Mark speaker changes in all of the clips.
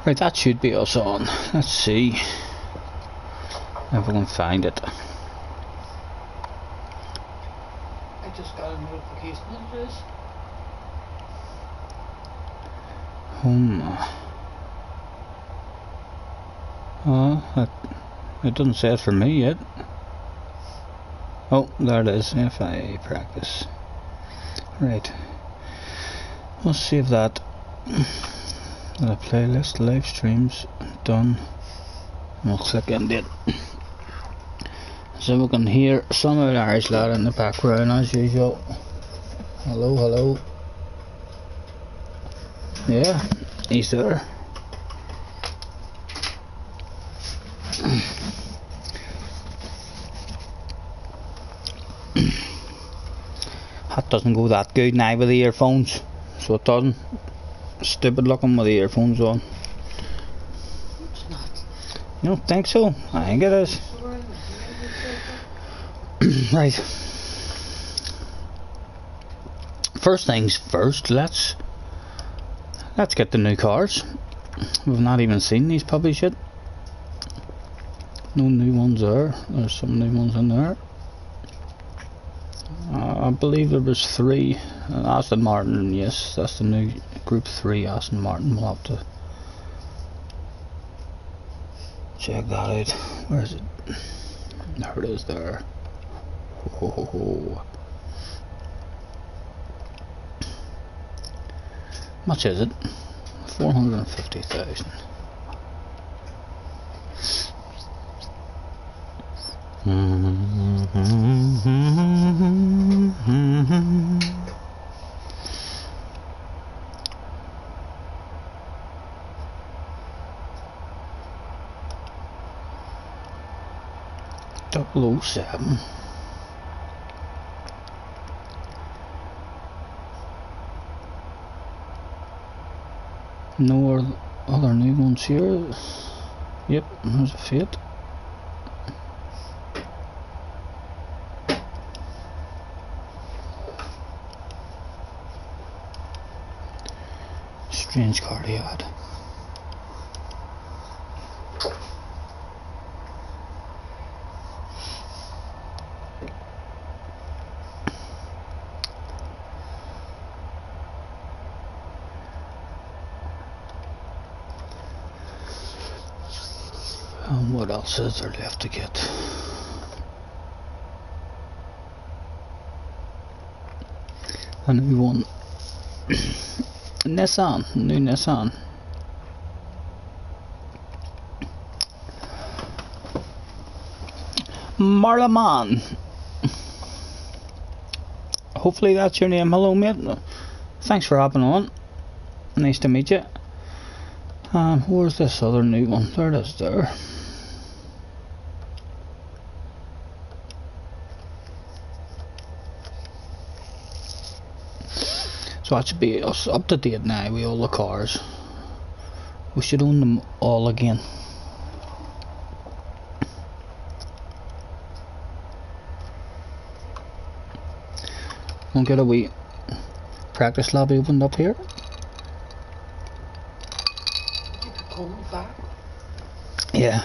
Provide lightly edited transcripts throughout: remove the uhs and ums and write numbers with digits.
Speaker 1: Right, that should be us on. Let's see if we can find it.
Speaker 2: I just got a notification that it is.
Speaker 1: It doesn't say it for me yet. Oh, there it is. FIA practice. Right. We'll see if that the playlist live streams done. We'll click end it. So we can hear some of the Irish lad in the background as usual. Hello, hello. Yeah, he's there. That doesn't go that good now with the earphones, so it doesn't. Stupid looking with the earphones on.
Speaker 2: It's not.
Speaker 1: You don't think so? I think it is. Right. First things first, let's get the new cars. We've not even seen these puppies yet. No new ones there. There's some new ones in there. I believe there was 3. Aston Martin, yes, that's the new Group 3 Aston Martin. We'll have to check that out. Where is it? There it is there. Ho, ho, ho. Much is it? 450,000. Double 07. No other new ones here. Yep, there's a Fiat. Strange car he had. And what else is there left to get? A new one. Nissan, new Nissan. Marlaman. Hopefully that's your name. Hello mate. Thanks for hopping on. Nice to meet you. Where's this other new one? There it is there. So that should be us up to date now with all the cars. We should own them all again. We'll get a wee practice lobby opened up here.
Speaker 2: You could call them back.
Speaker 1: Yeah.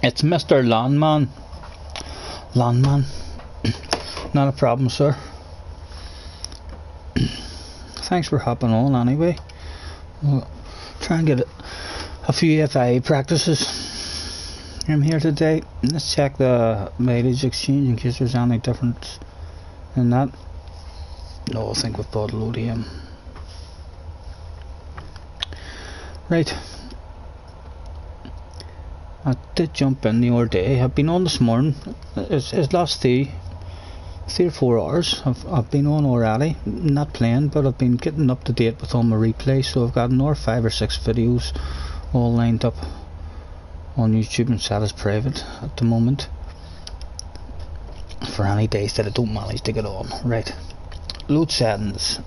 Speaker 1: It's Mr. Landman. Landman. Not a problem, sir. Thanks for hopping on anyway. We'll try and get a few FIA practices in here today. Let's check the mileage exchange in case there's any difference in that. No, I think we've bought a load of him. Right. I did jump in the other day. I've been on this morning. It's last 3 or 4 hours. I've been on already. Not playing, but I've been getting up to date with all my replays. So I've got another 5 or 6 videos all lined up on YouTube and set as private at the moment. For any days that I don't manage to get on. Right. Load settings.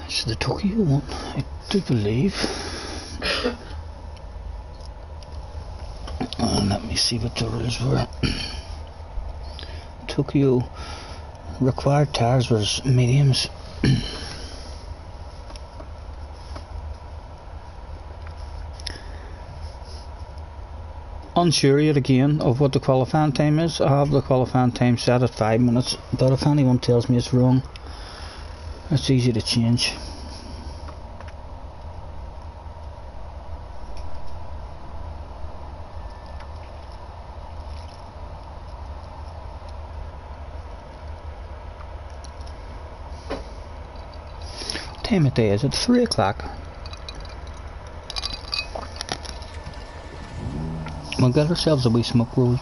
Speaker 1: So the Tokyo one, I do believe. Let me see what the rules were. Tokyo required tires was mediums. Unsure yet again of what the qualifying time is. I have the qualifying time set at 5 minutes, but if anyone tells me it's wrong, it's easy to change. What time of day is it? 3 o'clock. We'll get ourselves a wee smoke roll.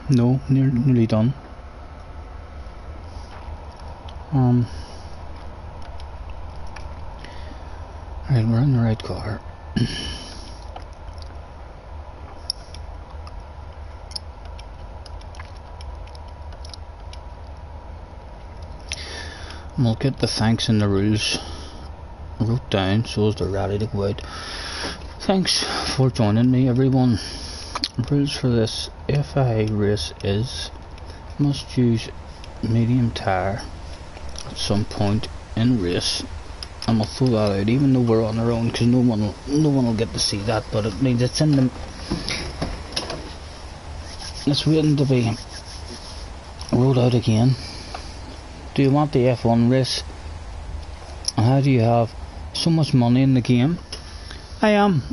Speaker 1: No, nearly done. Right, we're in the right car. We'll get the thanks and the rules wrote down so as they're ready to go out. Thanks for joining me, everyone. Rules for this FIA race is must use medium tyre at some point in race. And we'll throw that out even though we're on our own, because no one will get to see that, but it means it's in the it's waiting to be rolled out again. Do you want the F1 race? And how do you have so much money in the game? When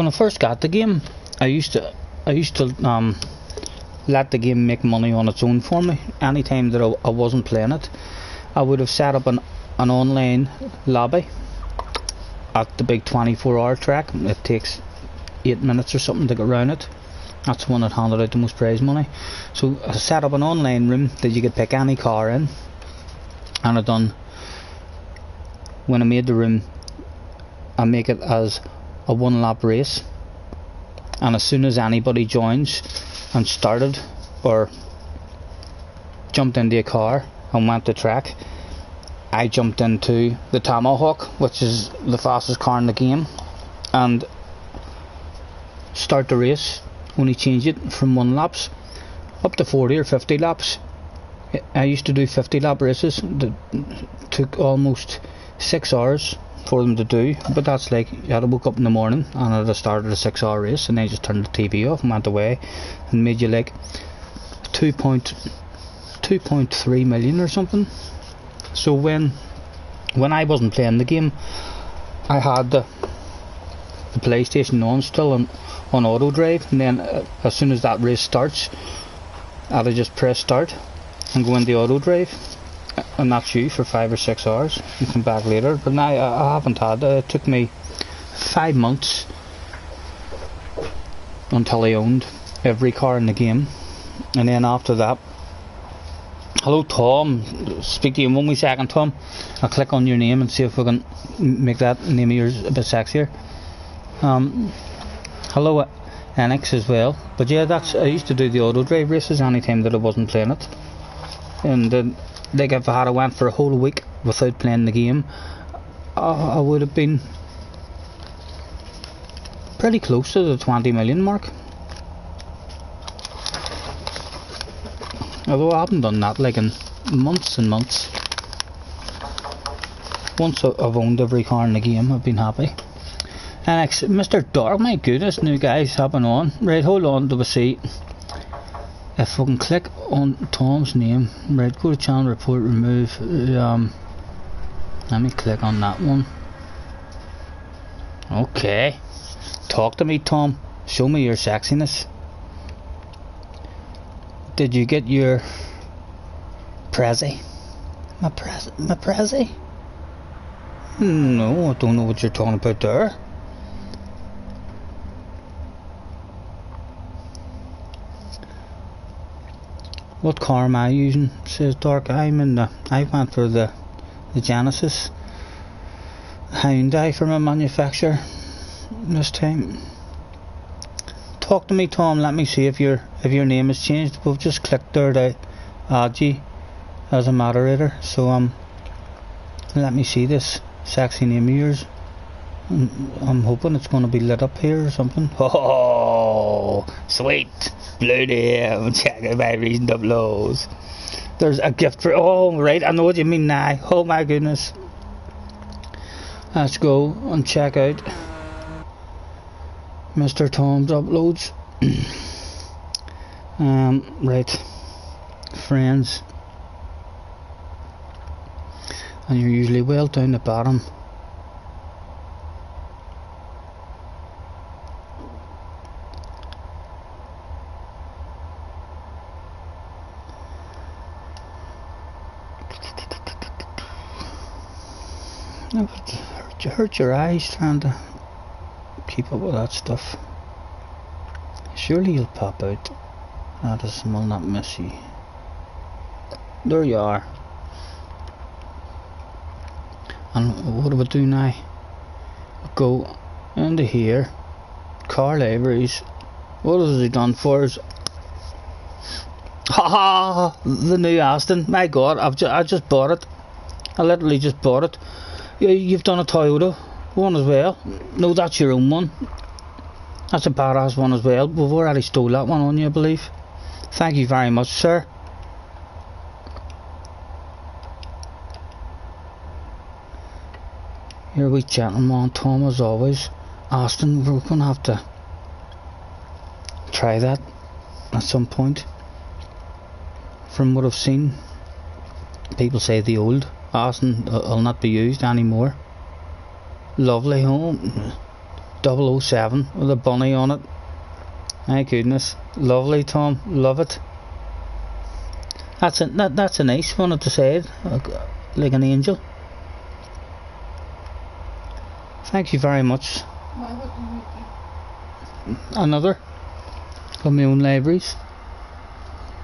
Speaker 1: I first got the game, I used to let the game make money on its own for me. Anytime that I wasn't playing it, I would have set up an online lobby at the big 24-hour track. It takes 8 minutes or something to get around it. That's the one that handed out the most prize money. So I set up an online room that you could pick any car in, and when I made the room, I make it as a 1-lap race, and as soon as anybody joins and started or jumped into a car and went to track, I jumped into the Tomahawk, which is the fastest car in the game, and start the race. Only change it from 1 laps up to 40 or 50 laps. I used to do 50-lap races that took almost 6 hours for them to do, but that's like you had to wake up in the morning and I'd have started a 6-hour race and then just turned the TV off and went away and made you like 2.3 million or something. So when I wasn't playing the game, I had the PlayStation on still on auto drive, and then as soon as that race starts, I'd just press start and go into auto drive, and that's you for 5 or 6 hours. You come back later, but now I haven't had it. It took me 5 months until I owned every car in the game, and then after that, hello Tom, speak to you in 1 wee second, Tom. I'll click on your name and see if we can make that name of yours a bit sexier. Hello Annex as well. But yeah, I used to do the auto drive races anytime that I wasn't playing it, and like if I went for a whole week without playing the game, I would have been pretty close to the 20 million mark. Although I haven't done that like in months and months. Once I've owned every car in the game, I've been happy. And Mr. Dark, my goodness, new guys hopping on. Right, hold on to a seat. If we can click on Tom's name, right, go to channel report, remove. Let me click on that one. Okay, talk to me, Tom. Show me your sexiness. Did you get your Prezi? My Prezi? No, I don't know what you're talking about there. What car am I using? Says Dark. I went for the Genesis Hyundai from a manufacturer this time. Talk to me, Tom. Let me see if your name has changed. We've just clicked there to add you, as a moderator. So let me see this sexy name of yours. I'm hoping it's going to be lit up here or something. Oh, sweet. Blue name. Check out my recent uploads. There's a gift for... Oh, right. I know what you mean now. Oh, my goodness. Let's go and check out Mr. Tom's uploads. Right. Friends. And you're usually well down the bottom. It hurt your eyes trying to keep up with that stuff. Surely you'll pop out. That will not miss you. There you are. And what do we do now? Go into here. Car liveries. What has he done for us? Haha! The new Aston. My God, I just bought it. I literally just bought it. You've done a Toyota one as well. No, that's your own one. That's a badass one as well. We've already stole that one on you, I believe. Thank you very much, sir. Here we gentleman, Tom, as always. Aston, we're going to have to try that at some point. From what I've seen, people say the old Aston will not be used anymore. Lovely home. 007 with a bunny on it. My goodness. Lovely, Tom. Love it. That's a nice one to say it. Like an angel. Thank you very much. Another of my own liveries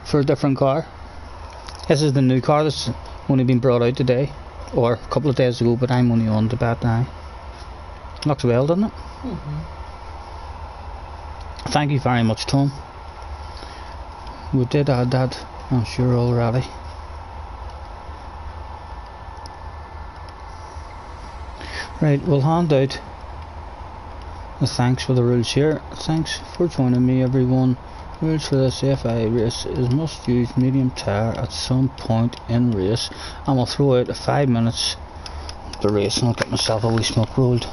Speaker 1: for a different car. This is the new car that's only been brought out today, or a couple of days ago, but I'm only on to that now. Looks well, doesn't it? Thank you very much, Tom. We did add that, I'm sure, already. Right, we'll hand out the thanks for the rules here. Thanks for joining me, everyone. Rules for this FI race is must use medium tire at some point in race, and we'll throw out 5 minutes the race and I'll get myself a wee smoke rolled.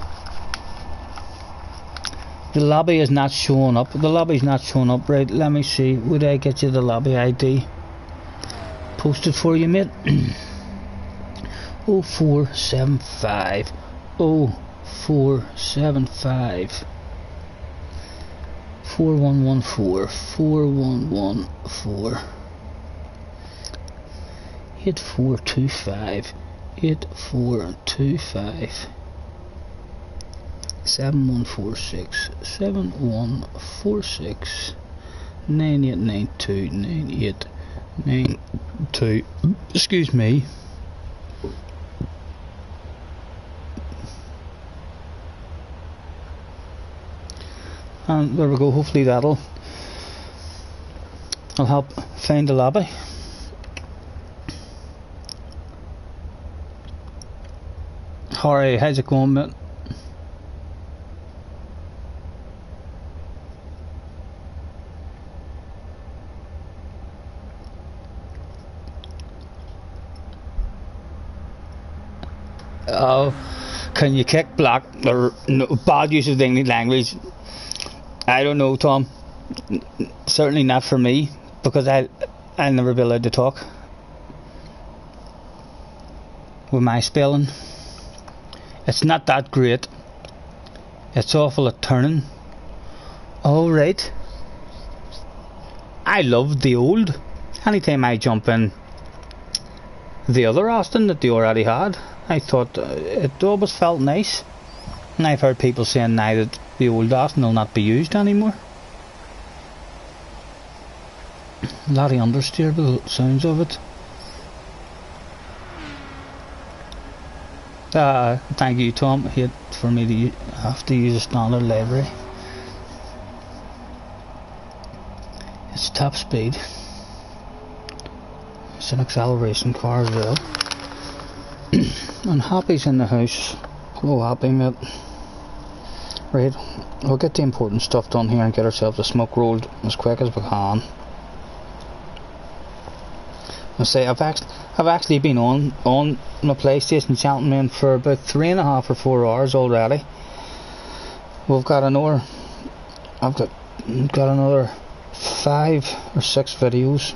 Speaker 1: The lobby is not showing up. The lobby's not showing up. Right, let me see. Would I get you the lobby ID posted for you, mate? 0475 0475 4114 4114 8425 8425 7146 7146 9892 9892. Excuse me. And there we go. Hopefully that'll help find the lobby. Alright, how's it going, mate? Oh, can you kick black or no, bad use of the English language? I don't know, Tom. Certainly not for me, because I'll never be allowed to talk with my spelling. It's not that great. It's awful at turning. Alright. I love the old. Anytime I jump in the other Aston that they already had, I thought it always felt nice. And I've heard people saying now that the old Aston will not be used anymore. A lot of understeer by the sounds of it. Thank you, Tom. Hate for me to have to use a standard livery. It's top speed. It's an acceleration car as well. And Happy's in the house. Hello Happy, mate. Right, we'll get the important stuff done here and get ourselves a smoke rolled as quick as we can. I say I've actually been on my PlayStation, gentlemen, for about 3.5 or 4 hours already. We've got another. I've got another 5 or 6 videos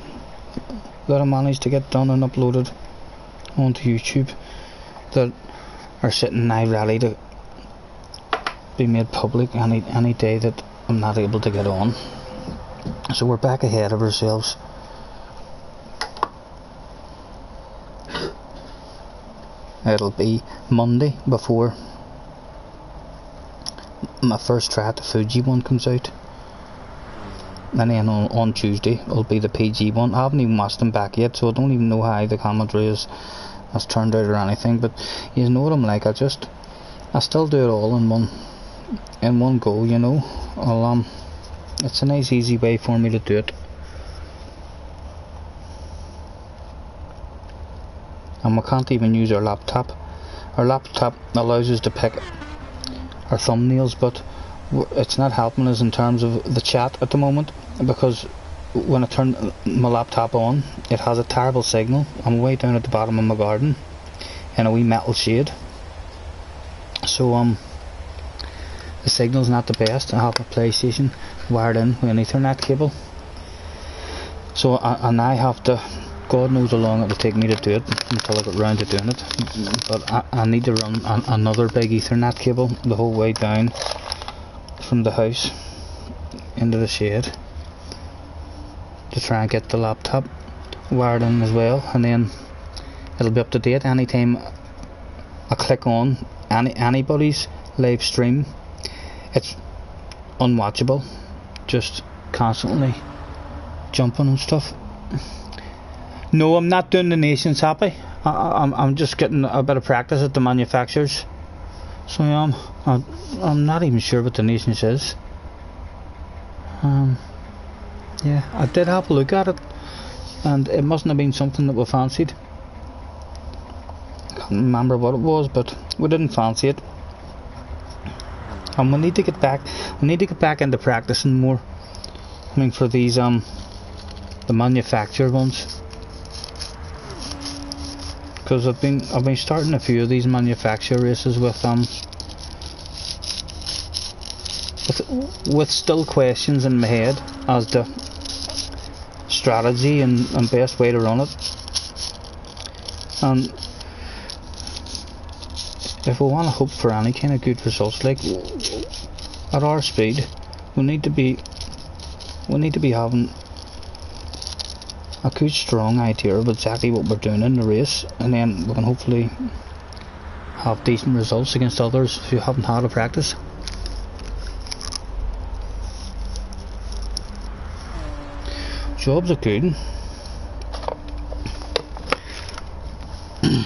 Speaker 1: that I managed to get done and uploaded onto YouTube that are sitting now ready to be made public any day that I'm not able to get on. So we're back ahead of ourselves. It'll be Monday before my first try at the Fuji one comes out, and then on Tuesday it'll be the PG one. I haven't even watched them back yet, so I don't even know how the commentary has turned out or anything, but you know what I'm like. I still do it all in one go, you know. It's a nice easy way for me to do it. And we can't even use our laptop. Our laptop allows us to pick our thumbnails, but it's not helping us in terms of the chat at the moment, because when I turn my laptop on, it has a terrible signal. I'm way down at the bottom of my garden in a wee metal shade, so the signal's not the best. I have my PlayStation wired in with an Ethernet cable, so I now have to, God knows how long it'll take me to do it until I get round to doing it, but I need to run another big Ethernet cable the whole way down from the house into the shade to try and get the laptop wired in as well, and then it'll be up to date. Anytime I click on anybody's live stream, it's unwatchable, just constantly jumping and stuff. No, I'm not doing the nations, Happy. I'm just getting a bit of practice at the manufacturers. So I'm not even sure what the nations is. Yeah, I did have a look at it, and it mustn't have been something that we fancied. I can't remember what it was, but we didn't fancy it. And we need to get back. We need to get back into practicing more. I mean, for these the manufacturer ones. Because I've been starting a few of these manufacturer races with still questions in my head as to strategy and best way to run it. And if we want to hope for any kind of good results, like at our speed, we need to be having a good strong idea of exactly what we're doing in the race, and then we can hopefully have decent results against others who haven't had a practice. Jobs are good.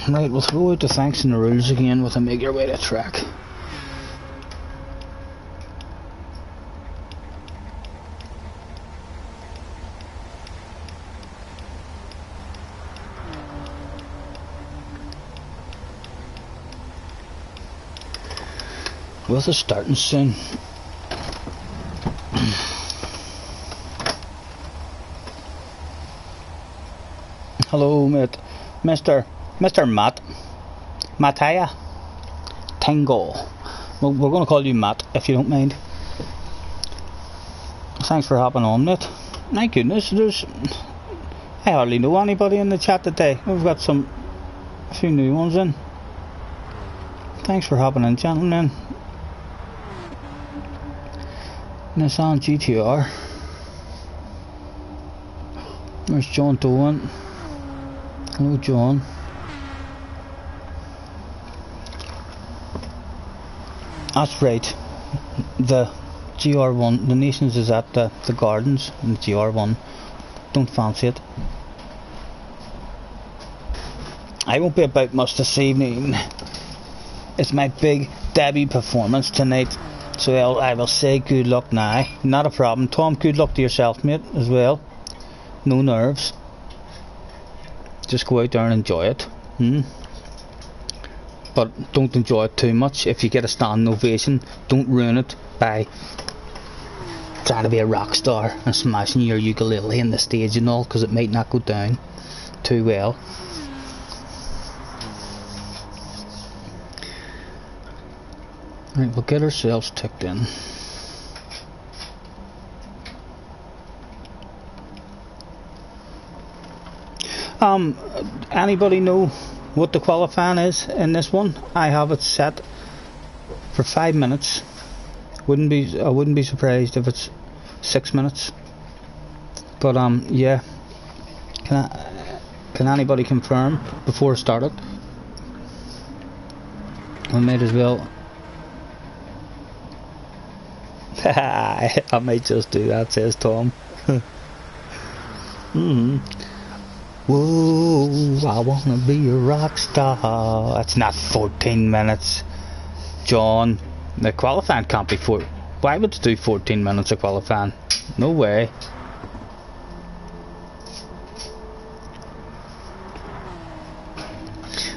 Speaker 1: Right, we'll throw out the thanks and the rules again with a make your way to track. Well, they're starting soon. Hello, mate. Mr. Mattia Tango. Well, we're going to call you Matt, if you don't mind. Thanks for hopping on, mate. My goodness, I hardly know anybody in the chat today. We've got a few new ones in. Thanks for hopping in, gentlemen. Nissan GTR. There's John Dolan. Hello, John. That's right. The GR1, the Nations is at the Gardens, and the GR1. Don't fancy it. I won't be about much this evening. It's my big debut performance tonight. So I will say good luck now. Not a problem. Tom, good luck to yourself, mate, as well. No nerves. Just go out there and enjoy it. But don't enjoy it too much. If you get a standing ovation, don't ruin it by trying to be a rock star and smashing your ukulele in the stage and all, because it might not go down too well. Right, we'll get ourselves ticked in. Anybody know what the qualifying is in this one? I have it set for 5 minutes. I wouldn't be surprised if it's 6 minutes. But yeah. Can anybody confirm before it started? We might as well. I might just do that, says Tom. Whoa, I wanna be a rock star. That's not 14 minutes, John. The qualifying can't be why would you do 14 minutes of qualifying? No way.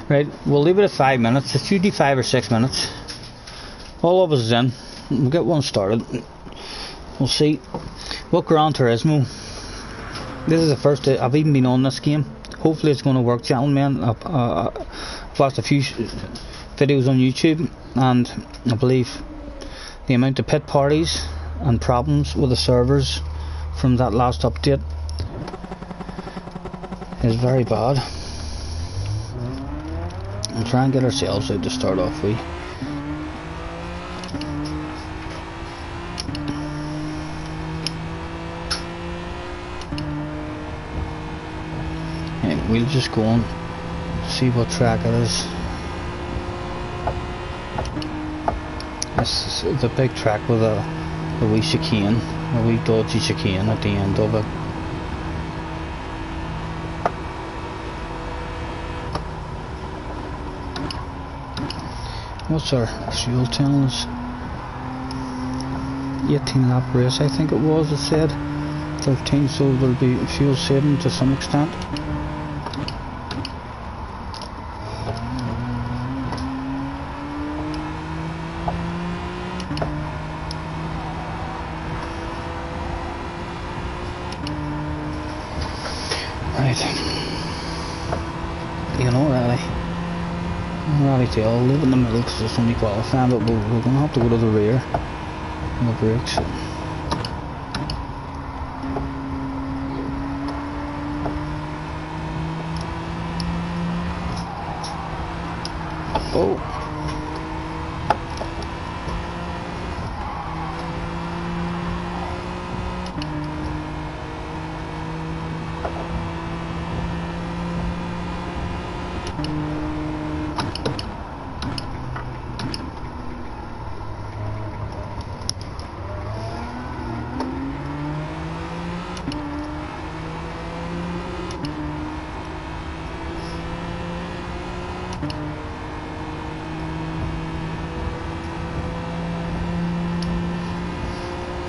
Speaker 1: Right, we'll leave it at 5 minutes. It's usually 5 or 6 minutes. All of us is in. We'll get one started. We'll see. What Gran Turismo? This is the first I've even been on this game. Hopefully it's going to work, gentlemen. I've watched a few videos on YouTube, and I believe the amount of pit parties and problems with the servers from that last update is very bad. We'll try and get ourselves out to start off with. We'll just go and see what track it is. This is the big track with a wee chicane, a wee dodgy chicane at the end of it. What's our fuel telling us? 18 lap race, I think it was, it said. 13, so there'll be fuel saving to some extent. I'll leave it in the middle because it's only qualifying, but we're going to have to go to the rear on the brakes. Oh!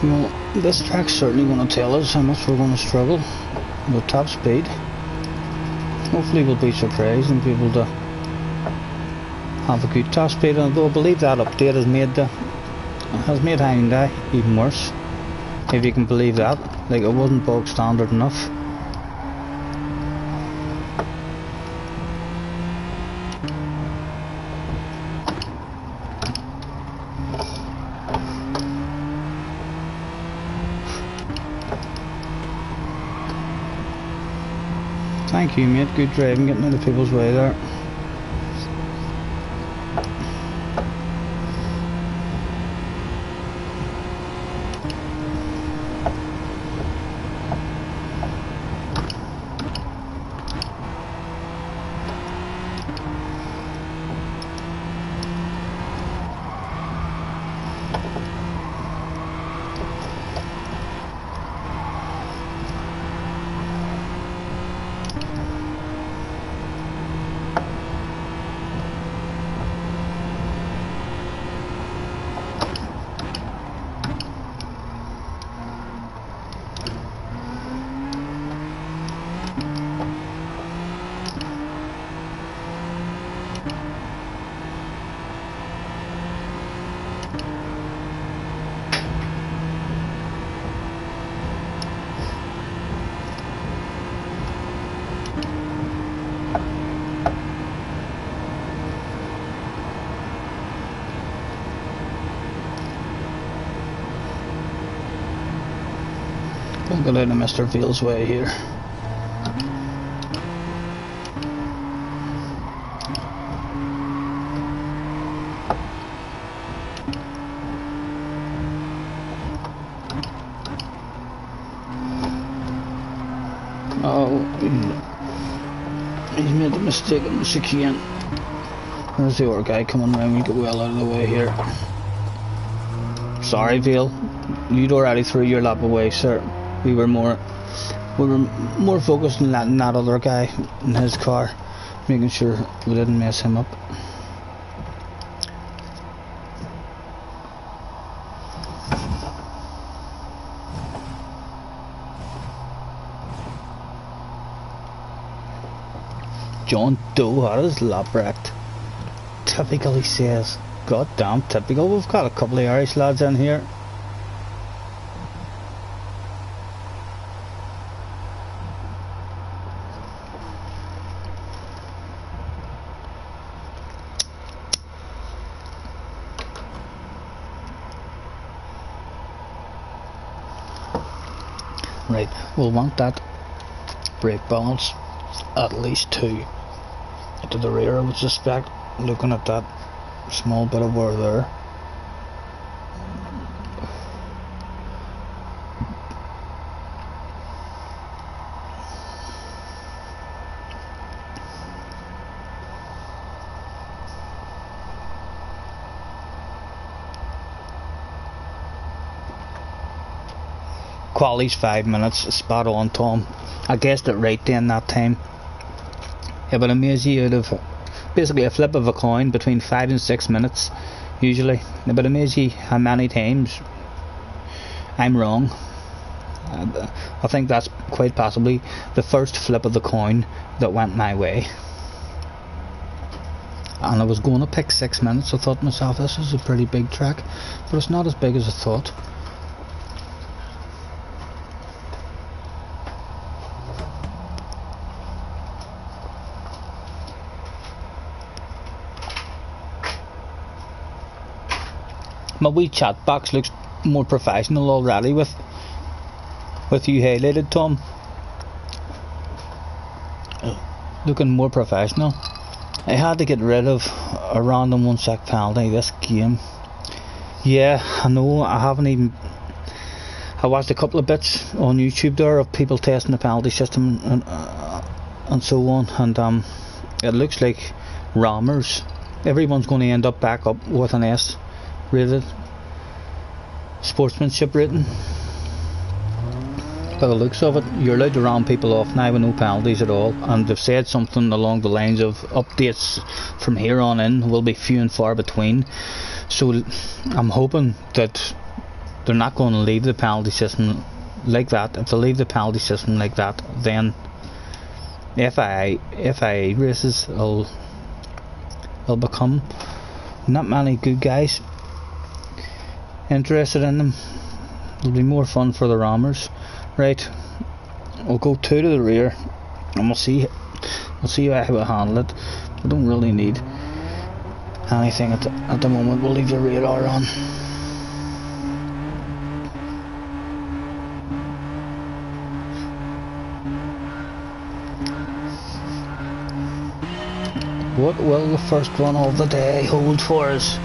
Speaker 1: Well, this track's certainly going to tell us how much we're going to struggle with top speed. Hopefully we'll be surprised and be able to have a good top speed, although I believe that update has made Hyundai even worse, if you can believe that. Like, it wasn't bog standard enough. Thank you, mate. Good driving, getting out of people's way there. Get out of Mr. Veal's way here. Oh, he's made the mistake of the chicane. There's the other guy coming round. We get well out of the way here. Sorry, Veal. You'd already threw your lap away, sir. We were more focused on letting that other guy in his car, making sure we didn't mess him up. John Doe had his lap wrecked. Typical, he says. God damn, typical. We've got a couple of Irish lads in here. Right, we'll want that brake balance at least 2 to the rear, I would suspect, looking at that small bit of wear there. Quality's 5 minutes, spot on, Tom. I guessed it right then that time. It would amaze you out of basically a flip of a coin between 5 and 6 minutes usually. It would amaze you how many times I'm wrong. I think that's quite possibly the first flip of the coin that went my way. And I was going to pick 6 minutes. I thought to myself, this is a pretty big track, but it's not as big as I thought. My wee chat box looks more professional already with you highlighted, Tom. Looking more professional. I had to get rid of a random 1 sec penalty this game. Yeah, I know. I watched a couple of bits on YouTube there of people testing the penalty system and so on, and it looks like rammers. Everyone's going to end up back up with an S rated sportsmanship rating. By the looks of it, you're allowed to ram people off now with no penalties at all, and they've said something along the lines of updates from here on in will be few and far between. So I'm hoping that they're not going to leave the penalty system like that. If they leave the penalty system like that, then FIA races will become not many good guys interested in them. It'll be more fun for the rammers. Right, we'll go 2 to the rear and we'll see how I handle it. I don't really need anything at the moment. We'll leave the radar on. What will the first run of the day hold for us?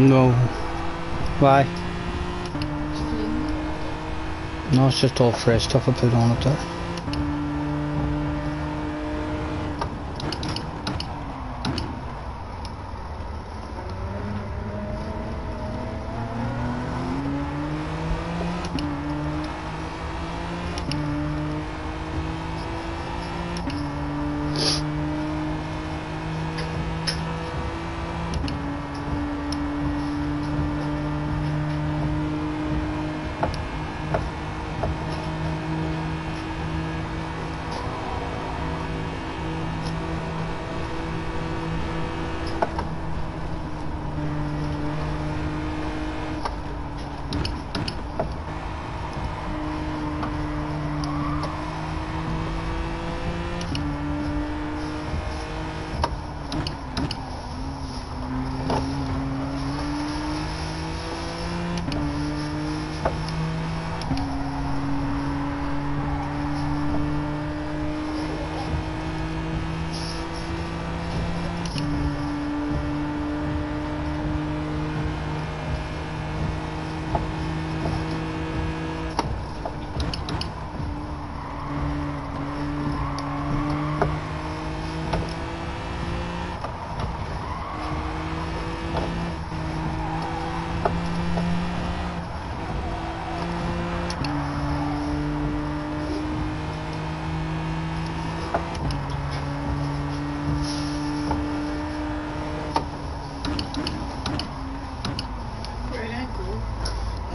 Speaker 1: No. Why?
Speaker 2: It's clean.
Speaker 1: No, it's just all fresh stuff I put on it there.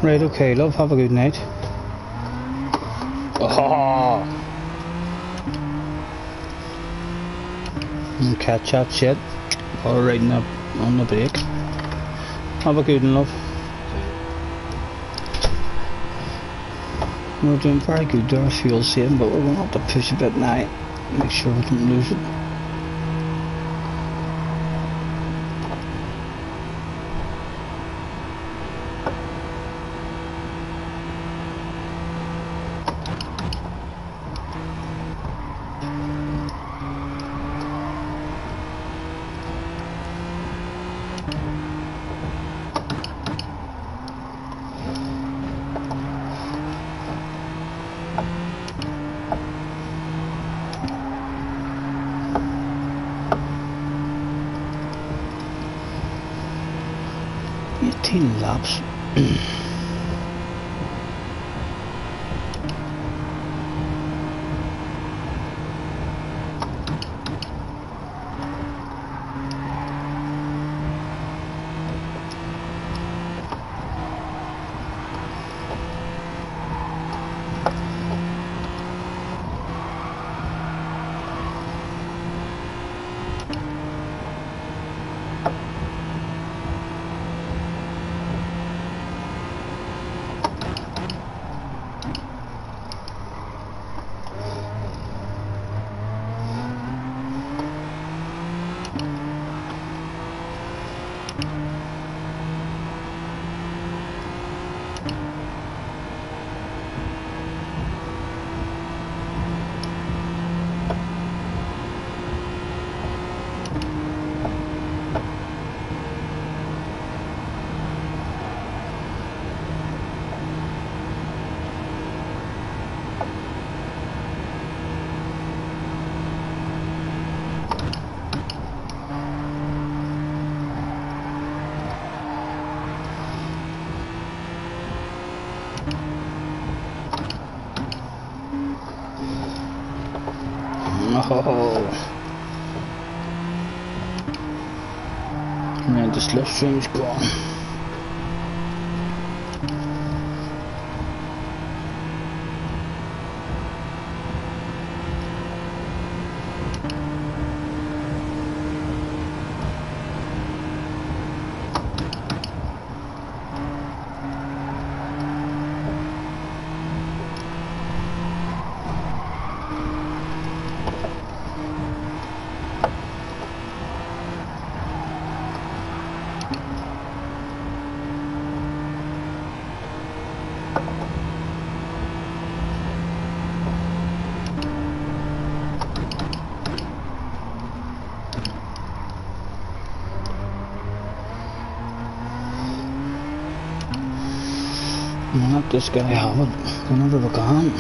Speaker 1: Right, okay, love, have a good night. Oh. And catch that shit while riding up on the brake. Have a good one, love. We're doing very good there, fuel saving, but we're going to have to push a bit now. Make sure we don't lose it. Laps. Oh. Man, the slipstream's gone. let this guy have it whenever we can.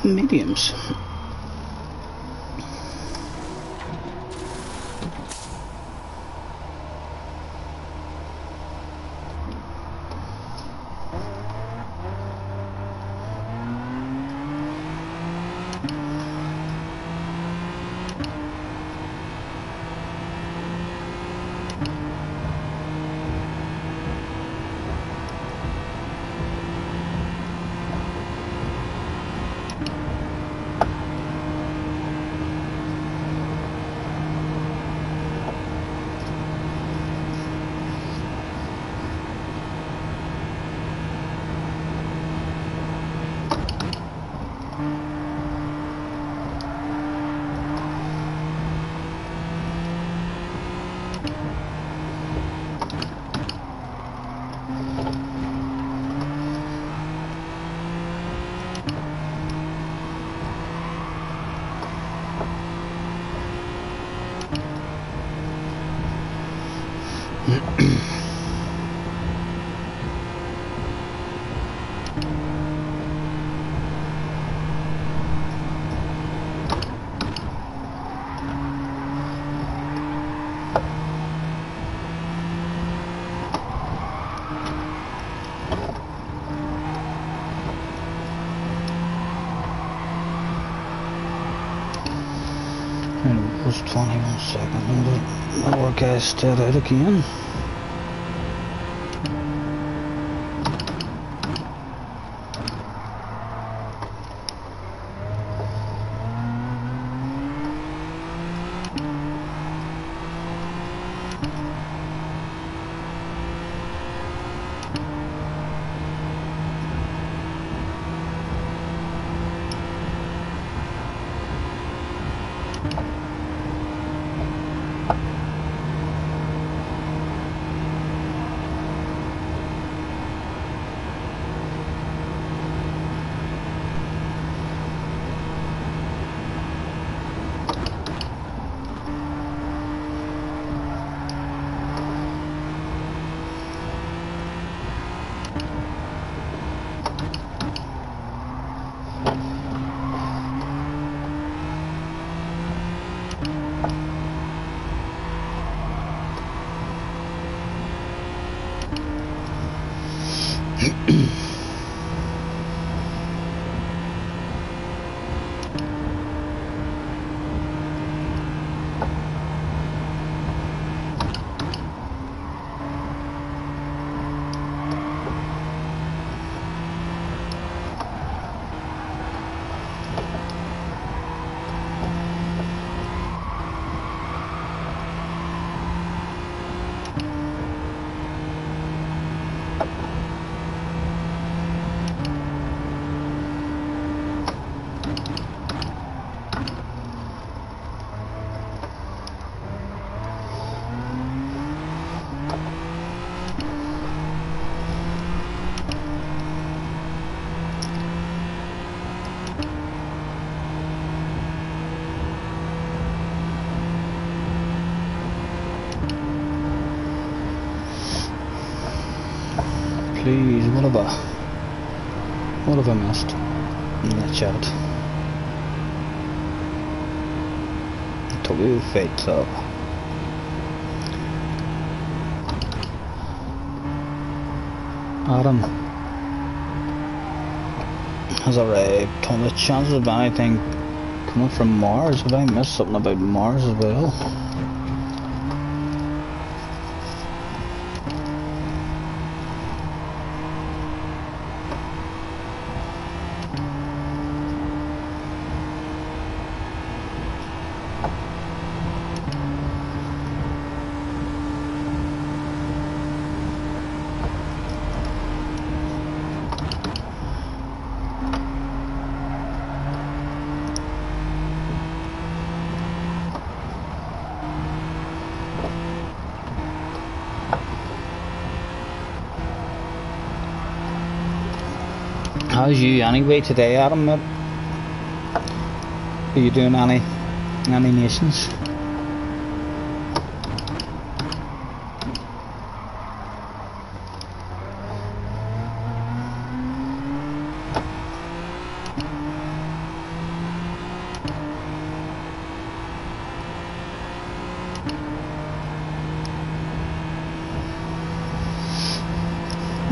Speaker 1: Mediums. And it was 21 seconds and the lower guy stayed out again. Please, what have I missed in the chat? Two fates up. Adam has already told me the chances of anything coming from Mars. Have I missed something about Mars as well? How's you anyway today, Adam? Are you doing any nations?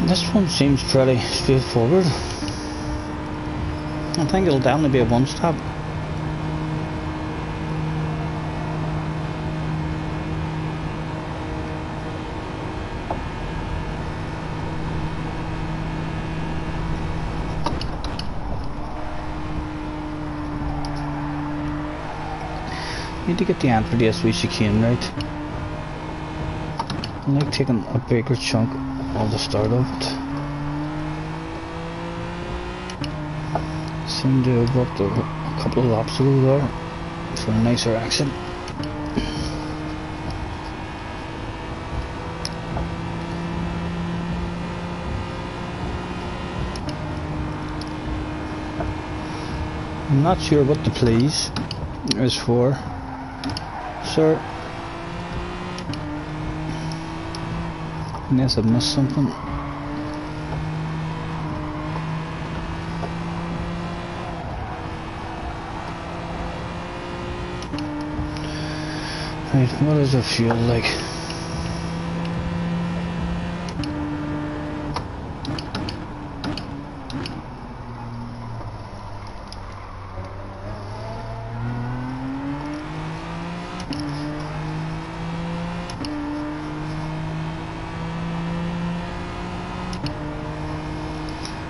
Speaker 1: This one seems pretty straightforward. I think it'll definitely be a one-stop. Need to get the answer to the SV chicane right. I like taking a bigger chunk of the start of it. Seem to have worked a couple of laps ago there for a nicer exit. I'm not sure what the please is for, sir. Unless I've missed something. Right, what does it feel like?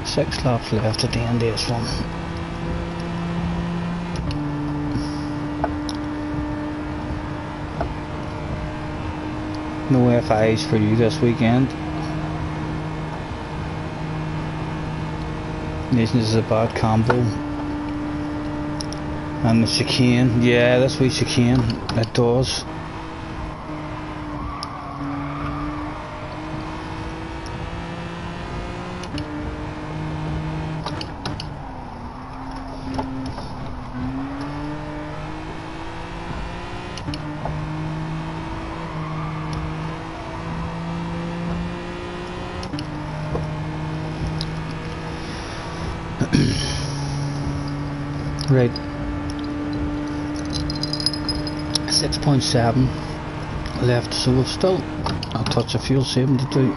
Speaker 1: Six laps left at the end of this one. No FIs for you this weekend. Nations is a bad combo. And the chicane, yeah, this wee chicane, it does. Right. 6.7 left, so we've still a touch of fuel saving to do.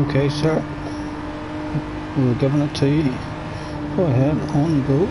Speaker 1: Okay, sir. We're giving it to you. Go ahead, on you go.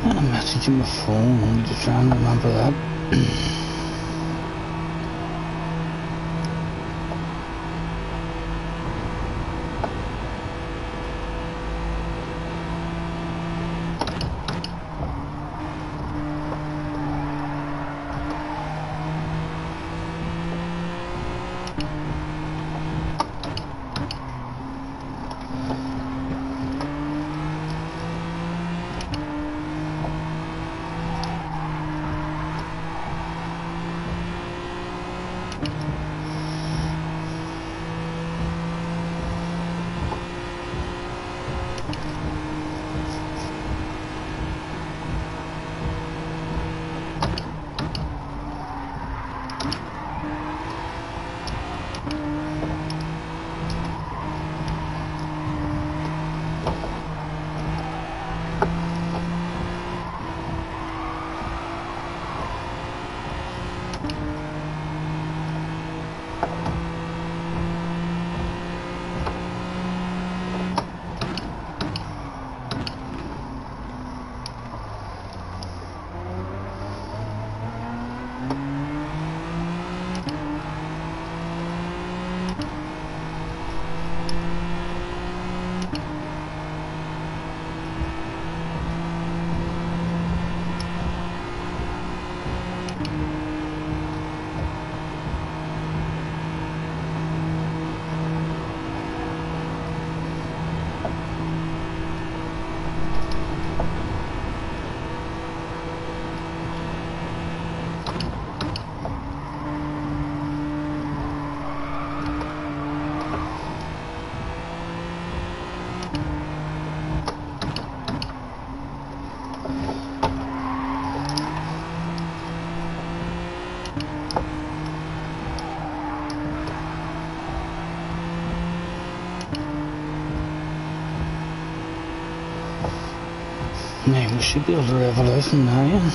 Speaker 1: And a message in my phone, I need to try and remember that. Now we should be able to rev it out from now.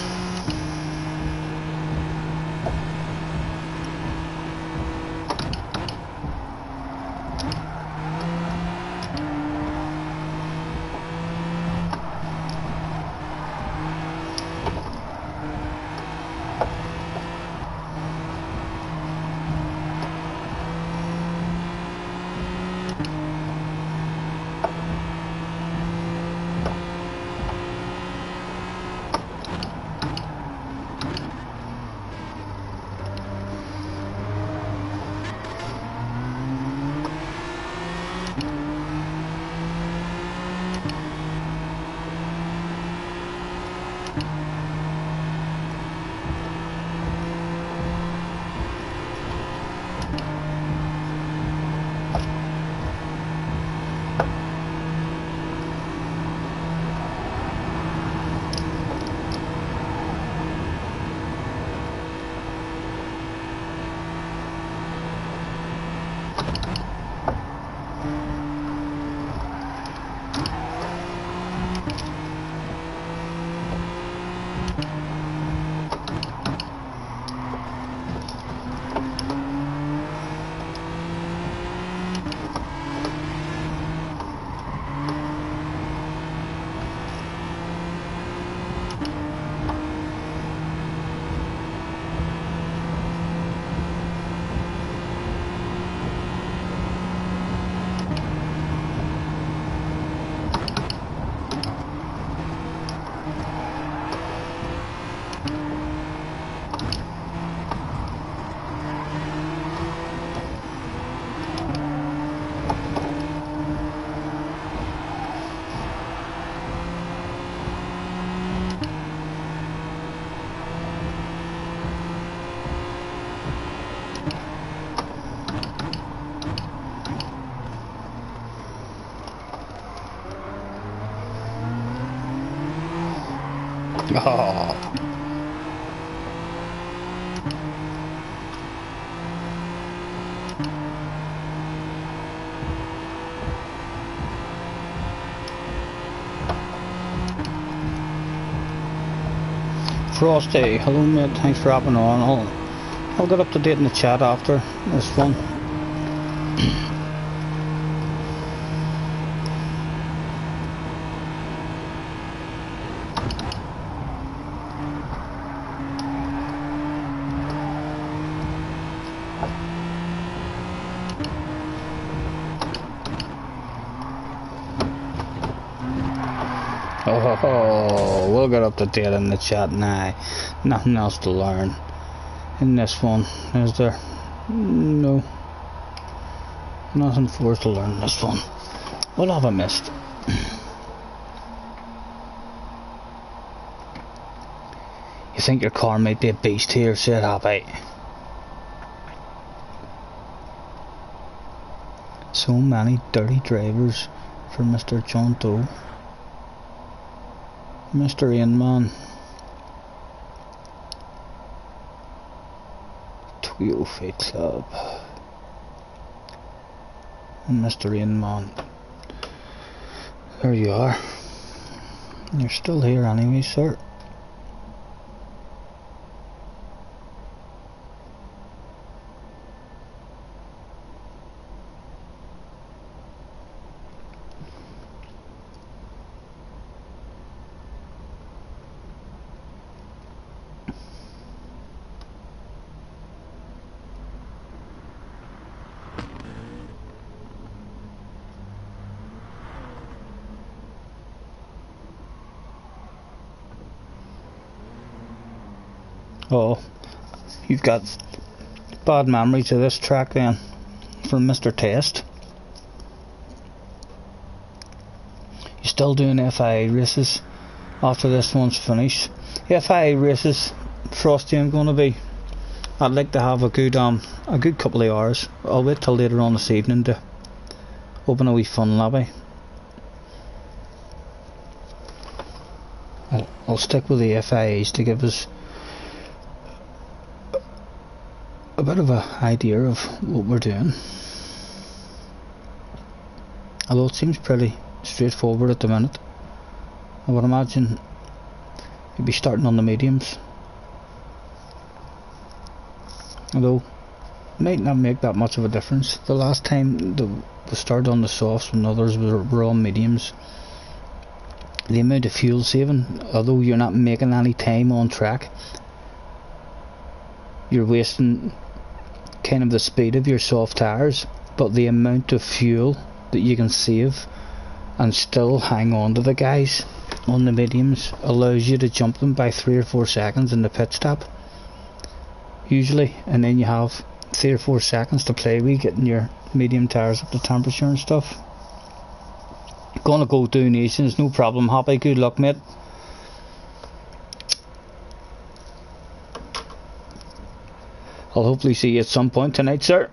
Speaker 1: Oh. Frosty, hello mate, thanks for hopping on. I'll get up to date in the chat after this one. Oh, we'll get up to date in the chat now. Nothing else to learn in this one, is there? No. Nothing for us to learn in this one. What have I missed? You think your car might be a beast here, said Happy. So many dirty drivers for Mr. John Doe. Mr. Inman. Tokyo Fate Club. And Mr. Inman. There you are. You're still here anyway, sir. Oh, you've got bad memories of this track then, from Mr. Test. You still doing FIA races after this one's finished? FIA races, Frosty, I'm going to be. I'd like to have a good couple of hours. I'll wait till later on this evening to open a wee fun lobby. I'll stick with the FIAs to give us a bit of an idea of what we're doing, although it seems pretty straightforward at the minute. I would imagine you'd be starting on the mediums. Although might not make that much of a difference. The last time we started on the softs when others were on mediums, the amount of fuel saving, although you're not making any time on track, you're wasting kind of the speed of your soft tyres, but the amount of fuel that you can save and still hang on to the guys on the mediums allows you to jump them by 3 or 4 seconds in the pit stop usually, and then you have 3 or 4 seconds to play with getting your medium tyres up to temperature and stuff. Gonna go do nations, no problem. Happy, good luck, mate. I'll hopefully see you at some point tonight, sir.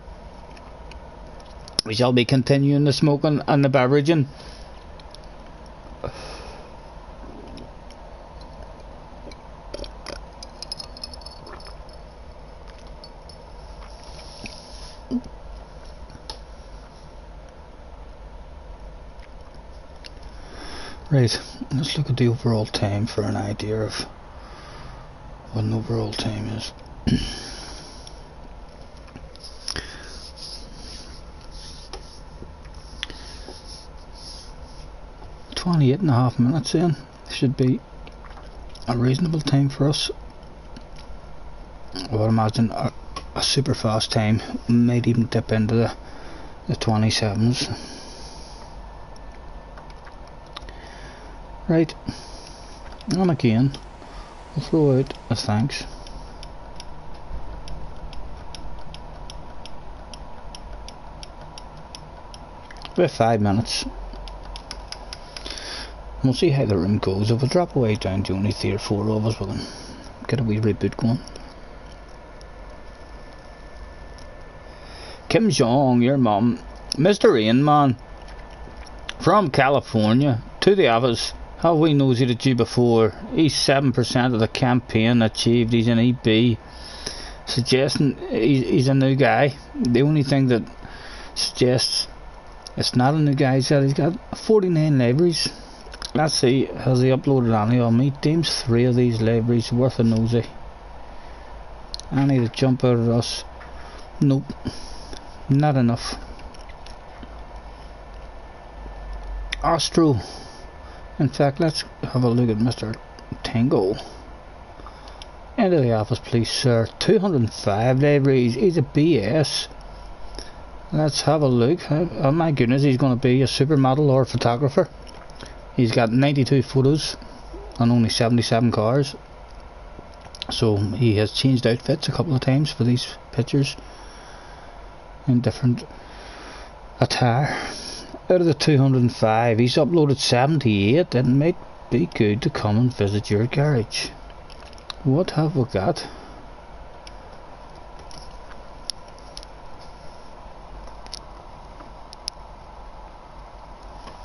Speaker 1: We shall be continuing the smoking and the beveraging. Right, let's look at the overall time for an idea of what an overall time is. 28.5 minutes in should be a reasonable time for us. I would imagine a super fast time might even dip into the 27s. Right, and again we'll throw out a thanks. About 5 minutes. We'll see how the room goes. If we drop away down to only 3 or 4 of us, we can get a wee reboot going. Kim Jong, your mum, Mr. Rain Man, from California to the office. Have we nosed at you before? He's 7% of the campaign achieved. He's an EB, suggesting he's a new guy. The only thing that suggests it's not a new guy is that he's got 49 liveries. Let's see, has he uploaded any on me? Deems 3 of these liveries worth a nosy. Any to jump out at us? Nope, not enough. Astro. In fact, let's have a look at Mr. Tango. Into the office, please, sir. 205 liveries. He's a BS. Let's have a look. Oh my goodness, he's going to be a supermodel or a photographer. He's got 92 photos and only 77 cars. So he has changed outfits a couple of times for these pictures in different attire. Out of the 205, he's uploaded 78. It might be good to come and visit your garage. What have we got?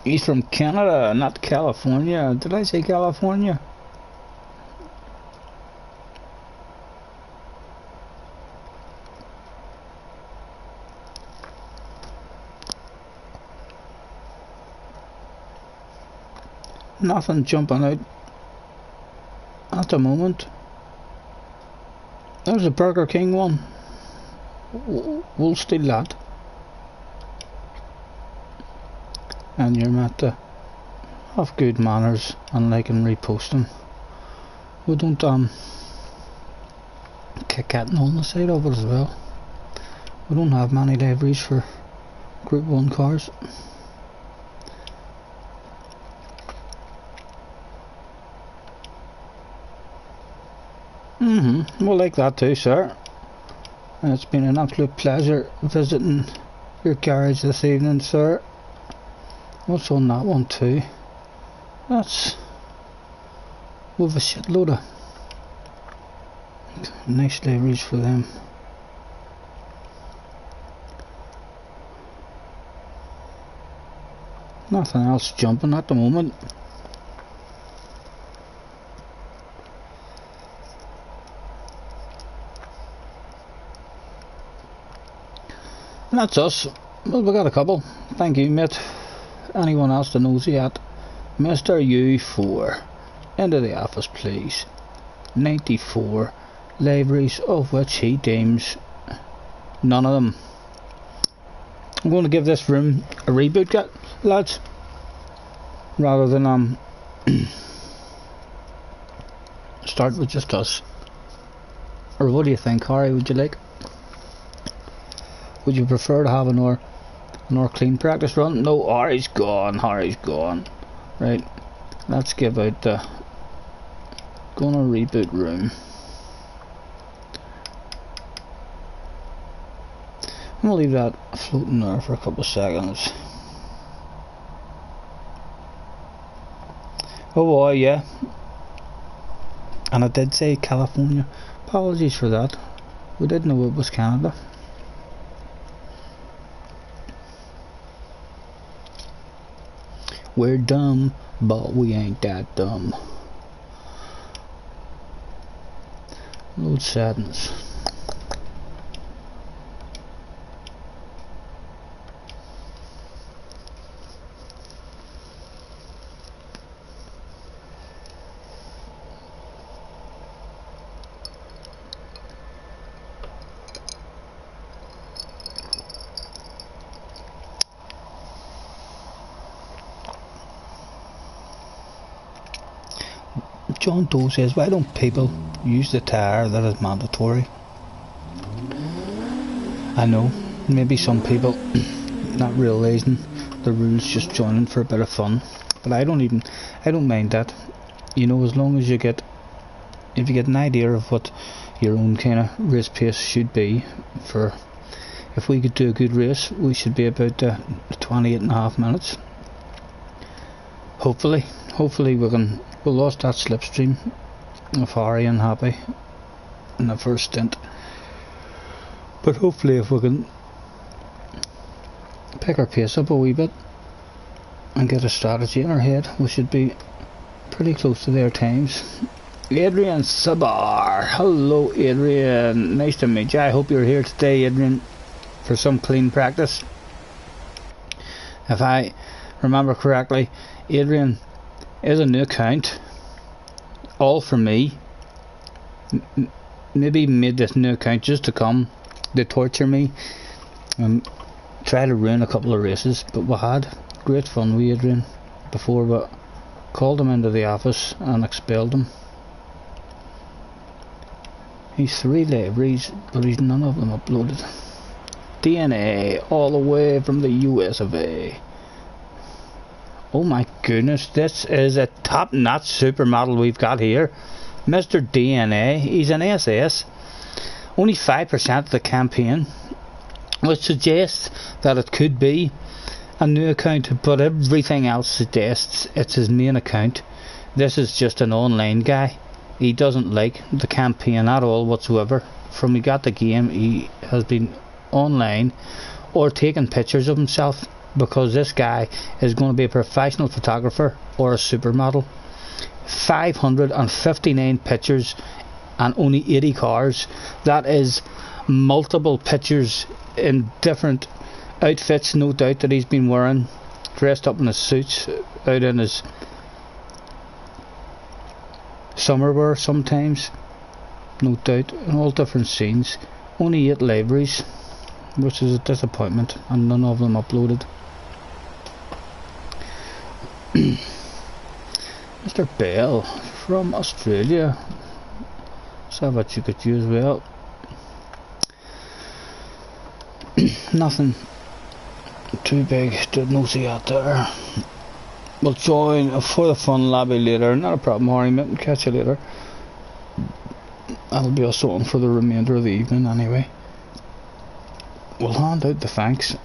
Speaker 1: He's from Canada, not California. Did I say California? Nothing jumping out at the moment. There's a Burger King one. We'll steal that. And you're meant to have good manners and like and repost them. We don't kick at on the side of it as well. We don't have many liveries for Group 1 cars. We'll like that too, sir. And it's been an absolute pleasure visiting your garage this evening, sir. What's on that one too? That's with a shitload of nice liveries for them. Nothing else jumping at the moment. And that's us. Well, we got a couple. Thank you, mate. Anyone else to nosy at Mr. U4, into the office please. 94 liveries, of which he deems none of them. I'm going to give this room a reboot, lads, rather than start with just us. Or what do you think, Harry? Would you like? Would you prefer to have an more clean practice run? No, Harry's gone. Harry's gone. Right, let's give out the gonna reboot room. I'm gonna leave that floating there for a couple of seconds. Oh boy, yeah. And I did say California. Apologies for that. We did know it was Canada. We're dumb, but we ain't that dumb. Load sadness. John Doe says, why don't people use the tire that is mandatory? I know, maybe some people not realising the rules, just joining for a bit of fun, but I don't mind that, you know, as long as if you get an idea of what your own kind of race pace should be. For if we could do a good race, we should be about 28.5 minutes. Hopefully we lost that slipstream of Harry and Happy in the first stint, but hopefully if we can pick our pace up a wee bit and get a strategy in our head, we should be pretty close to their times. Adrian Sabar, hello Adrian, nice to meet you. I hope you're here today, Adrian, for some clean practice. If I remember correctly, Adrian is a new account, all for me. Maybe made this new account just to come to torture me and try to ruin a couple of races, but we had great fun with Adrian before we called him into the office and expelled him. He's 3 liveries, but he's none of them uploaded. DNA all the way from the US of A. Oh my goodness, this is a top-notch supermodel we've got here. Mr. DNA, he's an SS. Only 5% of the campaign, which suggests that it could be a new account, but everything else suggests it's his main account. This is just an online guy. He doesn't like the campaign at all whatsoever. From he got the game, he has been online or taking pictures of himself, because this guy is going to be a professional photographer or a supermodel. 559 pictures and only 80 cars. That is multiple pictures in different outfits, no doubt, that he's been wearing, dressed up in his suits, out in his summer wear sometimes, no doubt, in all different scenes. Only 8 liveries, which is a disappointment, and none of them uploaded. Mr. Bell from Australia, saw what you could do as well. Nothing too big to nosy out there. We'll join for the fun lobby later, not a problem, Harry, mate, catch you later. That'll be us on for the remainder of the evening anyway. We'll hand out the thanks.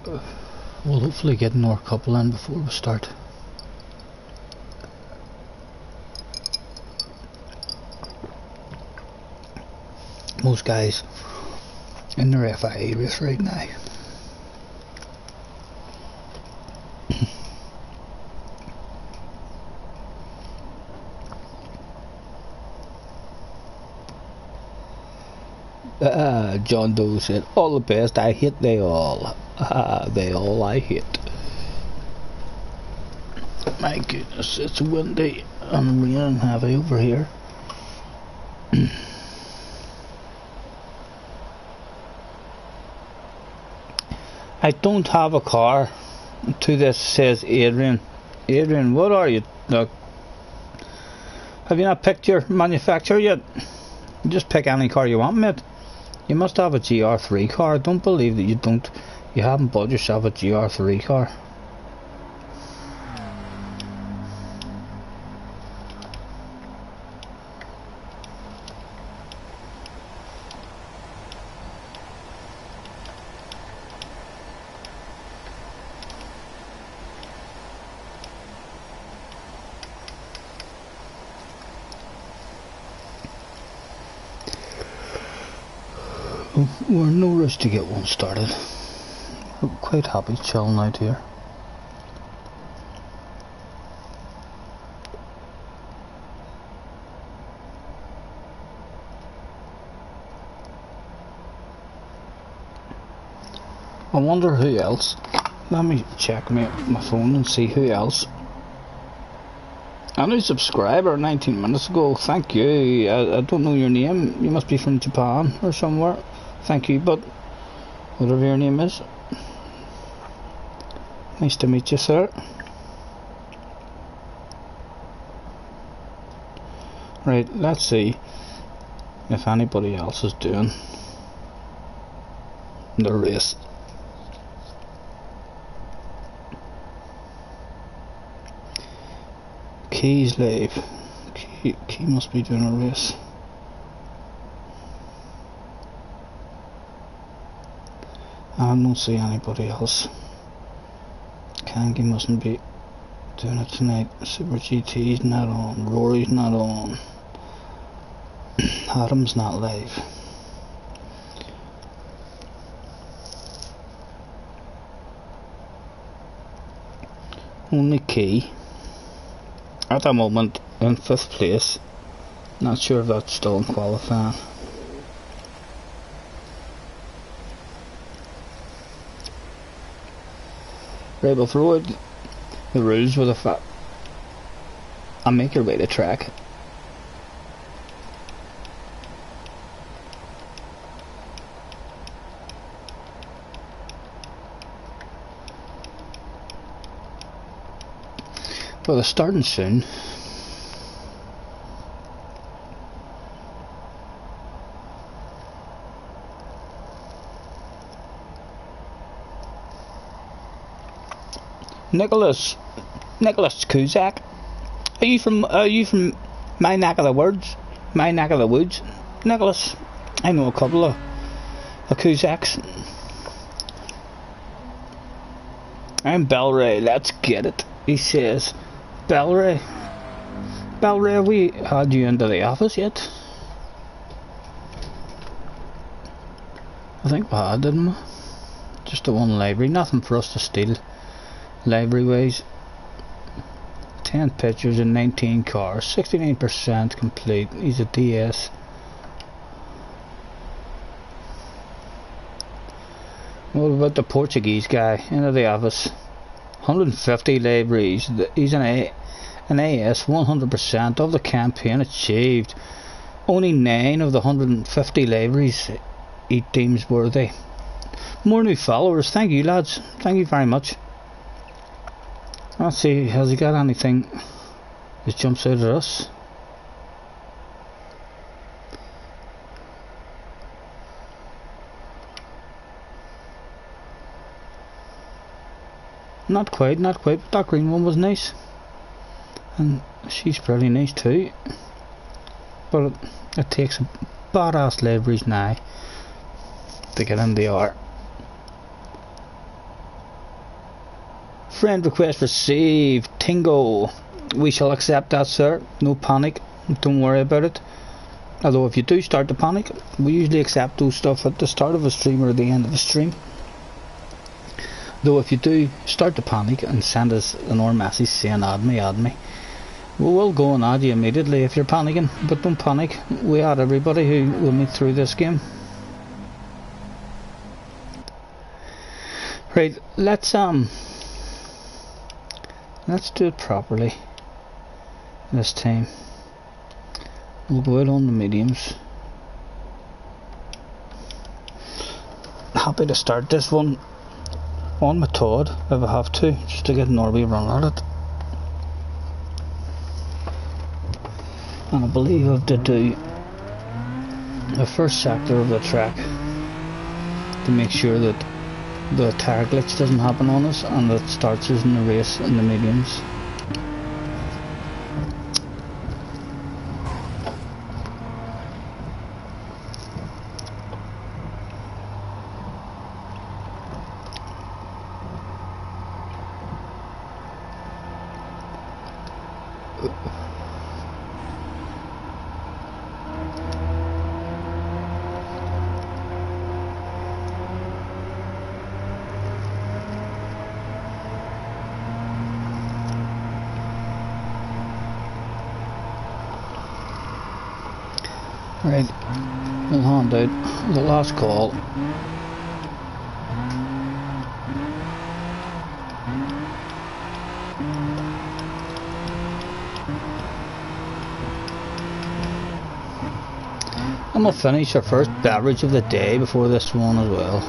Speaker 1: we'll hopefully get another couple in before we start. Most guys in their FIA race right now. John Doe said, all the best, I hate they all. They all I hate. My goodness, it's windy and raining heavy over here. I don't have a car. To this says Adrian. Adrian, what are you? Look, have you not picked your manufacturer yet? You just pick any car you want, mate. You must have a GR3 car. Don't believe that you haven't bought yourself a GR3 car. We're in no rush to get one started. We're quite happy chilling out here. I wonder who else. Let me check my phone and see who else. A new subscriber 19 minutes ago. Thank you. I don't know your name. You must be from Japan or somewhere. Thank you, but whatever your name is. Nice to meet you, sir. Right, let's see if anybody else is doing the race. Key's live. Key must be doing a race. I don't see anybody else. Kangi mustn't be doing it tonight. Super GT's not on. Rory's not on. Adam's not live. Only Key at the moment in 5th place. Not sure if that's still in qualifying. Right, we'll throw out the rules with a fat and make your way to track. Well, they're starting soon. Nicholas Kuzak, are you from my neck of the woods? My neck of the woods, Nicholas. I know a couple of Kuzaks. I'm Belray. Let's get it. He says, Belray, have we had you into the office yet? I think we had, didn't we? Just the one library, nothing for us to steal. Library ways. 10 pictures and 19 cars, 69% complete. He's a DS. What about the Portuguese guy into the office? 150 libraries. He's an AS. 100% of the campaign achieved. Only 9 of the 150 libraries he deems worthy. More new followers. Thank you, lads. Thank you very much. Let's see, has he got anything that jumps out at us? Not quite, but that green one was nice. And she's pretty nice too. But it takes a badass libraries now to get in the art. Friend request received. Tingo. We shall accept that, sir. No panic. Don't worry about it. Although if you do start to panic, we usually accept those stuff at the start of a stream or the end of a stream. Though if you do start to panic and send us an or message saying add me, we will go and add you immediately if you're panicking. But don't panic. We add everybody who will meet through this game. Right, let's do it properly this time. We'll go out on the mediums. Happy to start this one on my Todd if I have to, just to get an Orby run at it. And I believe I have to do the first sector of the track to make sure that the tire glitch doesn't happen on us and that starts us in the race in the mediums. Right, we'll hand out the last call. And we'll finish our first beverage of the day before this one as well.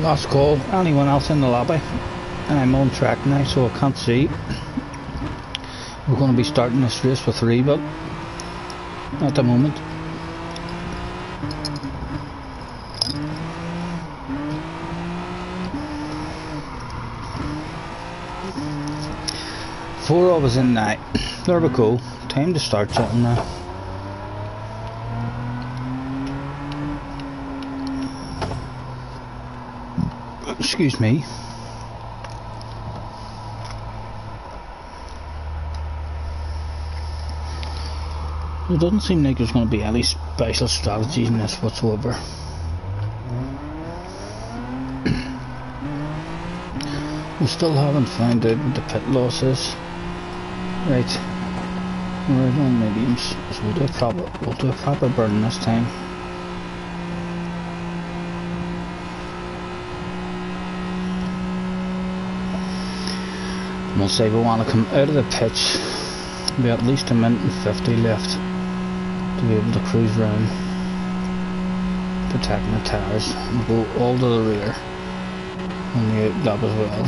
Speaker 1: Last call. Anyone else in the lobby? I'm on track now, so I can't see. We're going to be starting this race with 3, but at the moment. Four of us in now. There we go. Time to start something now. Excuse me. It doesn't seem like there's going to be any special strategy in this whatsoever. We still haven't found out what the pit loss is. Right, we're on mediums, so we'll do a proper burn this time. We'll say we want to come out of the pitch, be at least 1:50 left to be able to cruise round, protecting the tires, and go all to the rear on the out lap as well.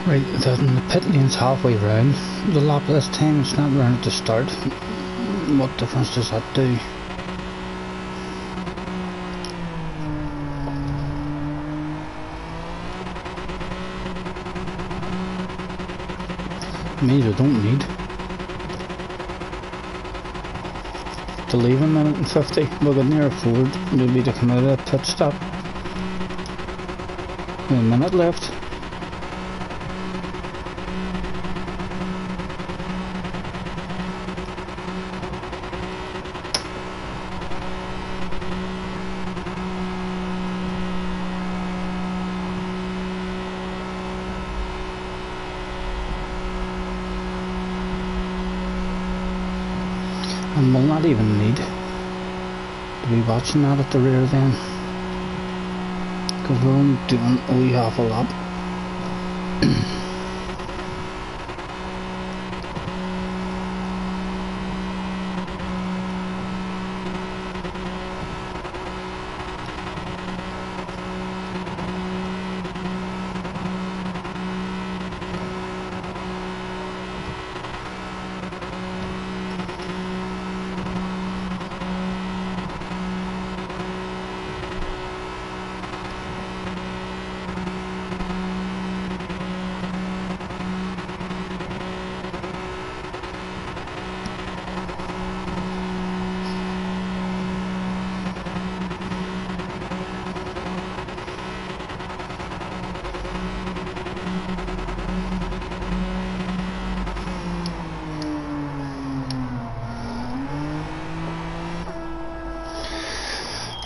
Speaker 1: Right, the pit lane's halfway round the lap this time. It's not round at the start. What difference does that do? It means we don't need to leave 1:50. We'll get near forward maybe to come out of the pit stop. With a minute left. And we'll not even need to be watching that at the rear then, because we're only doing a wee half a lap.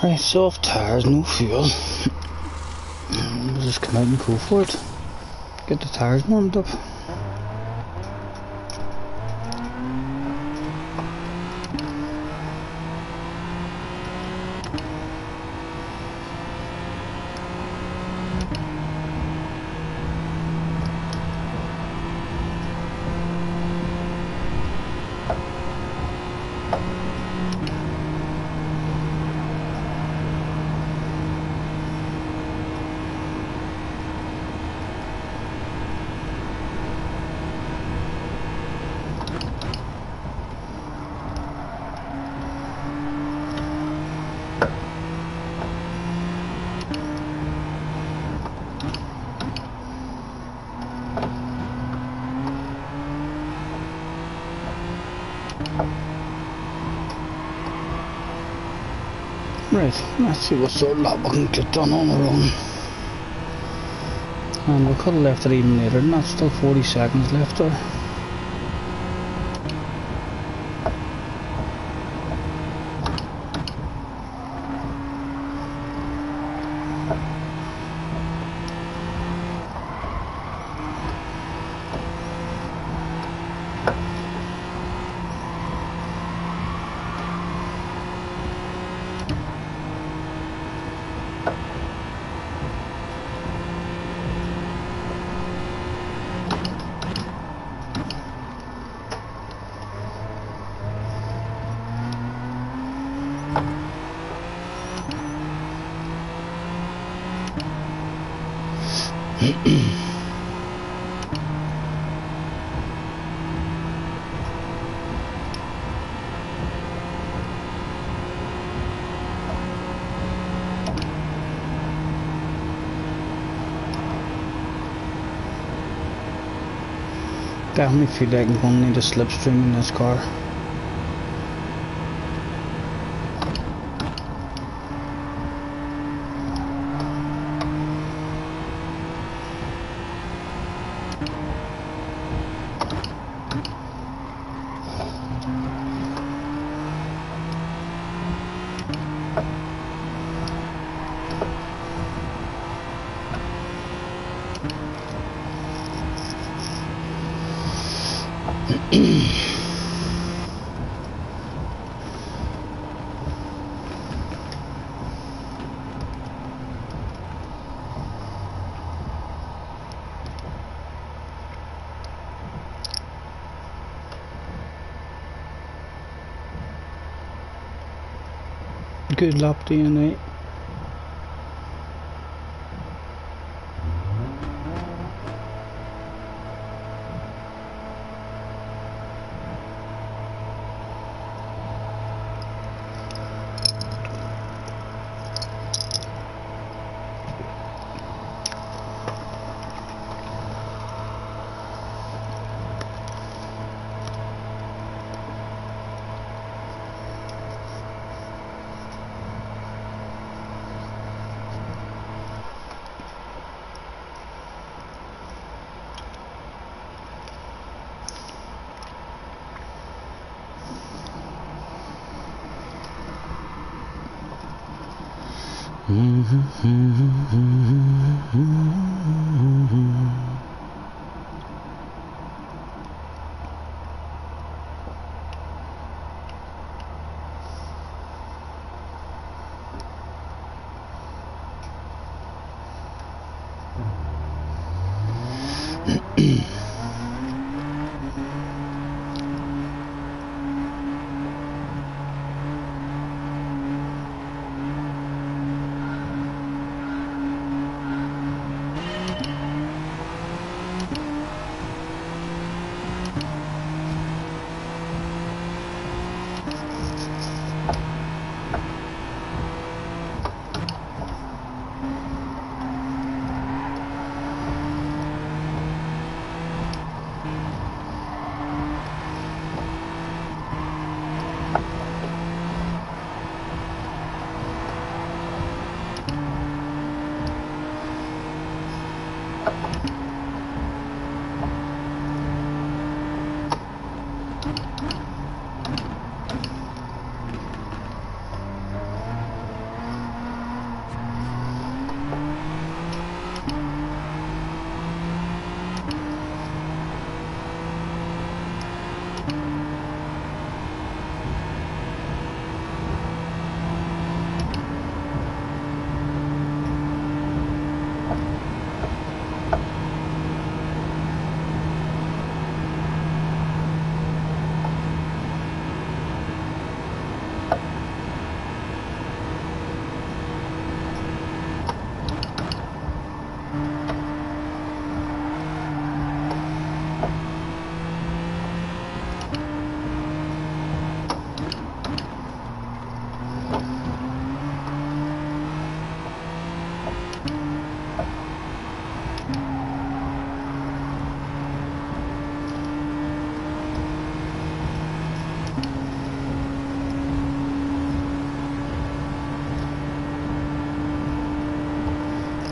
Speaker 1: Right, soft tyres, no fuel. We'll just come out and go for it. Get the tyres warmed up. Right, let's see what sort of lap we can get done on our own. And we could have left it even later than that, still 40 seconds left there. Definitely feel like I'm going to need a slipstream in this car. Good lap DNA.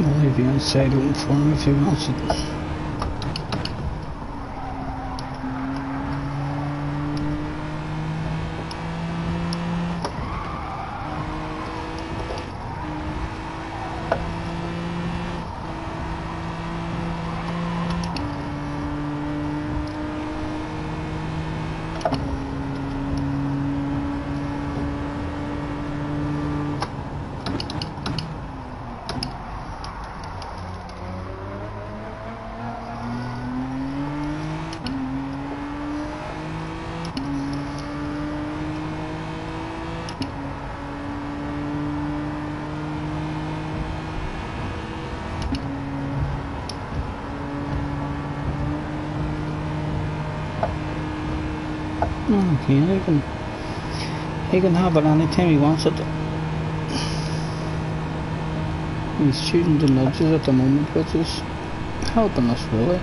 Speaker 1: I'll leave you inside open for him if he wants it. Okay, he can have it anytime he wants it. He's shooting the nudges at the moment, which is helping us really.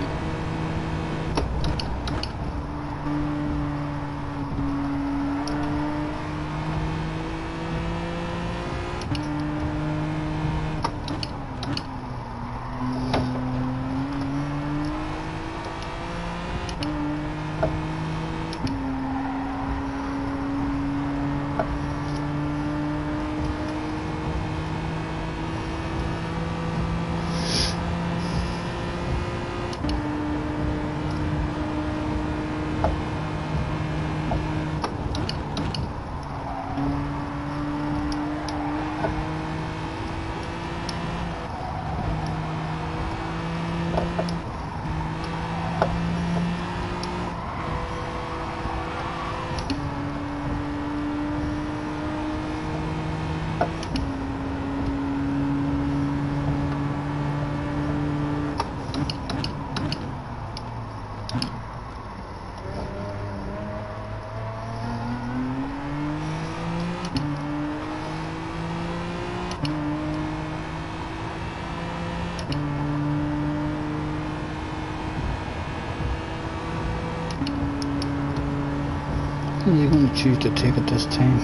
Speaker 1: Is he going to choose to take it this time?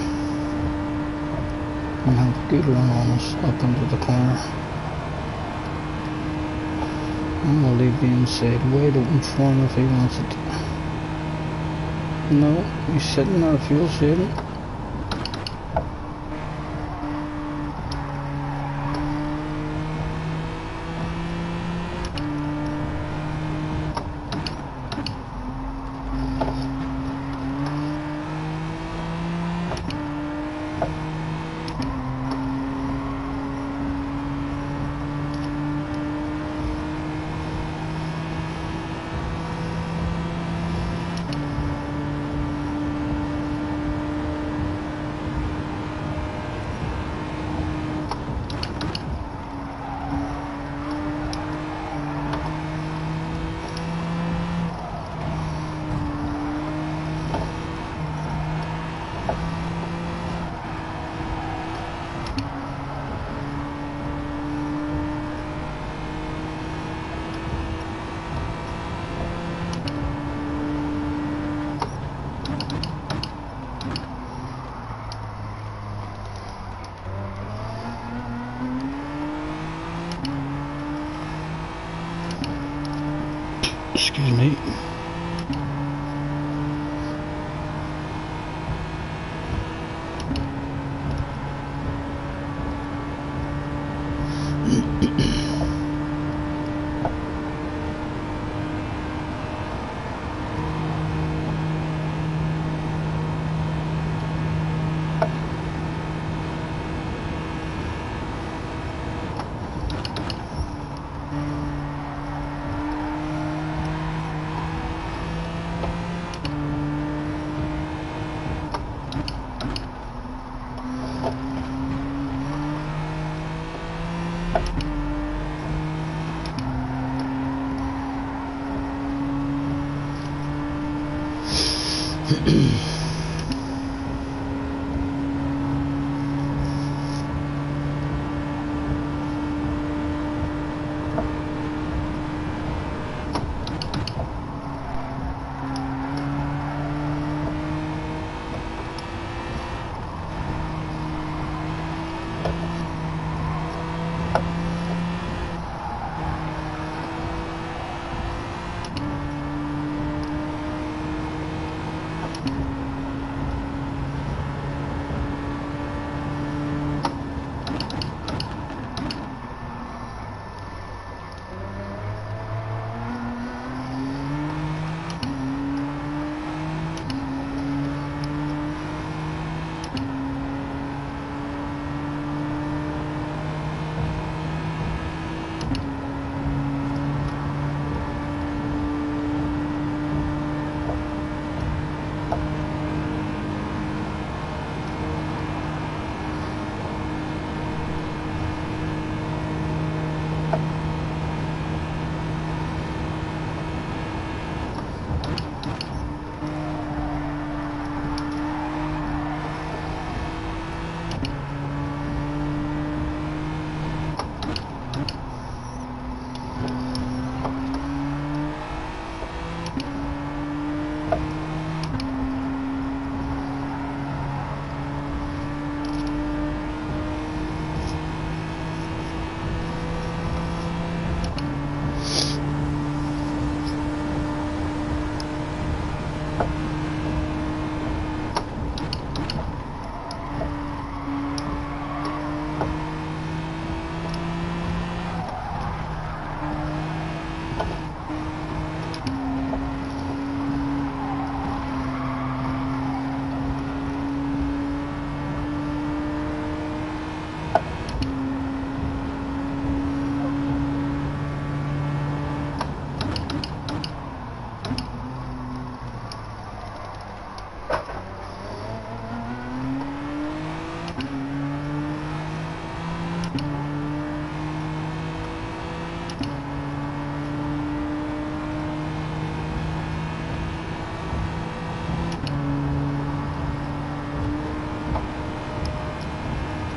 Speaker 1: And have a good run on us up into the corner. I'm going to leave the inside wide open for him if he wants it. No, he's sitting on a fuel saving. Excuse me.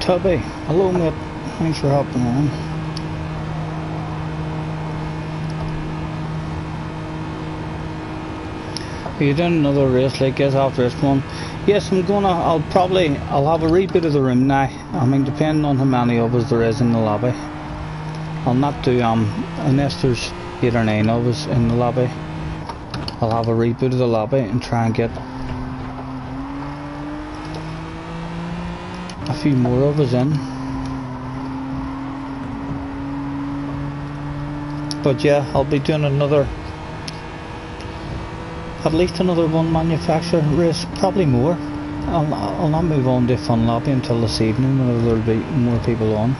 Speaker 1: Tubby, hello mate, thanks for hopping on. Are you doing another race like this after this one? Yes, I'll have a reboot of the room now. I mean, depending on how many of us there is in the lobby. I'll not do, unless there's 8 or 9 of us in the lobby, I'll have a reboot of the lobby and try and get a few more of us in. But yeah, I'll be doing at least another one manufacturer race, probably more. I'll not move on to Fun Lobby until this evening when there'll be more people on.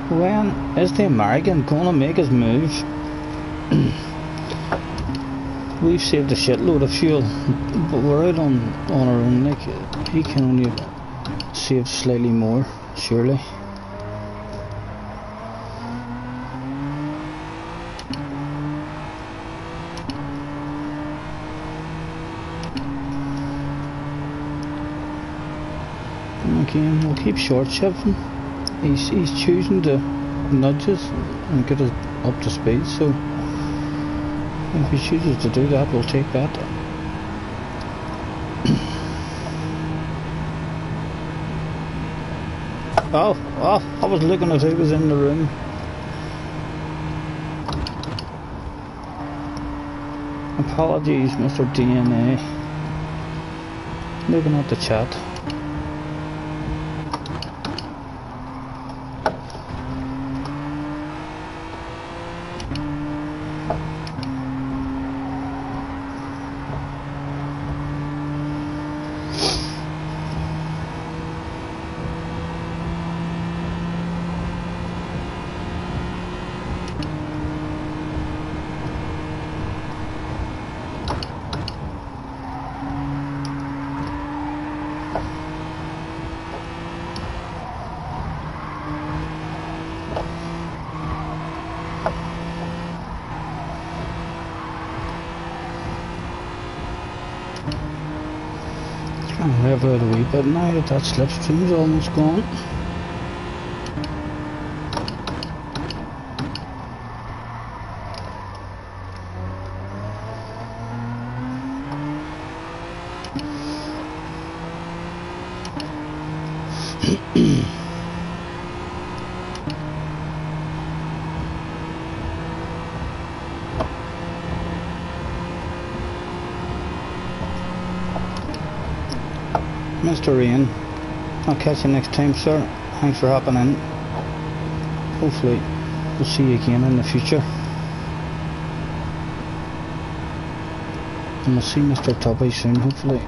Speaker 1: When is the American gonna make his move? We've saved a shitload of fuel, but we're out on our own. Like, he can only save slightly more, surely. Again, we'll keep short shifting. He's choosing to nudge us and get us up to speed, so If he chooses to do that, we'll take that. Oh, I was looking at who was in the room. Apologies, Mr. DNA. Looking at the chat. I'll rev out a wee bit now that that slipstream's almost gone. Mr. Rain, I'll catch you next time, sir. Thanks for hopping in. Hopefully we'll see you again in the future. And we'll see Mr. Tubby soon, hopefully.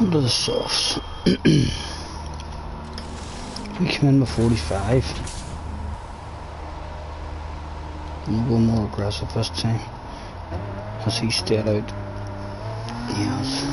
Speaker 1: To the softs. We came in with 45. We'll go more aggressive this time as he stayed out. Yes.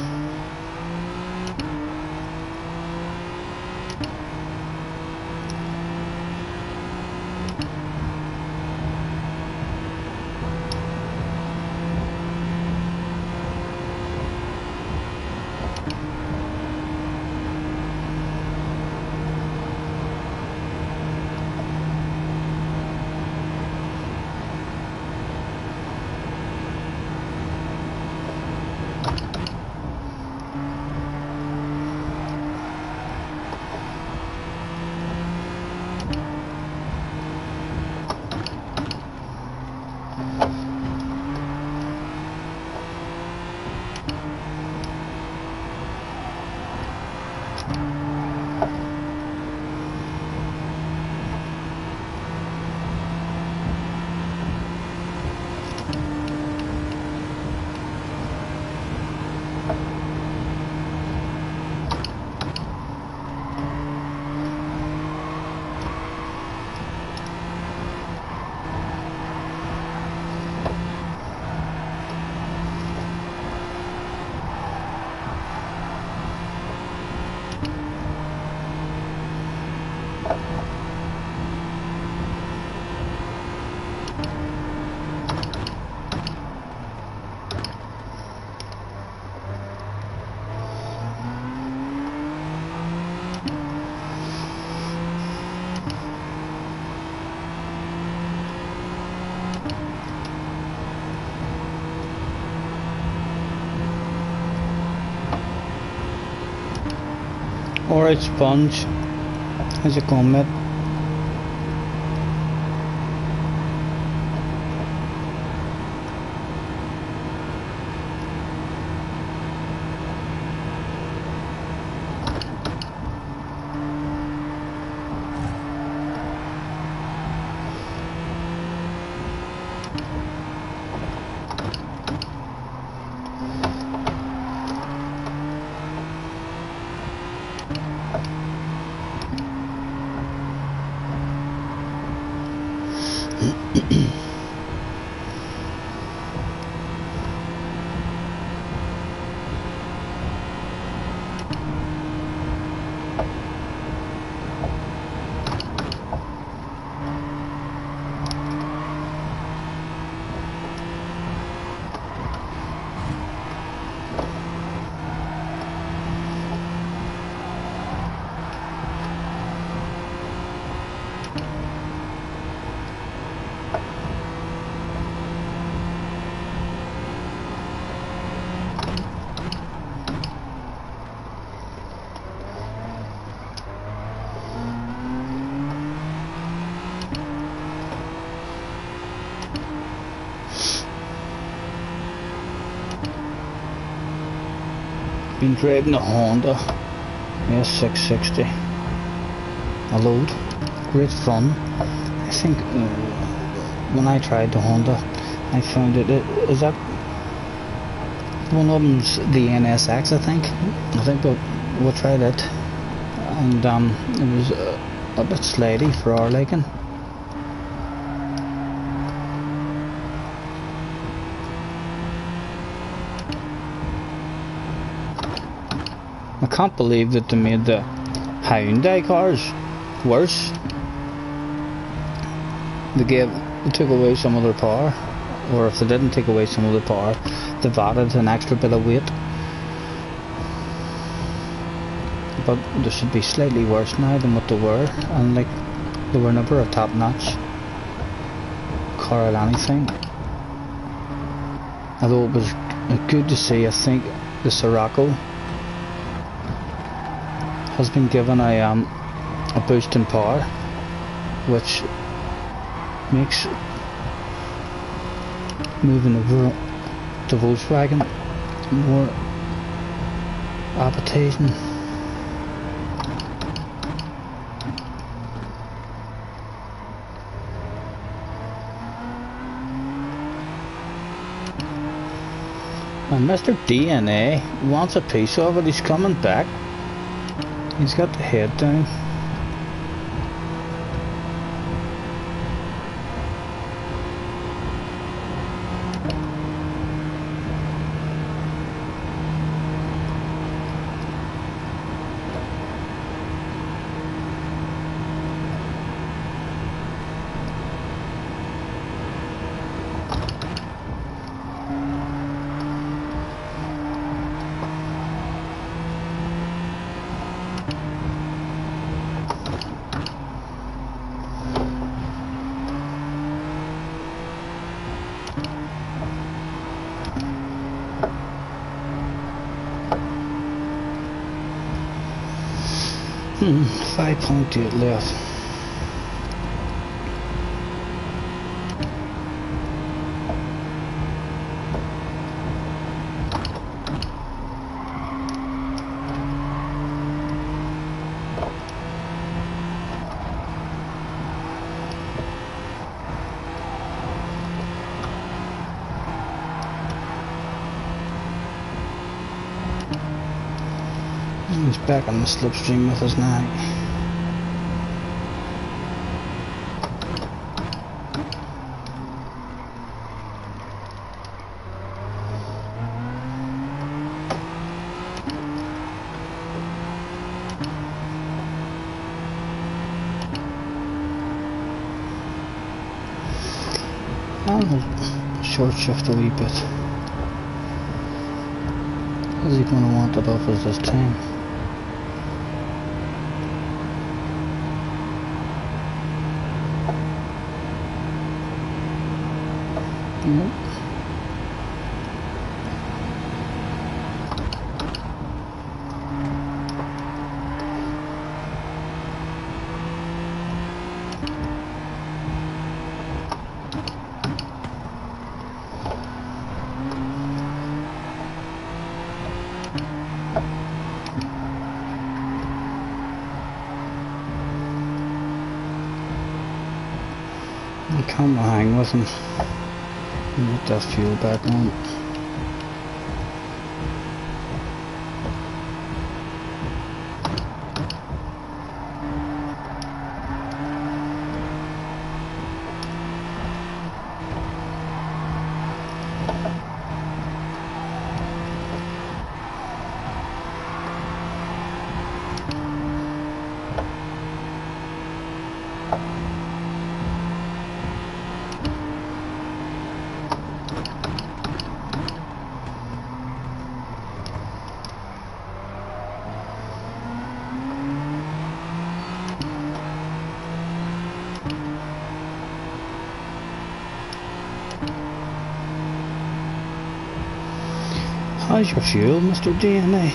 Speaker 1: Alright, Sponge. How's it going, mate? Been driving a Honda S660, a load, great fun. I think when I tried the Honda, I found is that one of them's the NSX, I think, but we tried it, and it was a bit slidey for our liking. I can't believe that they made the Hyundai cars worse. They took away some of their power, or if they didn't take away some of the power, they've added an extra bit of weight. But they should be slightly worse now than what they were, and like they were never a top-notch car or anything. Although it was good to see, I think the Sirocco has been given a boost in power, which makes moving over to Volkswagen more appetizing. And Mr. DNA wants a piece of it. He's coming back. He's got the head down. Hmm, 5.8 left. He's back on the slipstream with us now. I'll short shift a wee bit. Is he going to want it off us this time? Nope. I can't hang with him. Get that fuel back on. How's your fuel, Mr. DNA?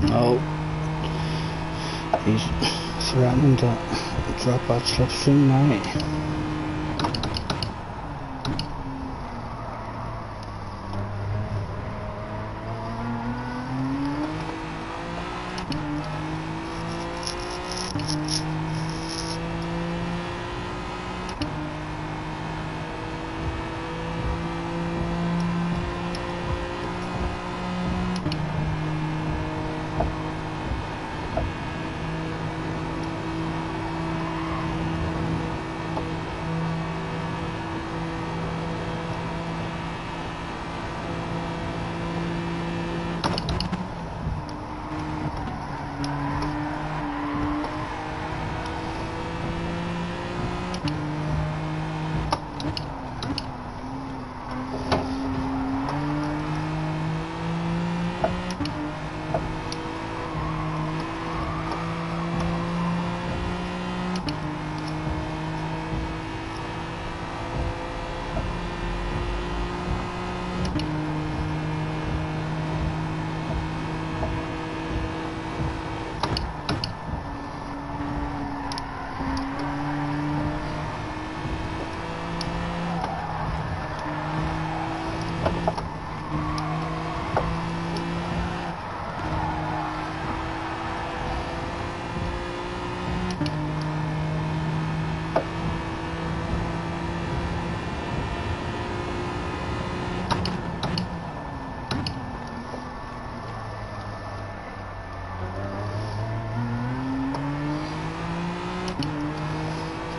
Speaker 1: No, he's threatening to drop that slipstream now.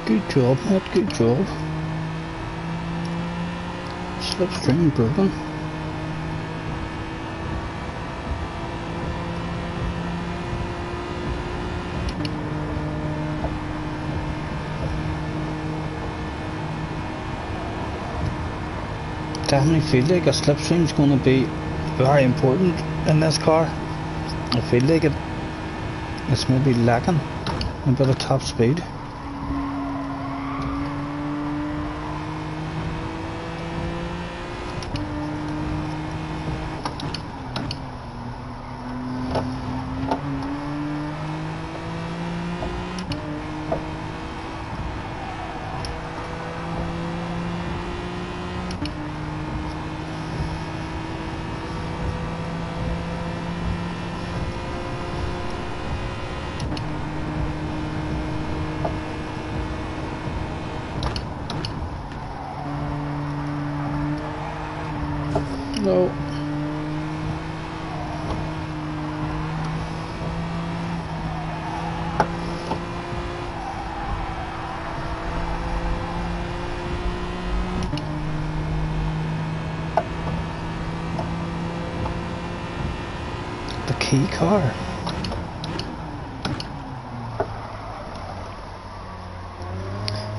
Speaker 1: Good job, Matt, good job. Slipstream broken. Definitely feel like a slipstream is going to be very important in this car. I feel like it's maybe lacking. A bit of top speed. No. The key car.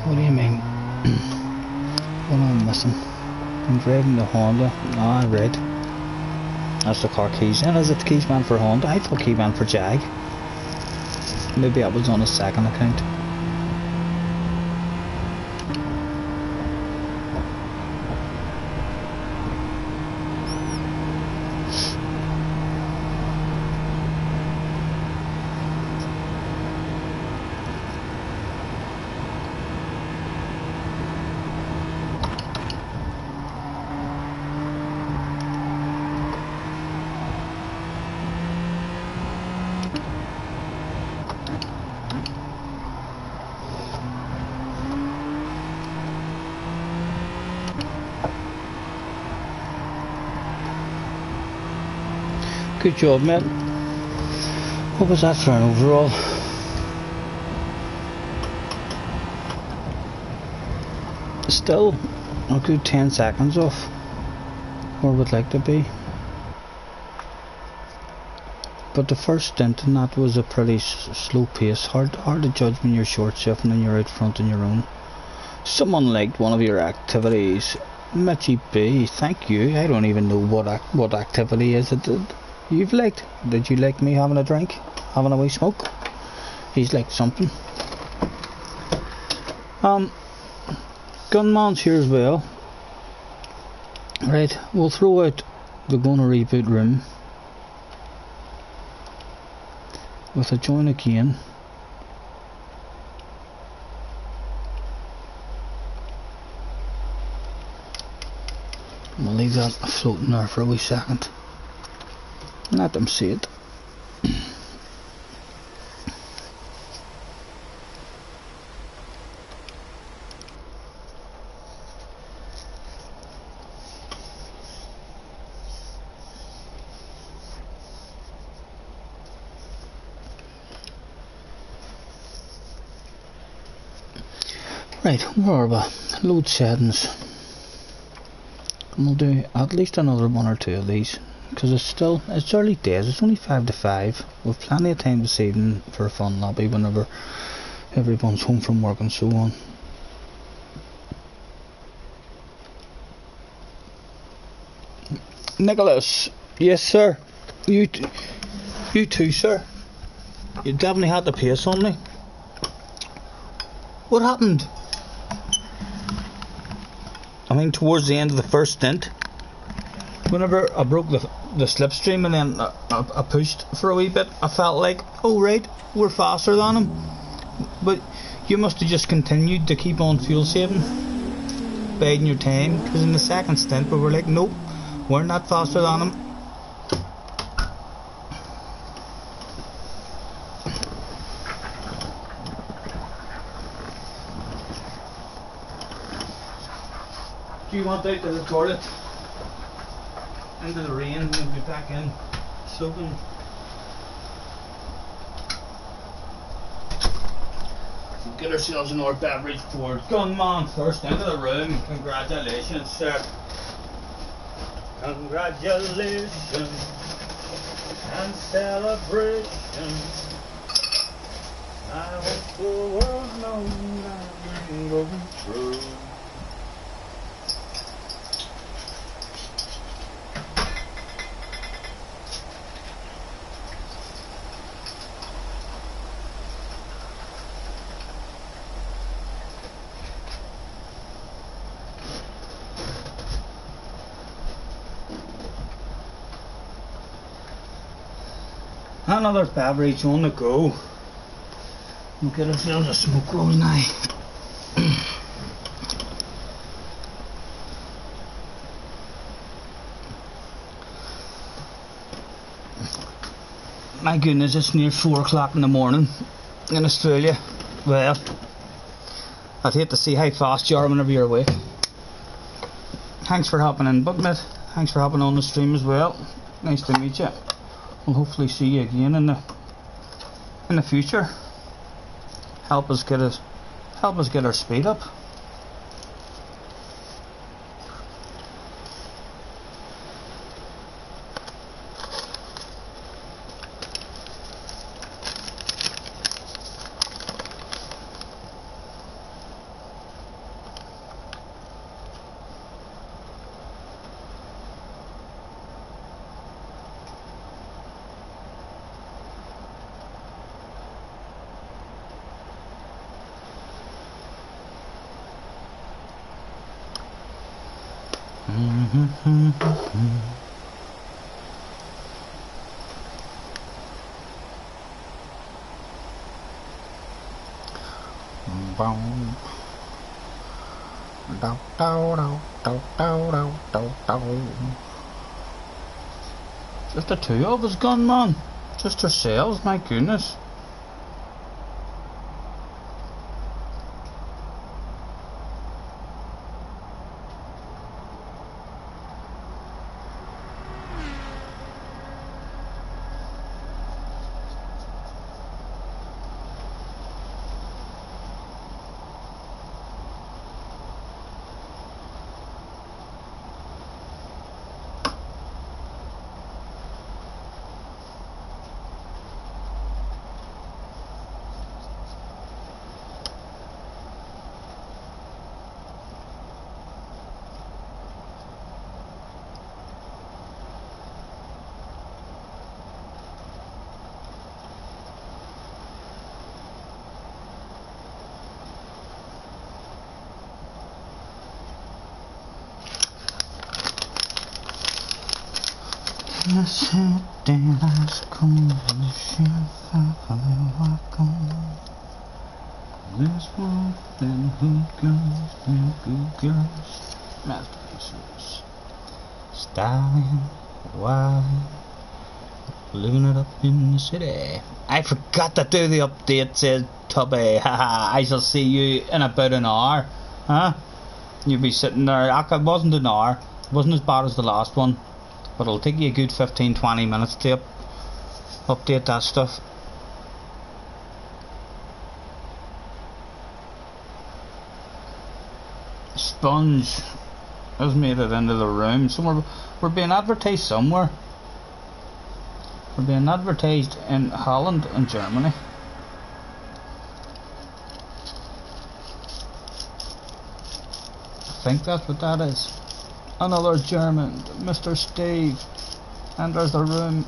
Speaker 1: What do you mean? What am I missing? I'm driving the Honda. Ah, right. That's the car keys. And is it the keys man for Honda? I thought key man for Jag. Maybe I was on a second account. Good job, mate. What was that for an overall? Still a good 10 seconds off where we'd like to be. But the first stint in that was a pretty slow pace. Hard to judge when you're short shifting and you're out front on your own. Someone liked one of your activities. Mitchy B, thank you. I don't even know what activity is it that you've liked. Did you like me having a drink? Having a wee smoke? He's liked something. Gunman's here as well. Right, we'll throw out the Gonna Reboot room with a join again. We'll leave that floating there for a wee second. Let them see it. Right, where are we? Load settings. And we'll do at least another one or two of these, because it's early days. It's only 5 to 5. We've plenty of time this evening for a fun lobby whenever everyone's home from work and so on. Nicholas, yes sir. You too, sir. You definitely had the pace on me. What happened? I mean, towards the end of the first stint, whenever I broke the slipstream and then I pushed for a wee bit, I felt like, oh right, we're faster than him. But you must have just continued to keep on fuel saving, biding your time, because in the second stint we were like, nope, we're not faster than him. Do you want out to the toilet? Into the rain and we'll be back in soaking. We'll get ourselves an old beverage poured. Gunman first into the room. Congratulations, sir. Congratulations and celebrations. I hope the world knows I'm going through. Another beverage on the go. We'll get ourselves a smoke roll now. My goodness, it's near 4 o'clock in the morning in Australia. Well, I'd hate to see how fast you are whenever you're awake. Thanks for hopping in, Bookmate. Thanks for hopping on the stream as well. Nice to meet you. We'll hopefully see you again in the future. Help us get our speed up. Just the two of us gone, man. Just ourselves, my goodness. This one, then who girls, masterpieces, styling, why, living it up in the city. I forgot to do the update, said Tubby. Haha, I shall see you in about an hour. Huh? You'll be sitting there. It wasn't an hour, it wasn't as bad as the last one, but it'll take you a good 15-20 minutes to update that stuff. Sponge has made it into the room. So we're being advertised somewhere. We're being advertised in Holland and Germany. I think that's what that is. Another German, Mr. Steve. And there's the room.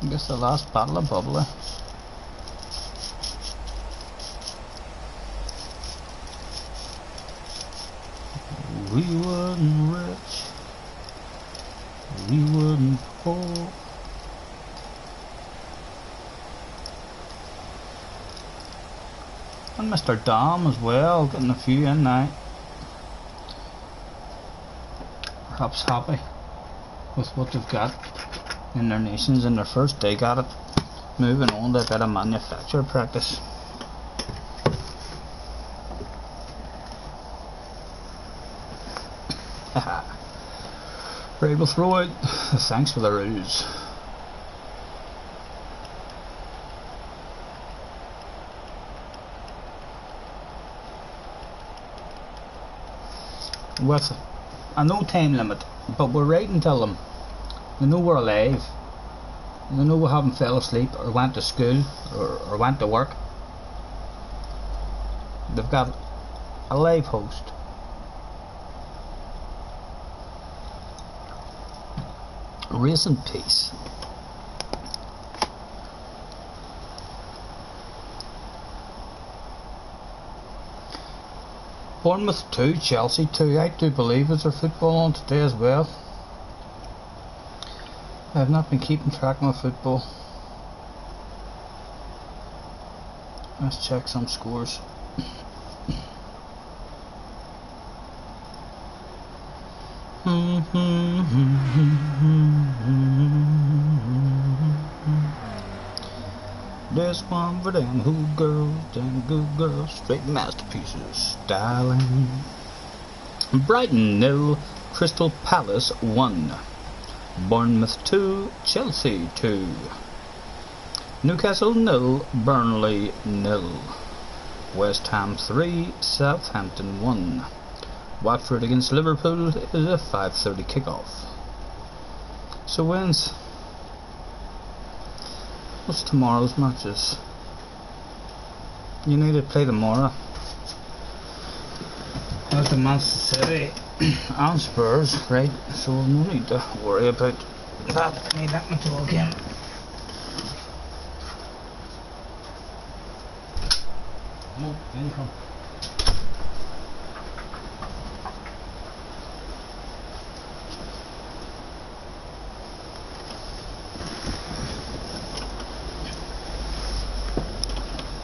Speaker 1: I guess the last bottle of bubbly. We wasn't rich, we wasn't poor. And Mr. Dom as well, getting a few in now. Perhaps happy with what they've got in their nations in their first dig at it. Moving on to a bit of manufacture practice. Right, we'll throw out thanks for the ruse. With a no time limit, but we're right until them. They know we're alive. They know we haven't fell asleep or went to school or went to work. They've got a live host. Race in peace. Bournemouth 2, Chelsea 2. I do believe is there football on today as well. I have not been keeping track of my football. Let's check some scores. This one for them who girls, them good girls, straight masterpieces, styling. Brighton 0, Crystal Palace 1, Bournemouth 2, Chelsea 2, Newcastle 0, Burnley 0, West Ham 3, Southampton 1. Watford against Liverpool is a 5:30 kickoff. So when's what's tomorrow's matches? You need to play tomorrow. There's the Man City and Spurs, right? So no need to worry about that. I need that until again. Oh, there you come.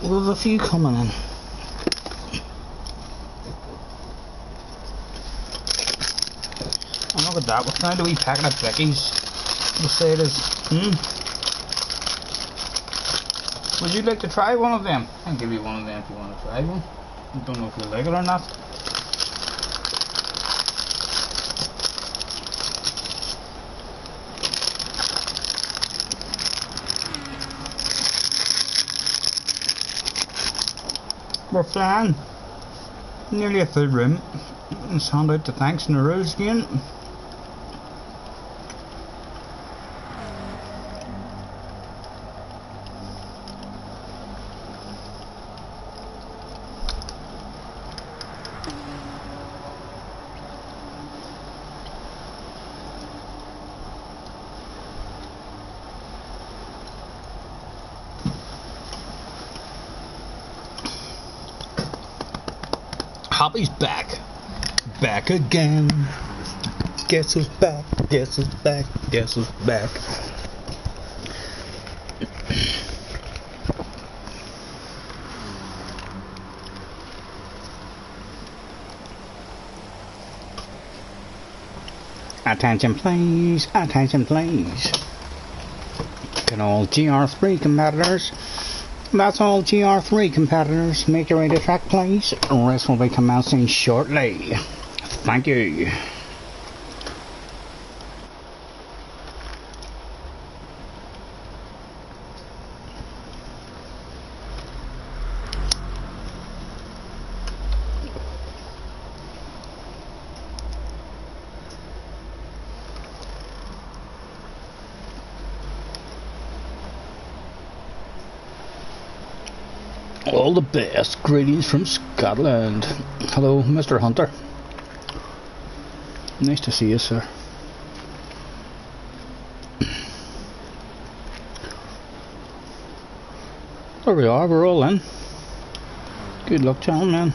Speaker 1: We have a few coming in. And look at that, we found a wee packet of Becky's. We'll say it is. Would you like to try one of them? I'll give you one of them if you want to try one. I don't know if you like it or not. We're flying. Nearly a full room. Let's hand out the thanks and the rules again. Hoppy's back. Back again. Guess who's back? Guess who's back? Guess who's back? Attention please, attention please. Can all GR3 competitors, that's all GR3 competitors, make your way to track please. Race will be commencing shortly. Thank you. All the best. Greetings from Scotland. Hello, Mr. Hunter. Nice to see you, sir. There we are, we're all in. Good luck, gentlemen.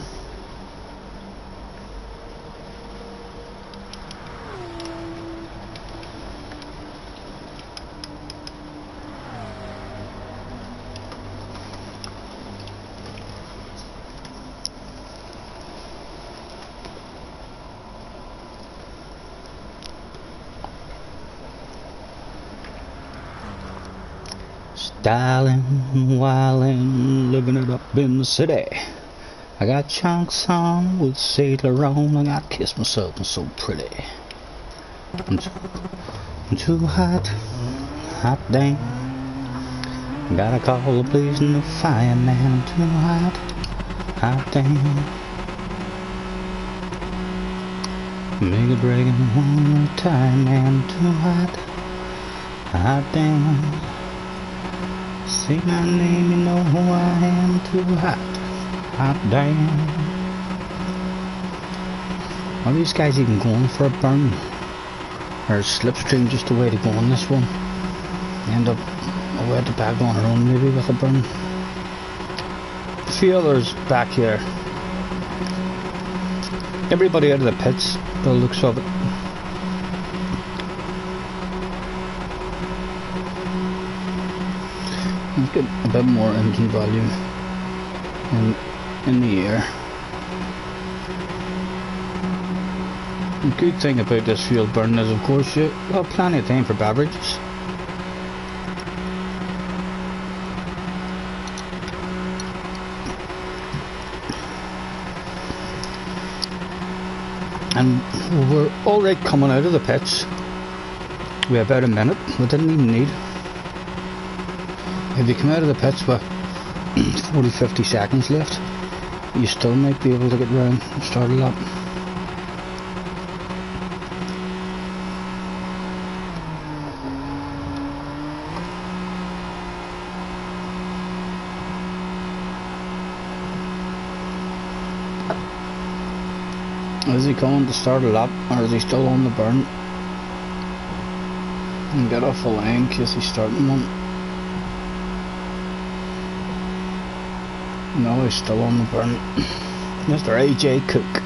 Speaker 1: Styling, wildin', living it up in the city. I got chunks on with Sailor on. I got kissed myself, I'm so pretty. I'm too hot, hot damn. Gotta call the police and the fireman. I'm too hot, hot damn. Make it break one more time, man. I'm too hot, hot damn. Say my name, you know who I am. Too hot, hot damn. Are these guys even going for a burn? Or is slipstream just the way to go on this one? End up away at the back on our own maybe with a burn. A few others back here. Everybody out of the pits, by the looks of it. Let's get a bit more engine volume. in the air. The good thing about this fuel burn is, of course, you have plenty of time for beverages. And we're alright coming out of the pits. We're about a minute. We didn't even need. If you come out of the pits with 40-50 seconds left, you still might be able to get round and start a lap. Is he coming to start a lap, or is he still on the burn? And get off the line in case he's starting one. No, he's still on the burn. Mr. AJ Cook.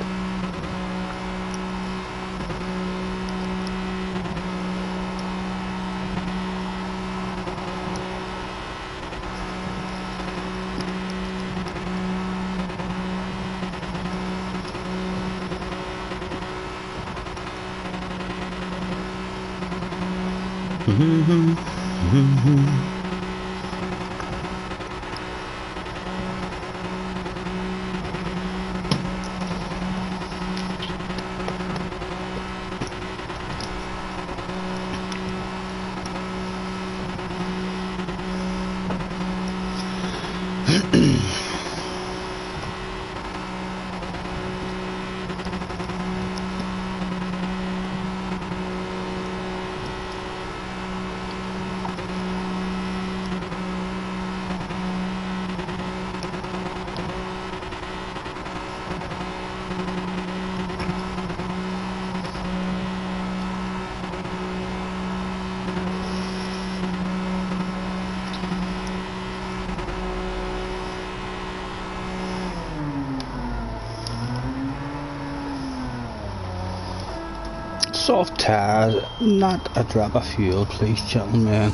Speaker 1: Soft tires, not a drop of fuel, please, gentlemen.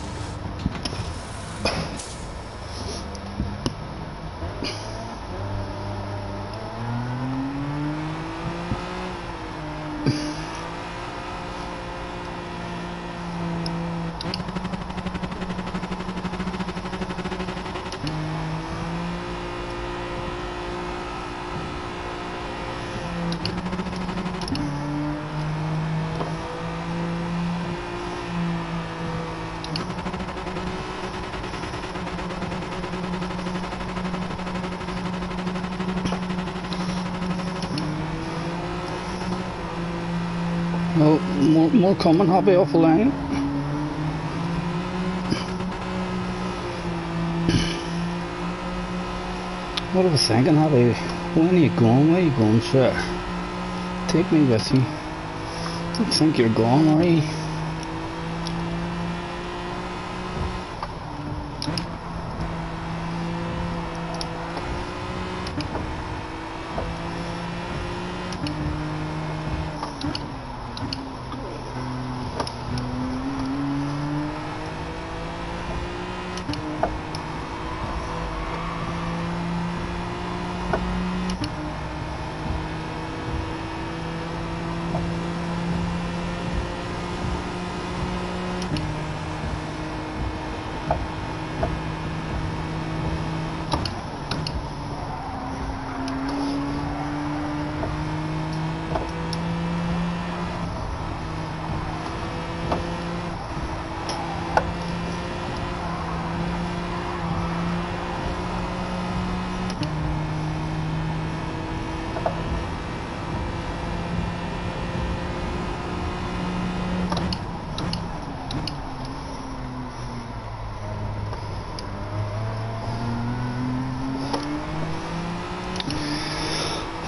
Speaker 1: Oh, more coming, Hobby, off the line. What I was thinking, Hobby, when are you going? Where are you going, sir? Take me with you. I don't think you're going, are you?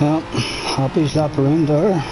Speaker 1: Well, Happy's lap around there.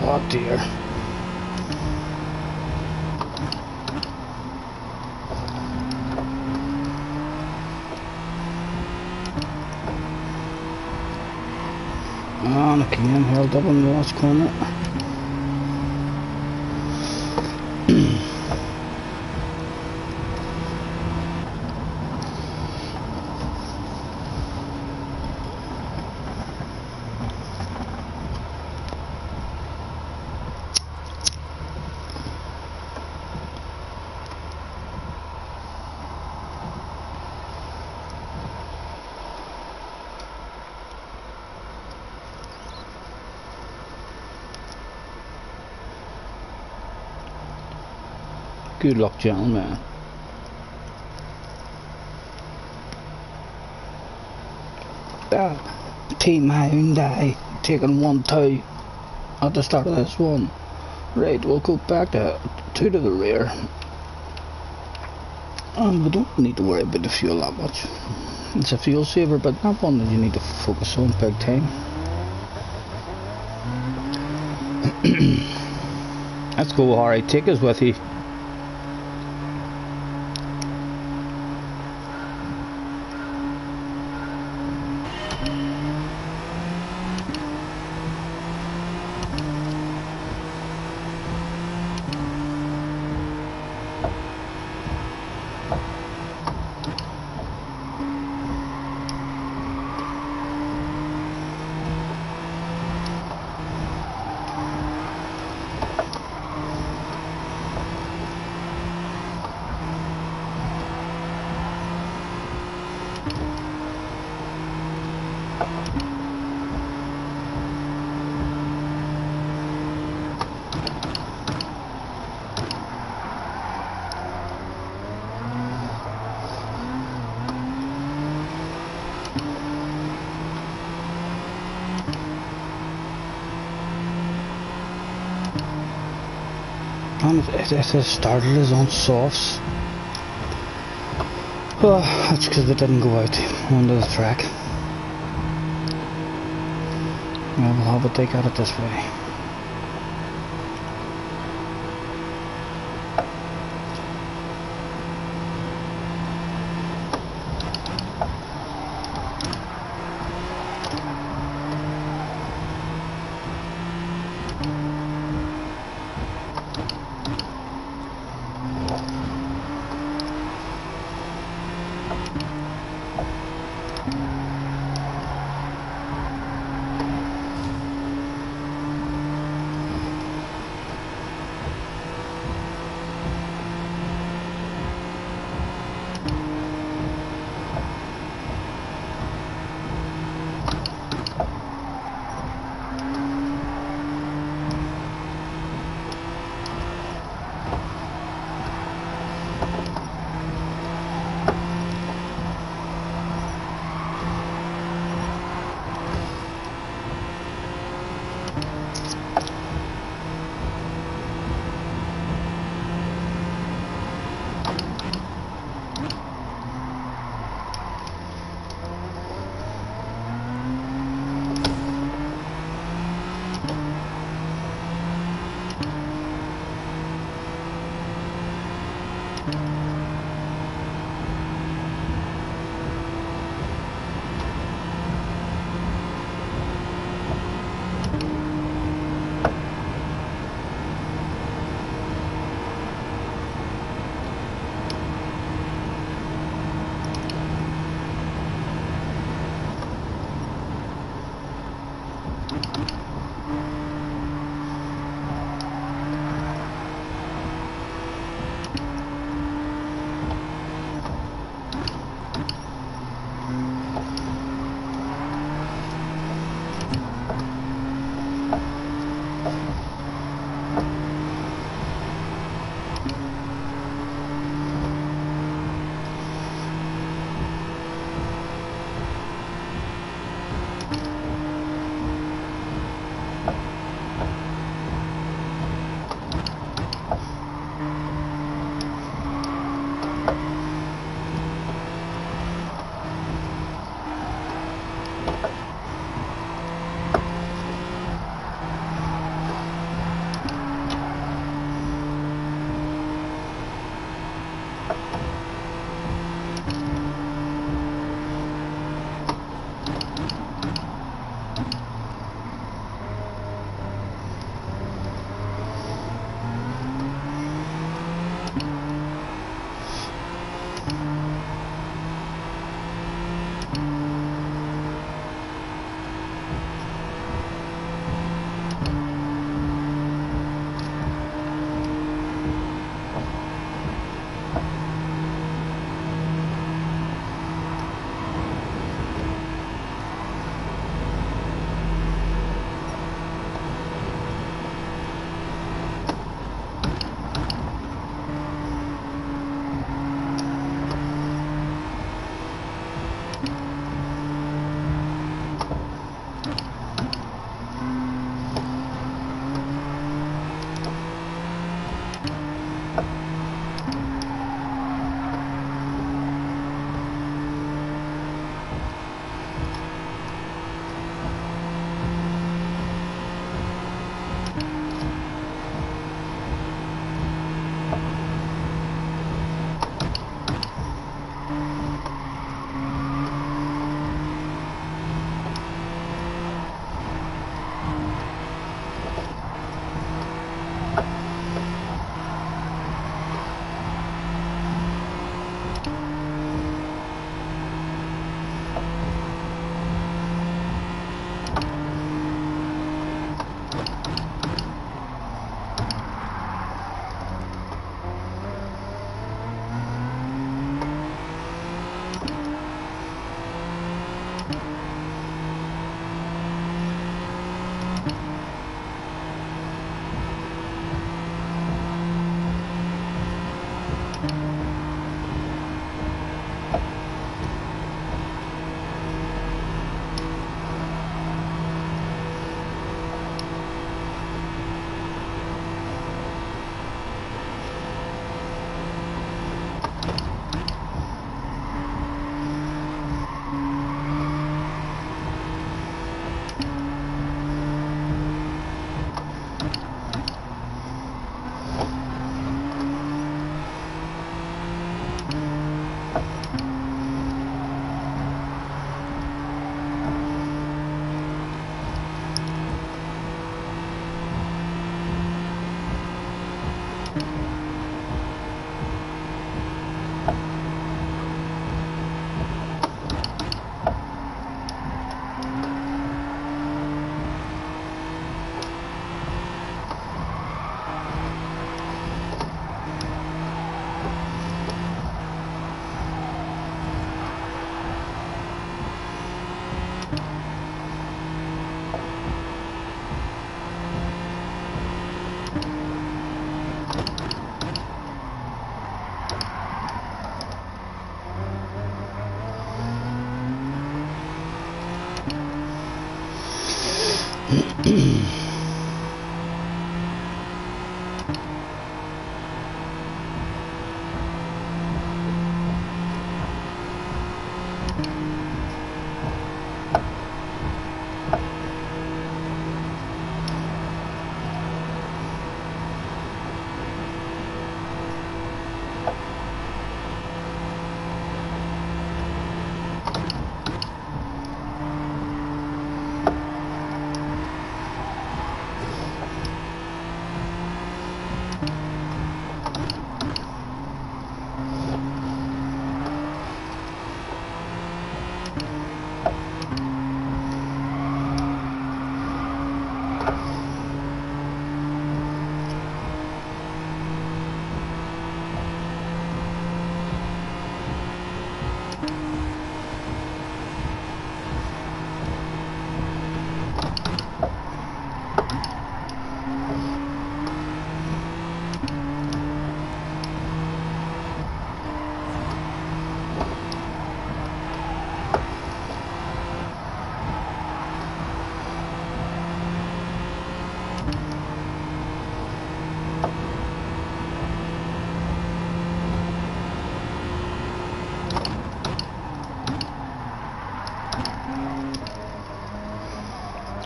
Speaker 1: Oh dear. And again held up in the last corner. Good luck, gentlemen. Team Hyundai taking 1-2 at the start of this one. Right, we'll go back to 2 to the rear. And we don't need to worry about the fuel that much. It's a fuel saver, but not one that you need to focus on big time. Let's go, Harry. Take us with you. And it has started us on softs. Oh, that's because they didn't go out onto the track. Yeah, we'll have a take at it this way.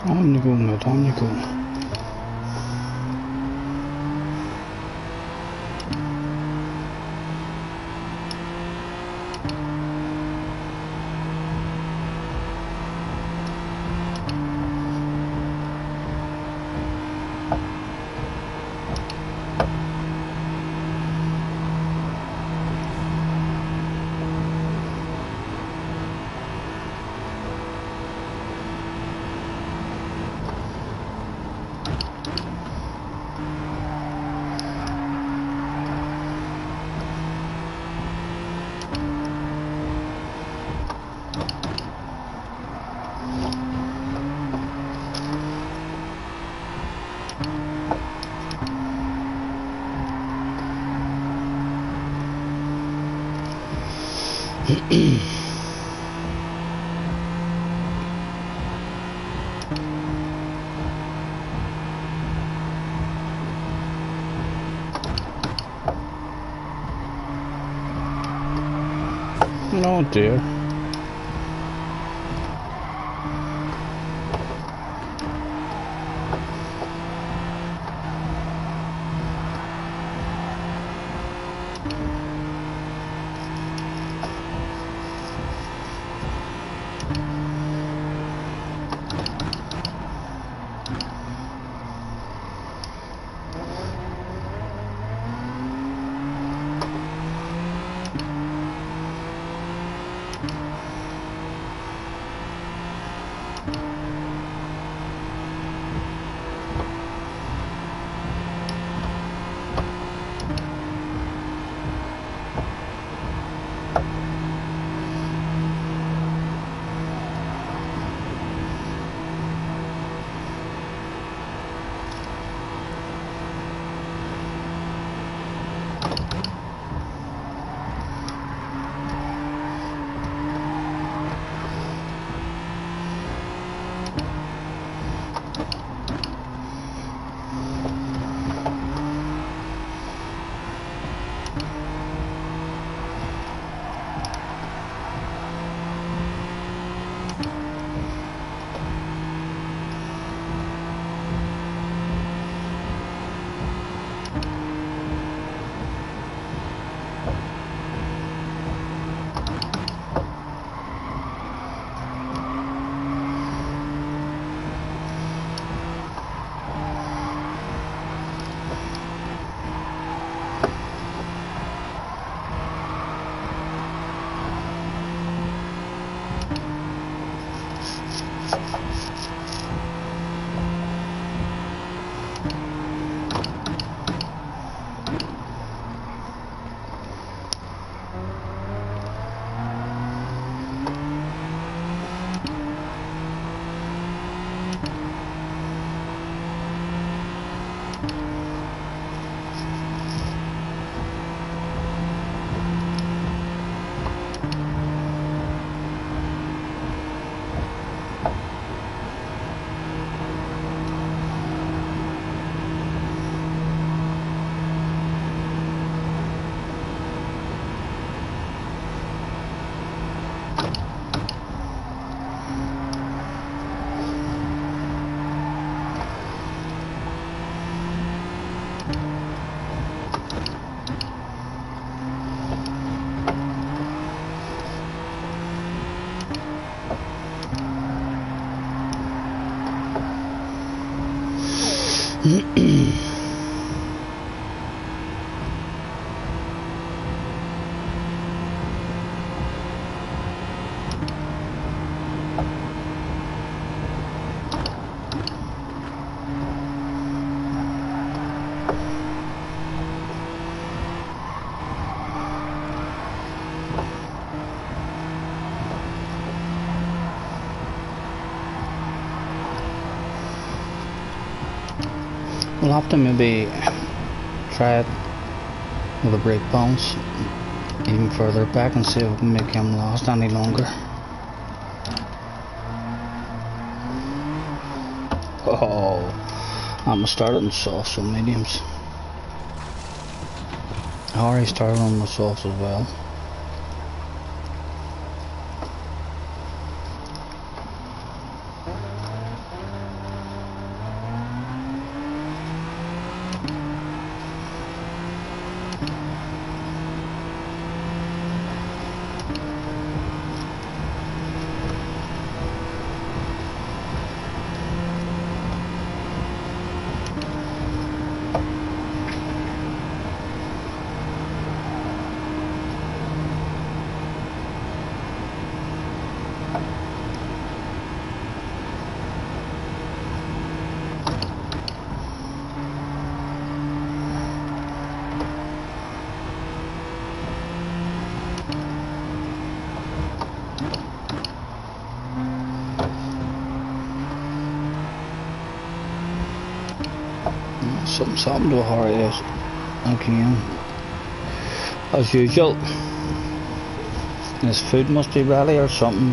Speaker 1: On you go, mate, on you go. Oh dear. We'll have to maybe try it with a brake bounce even further back and see if we can make him last any longer. Oh, I'm gonna start it on softs or mediums. I already started on the softs as well. Something's happened to Harriet again. As usual. His food must be ready or something.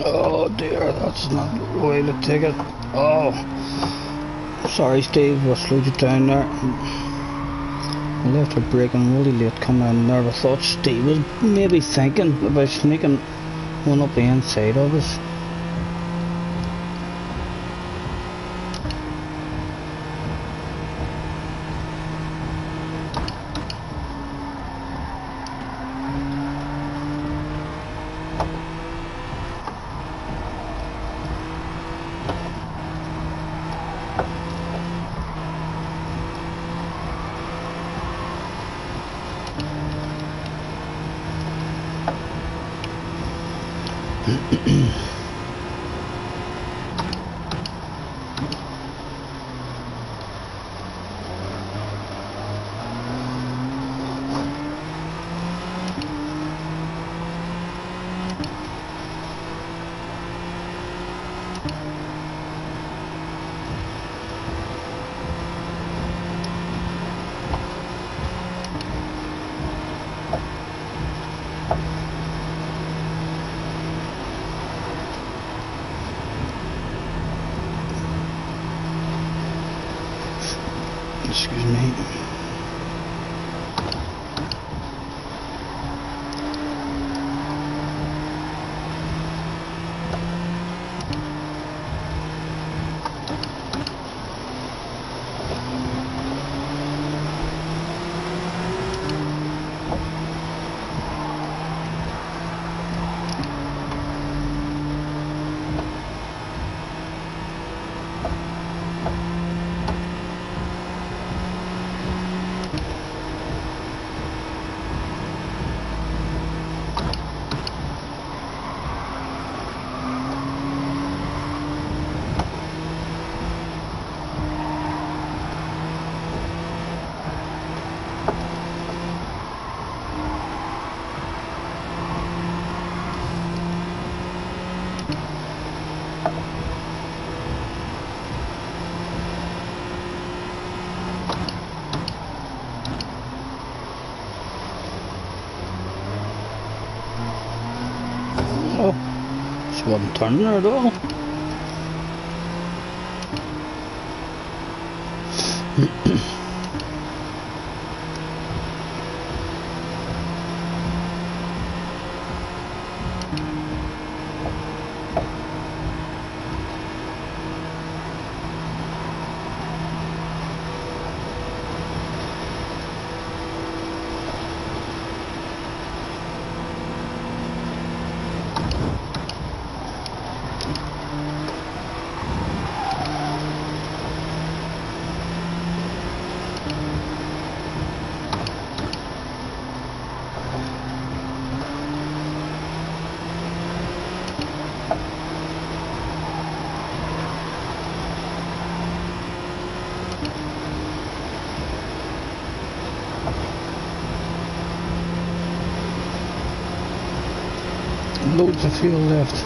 Speaker 1: Oh dear, that's not the way to take it. Oh, sorry Steve, I slowed you down there. I left her braking really late coming in there. I thought Steve was maybe thinking about sneaking one up the inside of us. Excuse me. Oh, she wasn't turning her at all. Loads of fuel left.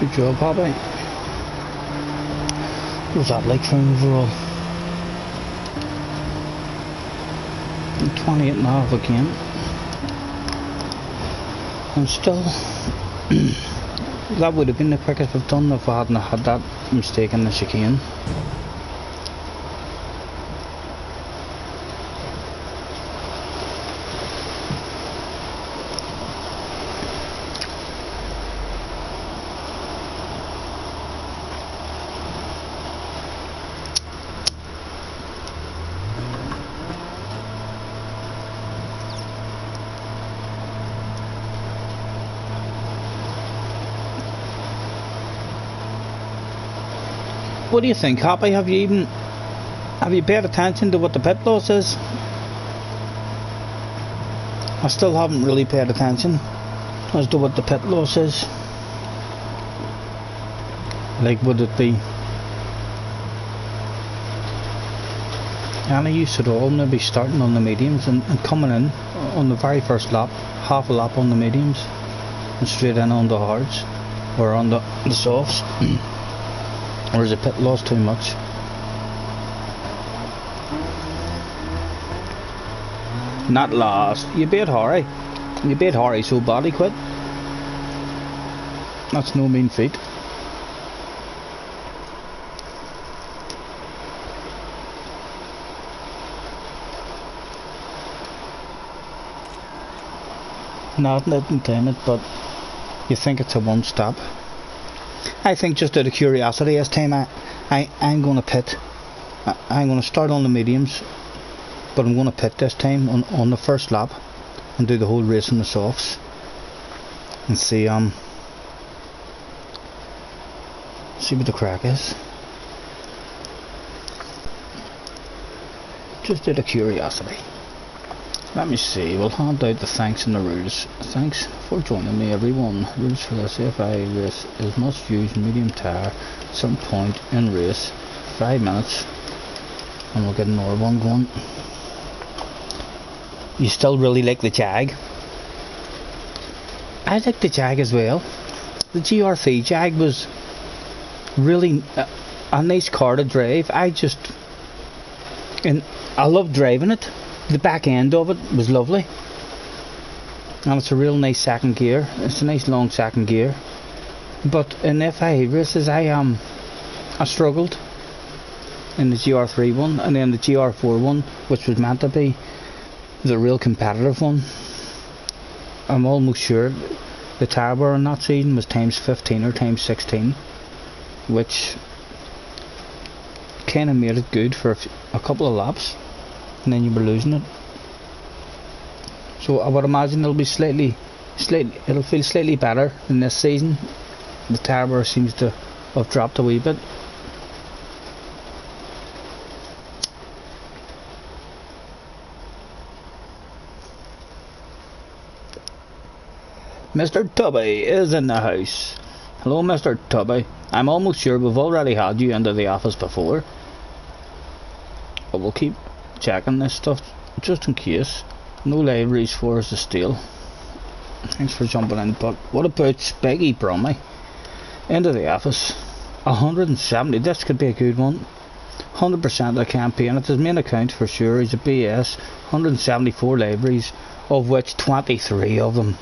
Speaker 1: Good job, Poppy. What was that like for an overall? 28.5 again. And still, that would have been the quickest I've done if I hadn't had that mistake in the chicane. What do you think, Happy? Have you paid attention to what the pit loss is? I still haven't really paid attention as to what the pit loss is. Like, would it be any use at all maybe starting on the mediums and coming in on the very first lap, half a lap on the mediums and straight in on the hards or on the softs? Or is the pit loss too much? Not last. You beat Harry. You beat Harry so bad he quit. That's no mean feat. Not intended, but you think it's a one stop. I think just out of curiosity this time I'm going to pit. I'm going to start on the mediums, but I'm going to pit this time on the first lap and do the whole race in the softs and see what the crack is. Just out of curiosity. Let me see, we'll hand out the thanks and the rules. Thanks for joining me everyone. Rules for this FIA race is must use medium tyre at some point in race, 5 minutes, and we'll get another one going. You still really like the Jag? I like the Jag as well. The GR3 Jag was really a nice car to drive. I love driving it. The back end of it was lovely, and it's a real nice second gear. It's a nice long second gear. But in FIA races I struggled in the GR3 one, and then the GR4 one, which was meant to be the real competitive one. I'm almost sure the tyre wear on that season was times 15 or times 16, which kind of made it good for a couple of laps, and then you were losing it. So I would imagine it'll be it'll feel slightly better than this season. The tyre wear seems to have dropped a wee bit. Mr. Tubby is in the house. Hello, Mr. Tubby. I'm almost sure we've already had you into the office before, but we'll keep checking this stuff just in case. No liveries for us to steal. Thanks for jumping in. But what about Speggy Brummy into the office? 170. This could be a good one. 100% of the campaign. It's his main account for sure. He's a BS. 174 liveries, of which 23 of them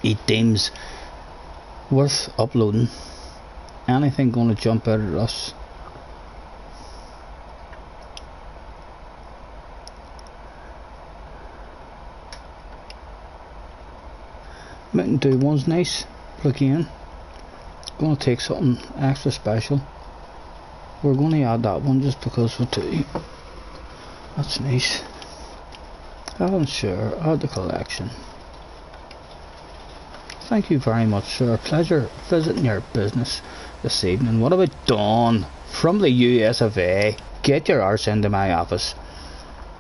Speaker 1: he deems worth uploading. Anything going to jump out at us? Mountain Dew one's nice, but again, going to take something extra special. We're going to add that one just because we're two. That's nice. Alan Sure, add the collection. Thank you very much, sir. Pleasure visiting your business this evening. What about Dawn from the US of A? Get your arse into my office.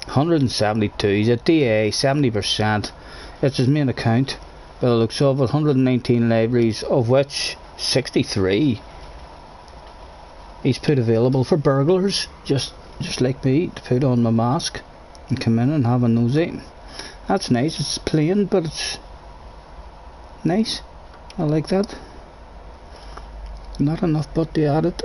Speaker 1: 172. He's a DA, 70%. It's his main account. By the looks of it, 119 liveries, of which 63 he's put available for burglars, just like me, to put on my mask and come in and have a nosy. That's nice. It's plain, but it's nice. I like that. Not enough but to add it.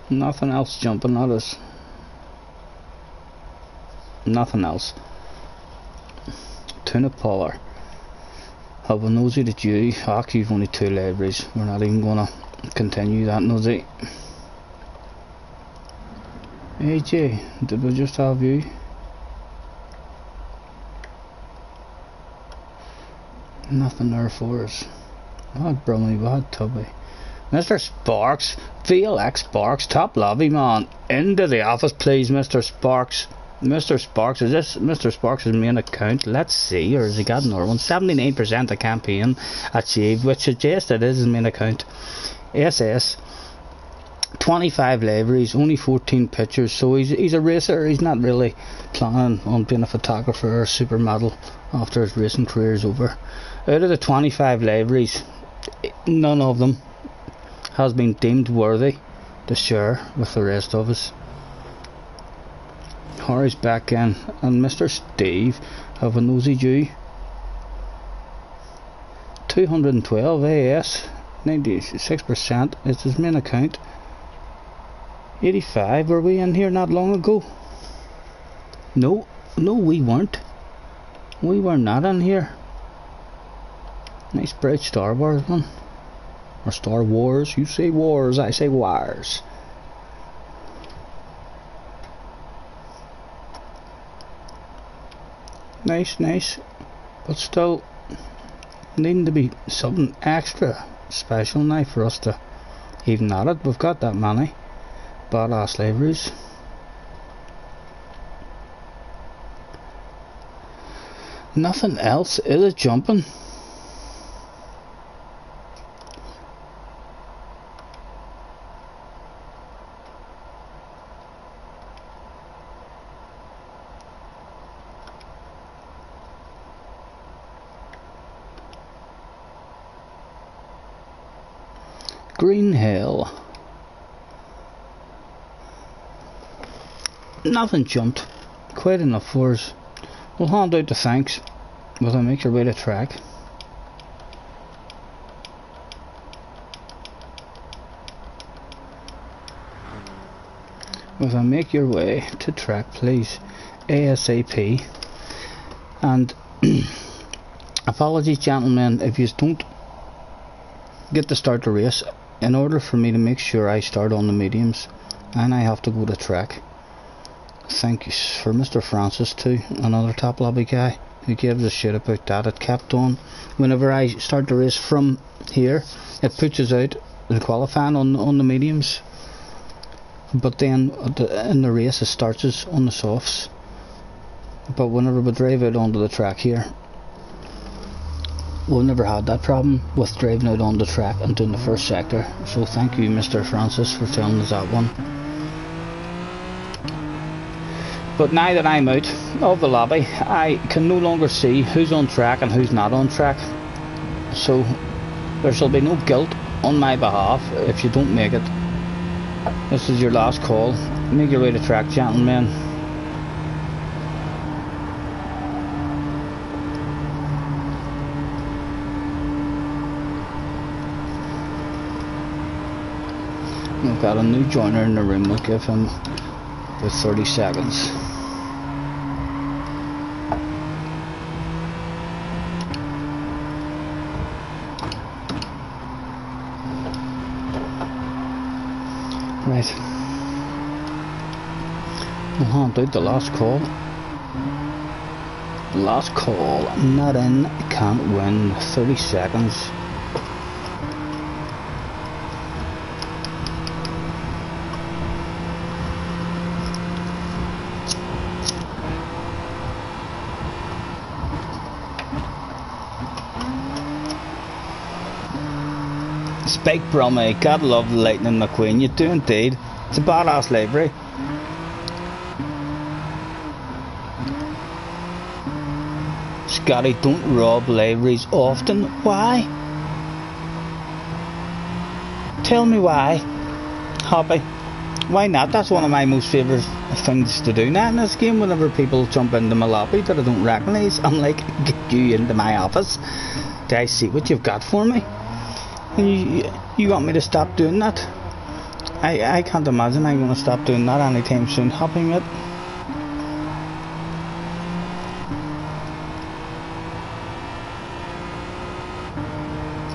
Speaker 1: Nothing else jumping at us. Nothing else. Tuna Polar. Have a nosy to you. Actually, you've only 2 libraries. We're not even gonna continue that nosy. AJ, did we just have you? Nothing there for us. We had Brumley, we had Tubby. Mr. Sparks, VLX Sparks, top lobby man. Into the office please, Mr. Sparks. Mr. Sparks, is this Mr. Sparks' main account? Let's see, or has he got another one? 79% of campaign achieved, which suggests it is his main account. SS, 25 liveries, only 14 pictures, so he's a racer. He's not really planning on being a photographer or a supermodel after his racing career is over. Out of the 25 liveries, none of them has been deemed worthy to share with the rest of us. Harry's back in, and Mr. Steve, have a nosy Jew. 212 AS, 96%. It's his main account. 85, were we in here not long ago? No, no, we weren't. We were not in here. Nice bright Star Wars one. Or Star Wars. You say wars, I say wires. Nice, nice. But still needing to be something extra special now for us to even at it. We've got that many badass liveries. Nothing else is it jumping? Green Hill. Nothing jumped. Quite enough for us. We'll hand out the thanks while I make your way to track. While I make your way to track, please. ASAP. And apologies, gentlemen, if you don't get to start the race. In order for me to make sure I start on the mediums, and I have to go to track. Thank you for Mr. Francis too, another top lobby guy who gives a shit about that. It kept on. Whenever I start the race from here, it puts us out the qualifying on the mediums, but then in the race it starts us on the softs. But whenever we drive out onto the track here, we've never had that problem with driving out on the track and doing the first sector. So thank you, Mr. Francis, for telling us that one. But now that I'm out of the lobby, I can no longer see who's on track and who's not on track. So there shall be no guilt on my behalf if you don't make it. This is your last call. Make your way to track, gentlemen. We've got a new joiner in the room. We'll give him about 30 seconds. Right. We'll hand out the last call. Last call. Not in. Can't win. 30 seconds. Spike Brummy, gotta love the Lightning McQueen, you do indeed. It's a badass livery. Scottie, don't rob liveries often. Why? Tell me why. Hoppy. Why not? That's one of my most favourite things to do now in this game. Whenever people jump into my lobby that I don't recognise, I'm like, get you into my office. Do I see what you've got for me? And you want me to stop doing that? I can't imagine I'm going to stop doing that anytime soon. Hopping it.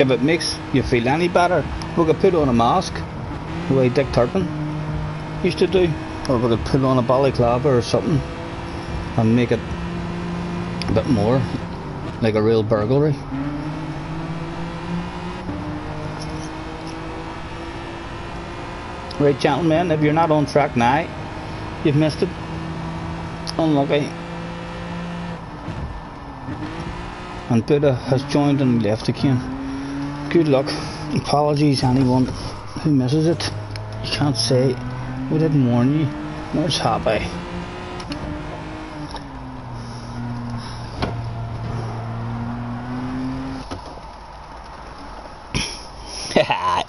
Speaker 1: If it makes you feel any better, we could put on a mask, the way Dick Turpin used to do, or we could put on a balaclava or something and make it a bit more like a real burglary. Right, gentlemen, if you're not on track now, you've missed it. Unlucky. And Buddha has joined and left again. Good luck. Apologies anyone who misses it. You can't say we didn't warn you. Nor it's happy.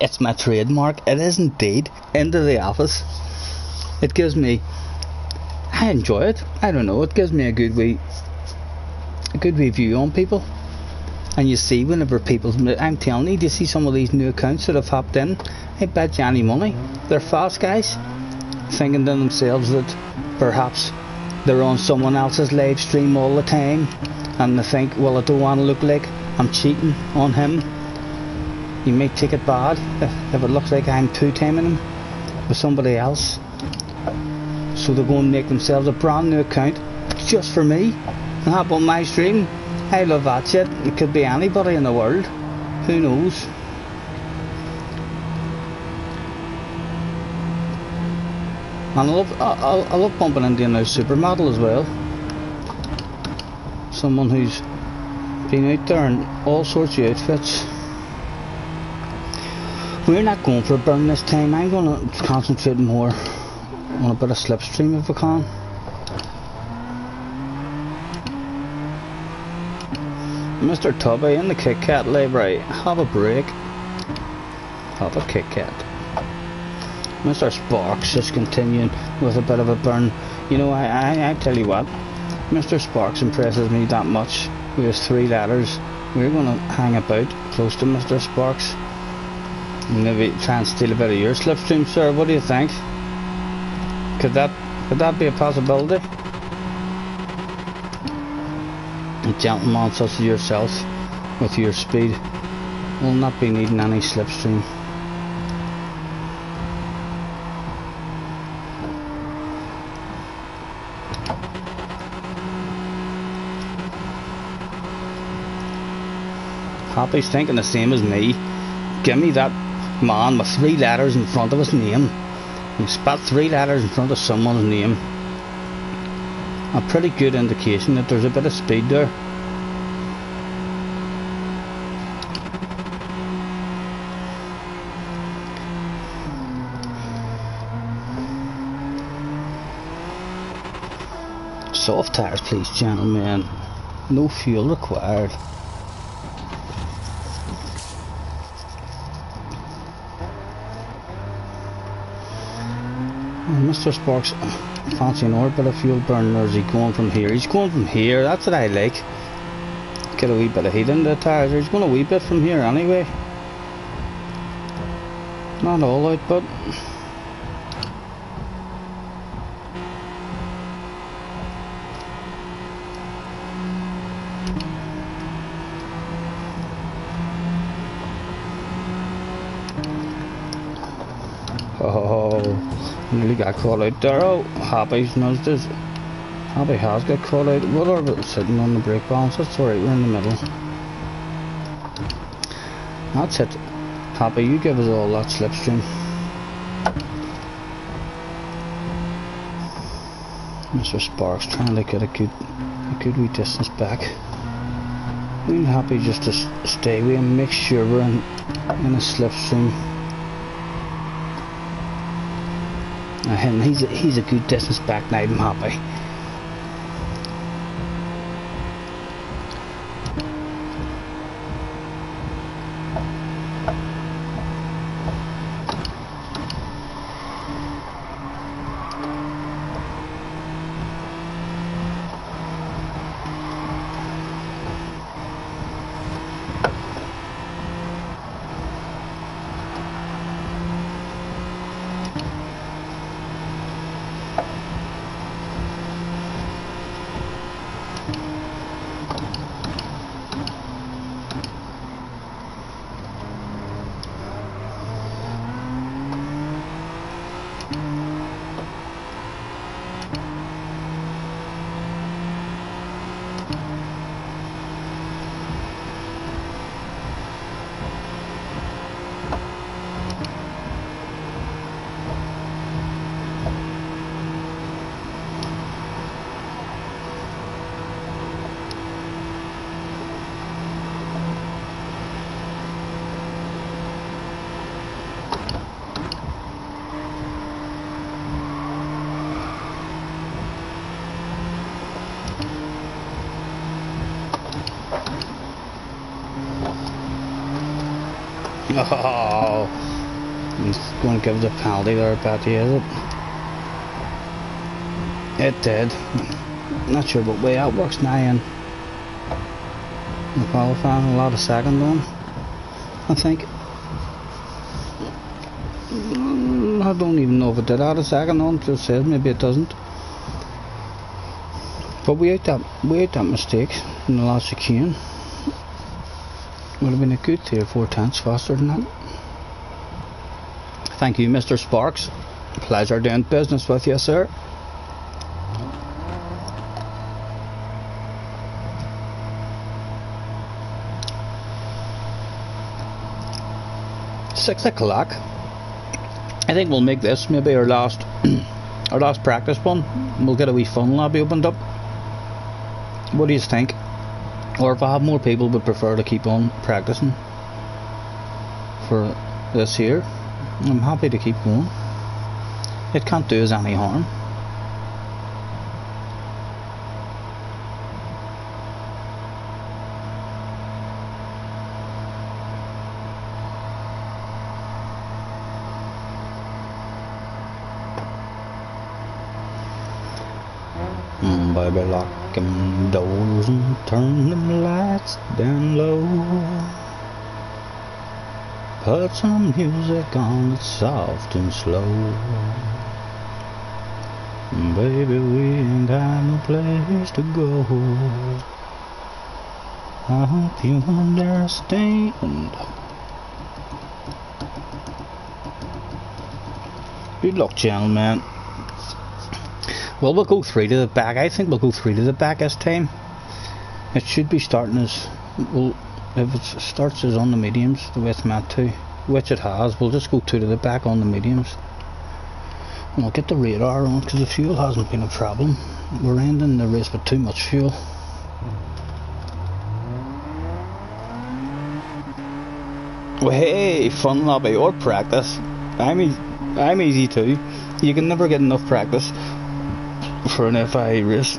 Speaker 1: It's my trademark. It is indeed. Into the office. It gives me, I enjoy it. I don't know, it gives me a good wee view on people. And you see whenever people, I'm telling you, do you see some of these new accounts that have hopped in? I bet you any money they're fast guys, thinking to themselves that perhaps they're on someone else's live stream all the time, and they think, well, I don't want to look like I'm cheating on him. You may take it bad if it looks like I'm two-timing him with somebody else. So they're going to make themselves a brand new account just for me and have on my stream. I love that shit. It could be anybody in the world. Who knows? And I love bumping into a nice supermodel as well. Someone who's been out there in all sorts of outfits. We're not going for a burn this time. I'm going to concentrate more on a bit of slipstream if I can. Mr. Tubby in the Kit Kat library. Have a break. Have a Kit Kat. Mr. Sparks just continuing with a bit of a burn. You know, I tell you what, Mr. Sparks impresses me that much with his 3 letters. We're going to hang about close to Mr. Sparks. Maybe try and steal a bit of your slipstream, sir. What do you think? Could that be a possibility? A gentleman such as yourself, with your speed, will not be needing any slipstream. Happy's thinking the same as me. Give me that man with 3 letters in front of his name. You spat 3 letters in front of someone's name. A pretty good indication that there's a bit of speed there. Soft tires, please, gentlemen. No fuel required. Mr. Sparks fancying or a bit of fuel burn, or is he going from here? He's going from here, that's what I like. Get a wee bit of heat in the tires. He's going a wee bit from here anyway. Not all out, but oh, nearly got caught out there. Oh, Happy's nudged us. Happy has got caught out. What are we sitting on the brake balance? That's alright, we're in the middle. That's it. Happy, you give us all that slipstream. Mr. Sparks trying to get a good wee distance back. We're happy just to stay with him, make sure we're in a slipstream. He's a good distance back now, I'm happy. Oh, he's going to give us a penalty there, Betty, is it? It did. Not sure what way that works now in the qualifying. A lot of second on, I think. I don't even know if it did add a second on. It just says maybe it doesn't. But we ate that mistake in the last chicane. Would have been a good 3 or 4 tenths faster than that. Thank you, Mr. Sparks. Pleasure doing business with you, sir. $6 I think we'll make this maybe our last our last practice one. We'll get a wee fun lobby opened up. What do you think? Or if I have more people would prefer to keep on practicing for this here, I'm happy to keep going. It can't do us any harm. Baby, lock them doors and turn them lights down low. Put some music on that's soft and slow. Baby, we ain't got no place to go. I hope you understand. Good luck, gentlemen. Well, we'll go 3 to the back. I think we'll go 3 to the back this time. It should be starting as well. If it starts as on the mediums, the way it's meant to, which it has, we'll just go 2 to the back on the mediums. And we'll get the radar on because the fuel hasn't been a problem. We're ending the race with too much fuel. Well, hey, fun lobby or practice. I'm easy too. You can never get enough practice for an FIA race.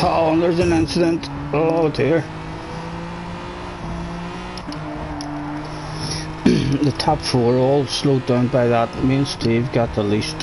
Speaker 1: Oh, and there's an incident. Oh dear. The top 4 all slowed down by that. Me and Steve got the least.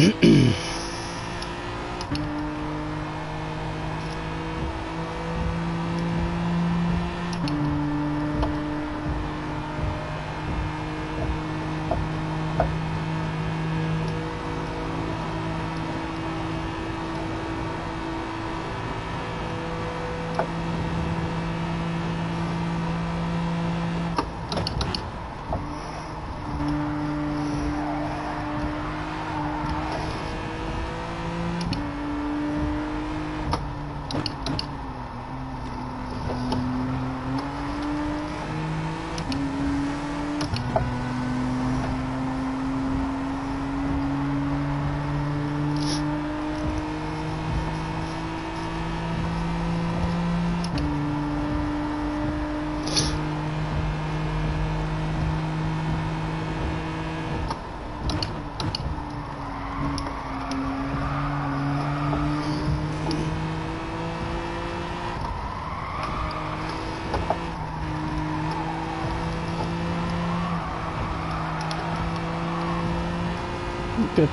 Speaker 1: Get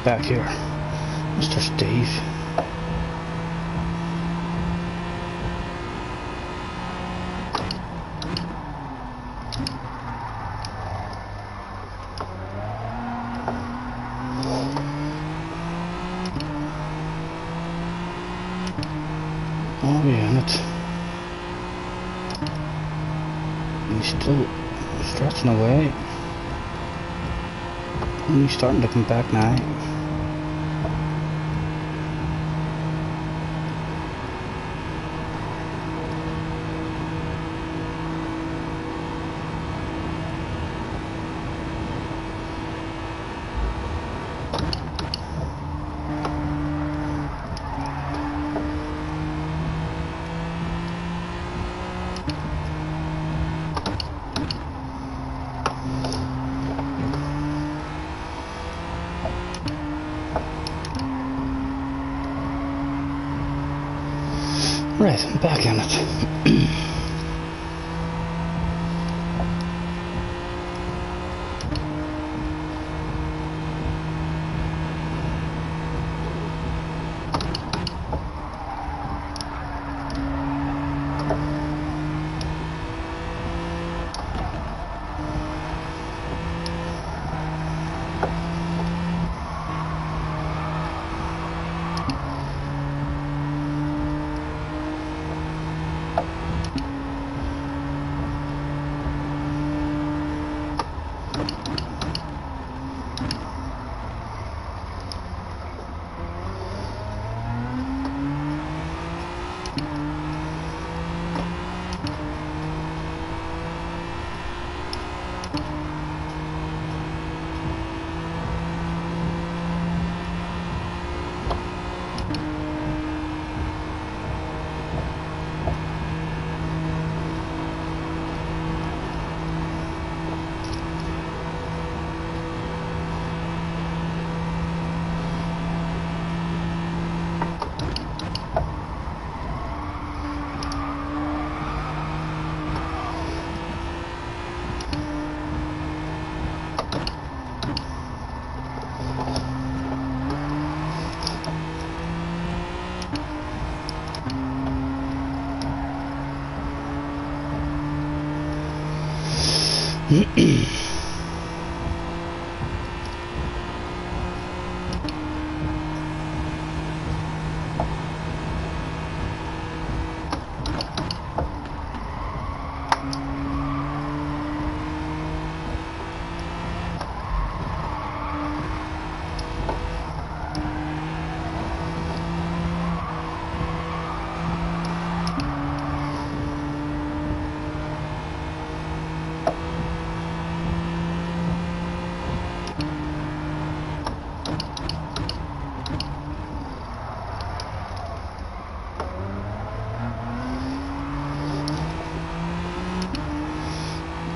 Speaker 1: back here, Mr. Steve. Oh yeah, and he's still stretching away. And he's starting to come back now. Right, I'm back in it.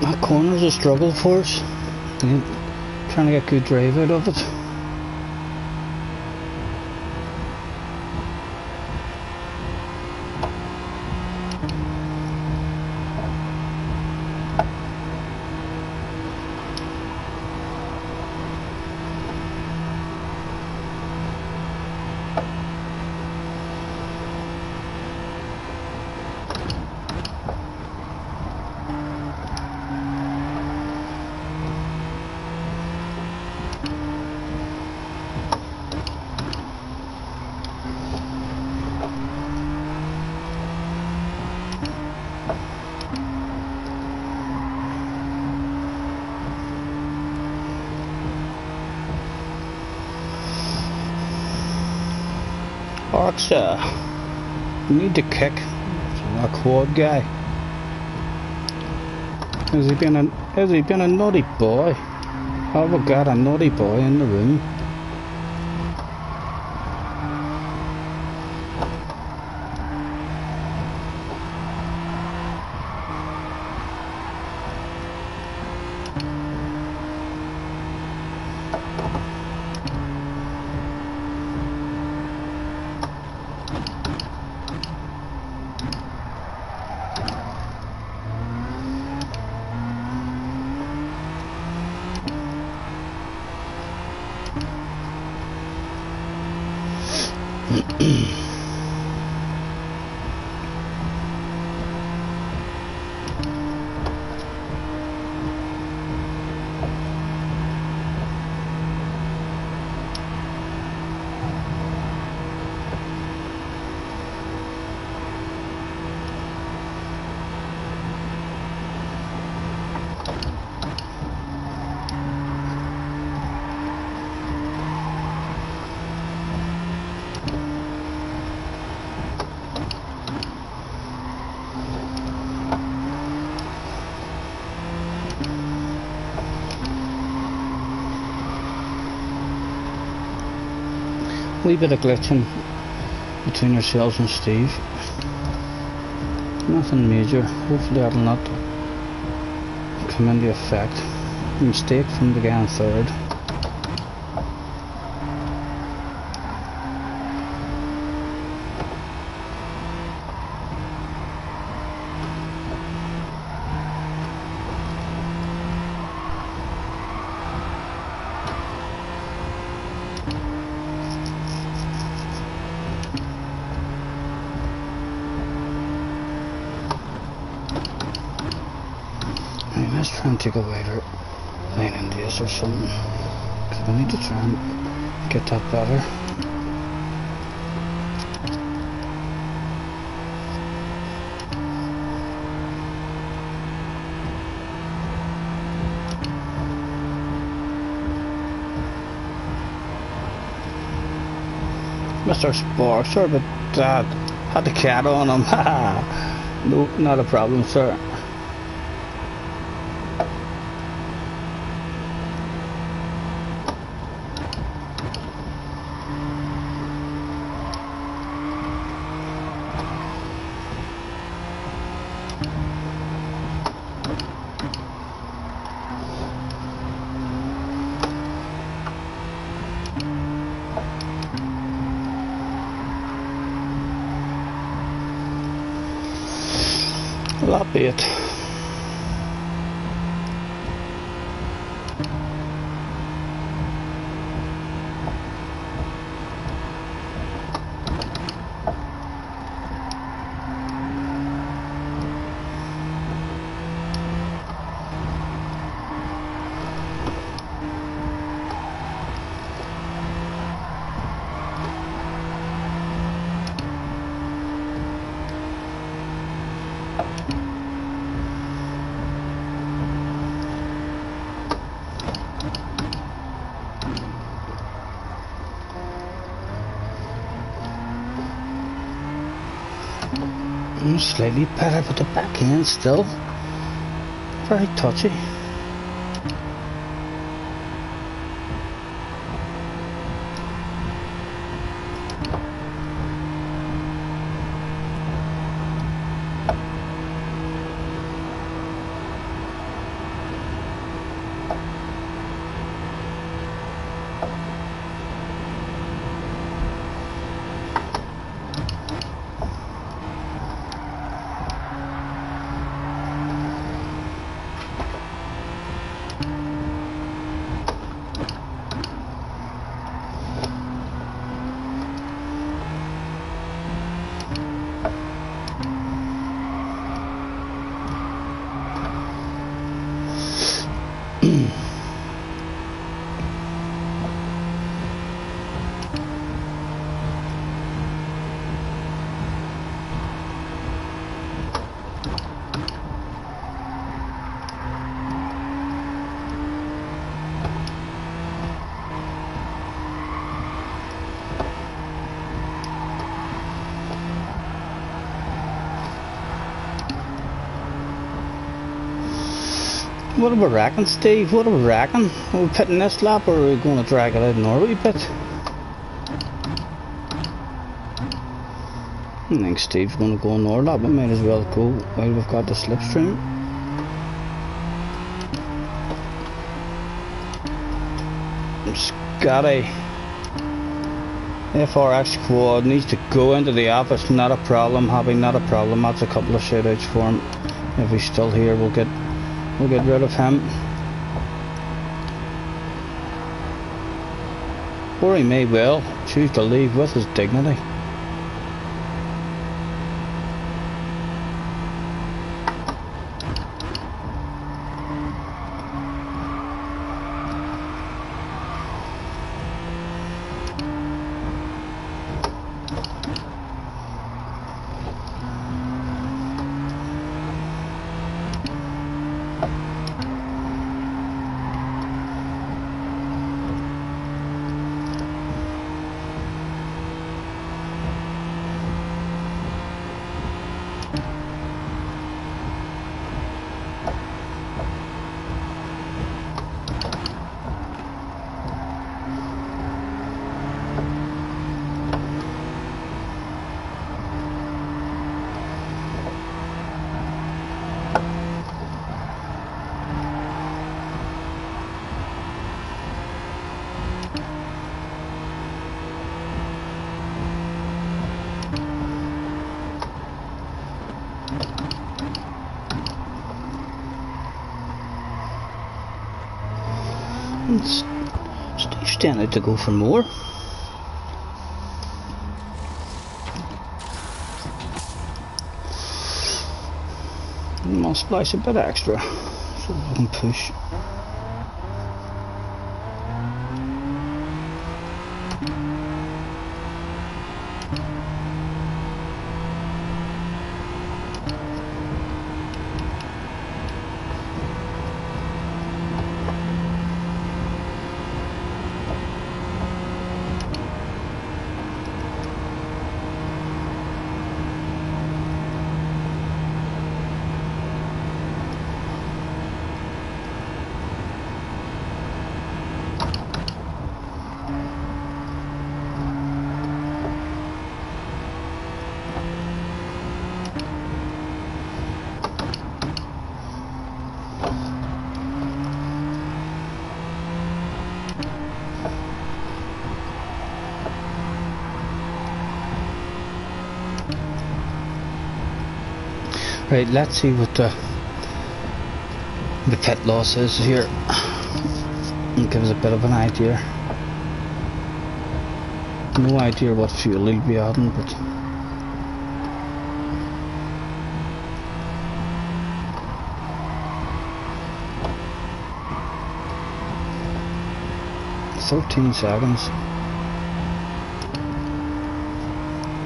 Speaker 1: That corner's a struggle for us. Trying to get good drive out of it. Orxa, you need to kick. A quad guy. Has he been a naughty boy? Oh, we got a naughty boy in the room. Wee bit of glitching between yourselves and Steve. Nothing major. Hopefully that'll not come into effect. Mistake from the guy on third. Let's try and take a wider line in this or something, because we need to try and get that better. Mr. Spark, sorry about that. Had the cat on him. No, not a problem, sir. Lap it. Slightly better, but the back end still very touchy. What are we reckon, Steve? What are we reckon? Are we pitting this lap or are we going to drag it out in our wee bit? I think Steve's going to go on our lap. We might as well go while we've got the slipstream. Scottie. FRX squad needs to go into the office. Not a problem, Happy, not a problem. That's a couple of shoutouts for him. If he's still here, we'll get rid of him. Or he may well choose to leave with his dignity. Steve's standing out to go for more. I'll splice a bit extra so we can push. Right, let's see what the pit loss is here. It gives a bit of an idea. No idea what fuel he'll be adding, but "13 seconds.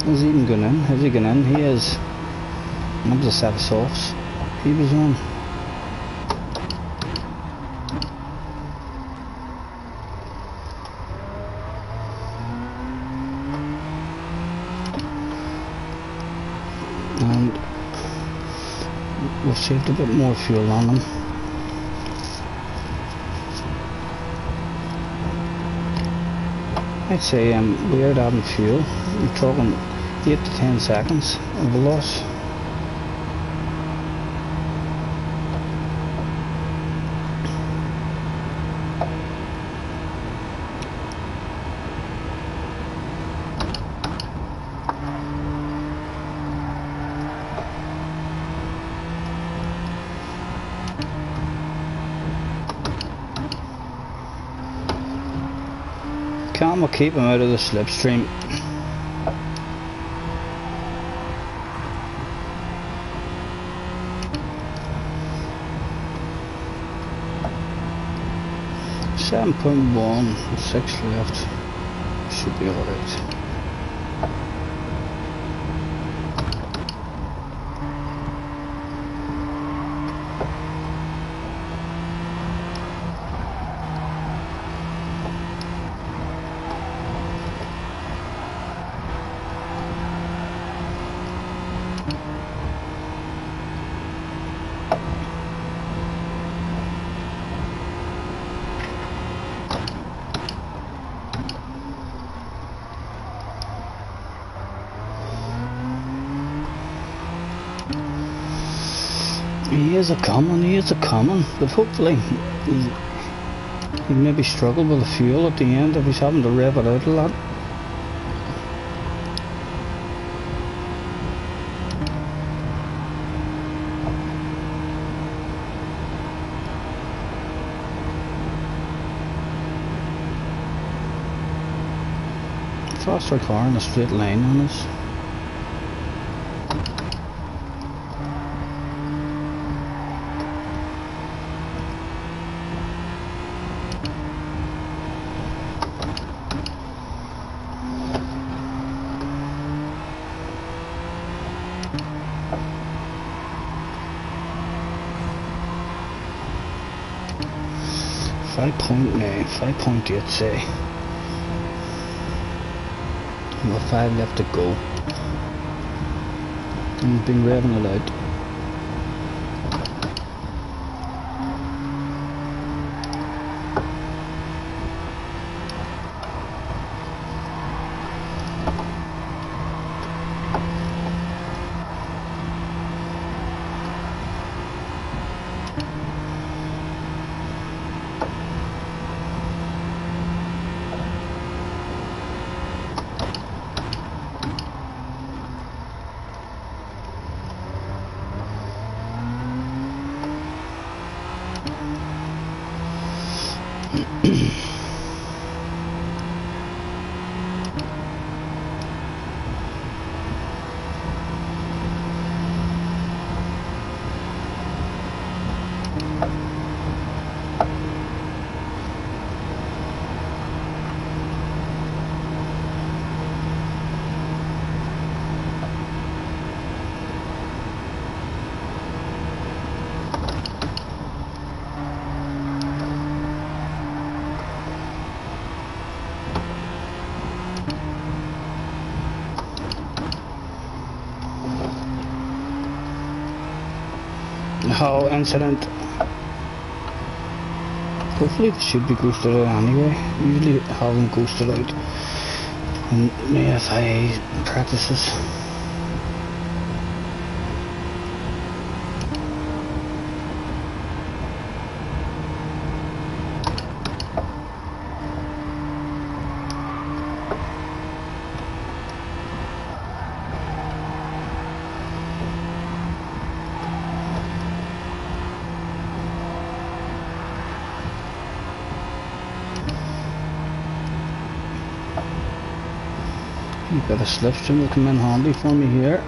Speaker 1: Is he even going in? Has he gone in? He is. That was a set of softs he was on. And we've saved a bit more fuel on them. I'd say we are adding fuel. We're talking 8 to 10 seconds of a loss. Can we keep him out of the slipstream? .16 left. Should be alright. He is a coming, but hopefully he maybe struggled with the fuel at the end if he's having to rev it out a lot. Faster car in a straight line on us. .9, 5.8 say. Well, 5 left to go. And we've been revving it out. Oh, incident. Hopefully they should be ghosted out anyway. Usually have them ghosted out in the FIA practices. A bit of slipstream will come in handy for me here.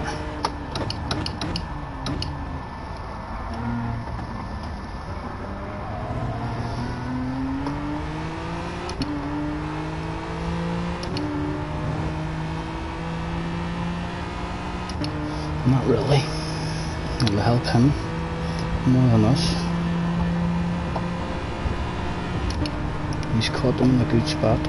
Speaker 1: Not really. It'll help him more than us. He's caught them in a good spot.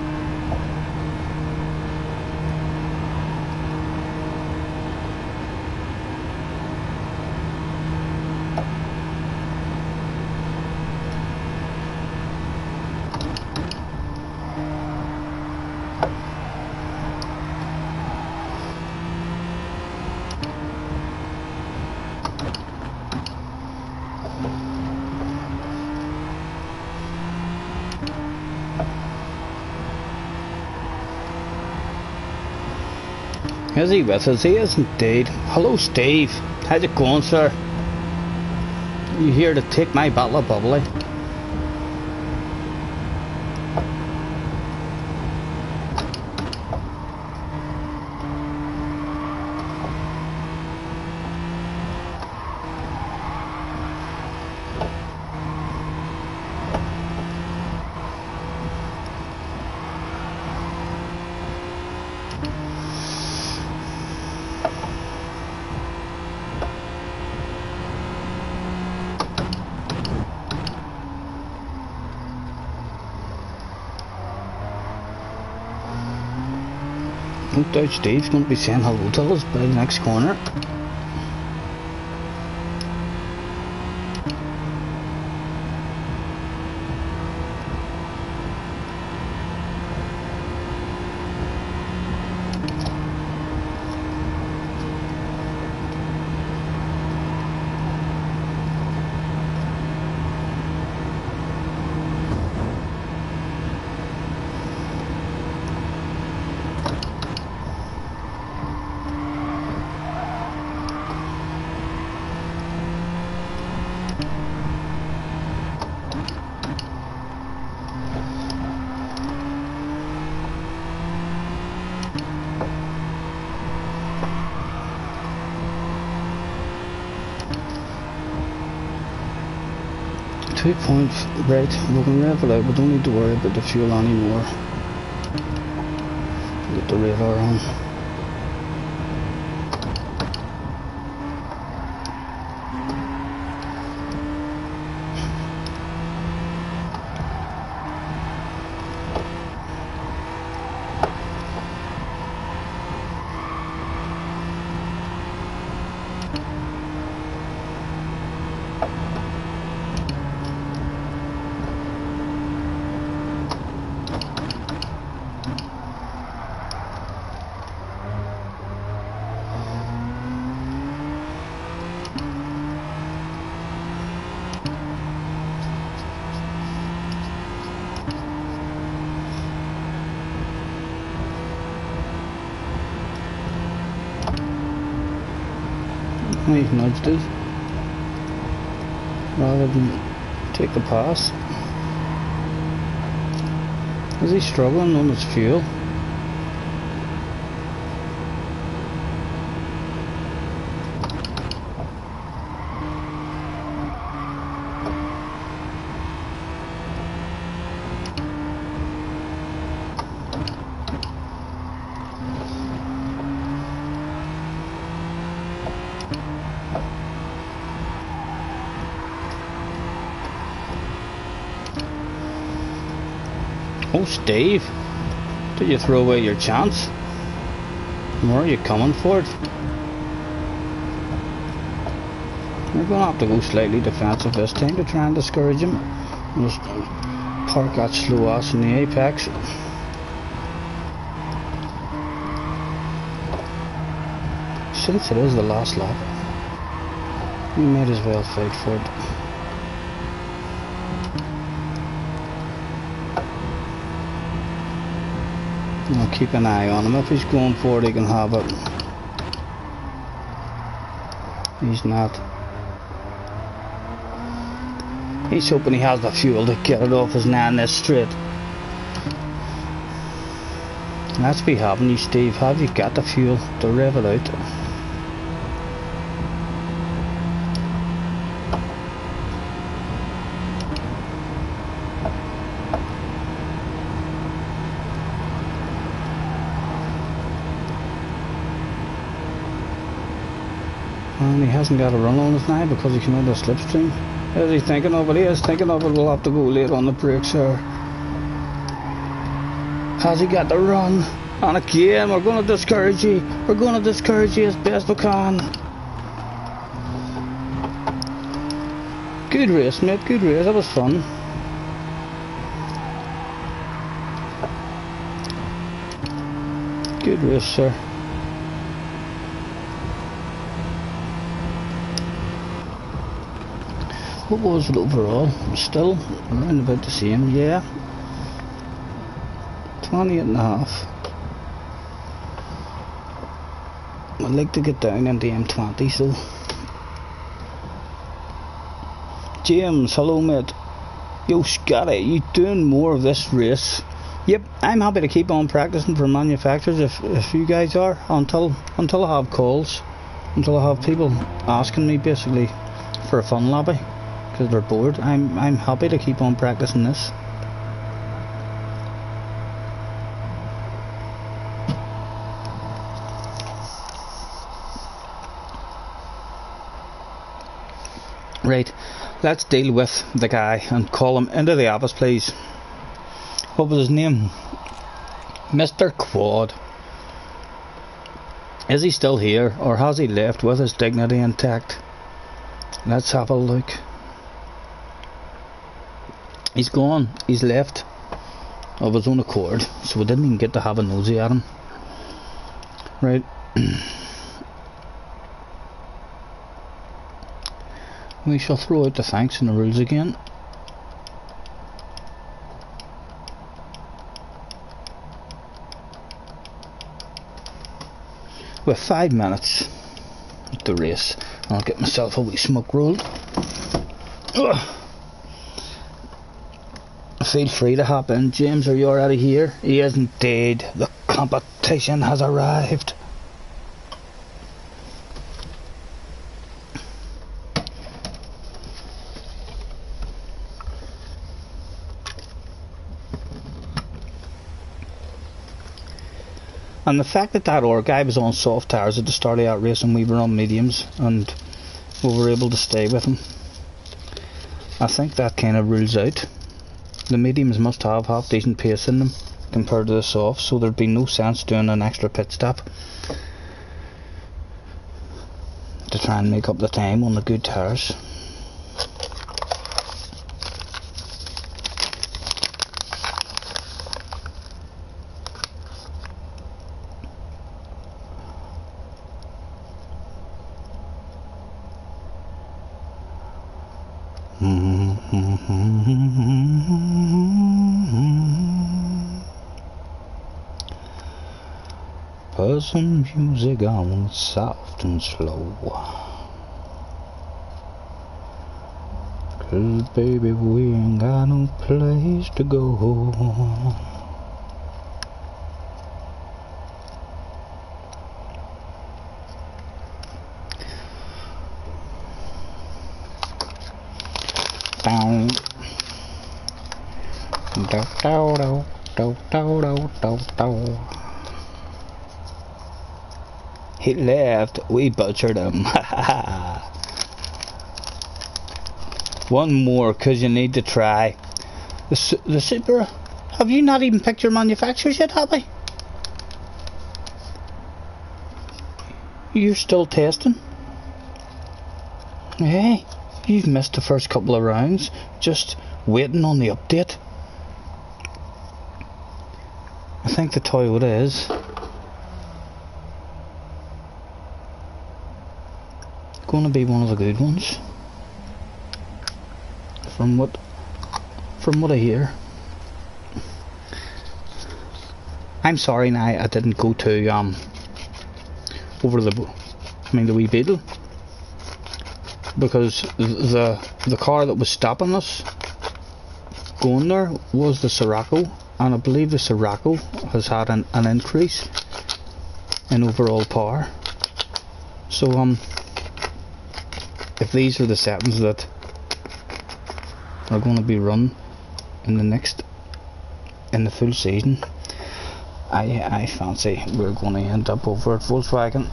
Speaker 1: Is he with us? He is indeed. Hello Steve, how's it going, sir? You here to take my bottle of bubbly? No doubt Steve's going to be saying hello to us by the next corner. 2 points, right, we can rev it out, we don't need to worry about the fuel anymore. Get the radar on. He nudged it rather than take the pass. Is he struggling on his fuel? Oh, Steve, did you throw away your chance? Where are you coming for it? We're going to have to go slightly defensive this time to try and discourage him. Just park that slow ass in the apex. Since it is the last lap, we might as well fight for it. I'll keep an eye on him. If he's going for it, he can have it. He's not. He's hoping he has the fuel to get it off his nan this straight. Let's be having you, Steve. Have you got the fuel to rev it out? And he hasn't got a run on us now because he came out of the slipstream. Is he thinking of it? He is thinking of it. We'll have to go late on the brakes here. Has he got the run? And again, we're going to discourage you. We're going to discourage you as best we can. Good race, mate. Good race. That was fun. Good race, sir. What was it overall? Still around about the same, yeah. 28.5. I'd like to get down into M20, so. James, hello mate. Yo Scottie, you doing more of this race? Yep, I'm happy to keep on practicing for manufacturers if you guys are, until I have calls, until I have people asking me basically for a fun lobby. Because they're bored. I'm happy to keep on practicing this. Right, let's deal with the guy and call him into the office, please. What was his name? Mr. Quad. Is he still here, or has he left with his dignity intact? Let's have a look. He's gone. He's left of his own accord, so we didn't even get to have a nosy at him. Right. We shall throw out the thanks and the rules again. With 5 minutes to race, I'll get myself a wee smoke roll. Ugh. Feel free to hop in, James. Are you already here? He is indeed. The competition has arrived. And the fact that our guy was on soft tyres at the start of that race and we were on mediums and we were able to stay with him, I think that kind of rules out. The mediums must have half decent pace in them compared to the soft, so there'd be no sense doing an extra pit stop to try and make up the time on the good tyres. Put some music on, soft and slow, 'cause baby we ain't got no place to go. Down. Do do do do do do do. He left, we butchered him. One more, cause you need to try. The Super, have you not even picked your manufacturers yet, have I? You're still testing? Hey, you've missed the first couple of rounds, just waiting on the update. I think the Toyota is going to be one of the good ones, from what I hear. I'm sorry now I didn't go to over the wee Beetle, because the car that was stopping us going there was the Sirocco, and I believe the Sirocco has had an increase in overall power. So if these are the settings that are going to be run in the full season, I fancy we're going to end up over at Volkswagen.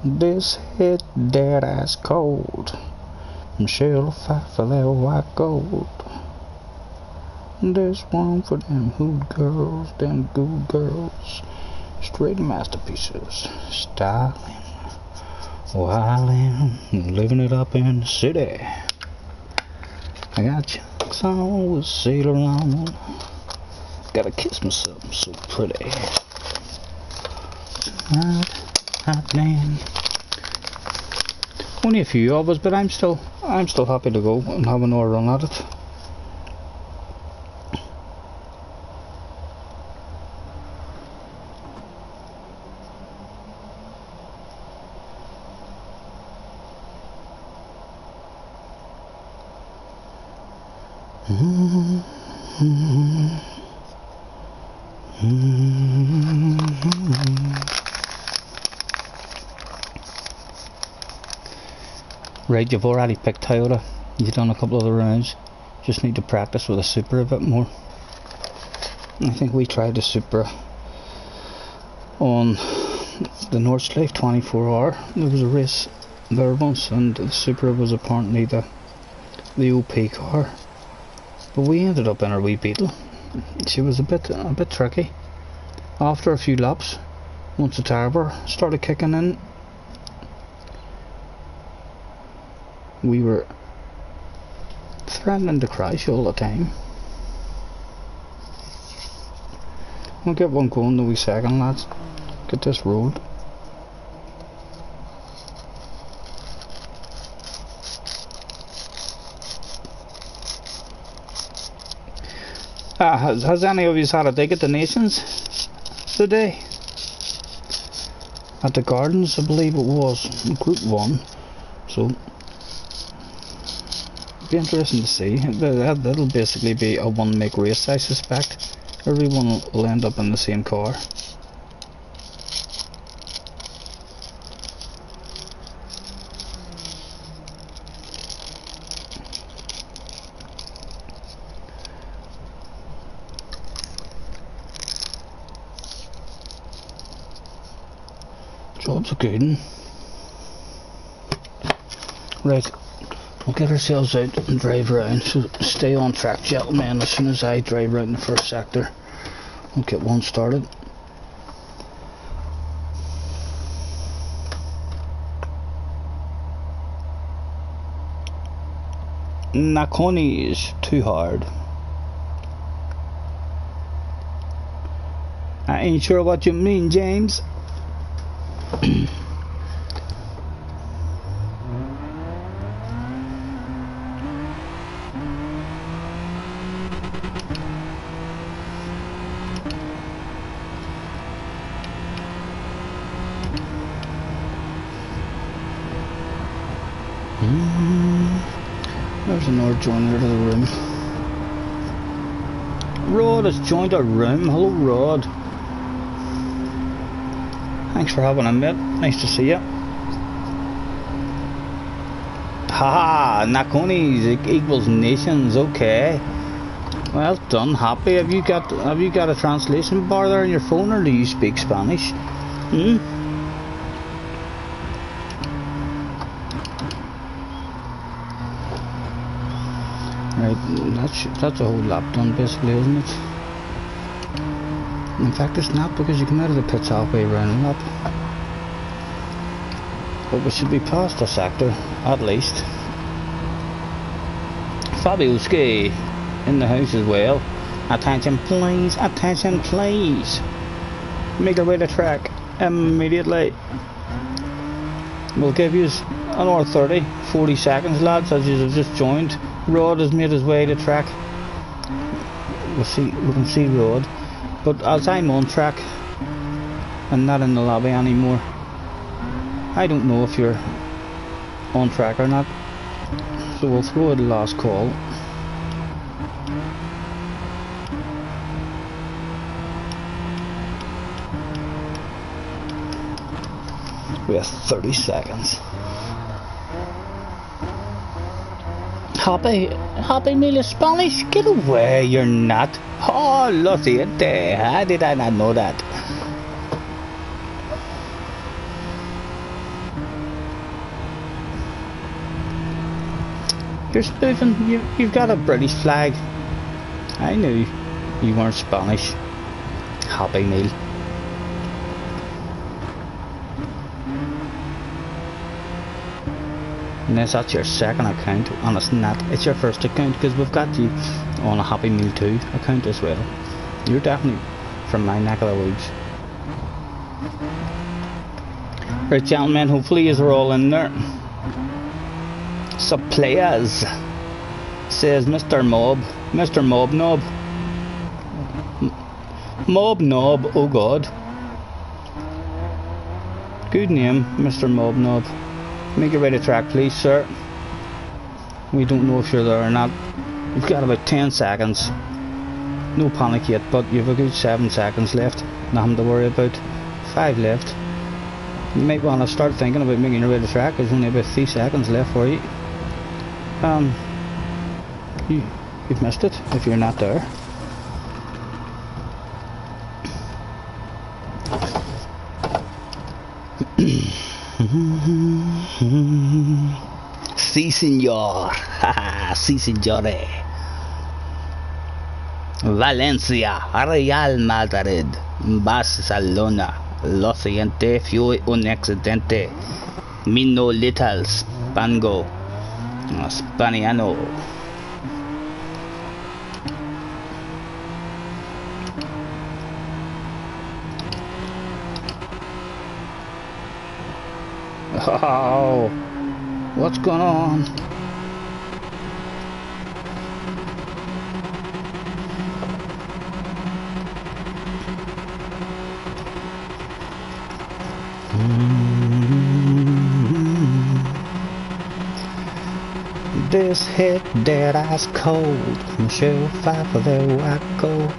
Speaker 1: This hit dead ass cold, Michelle fight for that white gold. This one for them hood girls, them good girls, straight masterpieces, styling, wildin', living it up in the city. I got you on with sailor on, gotta kiss myself, I'm so pretty. Tonight, happening. Only a few of us, but I'm still happy to go and have another run at it. Right, you've already picked Toyota, you've done a couple of the rounds, just need to practice with a Supra a bit more. I think we tried the Supra on the Nordschleife 24-hour, there was a race there once, and the Supra was apparently the OP car, but we ended up in our wee Beetle. She was a bit tricky. After a few laps, once the tyre bar started kicking in, we were threatening to crash all the time. We'll get one going the wee second, lads. Get this rolled. Has any of you had a dig at the Nations today? At the Gardens, I believe it was, Group 1. So be interesting to see. That'll basically be a one make race, I suspect. Everyone will end up in the same car. Job's a good one. Right, we'll get ourselves out and drive around. So stay on track, gentlemen. As soon as I drive around the first sector, we'll get one started. Nakoni is too hard. I ain't sure what you mean, James. There's another joiner to the room. Rod has joined our room. Hello, Rod. Thanks for having a mate. Nice to see you. Haha, Nakonis equals nations. Okay. Well done. Happy. Have you got a translation bar there on your phone, or do you speak Spanish? Right, that's a whole lap done basically, isn't it? In fact it's not, because you come out of the pits halfway around a lap. But we should be past the sector, at least. Fabiuski in the house as well. Attention please, attention please. Make our way to track immediately. We'll give you another 40 seconds, lads, as you have just joined. Rod has made his way to track. We can see Rod, but as I'm on track and not in the lobby anymore, I don't know if you're on track or not, so we'll throw out the last call. We have 30 seconds. Happy meal of Spanish? Get away, you're not. Oh, lo siente. How did I not know that? You're spoofing. You've got a British flag. I knew you weren't Spanish. Happy meal. Unless that's your second account, and it's not. It's your first account, because we've got you on a Happy Meal 2 account as well. You're definitely from my neck of the woods. Right, gentlemen, hopefully you're all in there. So players, says Mr. Mob. Mr. Mob Knob. Mob Knob, oh god. Good name, Mr. Mob Knob. Make your way to track, please, sir. We don't know if you're there or not. You've got about 10 seconds. No panic yet, but you've a good 7 seconds left. Nothing to worry about. 5 left. You might want to start thinking about making your way to track. There's only about 3 seconds left for you. You've missed it if you're not there. Sí, señor. Sí, signore. Valencia, Real Madrid, Barcelona. Lo siguiente fue un accidente. Mino little Spango. Spaniano. Oh, what's going on? This hit dead ice cold. Michelle Pfeiffer, there I go.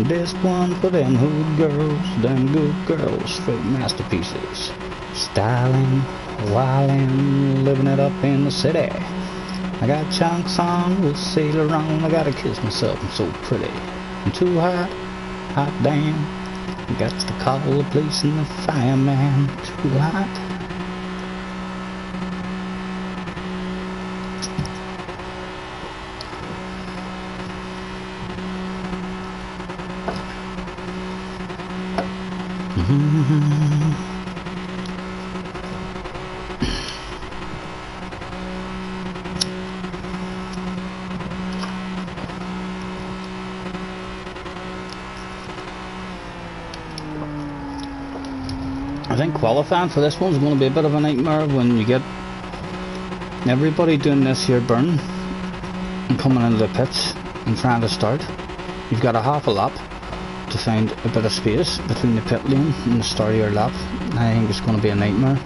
Speaker 1: This one for them hood girls, them good girls, straight masterpieces. Styling, wildin', living it up in the city. I got chunks on with Sailor on. I gotta kiss myself, I'm so pretty. I'm too hot, hot damn. Gets to call the police and the fireman. Too hot. I think qualifying for this one's going to be a bit of a nightmare when you get everybody doing this here burn and coming into the pits and trying to start. You've got a half a lap to find a bit of space between the pit lane and the start of your lap. I think it's going to be a nightmare.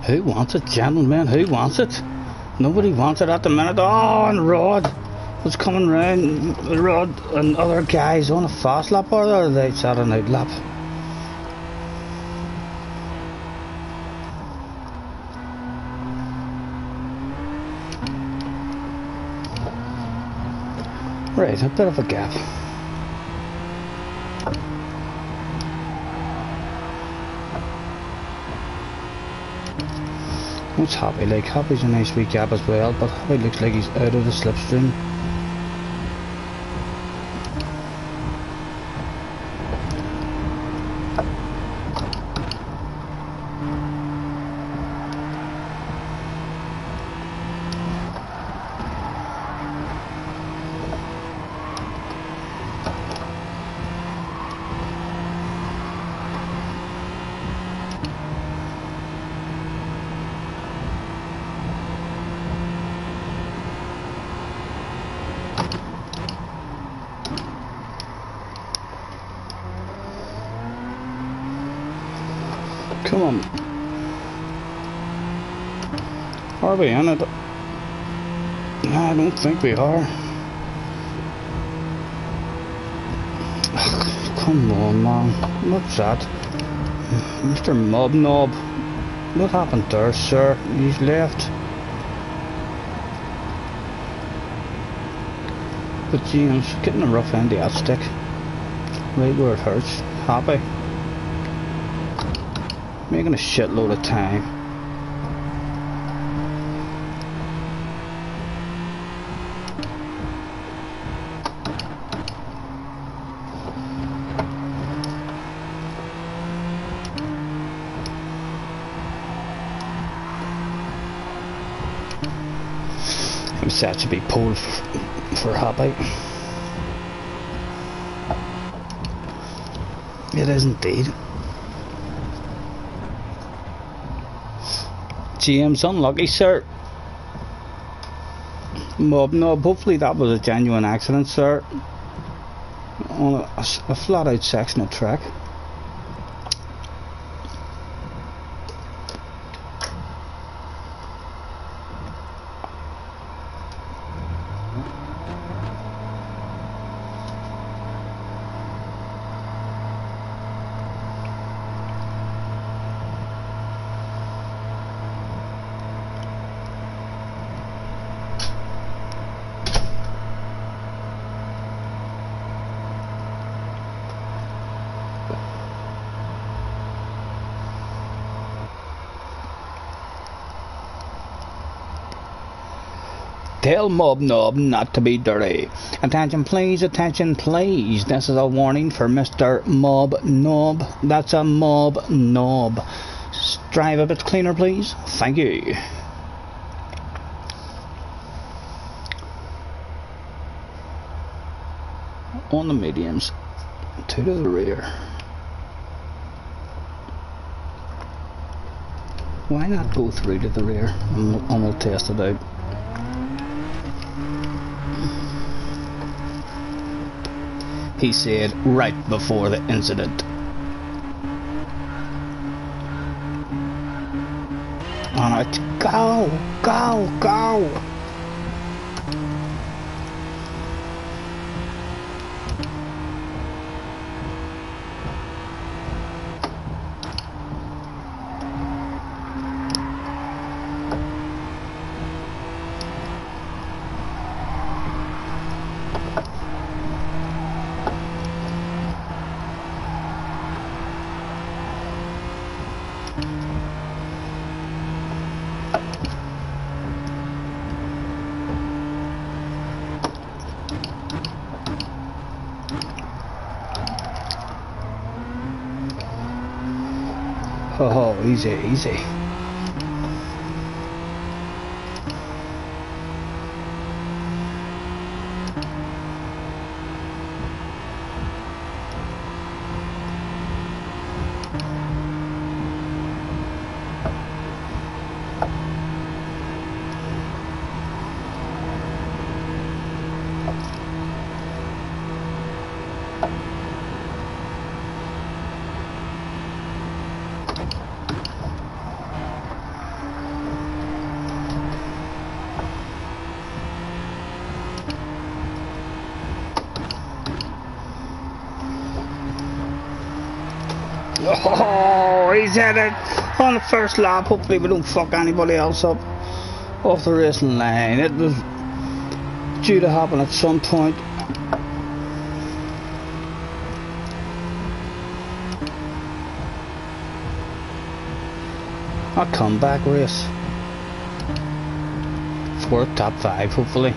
Speaker 1: Who wants it, gentlemen? Who wants it? Nobody wants it at the minute. Oh, and Rod was coming round. Rod and other guys on a fast lap, or they sat an out lap? Right, a bit of a gap. What's Happy like? Happy's a nice wee gap as well, but Happy looks like he's out of the slipstream. Come on. Are we in it? I don't think we are. Ugh, come on, man. What's that? Mr. Mobnob. What happened there, sir? He's left. But James, getting a rough end of that stick. Right where it hurts. Happy. Making a shitload of time. set should be pulled for happy. It is indeed. James, unlucky, sir. Mob, no, hopefully that was a genuine accident, sir. On a flat out section of track. Tell Mob Knob not to be dirty. Attention please, attention please. This is a warning for Mr. Mob Knob. That's a Mob Knob. Drive a bit cleaner please. Thank you. On the mediums. Two to the rear. Why not go through to the rear? And we'll test it out. He said right before the incident. On it, go, go, go. Oh, easy, easy. Oh, he's had it on the first lap. Hopefully we don't fuck anybody else up off the racing line. It was due to happen at some point. A comeback race for top 5, hopefully.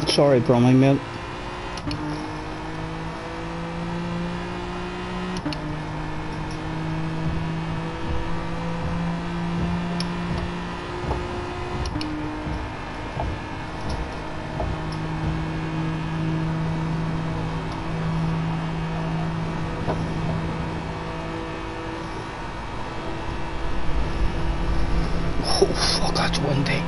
Speaker 1: Sorry, Bromley, mate. Oh, fuck, that's windy.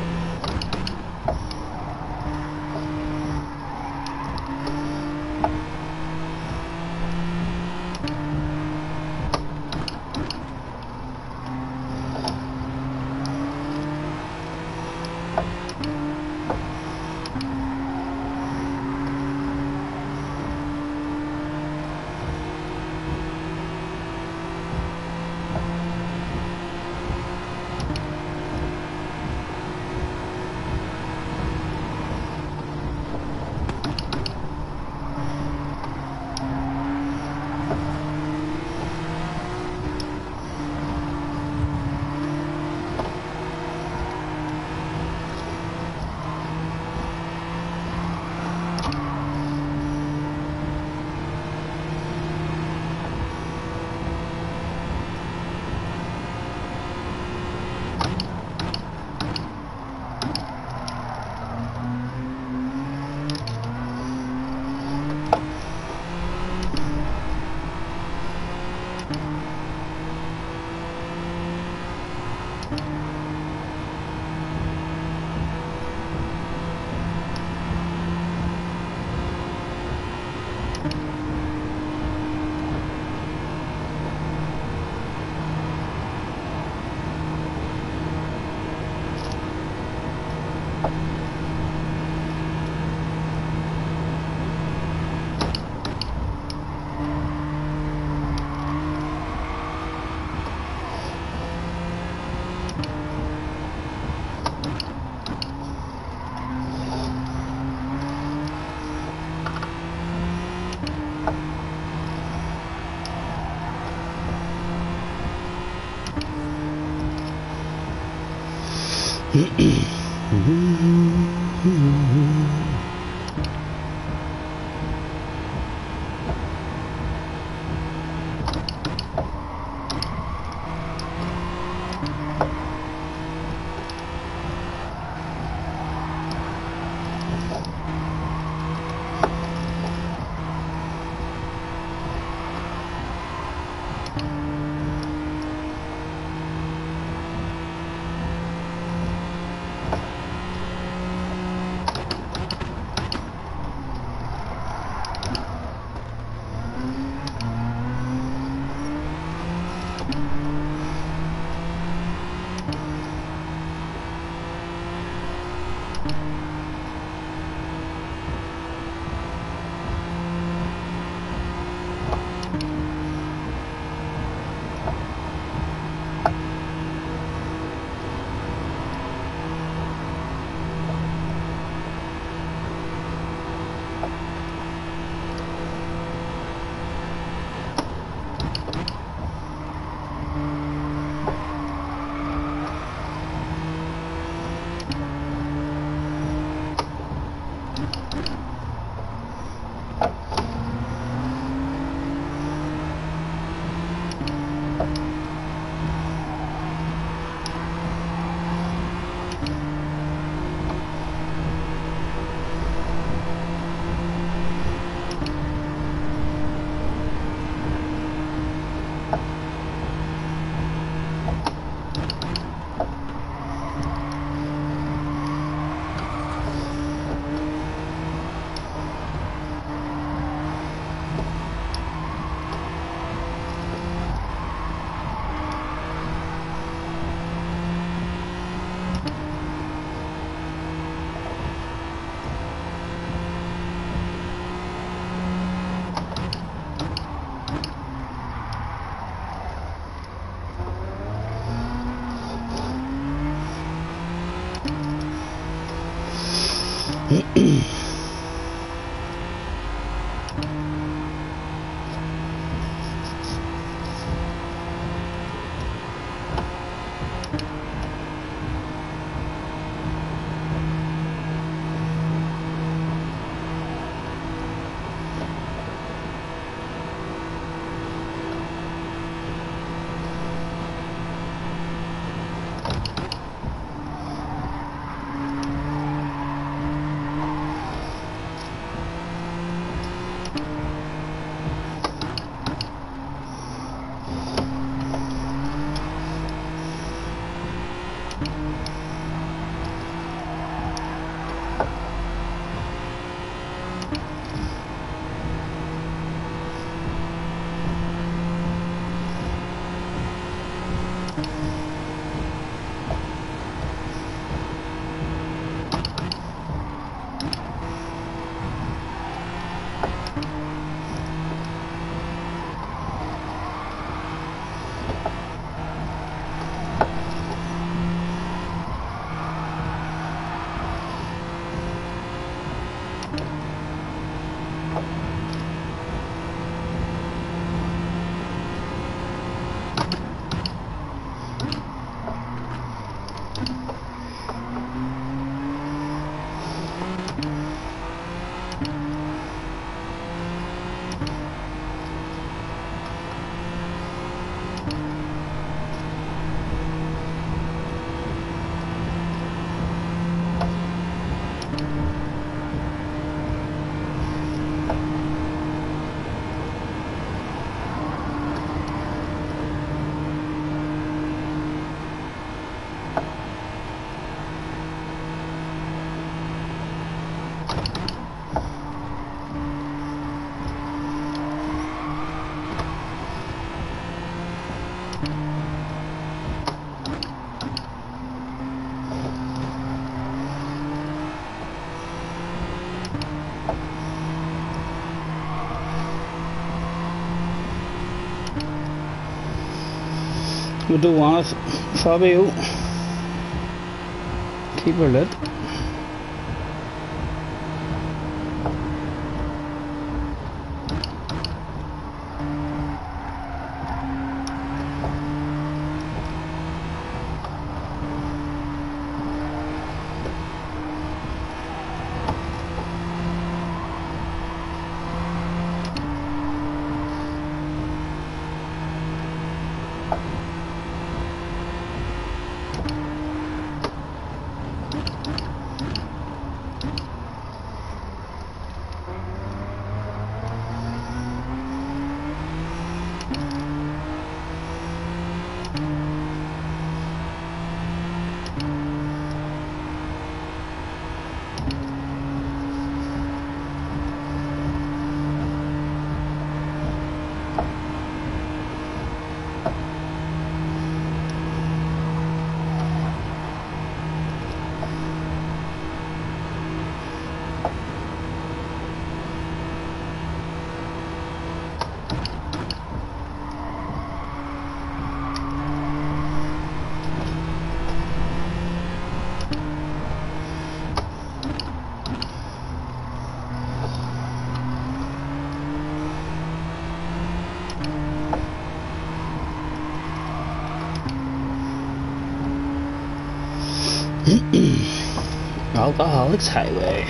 Speaker 1: We do want it, Fabio. Keep her lit. Alcoholics Highway.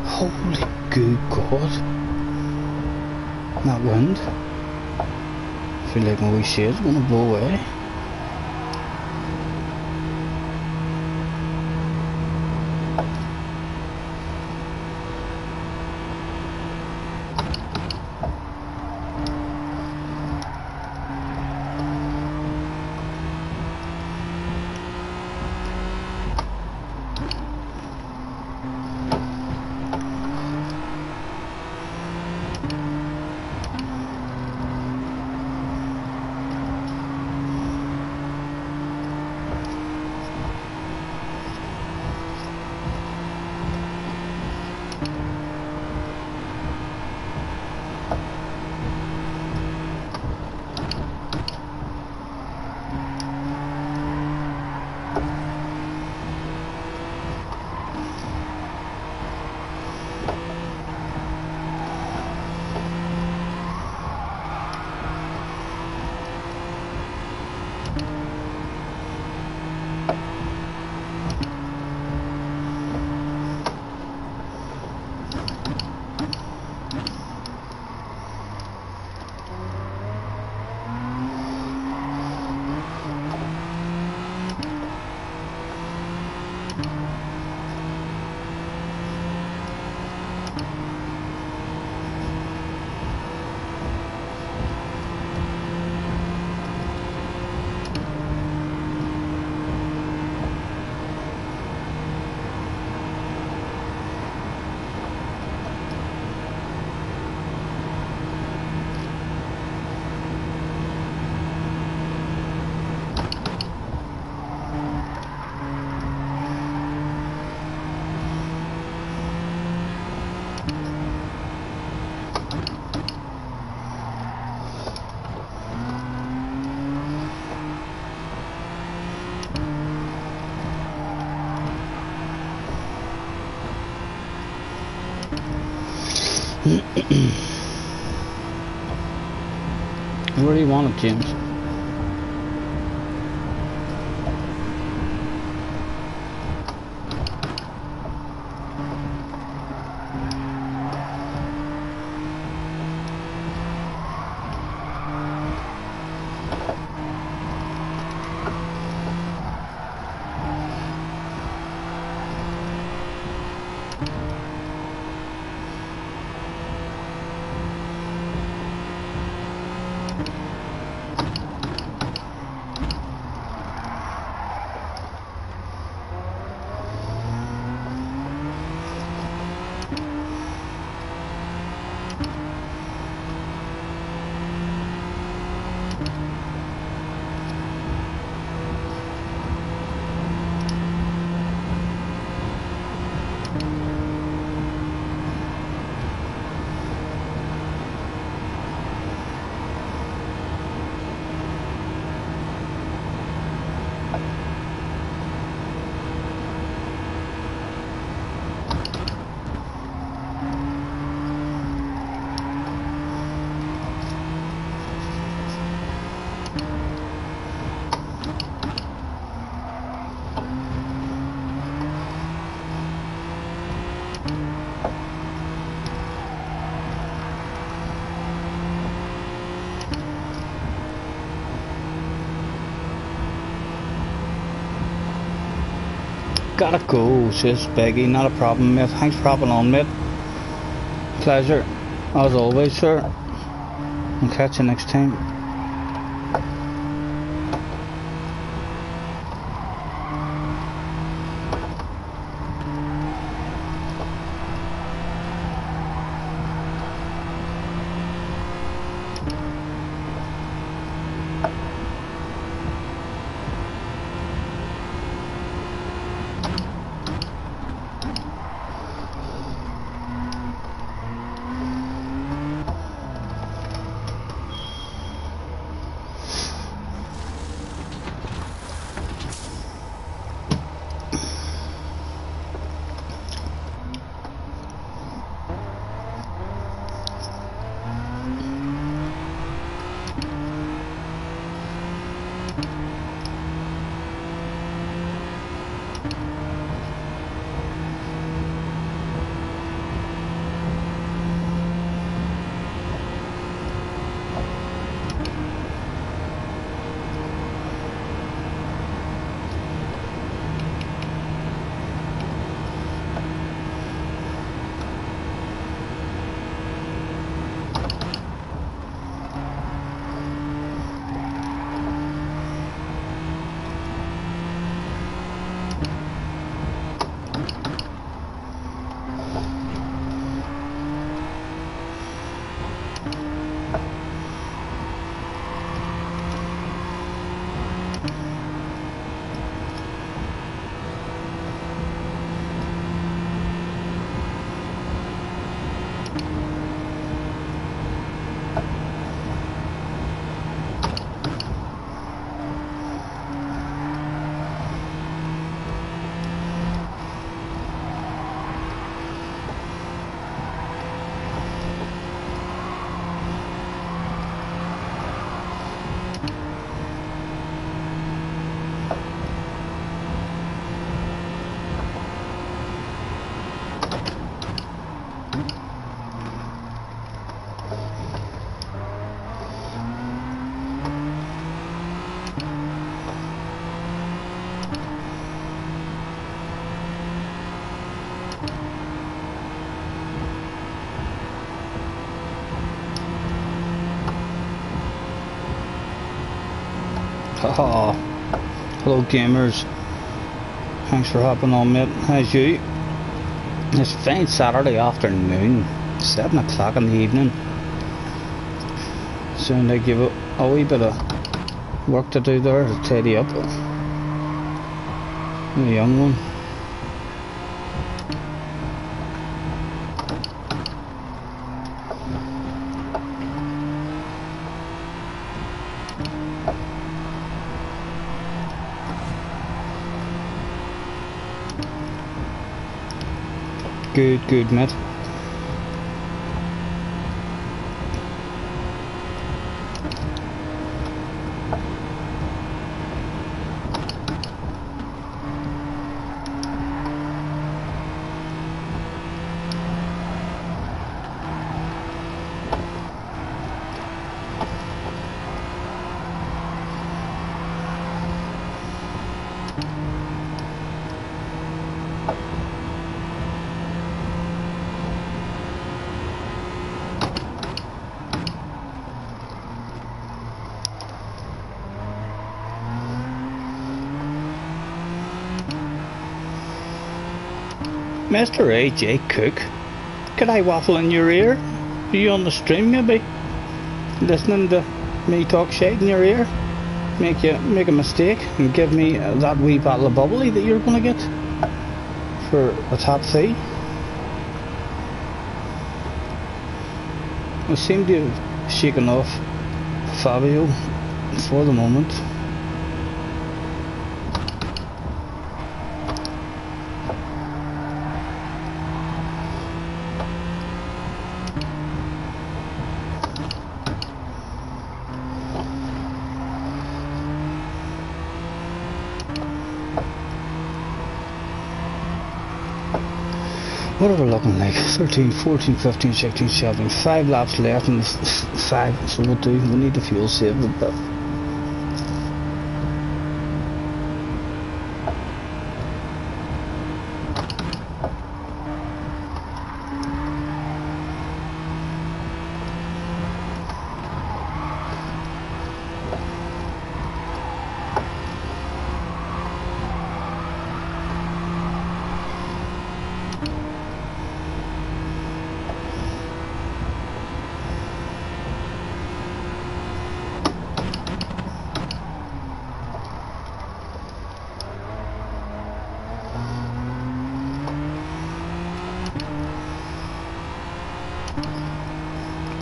Speaker 1: Holy good God. That wind. I feel like my wee shade's gonna blow away. Where do you want it, James? Gotta go, says Peggy. Not a problem, mate. Thanks for hopping on, mate. Pleasure, as always, sir. I'll catch you next time. Oh, hello gamers, thanks for hopping on, mate. How's you? It's a fine Saturday afternoon, 7 o'clock in the evening. Soon I give a wee bit of work to do there to tidy up. The young one. Good, mate. Mr. A.J. Cook, could I waffle in your ear? Are you on the stream maybe? Listening to me talk shit in your ear? Make a mistake and give me that wee bottle of bubbly that you're gonna get for a top fee? I seem to have shaken off Fabio for the moment. What are we looking like? 13, 14, 15, 16, 17, 5 laps left and 5, so we'll do. We need the fuel saved a bit.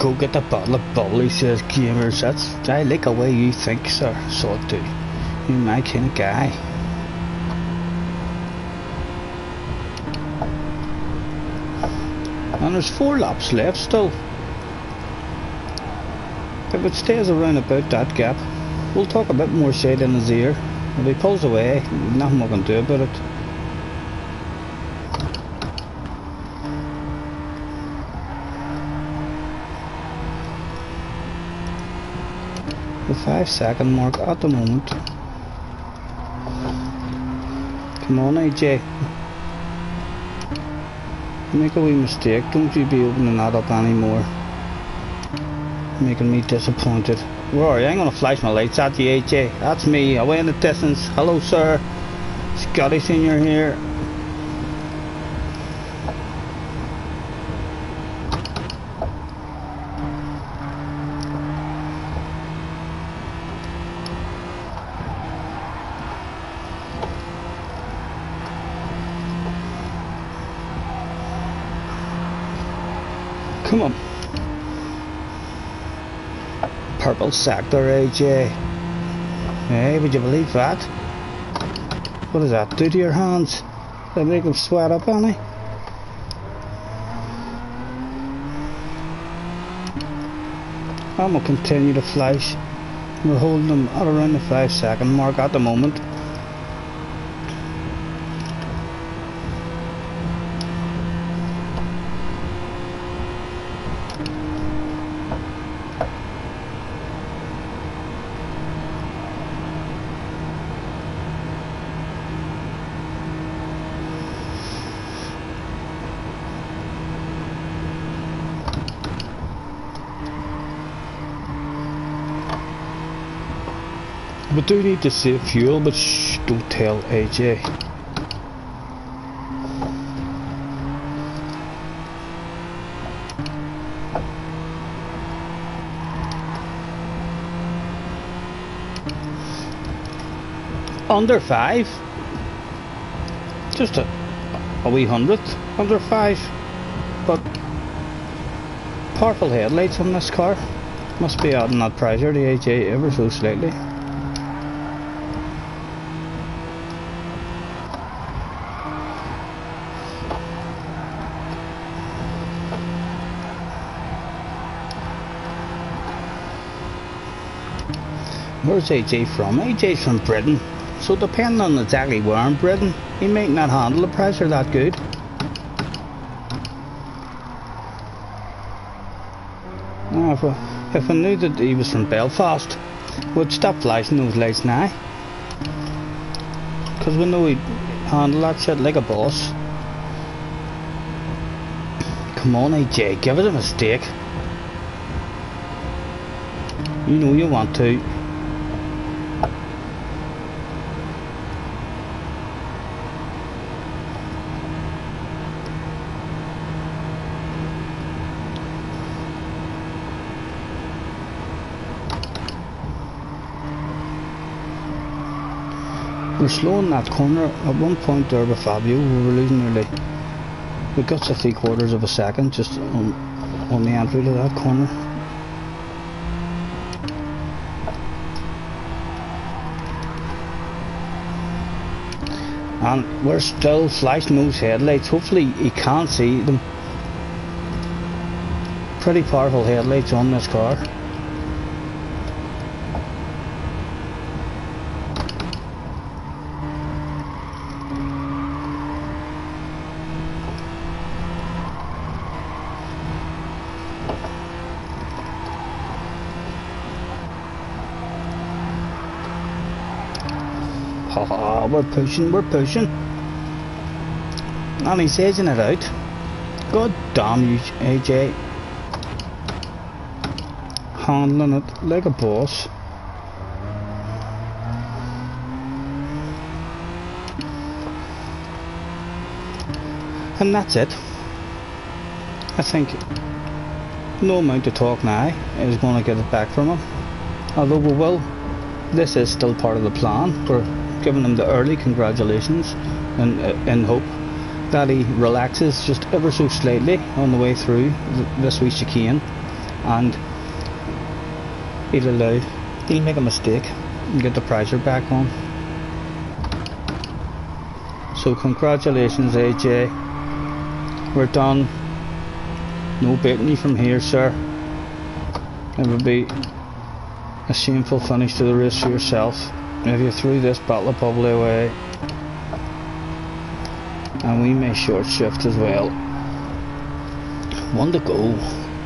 Speaker 1: go get a bottle of bubbly, says Gamers. I like the way you think, sir. So I do. You're my kind of guy. And there's 4 laps left still. If it stays around about that gap, we'll talk a bit more shade in his ear. If he pulls away, nothing we can do about it. The 5-second mark at the moment. Come on, AJ. Make a wee mistake. Don't you be opening that up anymore. Making me disappointed. Where are you? I'm gonna flash my lights at you, AJ. That's me, away in the distance. Hello, sir. Scottie Senior here. Come on. Purple sector, AJ. Hey, would you believe that? What does that do to your hands? Does that make them sweat up, Annie? I'm gonna continue to flash. We're holding them at around the 5-second mark at the moment. We do need to save fuel, but shh, don't tell AJ. Under 5? Just a wee hundredth under 5. But powerful headlights on this car. Must be adding that pressure to AJ ever so slightly. Where's AJ from? AJ's from Britain, so depending on exactly where in Britain, he might not handle the pressure that good. Now, if I knew that he was from Belfast, we'd stop flashing those lights now, because we know he'd handle that shit like a boss. Come on, AJ, give it a mistake. You know you want to. We're slowing that corner. At one point there with Fabio, we were losing nearly, we got to 3/4 of a second just on the entry to that corner. And we're still flashing those headlights. Hopefully he can't see them. Pretty powerful headlights on this car. Oh, we're pushing. And he's edging it out. God damn you, AJ. Handling it like a boss. And that's it. I think no amount of talk now is going to get it back from him. Although we will. This is still part of the plan. We're giving him the early congratulations and in hope that he relaxes just ever so slightly on the way through this wee chicane, and he'll make a mistake and get the pressure back on. So congratulations, AJ, we're done. No beating you from here, sir. It would be a shameful finish to the race for yourself if you threw this bottle of bubbly away, and we may short shift as well. 1 to go,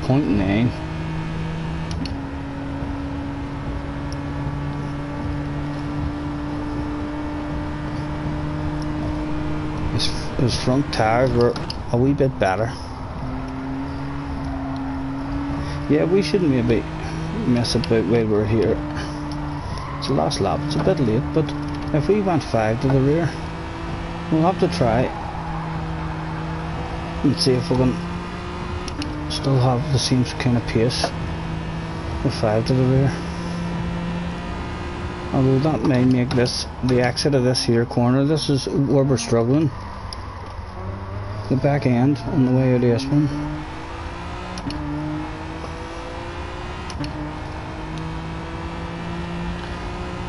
Speaker 1: 0.9. His front tires were a wee bit better. Yeah, we shouldn't maybe mess about while we're here. It's the last lap, it's a bit late, but if we went 5 to the rear, we'll have to try and see if we can still have the same kind of pace with 5 to the rear. Although that may make this, the exit of this here corner, this is where we're struggling. The back end on the way out of this one.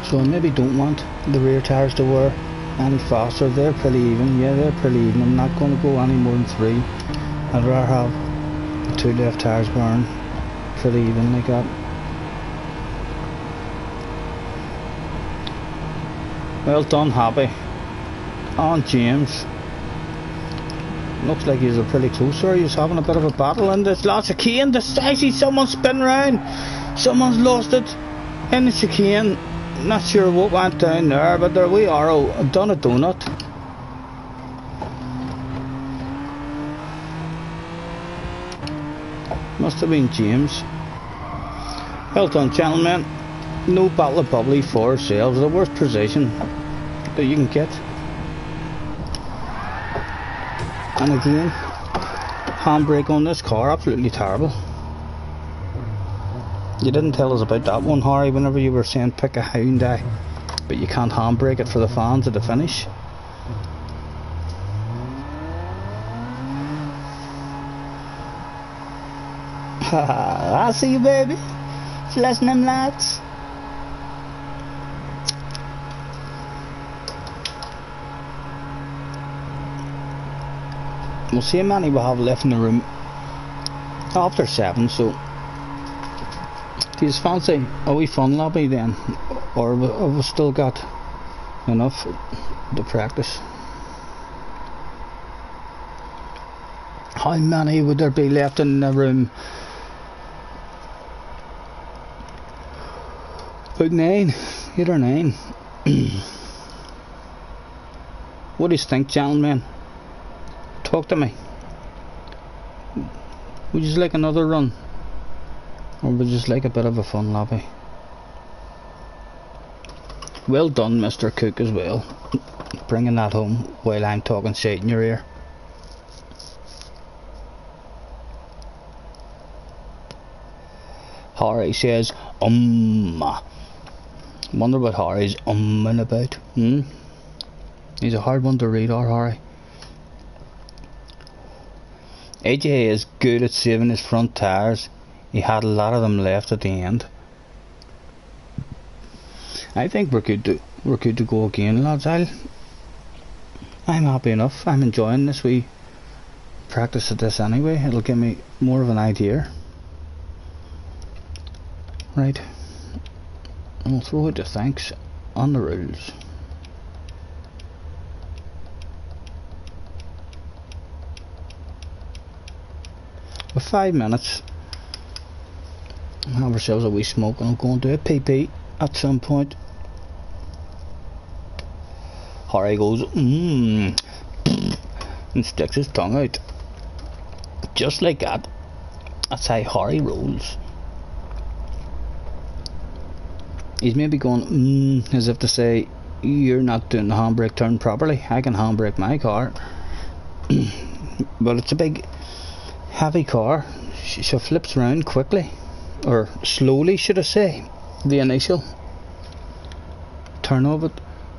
Speaker 1: So I maybe don't want the rear tires to wear any faster. They're pretty even. Yeah, they're pretty even. I'm not going to go any more than 3. I'd rather have the 2 left tires wearing pretty even like that. Well done, Happy. On James. Looks like he's pretty close there. He's having a bit of a battle, and there's lots of chicane. I see someone spinning around. Someone's lost it in the chicane. Not sure what went down there, but there we are. Oh, I've done a donut. Must have been James. Well done, gentlemen. No bottle of bubbly for ourselves. The worst position that you can get. And again, handbrake on this car, absolutely terrible. You didn't tell us about that one, Harry, whenever you were saying pick a Hyundai, but you can't handbrake it for the fans at the finish. I see you, baby. Flashing them lights. We'll see how many we have left in the room after 7, so do you fancy a wee fun lobby then, or have we still got enough to practice? How many would there be left in the room? About 9, 8 or 9. What do you think, gentlemen? Talk to me. Would you like another run? Or would you just like a bit of a fun lobby? Well done, Mr. Cook, as well. Bringing that home while I'm talking shit in your ear. Harry says, Wonder what Harry's umming about. He's a hard one to read, our Harry. AJ is good at saving his front tires. He had a lot of them left at the end. I think we're good to go again, lads. I'm happy enough. I'm enjoying this wee practice at this anyway. It'll give me more of an idea. Right. And we'll throw out the thanks on the rules. For 5 minutes, have ourselves a wee smoke, and I'm going to do a pee-pee at some point. Harry goes, and sticks his tongue out. Just like that. That's how Harry rolls. He's maybe going, as if to say, you're not doing the handbrake turn properly. I can handbrake my car. But it's a big, heavy car. She flips around quickly. Or slowly, should I say. The initial turn of it,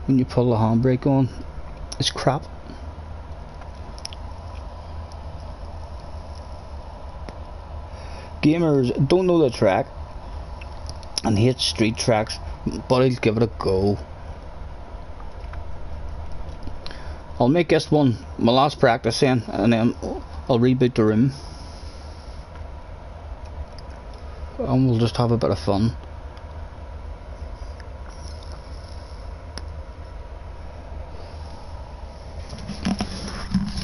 Speaker 1: when you pull the handbrake on, is crap. gamers don't know the track and hate street tracks, but I'll give it a go. I'll make this one my last practice in, and then I'll reboot the room and we'll just have a bit of fun.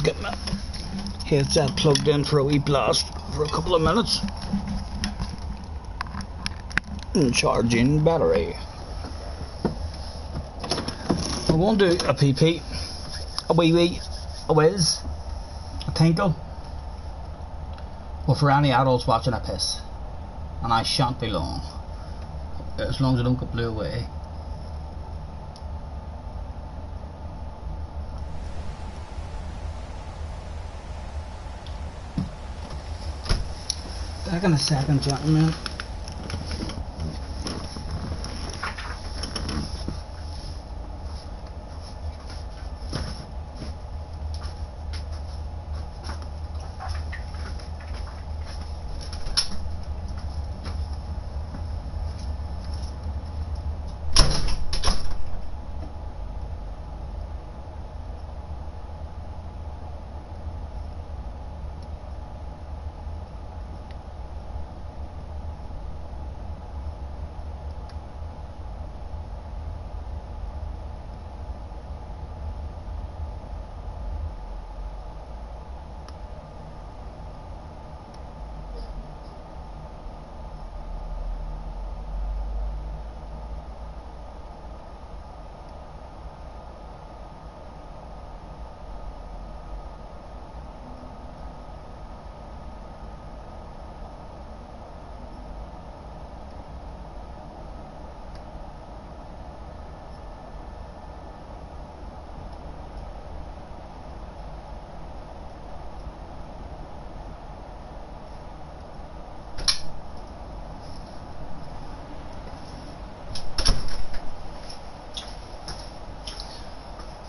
Speaker 1: Get my headset plugged in for a wee blast for a couple of minutes. And charging battery. I won't do a PP, a wee, a whiz, a tinkle. Well, for any adults watching, a piss. And I shan't be long. As long as I don't get blew away. Back in a second, gentlemen.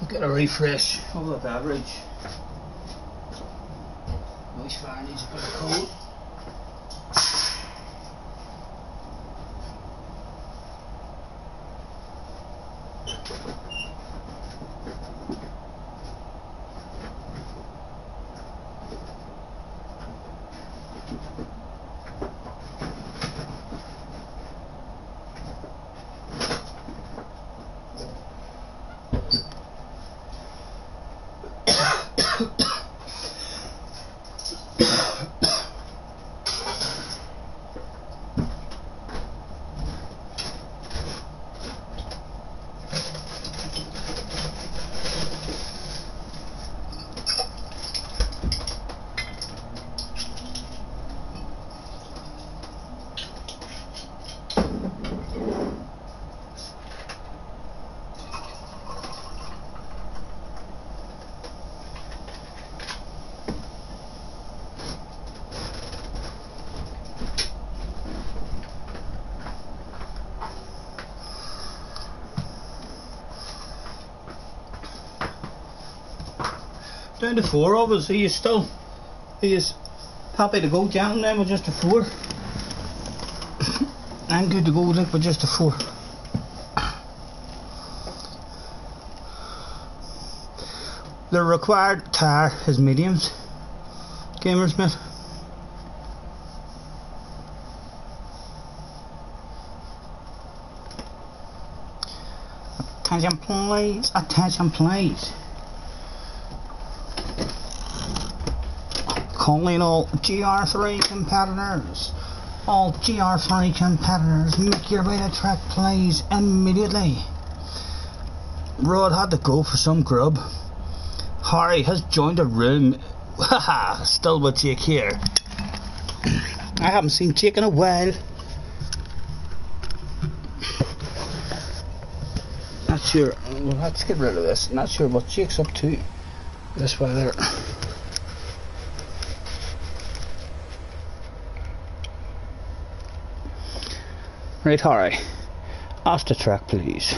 Speaker 1: Get a refresh of the beverage. Nice fire needs a bit of cold. Down to 4 of us. He is happy to go, gentlemen, with just a 4. I'm good to go, Nick, with just a 4. The required tire is mediums, gamers, mate. Attention please, attention please. Calling all GR3 competitors. All GR3 competitors, make your way to track please immediately. Rod had to go for some grub. Harry has joined the room. Haha, still with Jake here. I haven't seen Jake in a while. Not sure. Well, let's get rid of this. Not sure what Jake's up to this weather. Right, Harry. Off the track, please.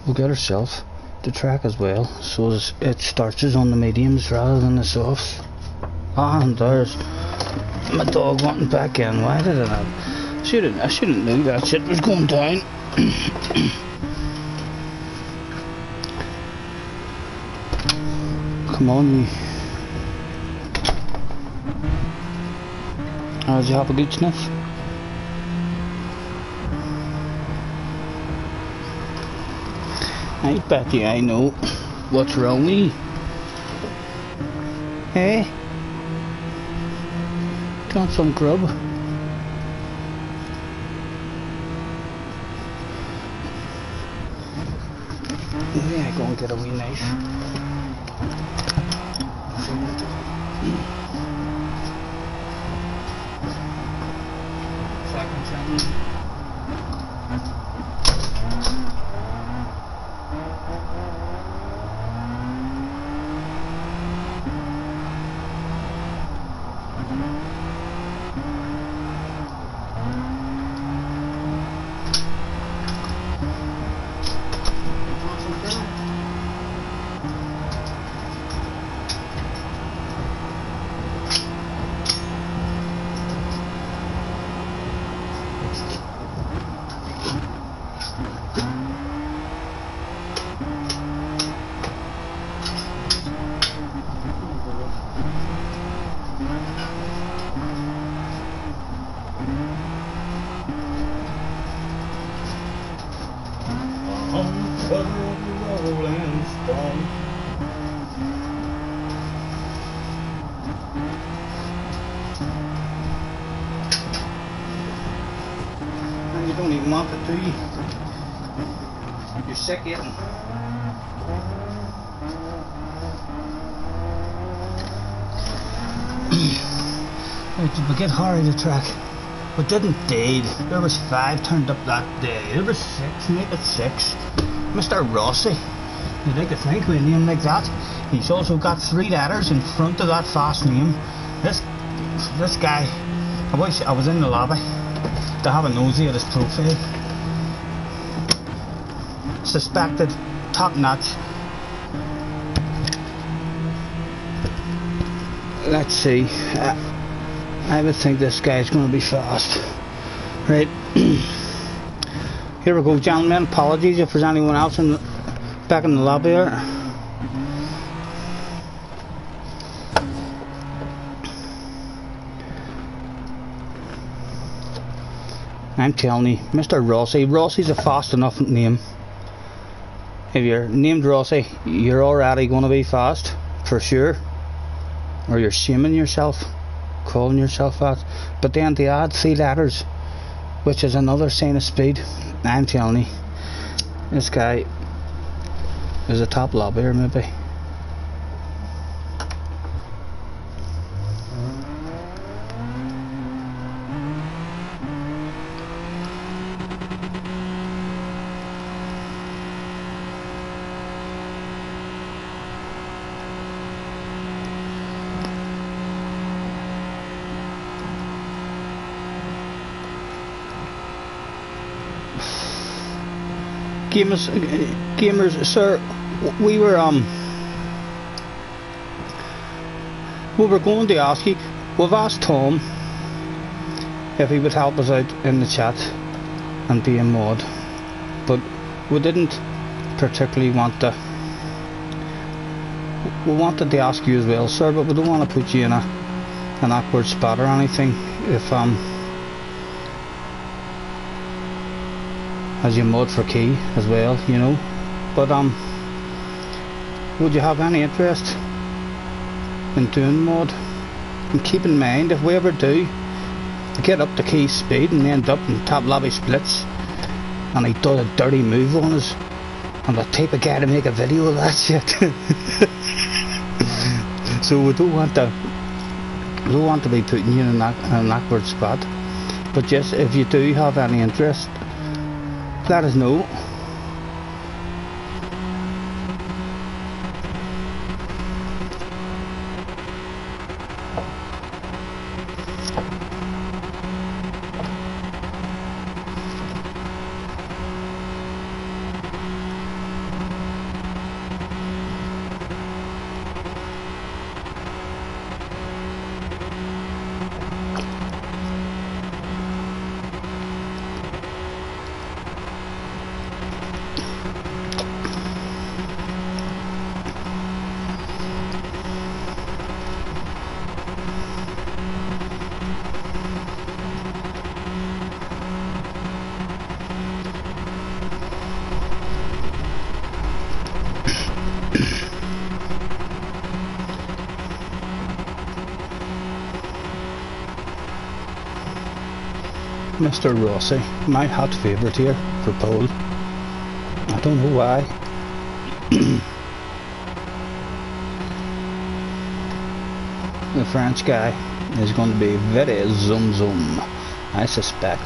Speaker 1: We'll get ourselves the track as well, so it starts on the mediums rather than the softs. Ah, and there's my dog wanting back in. Why did I not? I shouldn't know that shit was going down. Come on, you. Did you have a good sniff? I bet you I know what's wrong with you. Hey? Got some grub? Yeah, go and get a wee knife. You don't even want it, do you? You're sick eating. Right, did we get Harry the track? We didn't indeed. There was 5 turned up that day. There was 6, make it 6. Mr. Rossi. You'd like to think with a name like that. He's also got 3 letters in front of that fast name. This guy, I wish I was in the lobby to have a nosy at his profile. Suspected, top notch. Let's see. I would think this guy's going to be fast. Right. Here we go, gentlemen. Apologies if there's anyone else back in the lobby here. I'm telling you, Mr. Rossi. Rossi's a fast enough name. If you're named Rossi, you're already going to be fast, for sure. Or you're shaming yourself, calling yourself that. But then to add 3 letters, which is another sign of speed, I'm telling you, this guy is a top lobbyer maybe. Gamers, sir, we were going to ask you. We've asked Tom if he would help us out in the chat and be a mod, but we didn't particularly want to. We wanted to ask you as well, sir, but we don't want to put you in an awkward spot or anything. If as you mod for key as well, you know. But would you have any interest in doing mod? And keep in mind, if we ever do get up to key speed and end up in top lobby splits, and he does a dirty move on us, I'm the type of guy to make a video of that shit. So we don't want to be putting you in an awkward spot. But just if you do have any interest, let us know. Mr. Rossi, my hot favourite here for pole. I don't know why. The French guy is going to be very zoom zoom, I suspect.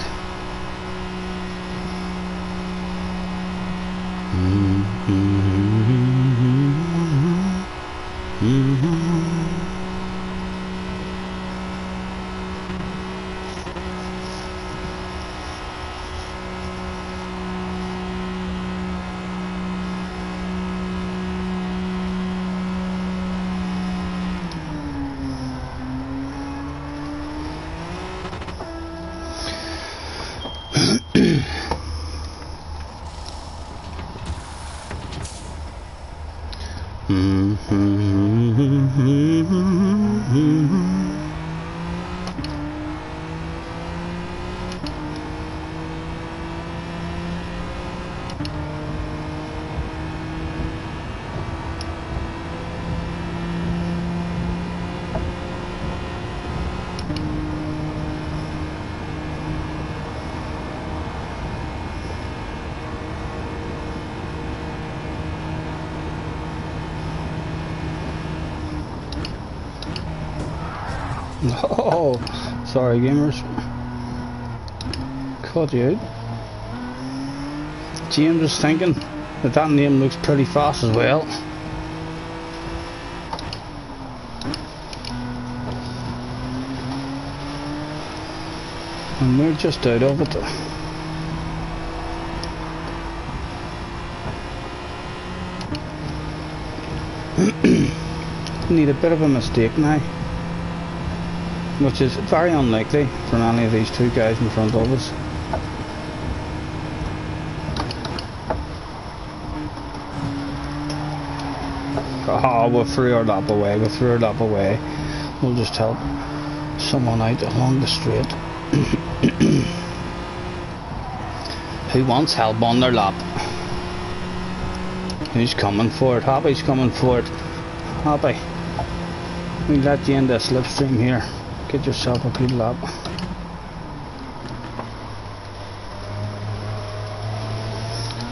Speaker 1: Oh, sorry gamers, caught you out. James was thinking that that name looks pretty fast as well. And we're just out of it. Need a bit of a mistake now, which is very unlikely for any of these two guys in front of us. Oh, we'll throw our lap away, We'll just help someone out along the straight. Who wants help on their lap? Who's coming for it? Happy's coming for it. Happy, we'll let you in the slipstream here. Get yourself a good lap.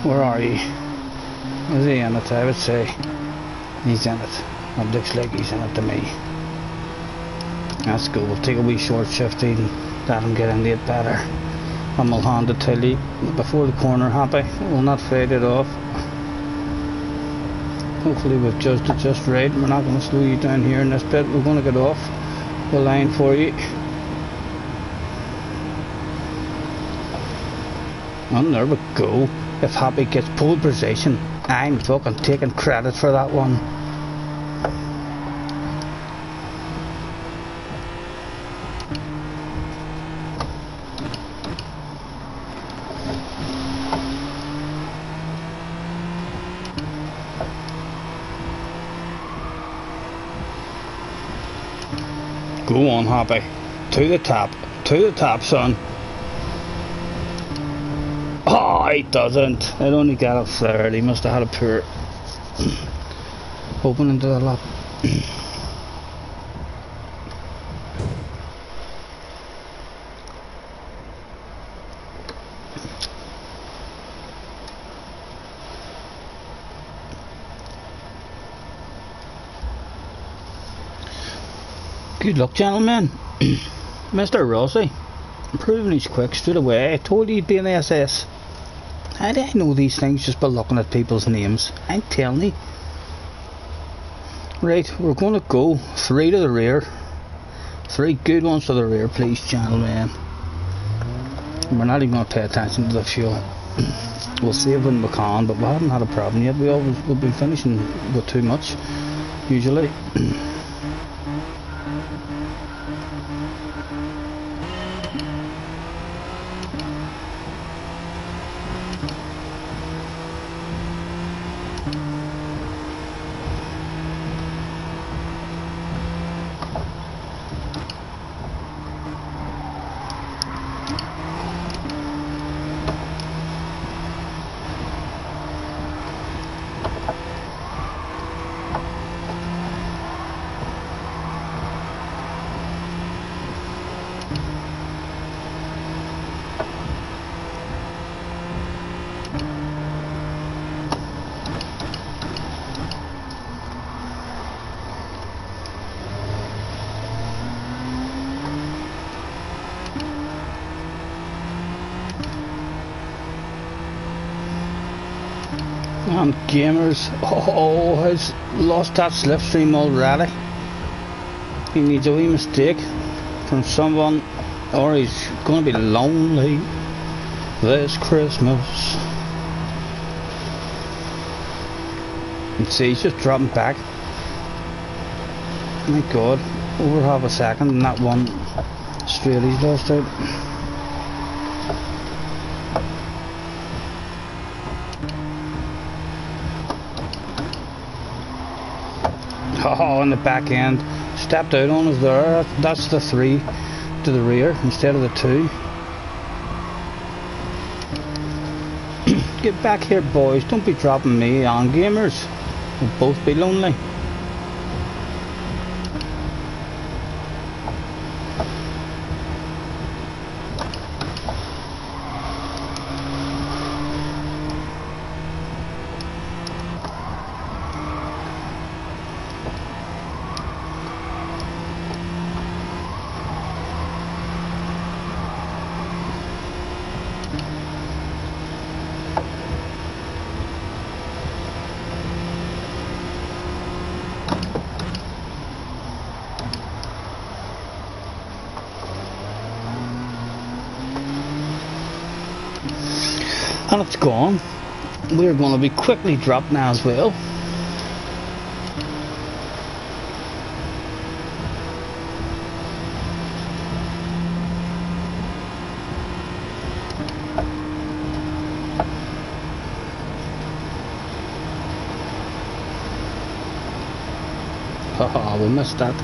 Speaker 1: Where are you? Is he in it? I would say he's in it. It looks like he's in it to me. That's good. We'll take a wee short shift and let him get into it better. And we'll hand it to Lee before the corner. Happy, we'll not fade it off. Hopefully we've judged it just right. We're not going to slow you down here in this bit. We're going to get off the line for you. And there we go. If Happy gets pole position, I'm fucking taking credit for that one. Go on, Happy. To the top, son. Oh, he doesn't. It only got up third. He must have had a poor opening to the lap. Good luck, gentlemen. Mr. Rossi, improving his quick straight away. I told you he'd be in the SS. How do I know these things just by looking at people's names? I'm telling you. Right, we're going to go 3 to the rear. 3 good ones to the rear, please, gentlemen. And we're not even going to pay attention to the fuel. We'll save when we can, but we haven't had a problem yet. We've been finishing with too much, usually. And gamers, oh, has lost that slipstream already. He needs a wee mistake from someone, or he's going to be lonely this Christmas. And see, he's just dropping back. My God, over half a second and that one straight he's lost out. Oh, on the back end, stepped out on us there. That's the 3 to the rear instead of the 2. Get back here, boys. Don't be dropping me on, gamers. We'll both be lonely. And it's gone. We're going to be quickly dropped now as well. Haha, we missed that.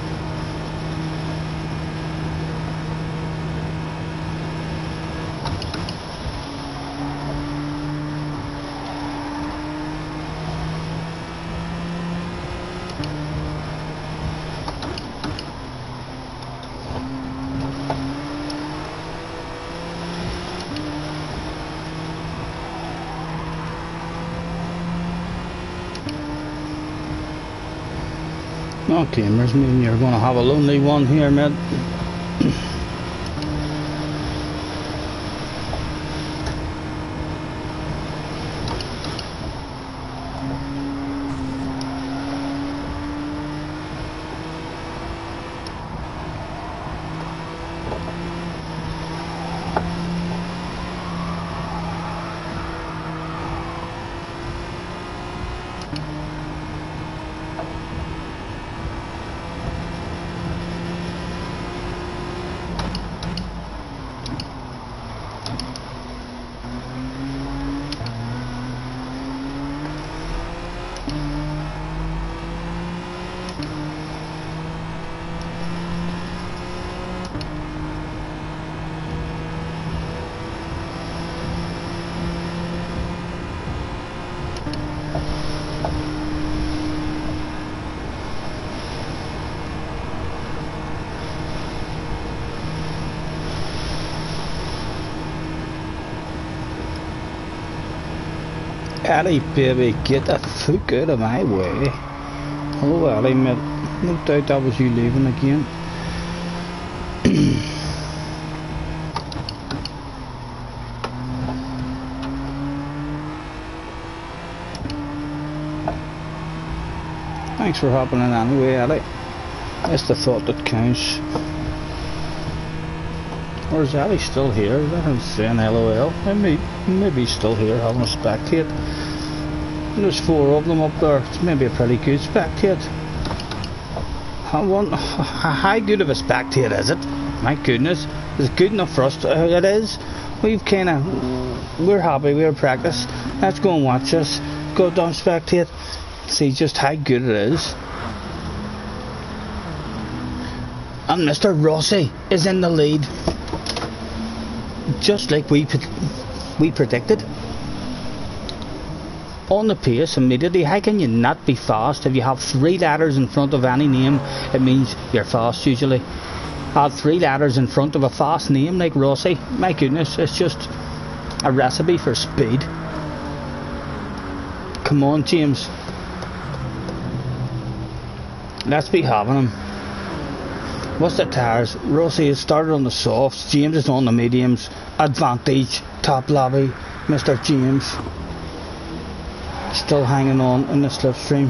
Speaker 1: No, gamers, mean you're going to have a lonely one here, mate. Ellie, baby, get the fuck out of my way. Hello, Ellie, mate. No doubt that was you leaving again. Thanks for hopping in anyway, Ellie. That's the thought that counts. Or is Ellie still here? Let him saying LOL. Maybe he's still here having a spectate. There's 4 of them up there. It's maybe a pretty good spectate. How good of a spectate is it? My goodness. Is it good enough for us? It is. We're happy, we're practice. Let's go and watch this. Go down spectate. See just how good it is. And Mr. Rossi is in the lead. Just like we predicted. On the pace immediately. How can you not be fast? If you have 3 letters in front of any name, it means you're fast usually. Add 3 letters in front of a fast name like Rossi. My goodness, it's just a recipe for speed. Come on, James. Let's be having him. What's the tires? Rossi has started on the softs. James is on the mediums. Advantage. Top lobby. Mr. James. Still hanging on in the slipstream.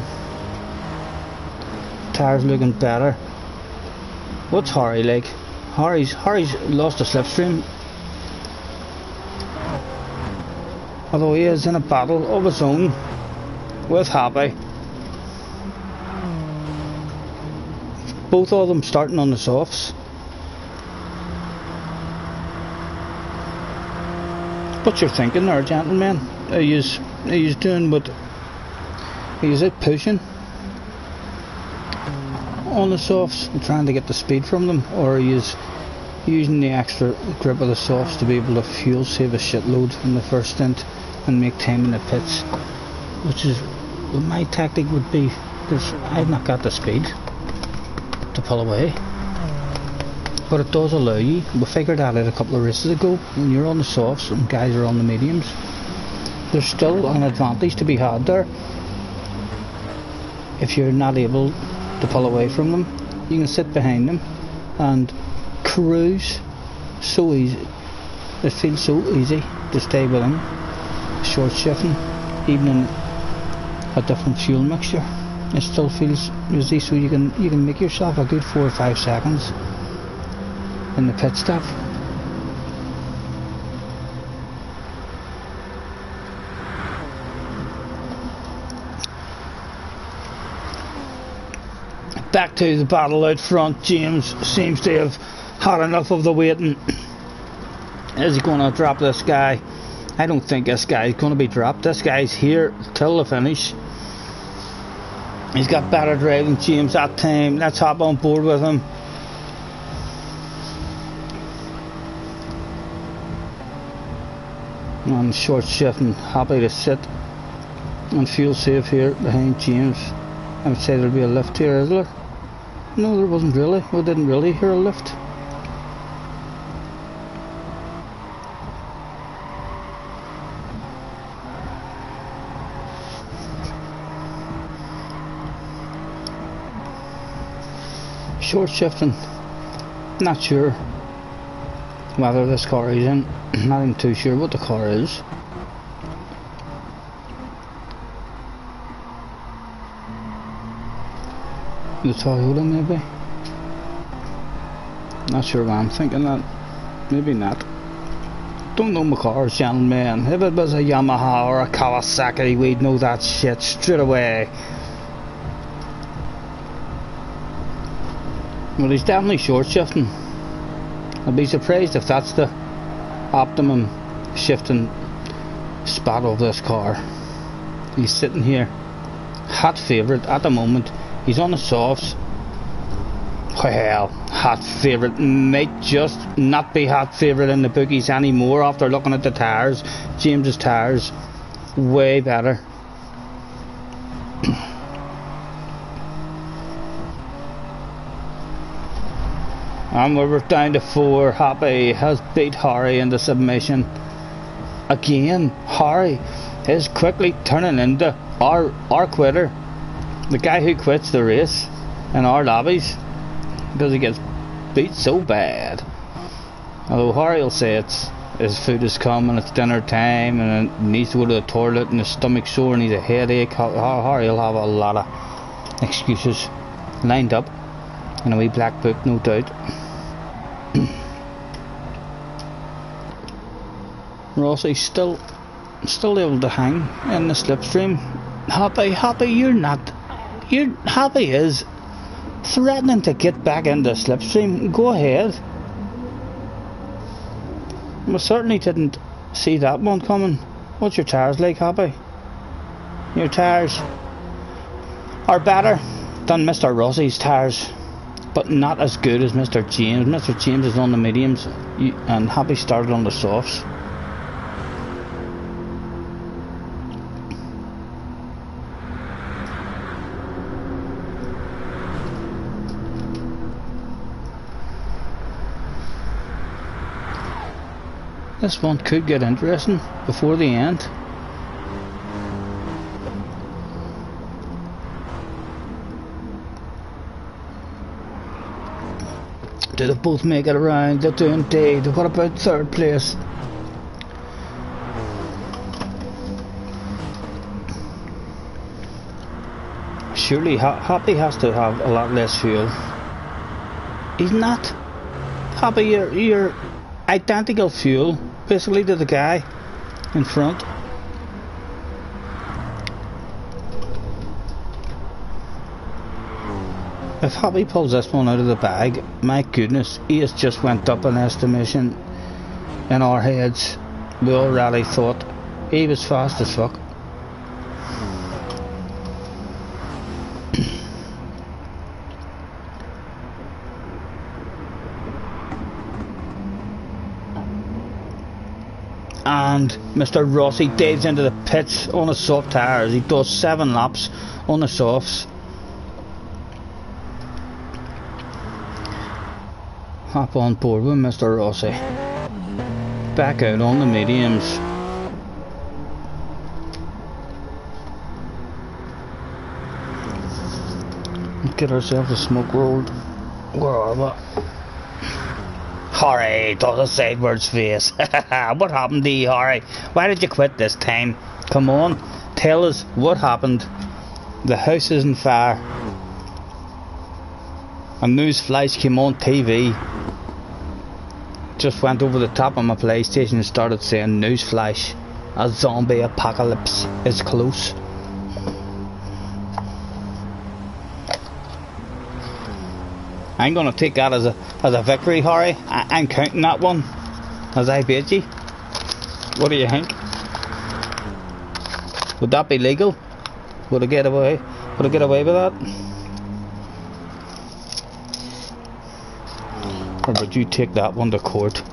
Speaker 1: Tires looking better. What's Harry like? Harry's lost the slipstream. Although he is in a battle of his own with Happy. Both of them starting on the softs. What you're thinking there, gentlemen? Are you doing what? Are you pushing on the softs and trying to get the speed from them, or are you using the extra grip of the softs to be able to fuel save a shitload in the first stint and make time in the pits? Which is what my tactic would be, because I've not got the speed to pull away. But it does allow you, we figured that out a couple of races ago, when you're on the softs and guys are on the mediums, there's still an advantage to be had there. If you're not able to pull away from them, you can sit behind them and cruise so easy. It feels so easy to stay with them, short shifting, even in a different fuel mixture. It still feels easy, so you can make yourself a good 4 or 5 seconds in the pit stop. Back to the battle out front. James seems to have had enough of the waiting. Is he going to drop this guy? I don't think this guy is going to be dropped. This guy's here till the finish. He's got better driving James that time. Let's hop on board with him. And short shifting, happy to sit and fuel save here behind James. I would say there'll be a lift here, is there? No, there wasn't really. We didn't really hear a lift. Short shifting, not sure whether this car is in. Not even too sure what the car is. The Toyota maybe? Not sure why I'm thinking that. Maybe not. Don't know my cars, gentlemen. If it was a Yamaha or a Kawasaki, we'd know that shit straight away. Well, he's definitely short shifting. I'd be surprised if that's the optimum shifting spot of this car. He's sitting here, hot favourite at the moment. He's on the softs. Well, hot favourite might just not be hot favourite in the bookies anymore after looking at the tyres. James's tyres way better. And we're down to 4. Happy has beat Harry into submission. Again, Harry is quickly turning into our quitter. The guy who quits the race in our lobbies because he gets beat so bad. Although Harry will say his food has come and it's dinner time and he needs to go to the toilet and his stomach's sore and he's a headache. Harry will have a lot of excuses lined up in a wee black book, no doubt. Rossi's still able to hang in the slipstream. Happy is threatening to get back into the slipstream. Go ahead. We certainly didn't see that one coming. What's your tyres like, Happy? Your tyres are better than Mr. Rossi's tyres, but not as good as Mr. James. Mr. James is on the mediums and Happy started on the softs. This one could get interesting before the end. Do they both make it around? They do indeed. What about third place? surely Happy has to have a lot less fuel. He's not. Happy, you're identical fuel, basically, to the guy in front. If Happy pulls this one out of the bag, my goodness, he has just went up in estimation in our heads. We already thought he was fast as fuck. And Mr. Rossi dives into the pits on his soft tyres. He does 7 laps on the softs. Hop on board with Mr. Rossi. Back out on the mediums. Get ourselves a smoke rolled. Where are we? Harry does a sideways face. What happened to you, Harry? Why did you quit this time? Come on, tell us what happened. The house is on fire. A news flash came on TV. Just went over the top of my PlayStation and started saying news flash. A zombie apocalypse is close. I'm gonna take that as a victory, Harry. I'm counting that one as I beat you. What do you think? Would that be legal? Would I get away? Would I get away with that? Or would you take that one to court?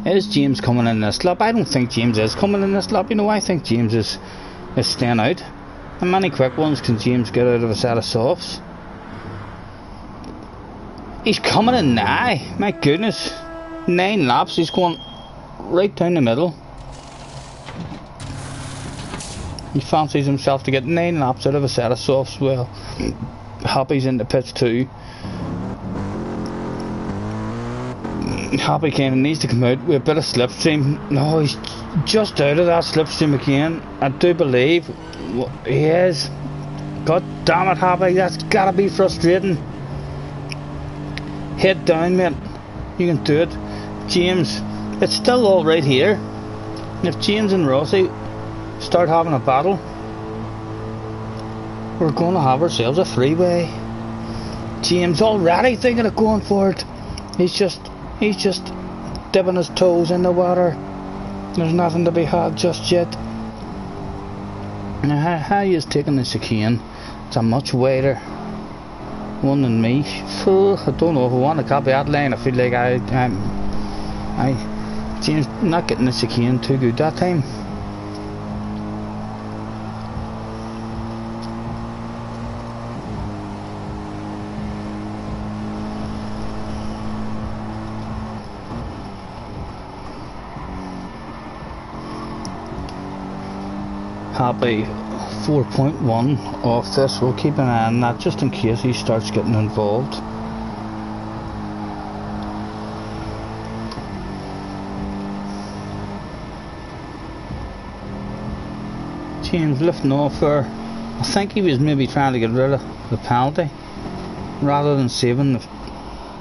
Speaker 1: Is James coming in this lap? I don't think James is coming in this lap. You know, I think James is staying out. How many quick ones can James get out of a set of softs? He's coming in now. My goodness. 9 laps. He's going right down the middle. He fancies himself to get 9 laps out of a set of softs. Well, Happy's in the pits too. Happy kind of needs to come out with a bit of slipstream. No, he's just out of that slipstream again. I do believe he is. God damn it, Happy, that's gotta be frustrating. Head down, mate. You can do it. James, it's still all right here. If James and Rossi start having a battle, we're going to have ourselves a freeway. James already thinking of going for it. He's just dipping his toes in the water. There's nothing to be had just yet. Now, how he is taking the chicane? It's a much wider one than me. I don't know if I want to copy that line. I feel like James not getting the chicane too good that time. Happy 4.1 off this. We'll keep an eye on that just in case he starts getting involved. James lifting off there. I think he was maybe trying to get rid of the penalty rather than saving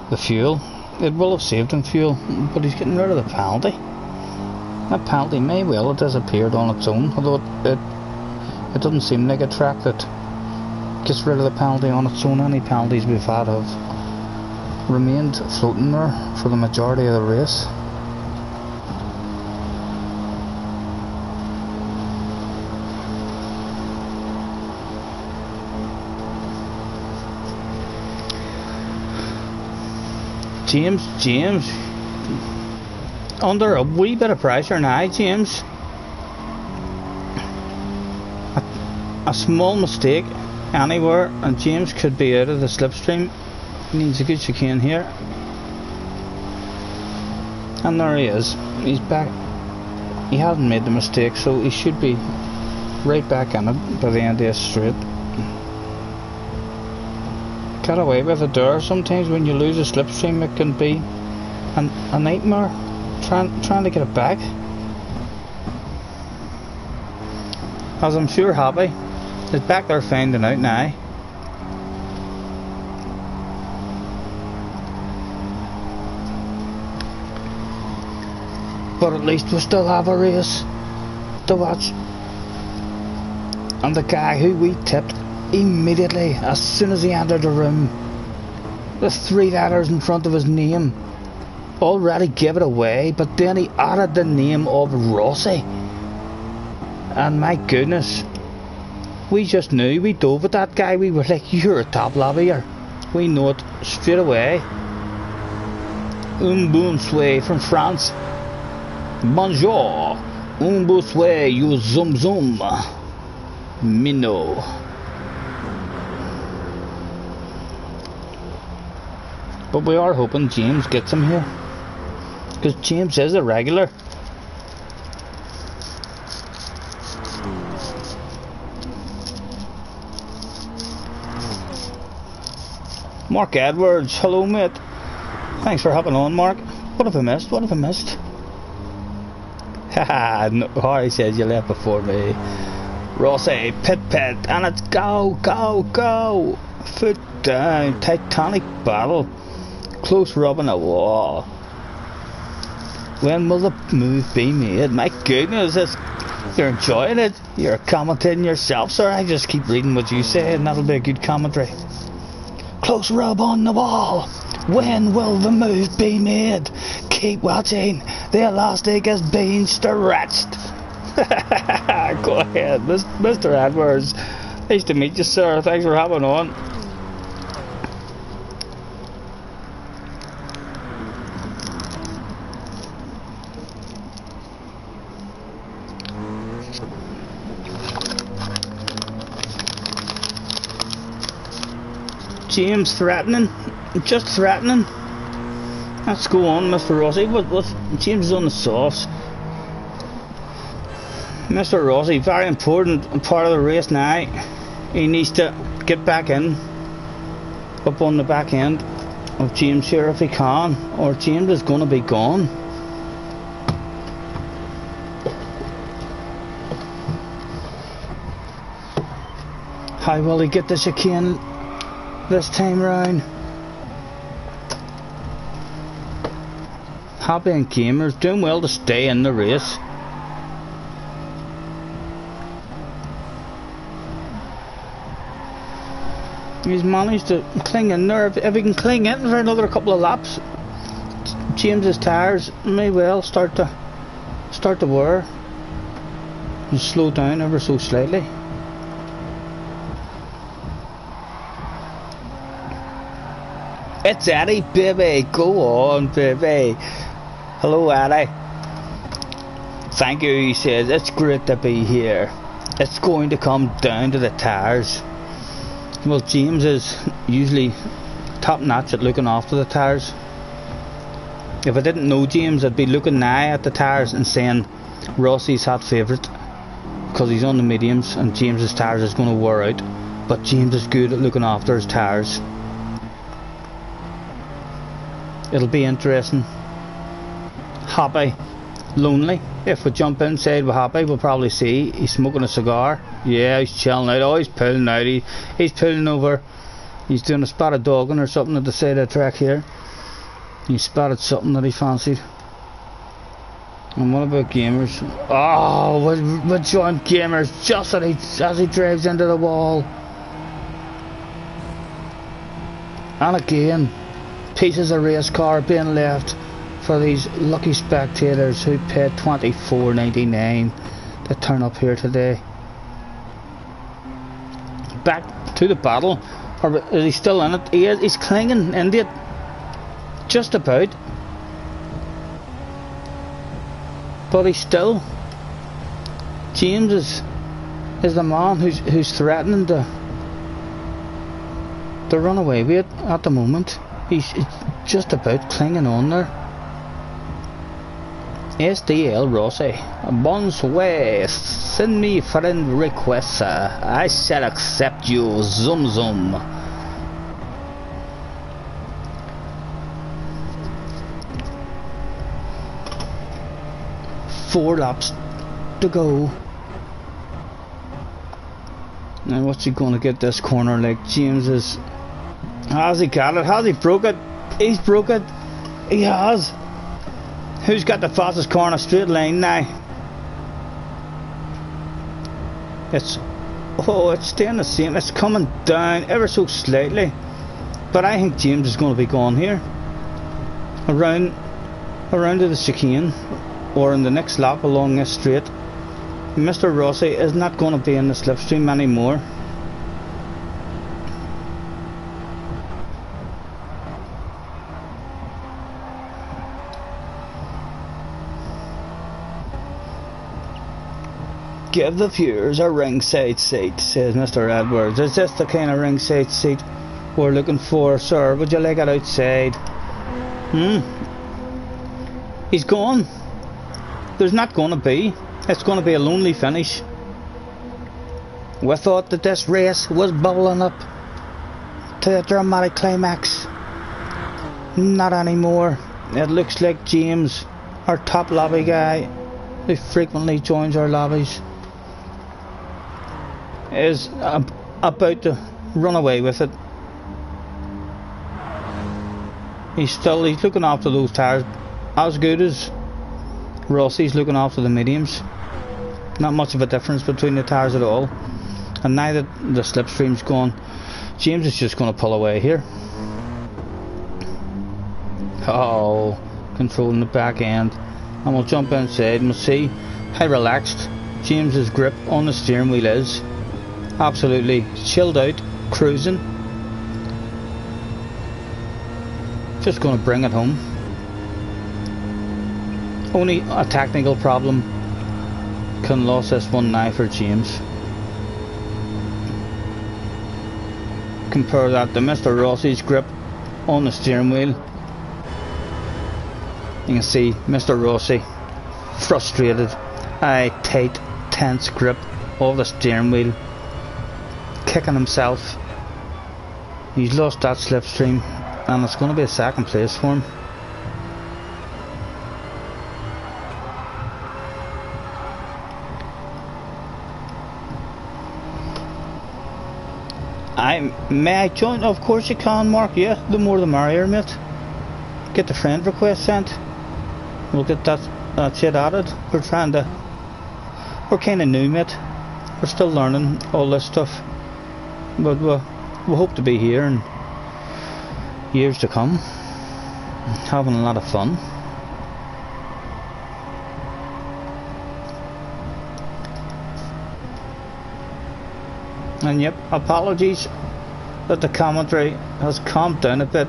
Speaker 1: the fuel. It will have saved him fuel, but he's getting rid of the penalty. That penalty may well have disappeared on its own, although it doesn't seem like a track that gets rid of the penalty on its own. Any penalties we've had have remained floating there for the majority of the race. James under a wee bit of pressure now, James. A small mistake anywhere and James could be out of the slipstream. He needs a good chicane here. And there he is. He's back. He hasn't made the mistake, so he should be right back in it by the end of the straight. Got away with it there. Sometimes when you lose a slipstream it can be a nightmare trying to get it back. As I'm sure happy. It's back there finding out now. But at least we still have a race to watch. And the guy who we tipped immediately, as soon as he entered the room, the 3 letters in front of his name already gave it away, but then he added the name of Rossi. And my goodness, we just knew. We dove at that guy. We were like, you're a top lavalier. We know it straight away. Bonsoir from France. Bonjour. Bonsoir, you zoom zoom. Minot. But we are hoping James gets him here, because James is a regular. Mark Edwards, hello mate. Thanks for hopping on, Mark. What have I missed? What have I missed? Haha, no, Harry says you left before me. Rossi, pit, and it's go, go, go. Foot down, titanic battle. Close rubbing a wall. When will the move be made? My goodness, you're enjoying it. You're commentating yourself, sir. I just keep reading what you say, and that'll be a good commentary. Close rub on the wall. When will the move be made? Keep watching. The elastic has been stretched. Go ahead, Mr. Edwards. Nice to meet you, sir. Thanks for having on. James threatening, just threatening. Let's go on, Mr. Rossi. What James is on the sauce. Mr. Rossi, very important part of the race now. He needs to get back in, up on the back end of James here if he can, or James is going to be gone. How will he get the chicane this time round? Happy and Gamers doing well to stay in the race. He's managed to cling in there. If he can cling in for another couple of laps, James's tyres may well start to wear and slow down ever so slightly. It's Eddie, baby. Go on, baby. Hello, Eddie. Thank you, he says. It's great to be here. It's going to come down to the tyres. Well, James is usually top notch at looking after the tyres. If I didn't know James, I'd be looking now at the tyres and saying Rossi's hot favourite, because he's on the mediums and James's tyres is going to wear out. But James is good at looking after his tyres. It'll be interesting. Happy, lonely. If we jump inside with Happy, we'll probably see he's smoking a cigar. Yeah, he's chilling out. Oh, he's pulling out. He's pulling over. He's doing a spot of dogging or something at the side of the track here. He spotted something that he fancied. And what about Gamers? Oh, we'll join Gamers just as he drives into the wall. And again, pieces of race car being left for these lucky spectators who paid $24.99 to turn up here today. Back to the battle, or is he still in it? He is. He's clinging into it, just about. But he's still. James is the man who's threatening to run away with it at the moment. He's just about clinging on there. SDL Rossi, bonsoir, send me friend request, I shall accept you, zoom zoom. 4 laps to go. Now what's he going to get this corner like? James is... Has he got it? Has he broke it? He's broke it. He has. Who's got the fastest car in a straight line now? It's... Oh, it's staying the same. It's coming down ever so slightly. But I think James is going to be gone here. Around to the chicane. Or in the next lap along this straight. Mr. Rossi is not going to be in the slipstream anymore. Give the viewers a ringside seat, says Mr. Edwards. Is this the kind of ringside seat we're looking for, sir? Would you like it outside? He's gone. There's not going to be. It's going to be a lonely finish. We thought that this race was bubbling up to a dramatic climax. Not anymore. It looks like James, our top lobby guy, who frequently joins our lobbies, is about to run away with it. He's looking after those tyres as good as Rossi's looking after the mediums. Not much of a difference between the tyres at all. And now that the slipstream's gone, James is just going to pull away here. Oh, controlling the back end. And we'll jump inside and we'll see how relaxed James's grip on the steering wheel is. Absolutely chilled out, cruising. Just going to bring it home. Only a technical problem can lose this one now for James. Compare that to Mr. Rossi's grip on the steering wheel. You can see Mr. Rossi frustrated, a tight, tense grip of the steering wheel, kicking himself. He's lost that slipstream, and it's going to be a second place for him. May I join? Of course you can, Mark. Yeah, the more the merrier, mate. Get the friend request sent. We'll get that shit added. We're kind of new, mate. We're still learning all this stuff, but we hope to be here in years to come, having a lot of fun. And yep, apologies that the commentary has calmed down a bit.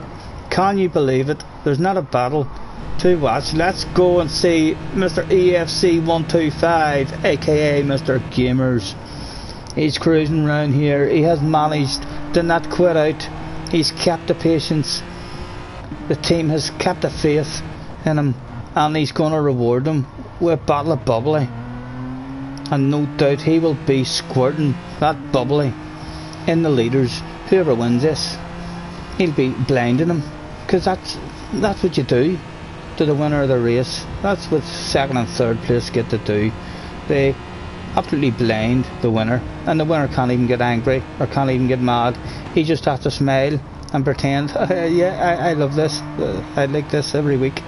Speaker 1: Can you believe it? There's not a battle to watch. Let's go and see Mr. EFC125, aka Mr. Gamers. He's cruising around here. He has managed to not quit out. He's kept the patience. The team has kept the faith in him, and he's going to reward them with a bottle of bubbly. And no doubt he will be squirting that bubbly in the leaders. Whoever wins this, he'll be blinding them, because that's what you do to the winner of the race. That's what second and third place get to do. They absolutely blind the winner, and the winner can't even get angry or can't even get mad. He just has to smile and pretend, yeah, I love this, I like this every week.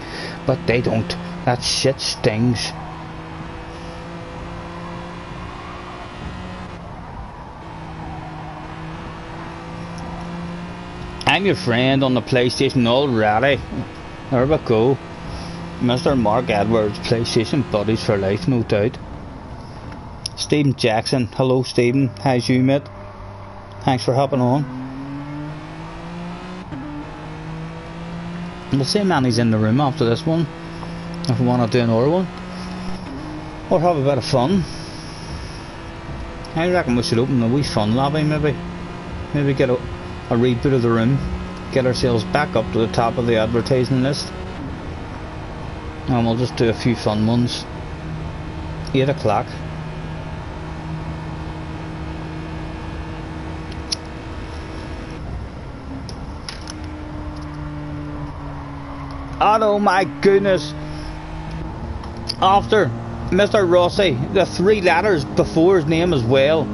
Speaker 1: But they don't. That shit stings. I'm your friend on the PlayStation already. There we go. Mr. Mark Edwards, PlayStation buddies for life, no doubt. Stephen Jackson, hello Stephen, how's you, mate? Thanks for hopping on. We'll see how many's in the room after this one, if we want to do another one, or have a bit of fun. I reckon we should open a wee fun lobby, maybe get a reboot of the room, get ourselves back up to the top of the advertising list, and we'll just do a few fun ones. 8 o'clock. Oh my goodness. After Mr. Rossi, the 3 letters before his name as well,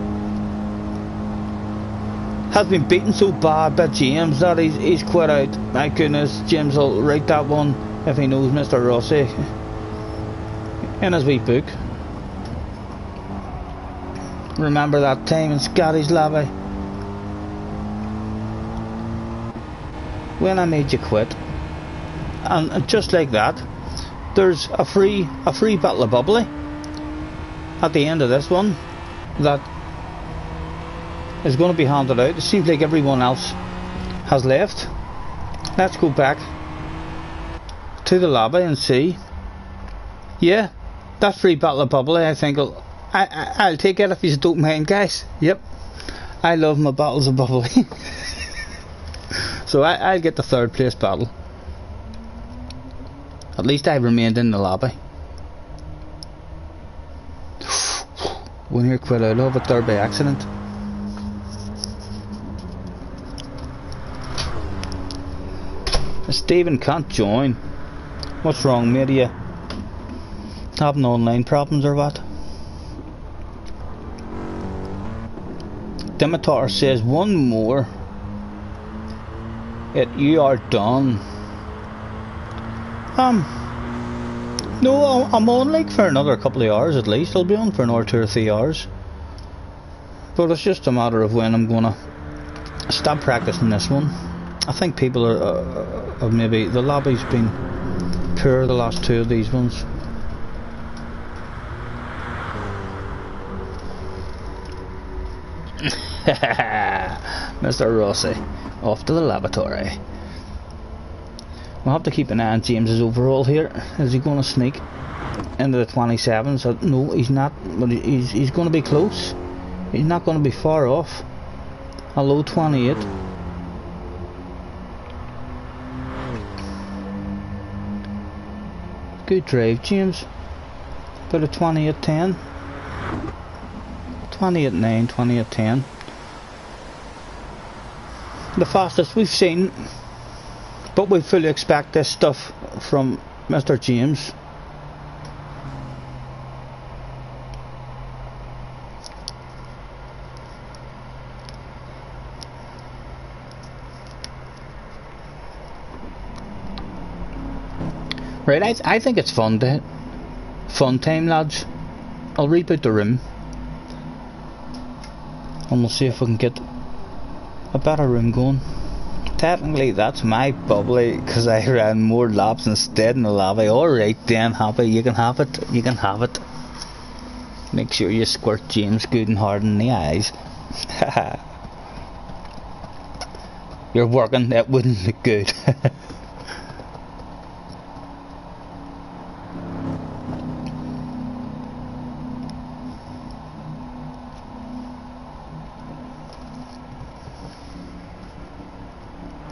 Speaker 1: has been beaten so bad by James that he's quit out. My goodness, James will write that one if he knows Mr. Rossi in his wee book. Remember that time in Scottie's lobby when I made you quit? And just like that, there's a free bottle of bubbly at the end of this one that is going to be handed out. It seems like everyone else has left. Let's go back to the lobby and see. Yeah, that free bottle of bubbly, I think I'll take it if you don't mind, guys. Yep, I love my bottles of bubbly. So I'll get the 3rd place bottle. At least I remained in the lobby. When you're quit out of it there by accident. Stephen can't join. What's wrong, mate? Are you having online problems or what? Dimitar says 1 more. You are done. No, I'm on like for another couple of hours at least. I'll be on for another 2 or 3 hours. But it's just a matter of when I'm gonna stop practicing this one. I think people are maybe the lobby's been poor the last 2 of these ones. Mr. Rossi, off to the laboratory. We'll have to keep an eye on James's overall here. Is he going to sneak into the 27s? No, he's not, but he's going to be close. He's not going to be far off. A low 28. Good drive, James. About a 28.10. 28.9, 28.10. The fastest we've seen. But we fully expect this stuff from Mr. James. Right, I think it's fun time, lads. I'll reboot the room and we'll see if we can get a better room going. Technically that's my bubbly because I ran more laps instead in the lobby. Alright then, Happy, you can have it. You can have it. Make sure you squirt James good and hard in the eyes. You're working, that wouldn't look good.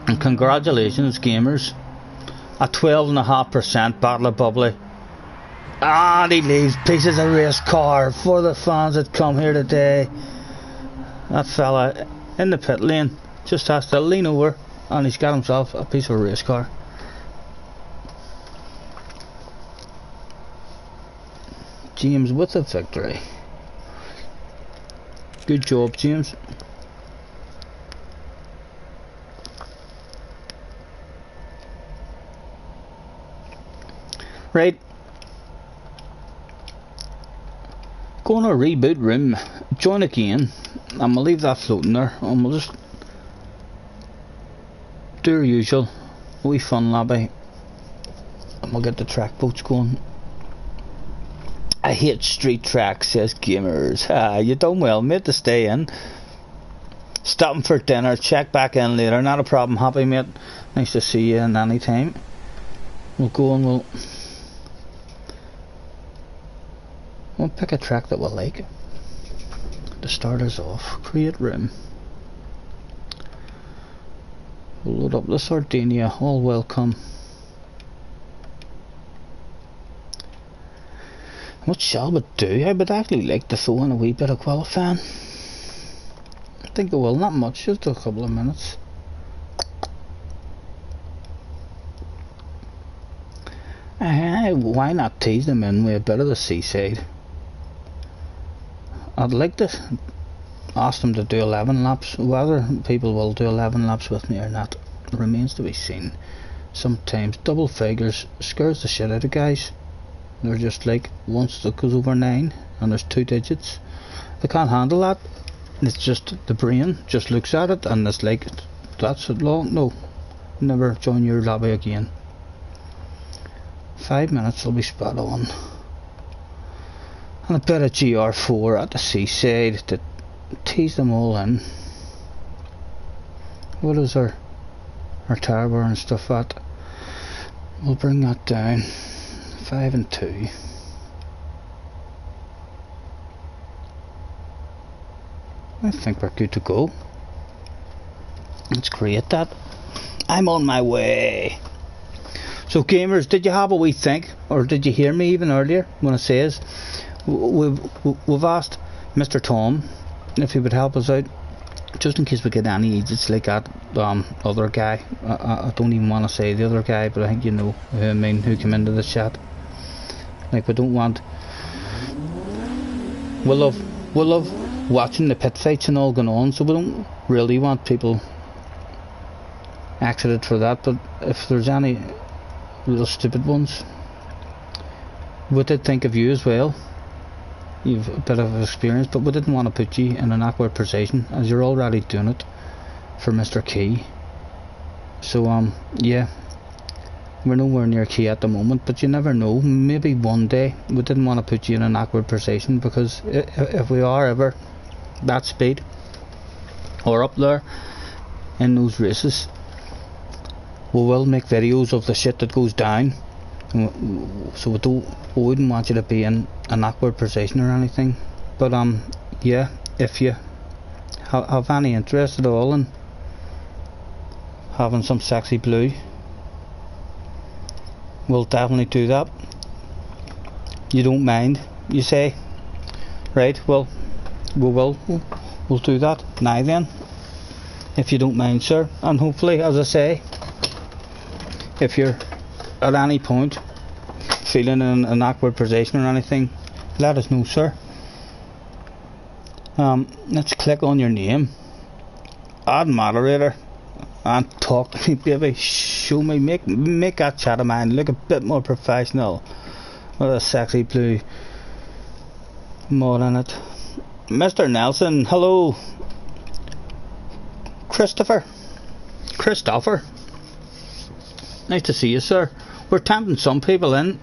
Speaker 1: And congratulations, gamers. A 12.5% bottle of bubbly. And he leaves pieces of race car for the fans that come here today. That fella in the pit lane just has to lean over and he's got himself a piece of a race car. James with a victory. Good job, James. Right, gonna reboot room, join again, and we'll leave that floating there, and we'll just do our usual wee fun lobby, and we'll get the track boats going. I hate street tracks, says Gamers. You done well, mate, to stay in. Stopping for dinner, check back in later, not a problem, Happy, mate. Nice to see you in any time. We'll go and we'll pick a track that we like to start us off. Create room. We'll load up the Sardinia. All welcome. What shall we do? I would actually like to throw in a wee bit of qualifying. I think I will. Not much, just a couple of minutes. why not tease them in with a bit of the seaside? I'd like to ask them to do 11 laps. Whether people will do 11 laps with me or not remains to be seen. Sometimes double figures scares the shit out of guys. They're just like, once it goes over 9 and there's 2 digits, they can't handle that. It's just the brain just looks at it and it's like, that's it long. No, never join your lobby again. 5 minutes will be spot on. And a bit of GR4 at the seaside to tease them all in. What is our tire bar and stuff at? We'll bring that down. 5 and 2. I think we're good to go. Let's create that. I'm on my way. So gamers, did you have a wee think, or did you hear me even earlier when it says we've asked Mr. Tom if he would help us out, just in case we get any edits like that other guy. I don't even want to say the other guy, but I think you know who I mean, who came into the chat. Like, we don't want, we love watching the pit fights and all going on, so we don't really want people exited for that. But if there's any real stupid ones, we did think of you as well. You've a bit of experience, but we didn't want to put you in an awkward position as you're already doing it for Mr. Key. So yeah, we're nowhere near Key at the moment, but you never know, maybe one day. We didn't want to put you in an awkward position, because if we are ever that speed or up there in those races, we will make videos of the shit that goes down. So we wouldn't want you to be in an awkward position or anything. But yeah, if you have any interest at all in having some sexy blue, we'll definitely do that. You don't mind, you say? Right, well, we'll do that now then, if you don't mind, sir. And hopefully, as I say, if you're at any point feeling in an awkward position or anything, let us know, sir. Let's click on your name, add moderator, and talk to me, baby. Show me, make that chat of mine look a bit more professional with a sexy blue mod in it. Mr. Nelson, hello. Christopher, nice to see you, sir. We're tempting some people in.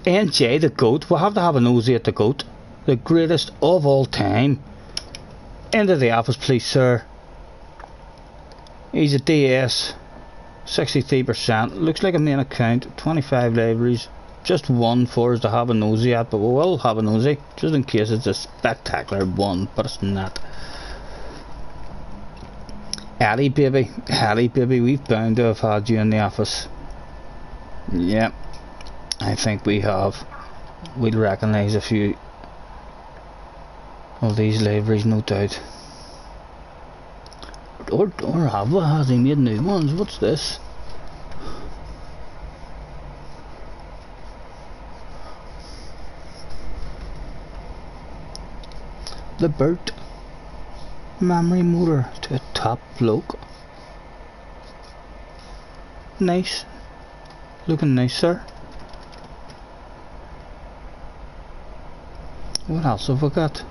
Speaker 1: NJ the GOAT, we'll have to have a nosy at the GOAT, the greatest of all time. Into the office, please, sir. He's a DS, 63%. Looks like a main account, 25 liveries. Just one for us to have a nosy at, but we will have a nosy, just in case it's a spectacular one, but it's not. Hattie baby, we've bound to have had you in the office. Yep, I think we have. We'll recognise a few of these liveries, no doubt. Or have we? Has he made new ones? What's this? The Burt memory motor to a top bloke. Nice. Looking nice, sir. What else have we got?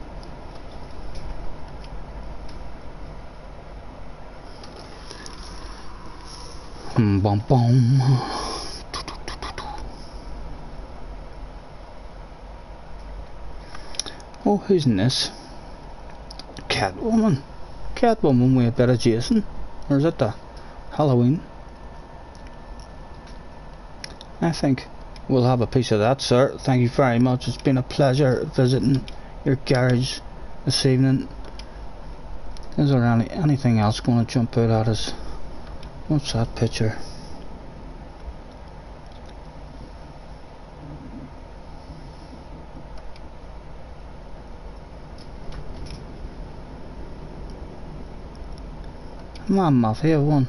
Speaker 1: Bum bum. Oh, who's in this? Catwoman with a bit of Jason, or is it the Halloween? I think we'll have a piece of that, sir. Thank you very much. It's been a pleasure visiting your garage this evening. Is there anything else going to jump out at us? What's that picture? Come on, Mafia one.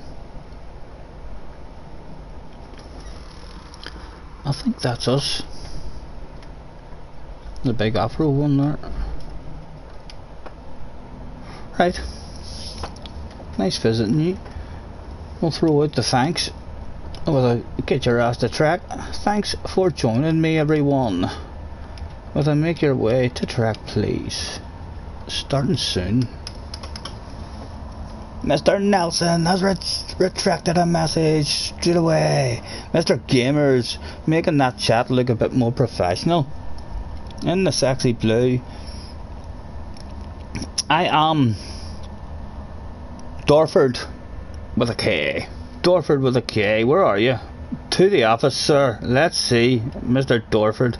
Speaker 1: think that's us. The big Afro one there. Right. Nice visiting you. We'll throw out the thanks. Get your ass to track. Thanks for joining me, everyone. Will I make your way to track, please? Starting soon. Mr. Nelson has retracted a message straight away. Mr. Gamers, making that chat look a bit more professional. In the sexy blue. I am Dorford with a K. Dorford with a K. Where are you? To the office, sir. Let's see. Mr. Dorford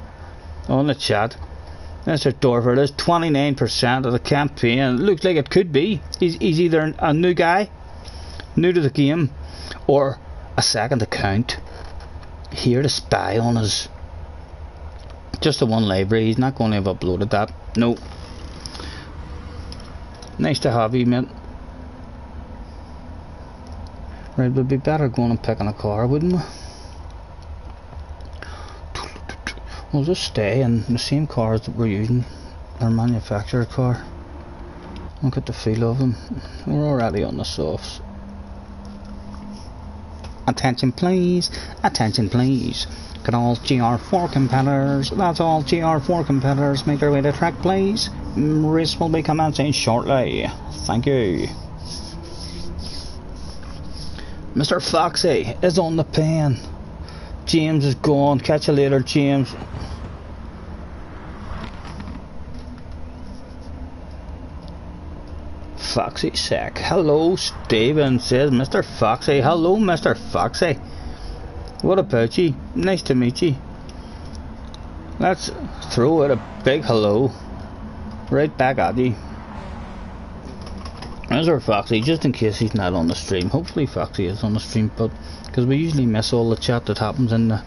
Speaker 1: on the chat. Mr. Dorford is 29% of the campaign. Looks like it could be. He's either a new guy, new to the game, or a second account here to spy on us. Just the one library. He's not going to have uploaded that. No. Nice to have you, mate. Right, we'd be better going and picking a car, wouldn't we? We'll just stay in the same cars that we're using, our manufacturer car. Look at the feel of them. We're already on the softs. Attention please, attention please. Get all GR4 competitors, that's all GR4 competitors, make their way to track please. Race will be commencing shortly. Thank you. Mr. Foxy is on the pen. James is gone. Catch you later, James. Foxy Sack. Hello, Steven, says Mr. Foxy. Hello, Mr. Foxy. What about you? Nice to meet you. Let's throw out a big hello right back at you. Mr. Foxy, just in case he's not on the stream. Hopefully Foxy is on the stream, but because we usually miss all the chat that happens in the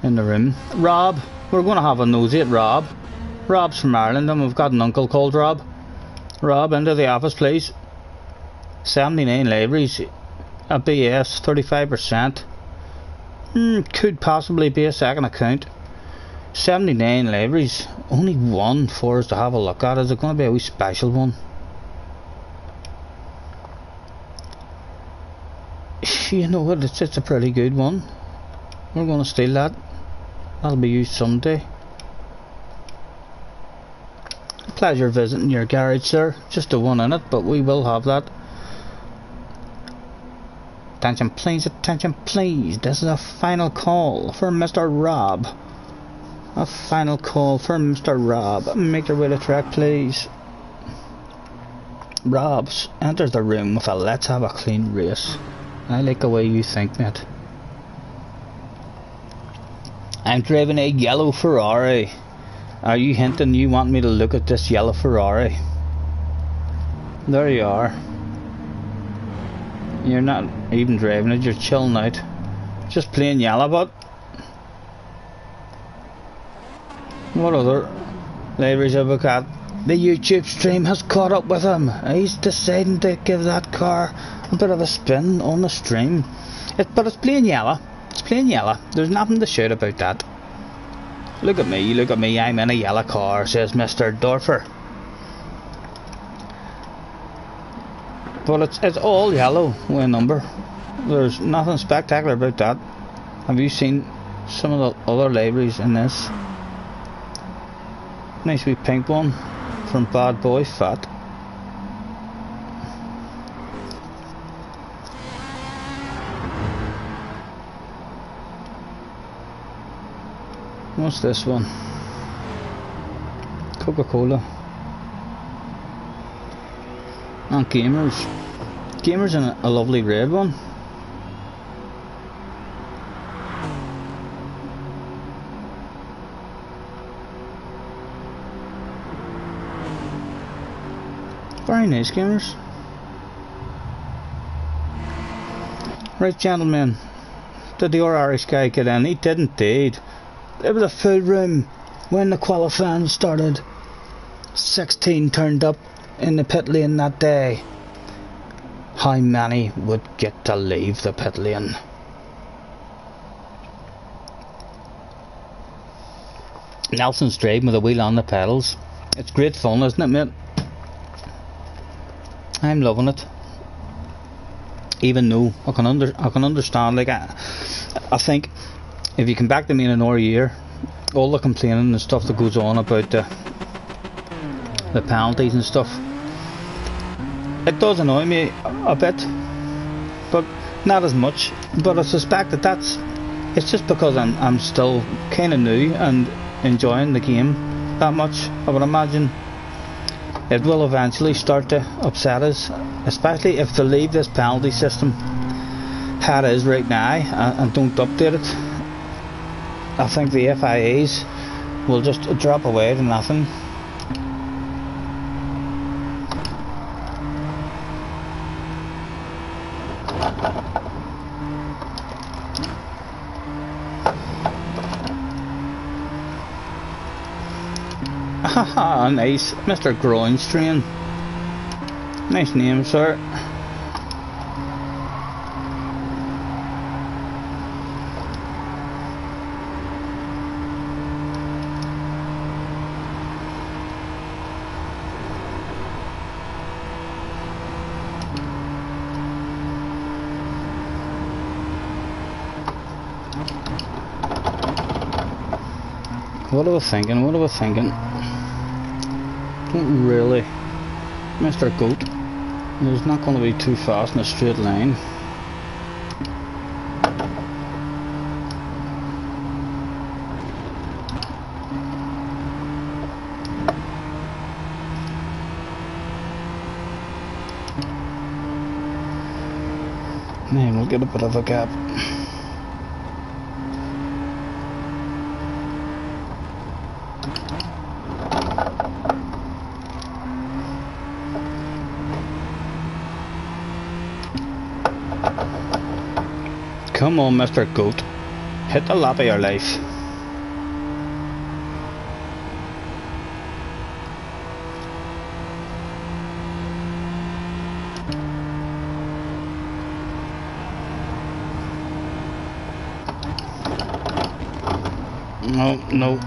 Speaker 1: room. Rob, we're going to have a nosy at Rob. Rob's from Ireland and we've got an uncle called Rob. Rob, into the office please. 79 libraries. A BS, 35%. Could possibly be a second account. 79 libraries. Only one for us to have a look at. Is it going to be a wee special one? You know what, it's a pretty good one. We're going to steal that. That'll be used someday. Pleasure visiting your garage, sir. Just the one in it, but we will have that. Attention please, attention please. This is a final call for Mr. Rob. A final call for Mr. Rob. Make your way to track please. Rob's enters the room with a let's have a clean race. I like the way you think, mate. I'm driving a yellow Ferrari. Are you hinting you want me to look at this yellow Ferrari? There you are. You're not even driving it, you're chilling out. Just plain yellow, but what other libraries have we got? The YouTube stream has caught up with him. He's deciding to give that car a bit of a spin on the stream. But it's plain yellow. It's plain yellow. There's nothing to shout about that. Look at me, I'm in a yellow car, says Mr. Dorfer. But it's all yellow with a number. There's nothing spectacular about that. Have you seen some of the other libraries in this? Nice wee pink one from Bad Boy Fat. What's this one? Coca-Cola. And Gamers. Gamers in a lovely red one. Very nice, Gamers. Right, gentlemen. Did the Irish guy get in? He did indeed. It was a full room when the qualifying started. 16 turned up in the pit lane that day. How many would get to leave the pit lane? Nelson's driving with a wheel on the pedals. It's great fun, isn't it, mate? I'm loving it. Even though I can understand, like I think if you come back to me in another year, all the complaining and stuff that goes on about the penalties and stuff, it does annoy me a bit, but not as much. But I suspect that it's just because I'm still kind of new and enjoying the game that much. I would imagine it will eventually start to upset us, especially if they leave this penalty system how it is right now and don't update it. I think the FIAs will just drop away to nothing. Haha, nice, Mr. Groenstrain. Nice name, sir. What are we thinking? What are we thinking? Don't really. Mr. Goat. It's not going to be too fast in a straight line. Man, we'll get a bit of a gap. Come on, Mr. Goat. Hit the lap of your life. No.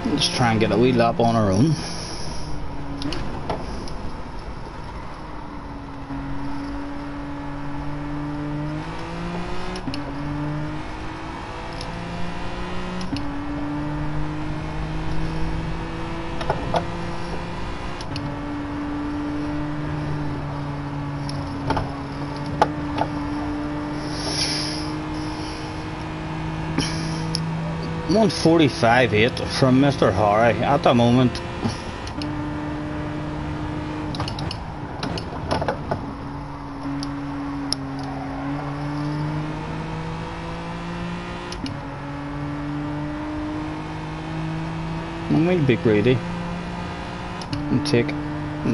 Speaker 1: Let's try and get a wee lap on our own. .145.8 from Mr. Harry at the moment. And we'll be greedy and take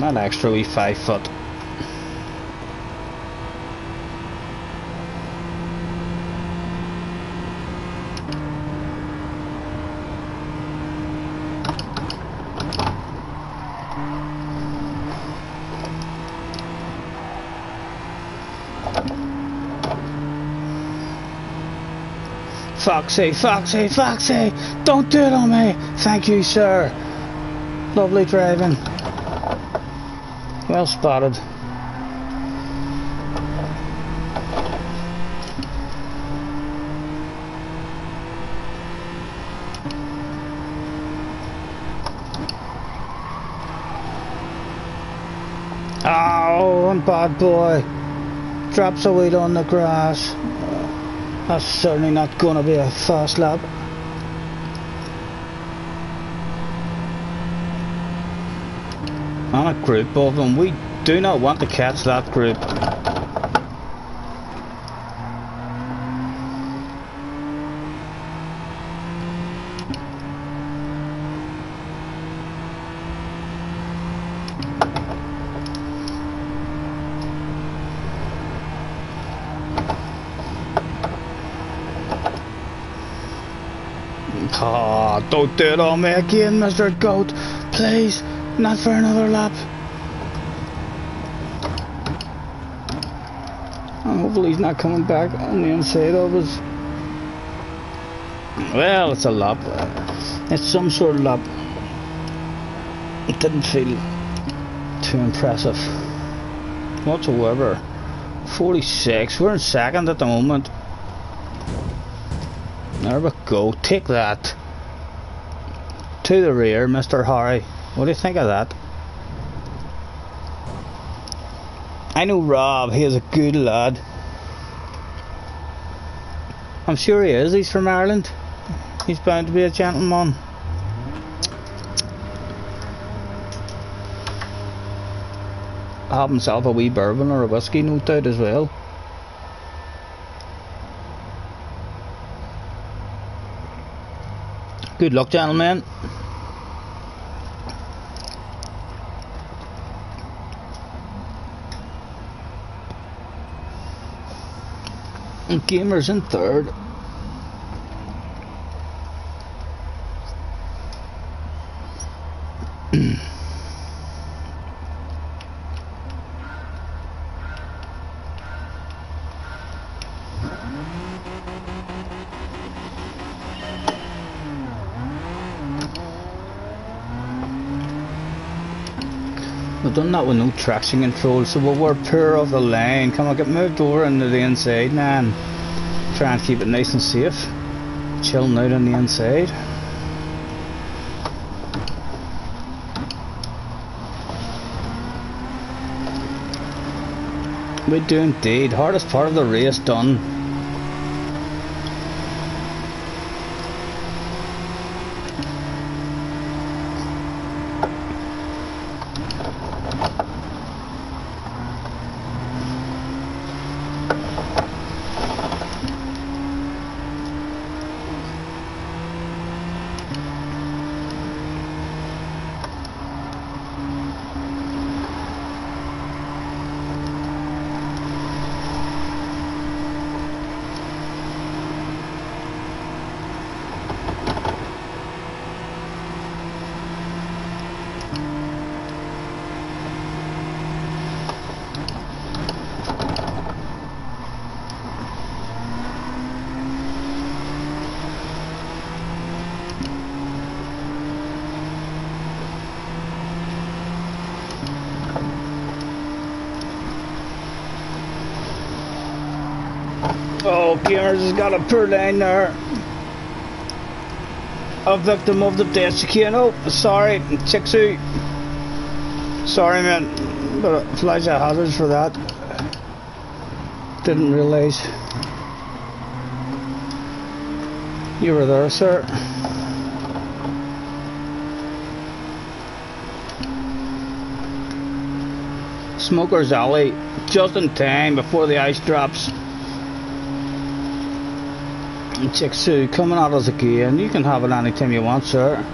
Speaker 1: that extra wee 5 foot. Foxy, Foxy, Foxy! Don't do it on me! Thank you, sir. Lovely driving. Well spotted. Oh, one bad boy. Drops a wheel on the grass. That's certainly not gonna be a fast lap. And a group of them. We do not want to catch that group. Ah, oh, don't do it on me again, Mr. Goat. Please, not for another lap. And hopefully he's not coming back on the inside of us. Well, it's a lap. It's some sort of lap. It didn't feel too impressive whatsoever. 46. We're in second at the moment. There we go. Take that. To the rear, Mr. Harry. What do you think of that? I know Rob. He is a good lad. I'm sure he is. He's from Ireland. He's bound to be a gentleman. Have himself a wee bourbon or a whiskey, no doubt, as well. Good luck, gentlemen. And Gamers in third. We've done that with no traction control, so we're poor off the line. Come on, get moved over into the inside, man. Try and keep it nice and safe. Chilling out on the inside. We do indeed. Hardest part of the race done. Oh, Gamers has got a poor line there. A victim of the chicane. Oh, sorry, Chixu. Sorry, man. But flies a hazards for that. Didn't realise you were there, sir. Smoker's Alley, just in time before the ice drops. Chixu coming at us again. You can have it anytime you want, sir.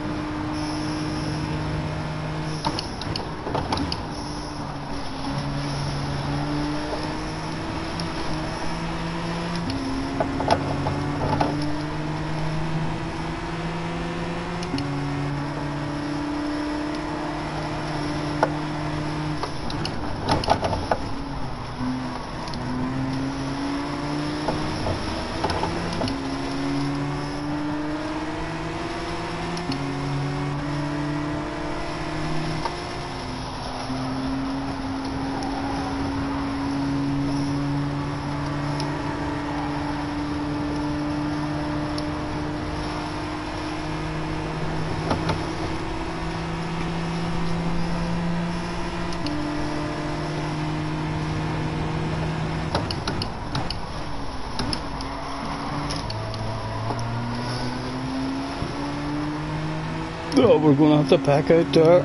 Speaker 1: Oh, we're gonna have to pack out there.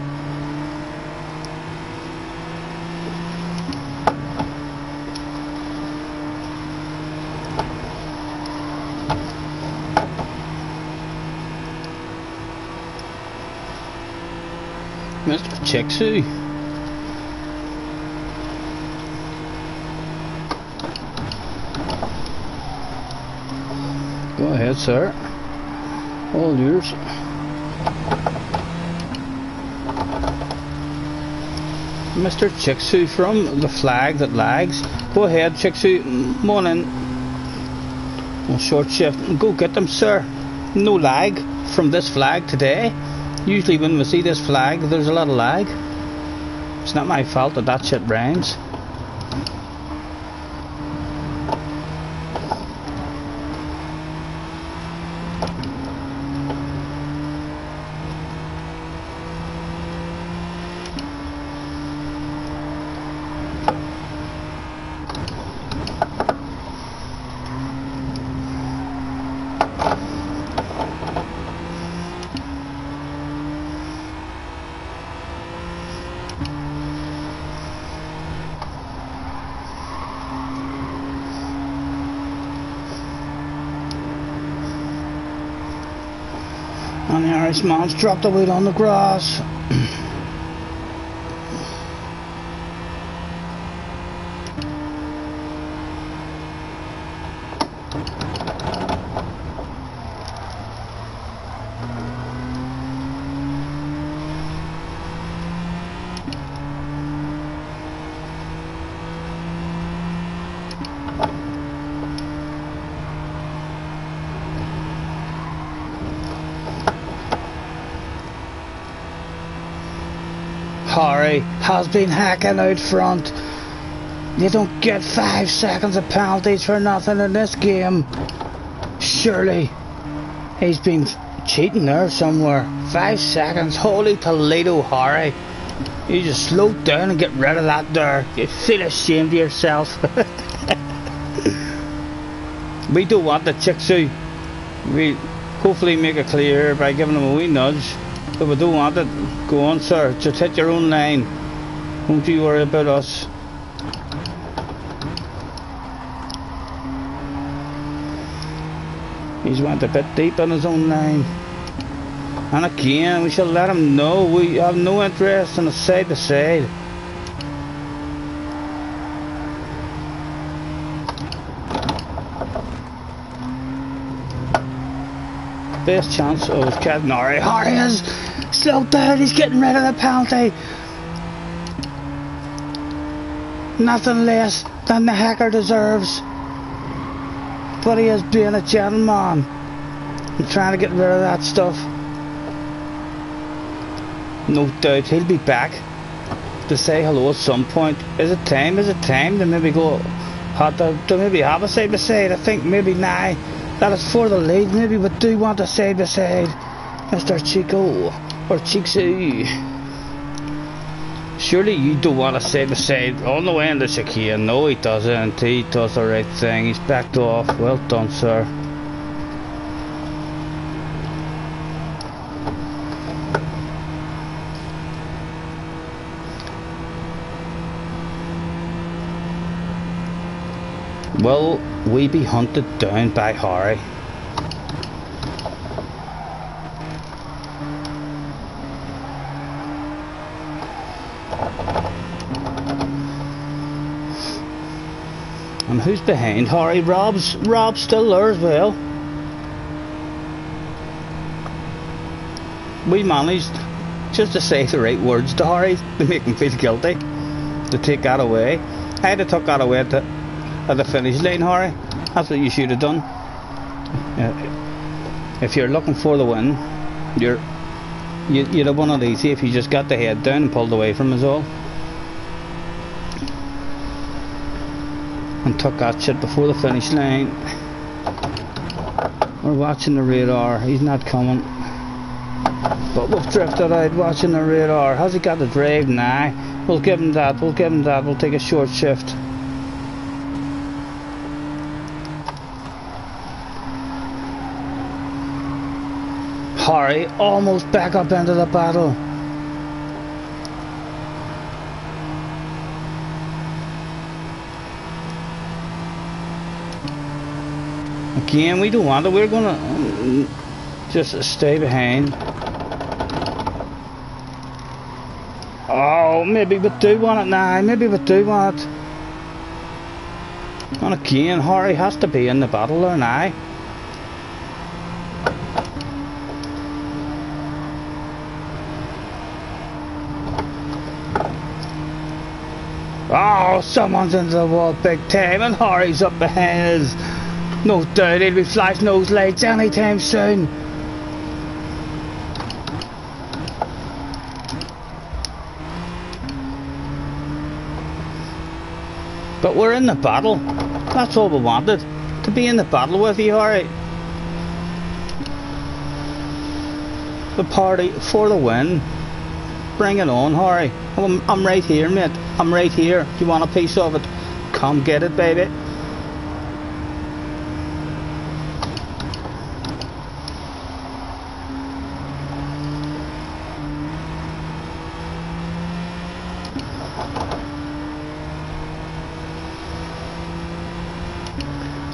Speaker 1: Mr. Chicksy. Go ahead, sir. All yours. Mr. Chicksy from the flag that lags. Go ahead, Chicksy. Come on in. Well, short shift. Go get them, sir. No lag from this flag today. Usually when we see this flag, there's a lot of lag. It's not my fault that that shit rains. And the Irishman's dropped the weight on the grass. Harry has been hacking out front. You don't get 5 seconds of penalties for nothing in this game. Surely he's been cheating there somewhere. 5 seconds. Holy Toledo, Harry. You just slow down and get rid of that there. You feel ashamed of yourself. We don't want the Chicksy. We hopefully make it clear by giving him a wee nudge. But we don't want it. Go on, sir. Just hit your own line. Don't you worry about us. He's went a bit deep on his own line. And again, we shall let him know we have no interest in a side to side. Best chance of catching Harry. Harry has slowed down. He's getting rid of the penalty. Nothing less than the hacker deserves. But he is being a gentleman and trying to get rid of that stuff. No doubt he'll be back to say hello at some point. Is it time? Is it time to maybe go to maybe have a side by side? I think maybe now that is for the lead. Maybe we do want a side by side, Mr. Chico or Chicksy. Surely you don't want a side by side on the way in the chicane. No, he doesn't. He does the right thing. He's backed off. Well done, sir. Will we be hunted down by Harry? And who's behind Harry? Rob's still there as well. We managed just to say the right words to Harry to make him feel guilty, to take that away. I had to tuck that away at the finish line, Harry. That's what you should have done. If you're looking for the win, you'd have won it easy if you just got the head down and pulled away from us all. And took that shit before the finish line. We're watching the radar. He's not coming. But we've drifted out watching the radar. Has he got the drive? Nah. We'll give him that. We'll give him that. We'll take a short shift. Harry almost back up into the battle. Again, we don't want it. We're gonna just stay behind. Oh, maybe we do want it now. Maybe we do want it. And again, Harry has to be in the battle there now. Oh, someone's into the wall big time, and Harry's up behind us. No doubt he'll be flashing those lights anytime soon. But we're in the battle. That's all we wanted. To be in the battle with you, Harry. The party for the win. Bring it on, Harry. I'm right here, mate. I'm right here. You want a piece of it? Come get it, baby.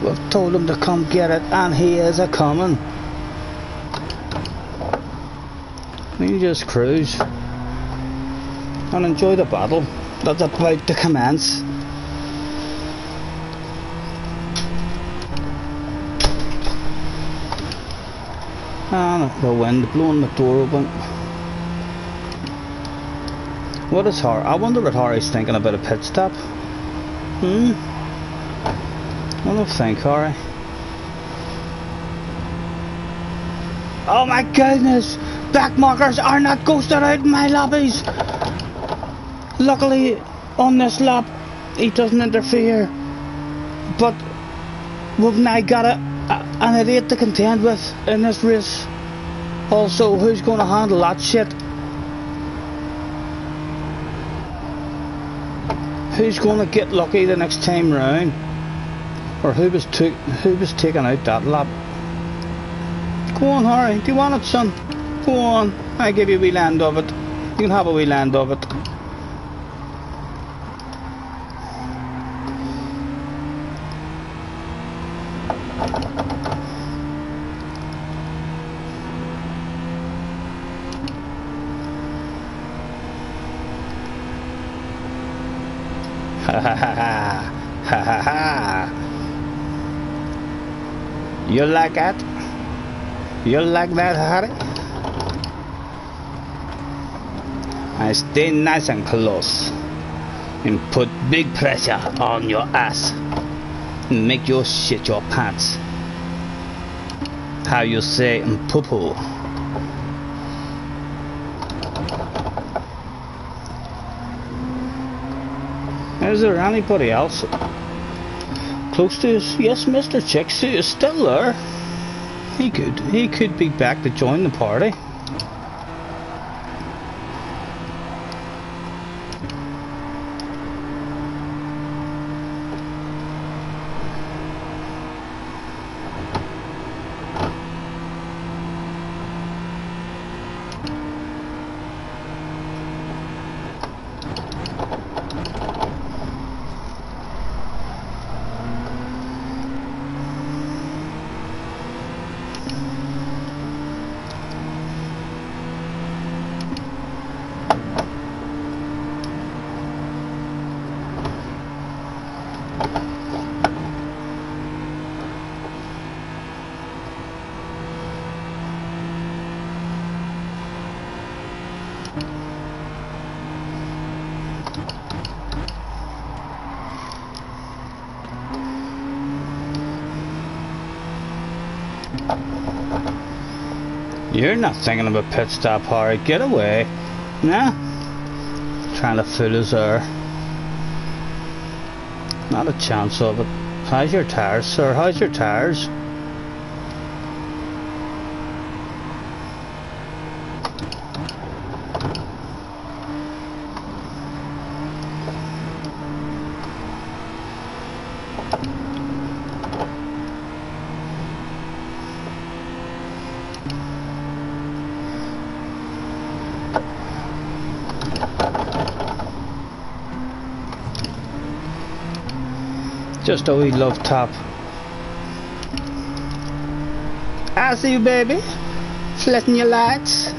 Speaker 1: We've told him to come get it, and he is a coming. We just cruise and enjoy the battle that's about to commence. And the wind blowing the door open. What is Harry? I wonder what Harry's thinking about a pit stop. I don't think, Harry. Oh my goodness! Backmarkers are not ghosted out in my lobbies! Luckily, on this lap, he doesn't interfere. But we've now got an idiot to contend with in this race. Also, who's going to handle that shit? Who's going to get lucky the next time round? Or who was taking out that lap? Go on, Harry. Do you want it, son? Go on. I'll give you a wee land of it. You can have a wee land of it. Ha ha ha ha. Ha ha ha. You like that? You like that, Harry? I stay nice and close and put big pressure on your ass and make you shit your pants. How you say poo-poo? Is there anybody else close to us? Yes, Mr. Chicksy is still there. He could be back to join the party. You're not thinking of a pit stop, Harry. Get away. Nah. Trying to fool us there. Not a chance of it. How's your tires, sir? How's your tires? Just a wee love tap. I see you, baby. Flitting your lights.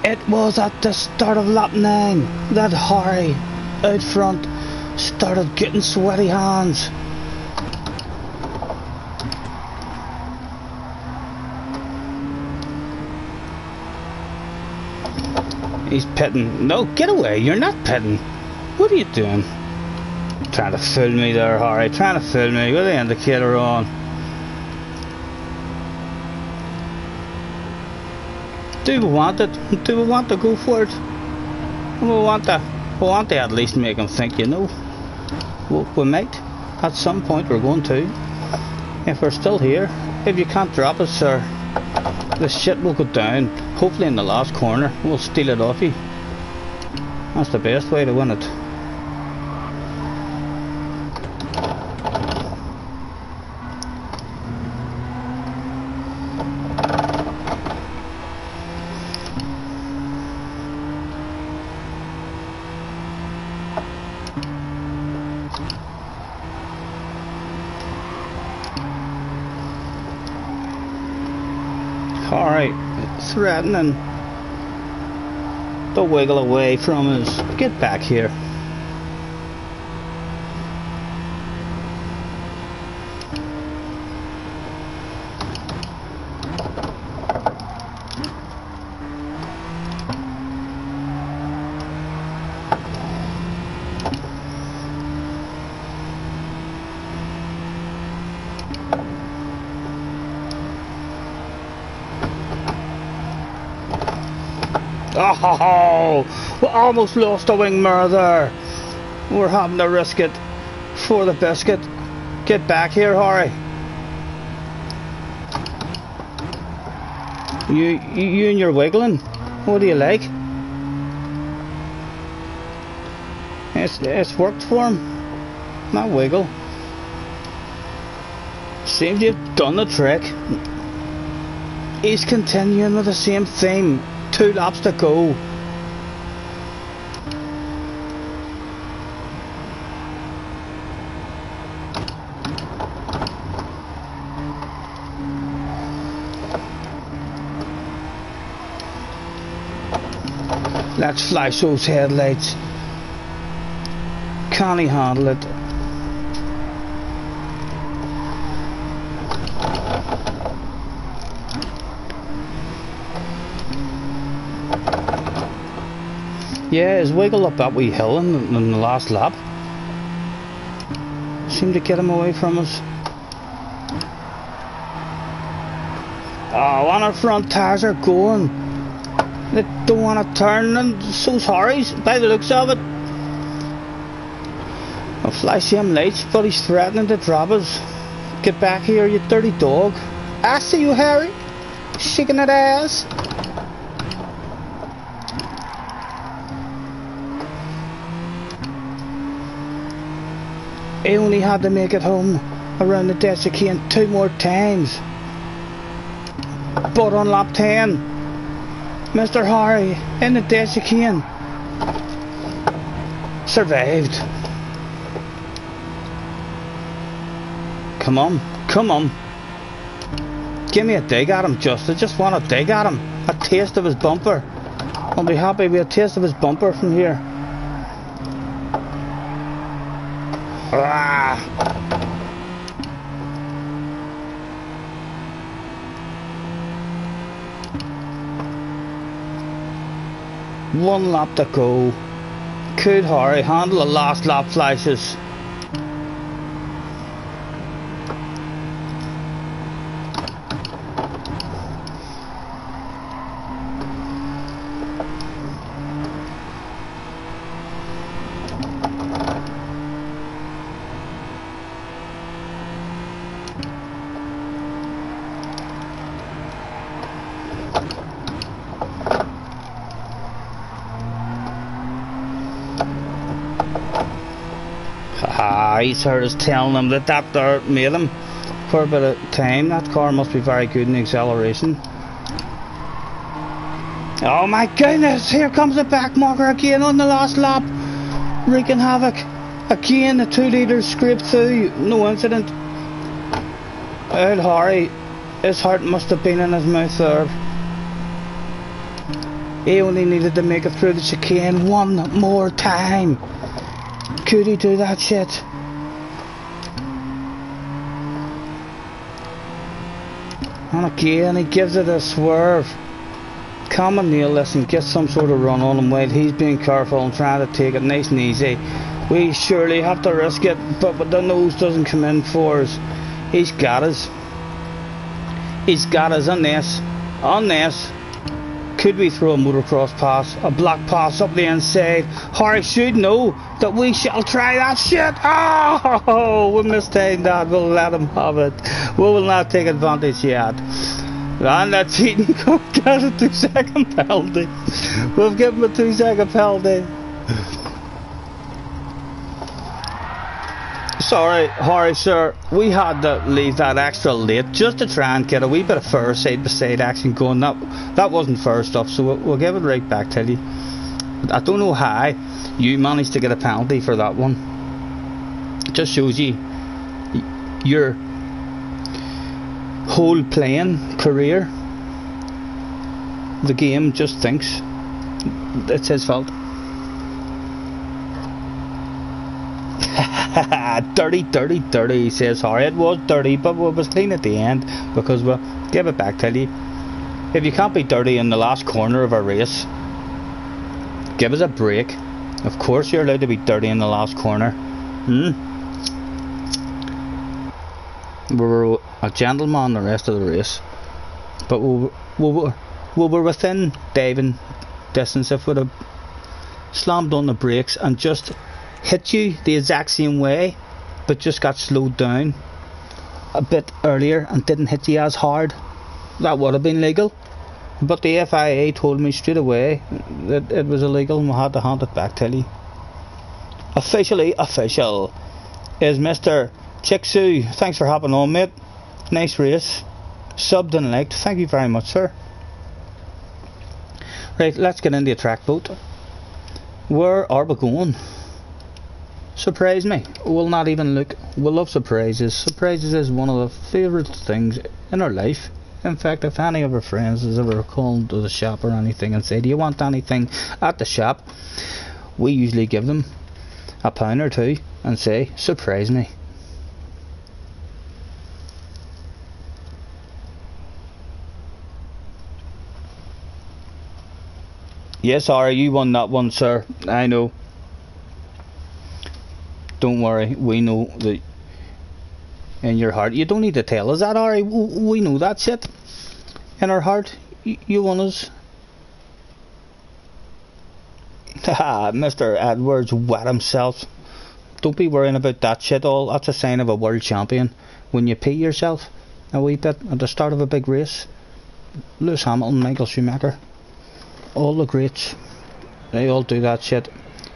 Speaker 1: It was at the start of lap 9 that Harry out front started getting sweaty hands. He's pitting. No, get away, you're not pitting. What are you doing? Trying to fool me there, Harry, trying to fool me with the indicator on. Do we want it? Do we want to go for it? We want to at least make him think, you know. We might. At some point we're going to. If we're still here. If you can't drop us, sir, the shit will go down. Hopefully in the last corner. We'll steal it off you. That's the best way to win it. Alright, threatening to wiggle away from us. Get back here. Oh, we almost lost a wing mirror there. We're having to risk it for the biscuit. Get back here, Harry. You and your wiggling. What do you like? It's worked for him. That wiggle seems to have done the trick. He's continuing with the same theme. 2 laps to go. Let's flash those headlights. Can he handle it? Yeah, his wiggle up that wee hill in the last lap seemed to get him away from us. Oh, and our front tyres are going. They don't want to turn, and so's Harry's, by the looks of it. I'll flash him lights, but he's threatening to drop us. Get back here, you dirty dog. I see you, Harry. Shaking that ass. He only had to make it home around the desiccant 2 more times. But on lap 10, Mr. Harry in the desiccant survived. Come on, come on. Give me a dig at him, I just want a dig at him. A taste of his bumper. I'll be happy with a taste of his bumper from here. Ah. One lap to go. Could Harry handle the last lap flashes? He's heard us telling him that that there made him for a bit of time. That car must be very good in acceleration. Oh my goodness, here comes the back marker again on the last lap, wreaking havoc. Again, the 2 litres scraped through, no incident. Old Harry, his heart must have been in his mouth there. He only needed to make it through the chicane one more time. Could he do that shit? And again, he gives it a swerve. Come and nail this and get some sort of run on him while he's being careful and trying to take it nice and easy. We surely have to risk it, but the nose doesn't come in for us. He's got us. He's got us on this. On this. Could we throw a motocross pass? A block pass up the inside? Harry should know that we shall try that shit. Oh, we mistimed that. We'll let him have it. We will not take advantage yet. And that's cheating. Got a 2-second penalty. We've given him a 2-second penalty. Sorry, Harry, sir. We had to leave that extra late just to try and get a wee bit of fair side-by-side action going. That wasn't fair stuff, so we'll give it right back to you. I don't know how you managed to get a penalty for that one. It just shows you your whole playing career. The game just thinks it's his fault. dirty, says Harry. It was dirty, but it was clean at the end because we'll give it back to you. If you can't be dirty in the last corner of a race, give us a break. Of course you're allowed to be dirty in the last corner. We were a gentleman the rest of the race, but we were within diving distance. If we'd have slammed on the brakes and just hit you the exact same way, but just got slowed down a bit earlier and didn't hit you as hard, that would have been legal. But the FIA told me straight away that it was illegal and we had to hand it back to you. Officially official is Mr. Chicksu. Thanks for hopping on, mate. Nice race. Subbed and liked. Thank you very much, sir. Right, let's get into a track boat. Where are we going? Surprise me. We'll not even look. We love surprises. Surprises is one of the favourite things in our life. In fact, if any of our friends has ever called to the shop or anything and said, do you want anything at the shop? We usually give them £1 or £2 and say, surprise me. Yes, Ari, you won that one, sir. I know. Don't worry, we know that in your heart. You don't need to tell us that, Ari. We know that shit. In our heart, you won us. Haha, Mr. Edwards wet himself. Don't be worrying about that shit all. That's a sign of a world champion. When you pee yourself a wee bit at the start of a big race. Lewis Hamilton, Michael Schumacher, all the greats, they all do that shit.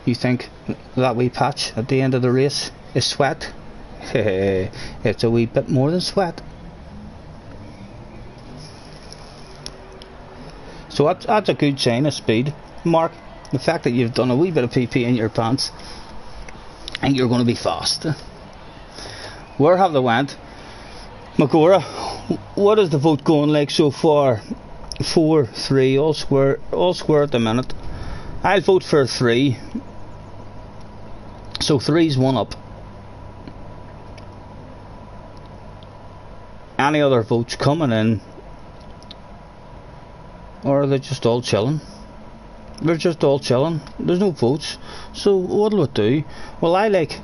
Speaker 1: You think that wee patch at the end of the race is sweat? It's a wee bit more than sweat. So that's a good sign of speed, Mark. The fact that you've done a wee bit of PP in your pants and you're going to be fast. Where have they went? Magora, what is the vote going like so far? 4-3, all square at the minute. I'll vote for 3. So 3's one up. Any other votes coming in? Or are they just all chilling? They're just all chilling. There's no votes. So what'll it do? Well, I like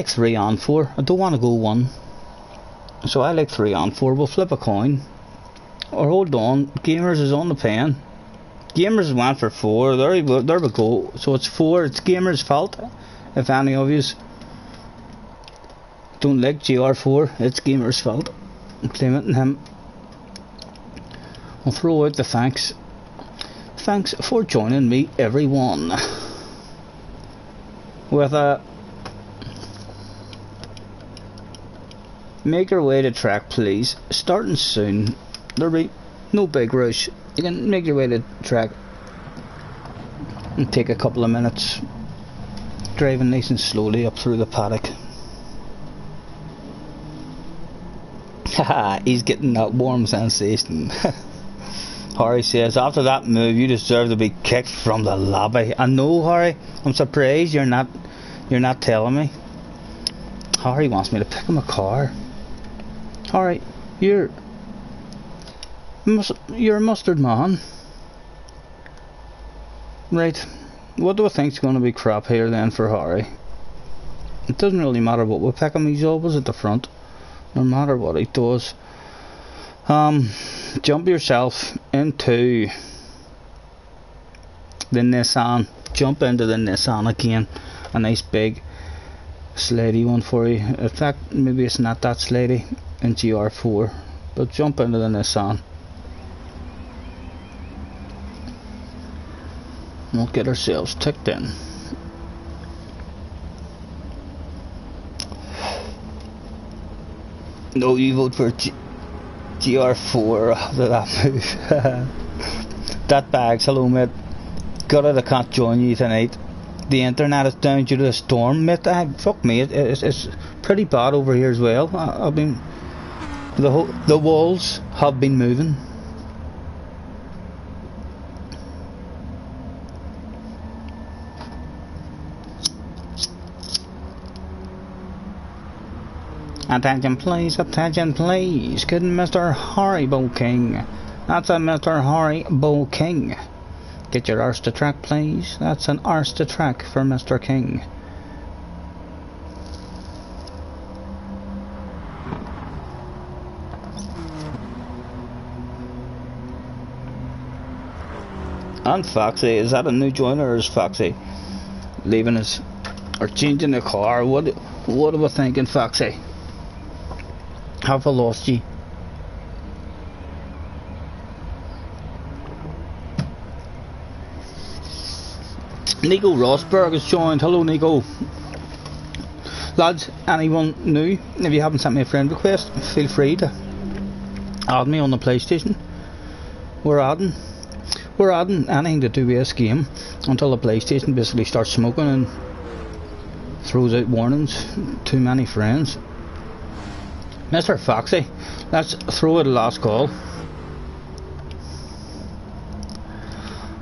Speaker 1: 3 on 4. I don't want to go 1. So I like 3 on 4. We'll flip a coin. Or hold on, Gamers is on the pen. Gamers went for 4. There we go. So it's 4. It's Gamers' fault. If any of yous don't like GR4, it's Gamers' fault. Claim it in him. I'll throw out the thanks. Thanks for joining me, everyone. with a make your way to track, please. Starting soon. There'll be no big rush. You can make your way to track and take a couple of minutes driving nice and slowly up through the paddock. Haha, he's getting that warm sensation. Harry says, after that move you deserve to be kicked from the lobby. I know, Harry. I'm surprised you're not telling me. Harry wants me to pick him a car. Harry, you're a mustard man. Right, what do I think's going to be crap here then for Harry? It doesn't really matter what we pick him, he's always at the front, no matter what he does. Jump yourself into the Nissan. Jump into the Nissan again. A nice big slidey one for you. In fact, maybe it's not that slidey in GR4, but jump into the Nissan. We'll get ourselves ticked in. No, you vote for GR4 after that move. That bags, hello mate. Gutted I can't join you tonight. The internet is down due to the storm, mate. Fuck me, it's pretty bad over here as well. I mean, the walls have been moving. Attention please, good Mr. Horrible King. That's a Mr. Horrible King. Get your arse to track please. That's an arse to track for Mr. King. And Foxy, is that a new joiner or is Foxy leaving us or changing the car? What are we thinking, Foxy? Have I lost you? Nico Rosberg has joined. Hello Nico. Lads, anyone new? If you haven't sent me a friend request, feel free to add me on the PlayStation. We're adding anything to do with this game until the PlayStation basically starts smoking and throws out warnings. Too many friends. Mr. Foxy, let's throw it a last call.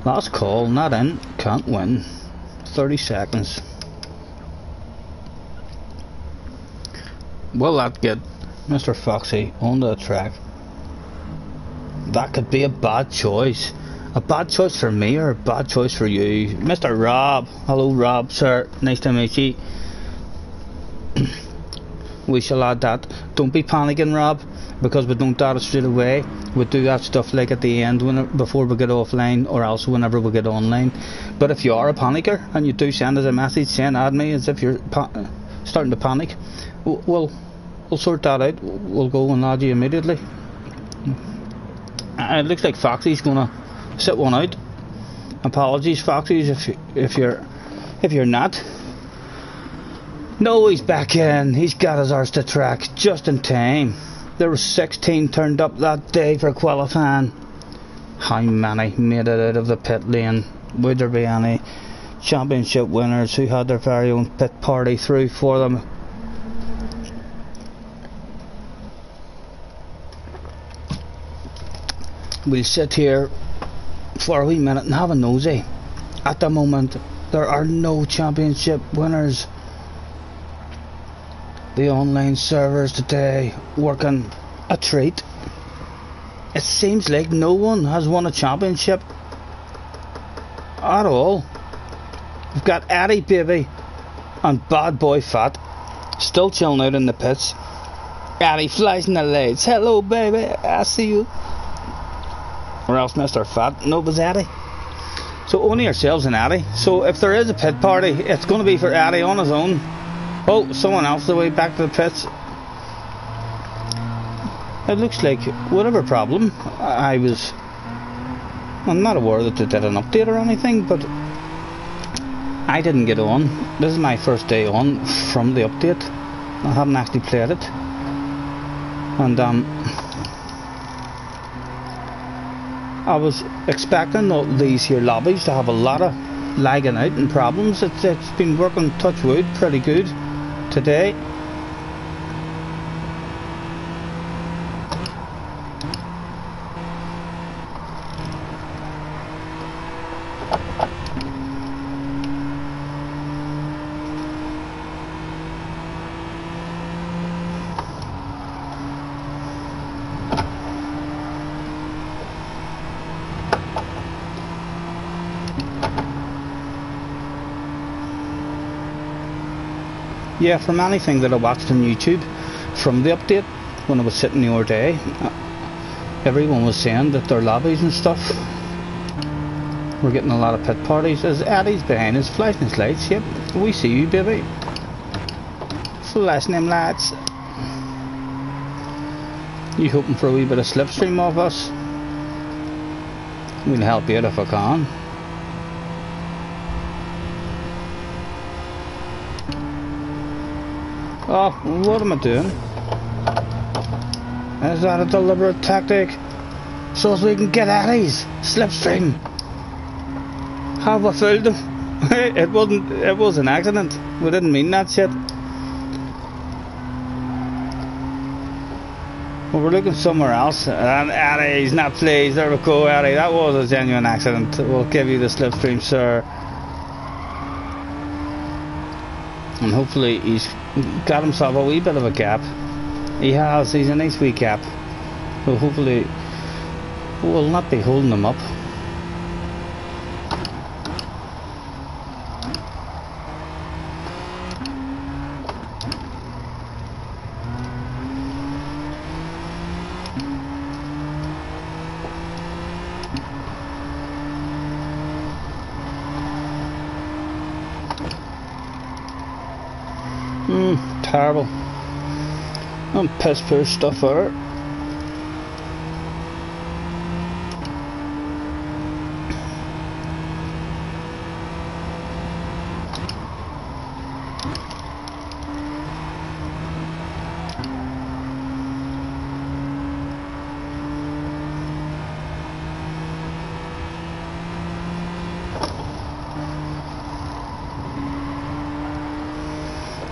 Speaker 1: Last call, not in, can't win. 30 seconds. Will that get Mr. Foxy onto the track? That could be a bad choice. A bad choice for me or a bad choice for you? Mr. Rob, hello Rob, sir, nice to meet you. We shall add that. Don't be panicking, Rob, because we don't add it straight away. We do that stuff like at the end before we get offline, or else whenever we get online. But if you are a panicker and you do send us a message saying add me as if you're starting to panic, we'll sort that out. We'll go and add you immediately. It looks like Foxy's gonna sit one out. Apologies, Foxys, if you're not. No, he's back in. He's got his arse to track just in time. There were 16 turned up that day for qualifying. How many made it out of the pit lane? Would there be any championship winners who had their very own pit party through for them? We'll sit here for a wee minute and have a nosy. At the moment, there are no championship winners. The online servers today working a treat. It seems like no one has won a championship at all. We've got Addy Baby and Bad Boy Fat still chilling out in the pits. Addy flies in the lights. Hello baby, I see you. Or else Mr. Fat. No, it was Addy. So only ourselves and Addy. So if there is a pit party, it's going to be for Addy on his own. Oh, someone else the way back to the pits. It looks like whatever problem I'm not aware that they did an update or anything, but I didn't get on. This is my first day on from the update. I haven't actually played it. And I was expecting all these here lobbies to have a lot of lagging out and problems. It's been working, touch wood, pretty good today. Yeah, from anything that I watched on YouTube from the update when I was sitting the other day, everyone was saying that their lobbies and stuff were getting a lot of pit parties. As Eddie's behind us, flashing his lights. Yep, we see you, baby. Flashing them lights. You hoping for a wee bit of slipstream off us? We'll help you out if I can. Oh, what am I doing? Is that a deliberate tactic? So as we can get Eddie's slipstream. Have I fooled them? It was an accident. We didn't mean that shit. Well, we're looking somewhere else. And Eddie's not pleased. There we go, Eddie. That was a genuine accident. We'll give you the slipstream, sir. And hopefully he's got himself a wee bit of a gap. He has. He's a nice wee gap. So hopefully we'll not be holding him up. Terrible. And piss poor stuff there.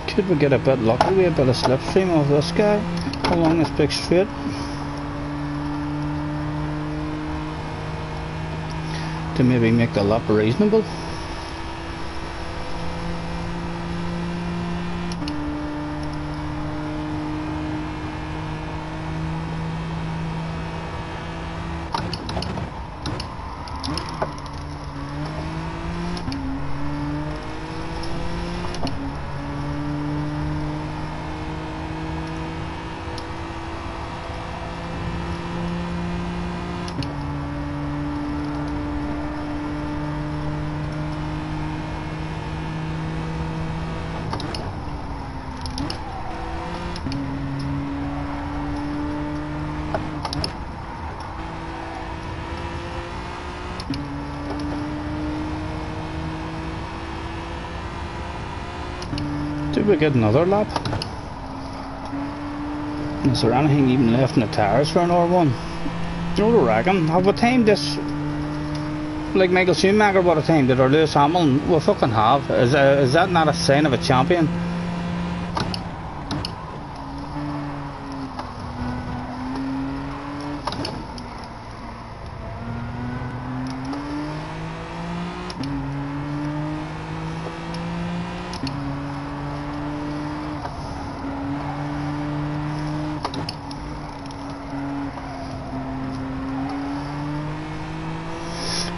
Speaker 1: Could we get a bit lucky with a bit of slipstream of this guy along this big straight? To maybe make the lap reasonable. Did we get another lap? Is there anything even left in the tires for another one? I reckon. Have we timed this like Michael Schumacher would have timed it, or Lewis Hamilton? We fucking have. Is that not a sign of a champion?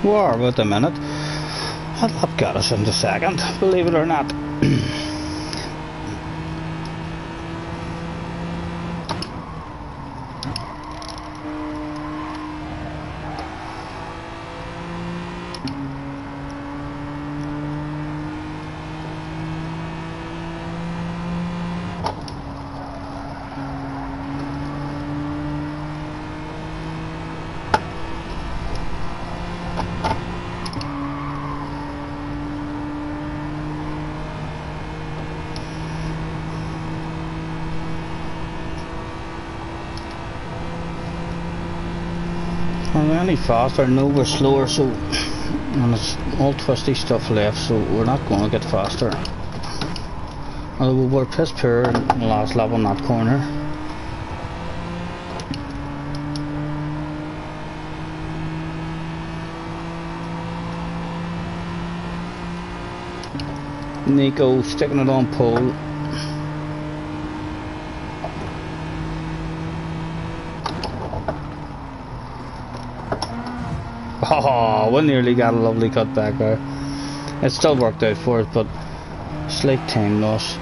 Speaker 1: War with a minute. That got us into second, believe it or not. we're any faster, no, we're slower, so, and it's all twisty stuff left, so we're not going to get faster. Although we were piss poor in the last lap on that corner. Nico sticking it on pole. Oh, we nearly got a lovely cut back there. It still worked out for us, but slight time loss.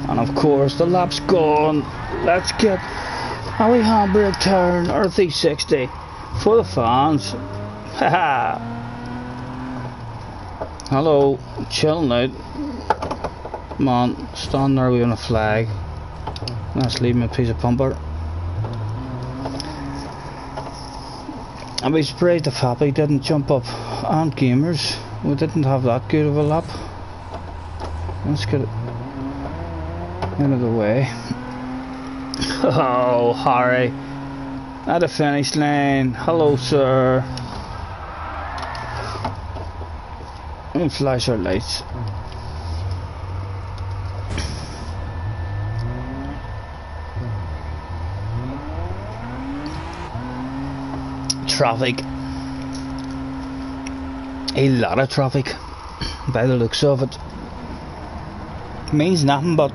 Speaker 1: And of course the lap's gone. Let's get a wee handbrake turn or 360 for the fans. Haha. Hello, chilling out. Come on, stand there with a flag. Let's leave me a piece of pumper. I'd be surprised if Happy didn't jump up. And Gamers, we didn't have that good of a lap. Let's get it out of the way. Oh, Harry, at the finish line. Hello, sir. And flash our lights. Traffic. A lot of traffic by the looks of it. Means nothing, but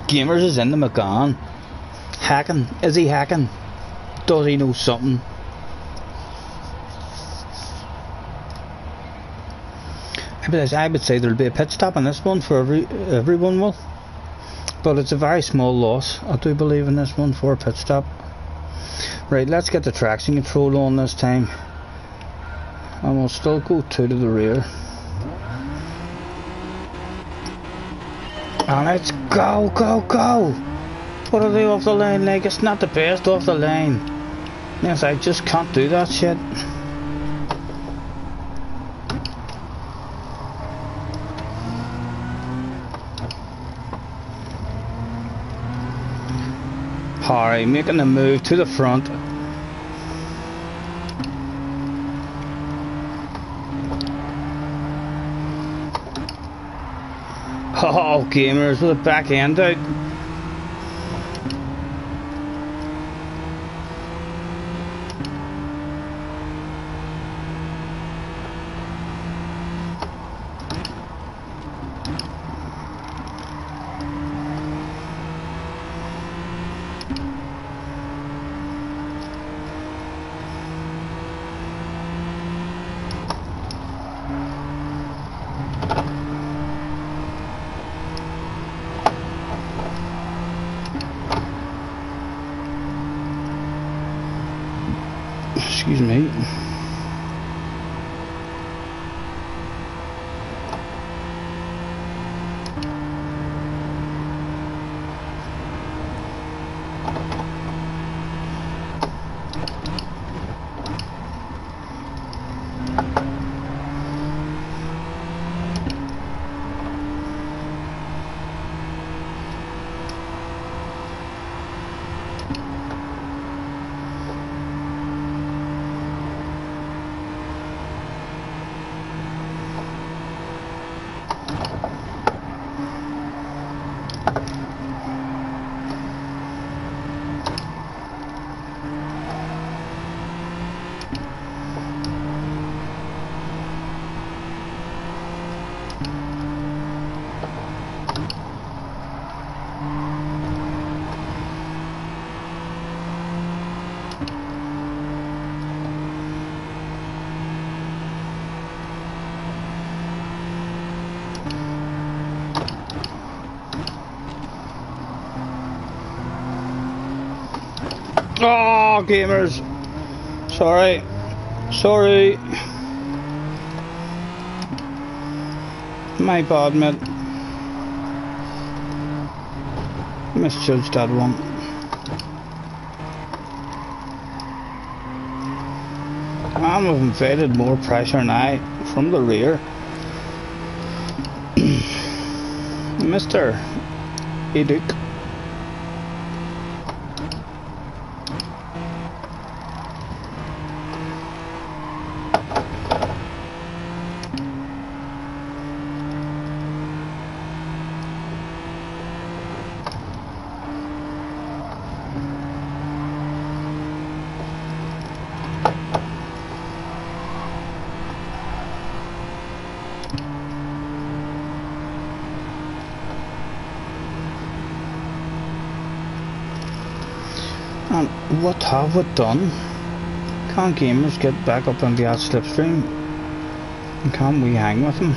Speaker 1: Gamers is in the McGann. Hacking. Is he hacking? Does he know something? I would say there'll be a pit stop in this one for everyone will. But it's a very small loss, I do believe, in this one for a pit stop. Right, let's get the traction control on this time. And we'll still go two to the rear. And let's go, go, go! What are they off the line like? It's not the best off the line. Yes, I just can't do that shit. Harry making the move to the front. Oh, Gamers with a back end out. Excuse me. Oh, Gamers. Sorry. Sorry. My bad, mate. Misjudged that one. And we've invaded more pressure now from the rear. Mr. Eduk. And what have we done? Can't gamers get back up on the slipstream? And can't we hang with them?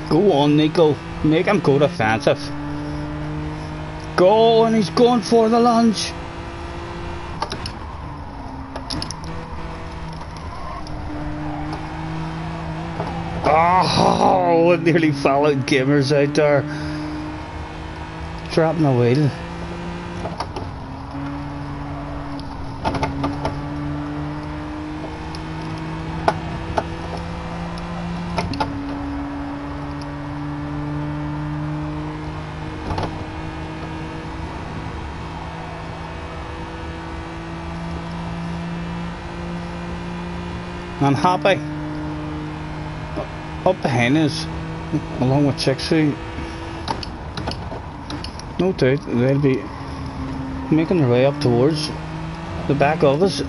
Speaker 1: Go on, Nico. Make him go defensive. Go, and he's going for the lunge. Oh, it nearly followed gamers out there. Dropping the wheel. And Happy up behind us, along with Chixie. No doubt they'll be making their way up towards the back of us.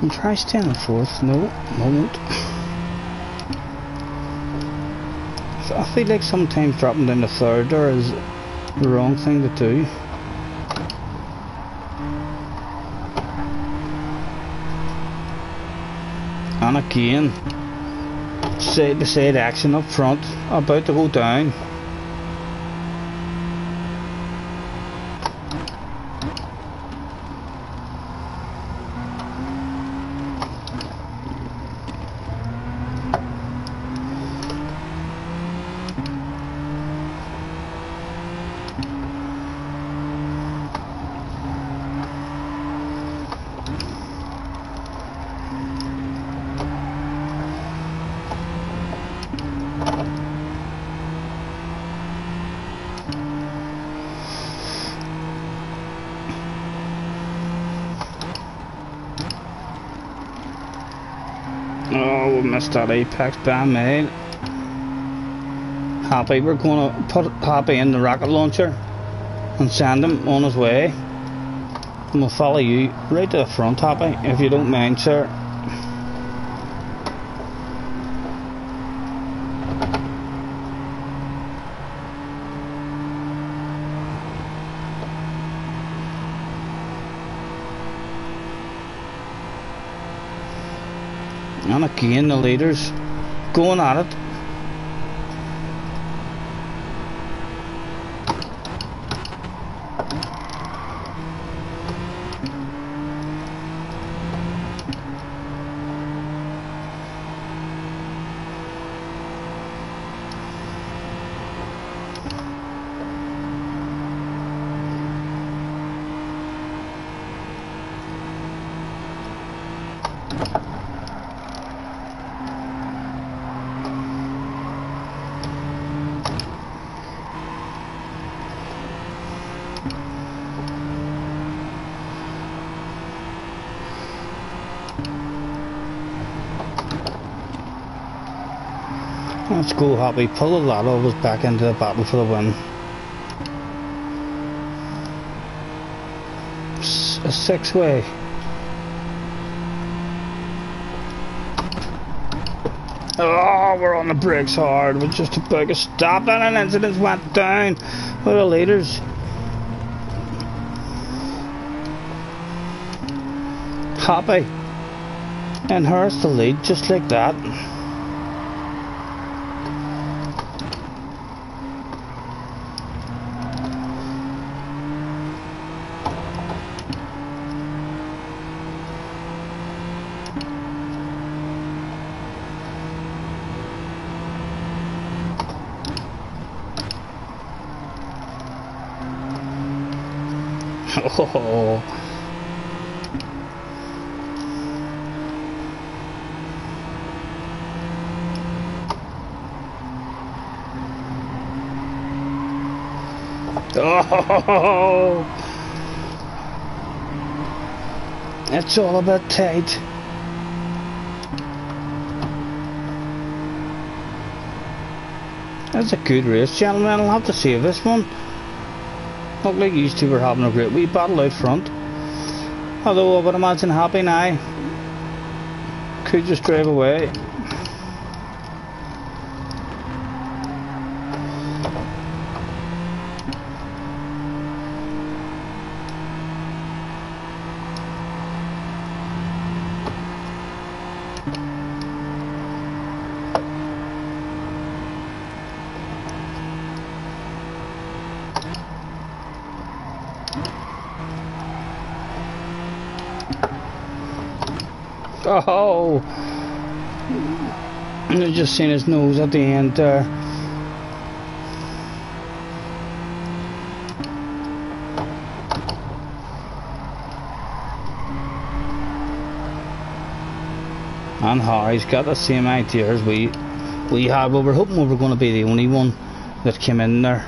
Speaker 1: And try staying in fourth. No, won't. I feel like sometimes dropping down to third there is the wrong thing to do. And again, side to side action up front, about to go down. Oh, we missed that apex by a mile. Happy, we're going to put Happy in the rocket launcher and send him on his way. And we'll follow you right to the front, Happy, if you don't mind, sir. And again, the leaders going at it. Let's go, Happy. Pull the lot of us back into the battle for the win. A six-way. Oh, we're on the brakes hard. We're just about to stop and an incident went down with the leaders. Happy inherits the lead just like that. Oh. Oh. It's all about tight. That's a good race, gentlemen. I'll have to save this one. Look like these two were having a great wee battle out front. Although I would imagine Happy now could just drive away. Oh, I just seen his nose at the end there. And Harry's got the same idea as we had, but we're hoping we were going to be the only one that came in there.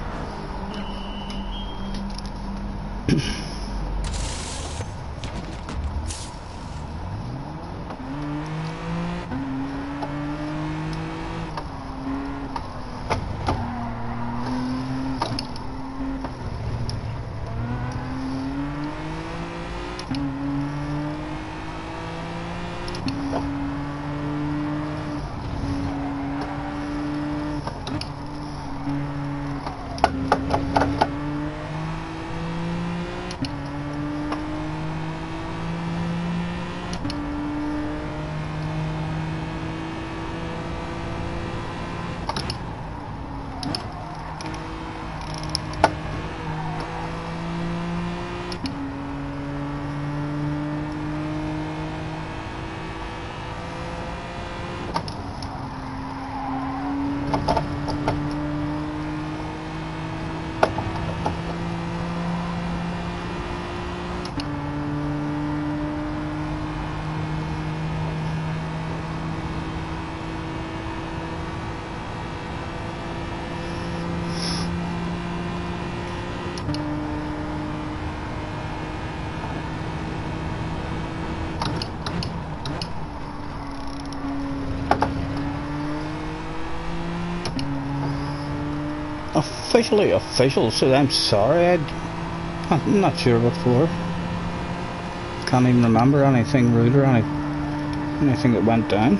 Speaker 1: Officially official, so I'm sorry. I'm not sure what for. Can't even remember anything rude or anything that went down.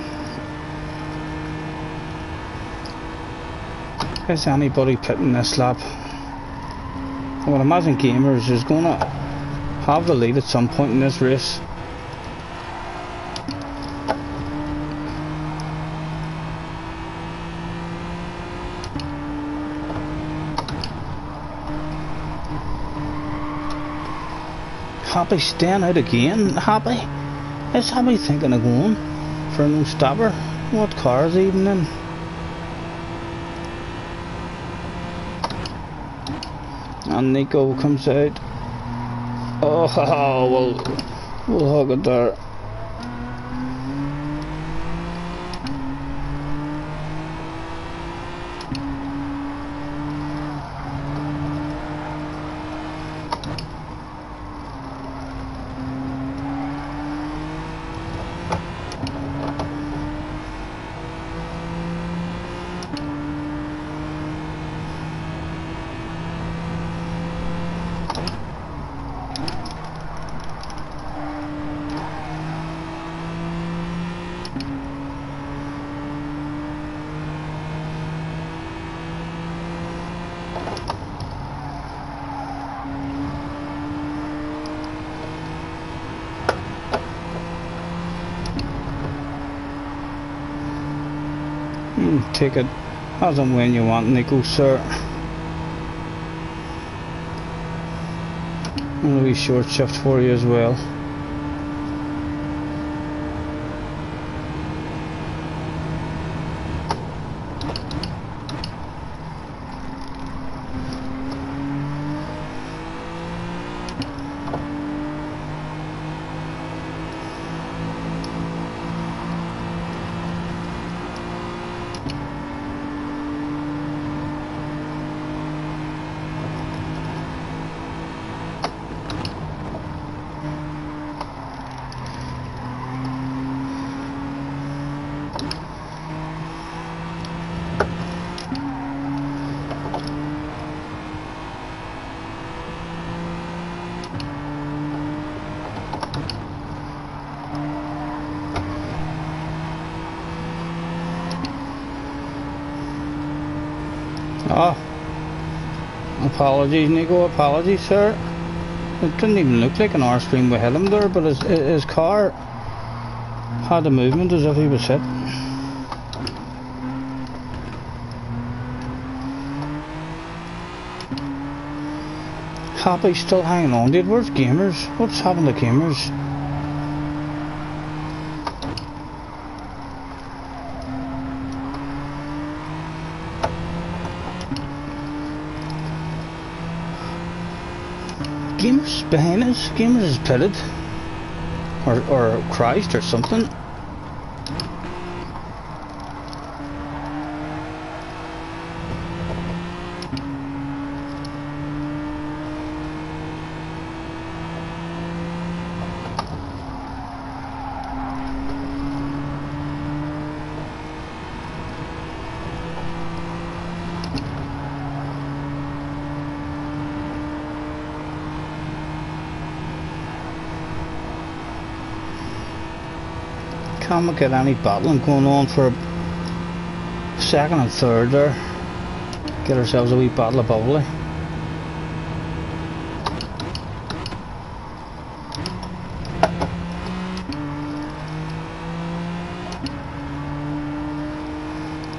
Speaker 1: Is anybody pitting this lap? I would imagine Gamers is going to have the lead at some point in this race. Happy staying out again. Happy? Is Happy thinking of going for a no stopper? What car is he even in? And Nico comes out. Oh, we'll hug it there. Take it as and when you want, Nico, sir. And a wee short shift for you as well. Oh, apologies, Nico, apologies, sir. It didn't even look like an R-stream we hit him there, but his car had a movement as if he was hit. Happy still hanging on to it. Where's Gamers? What's happened to Gamers? Gamers behind us. Gamers is pitted. Or crashed or something. Can't we get any battling going on for second and third there? Get ourselves a wee battle of bubbly.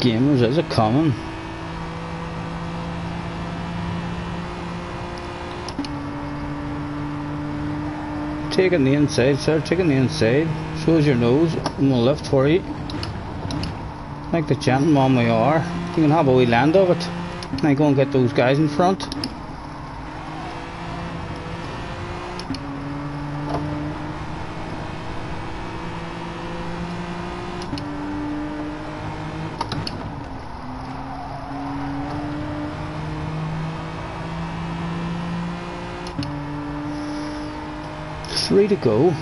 Speaker 1: Gamers, is it coming? Taking the inside, sir, taking the inside. Shows your nose and we'll lift for you. Like the gentleman we are. You can have a wee land of it. And I go and get those guys in front. Three to go.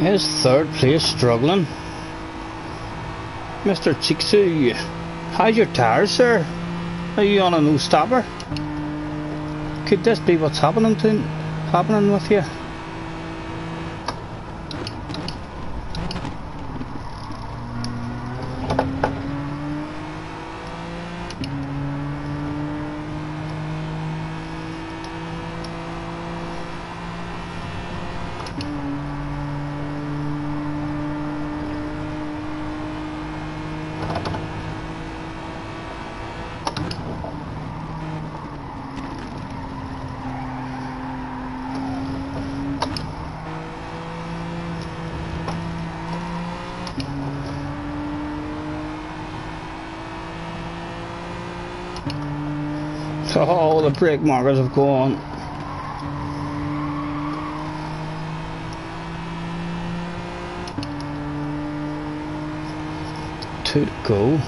Speaker 1: Is third place struggling? Mr. Chiksu, how's your tires, sir? Are you on a no stopper? Could this be what's happening with you? Oh, the brake markers have gone. Two to go.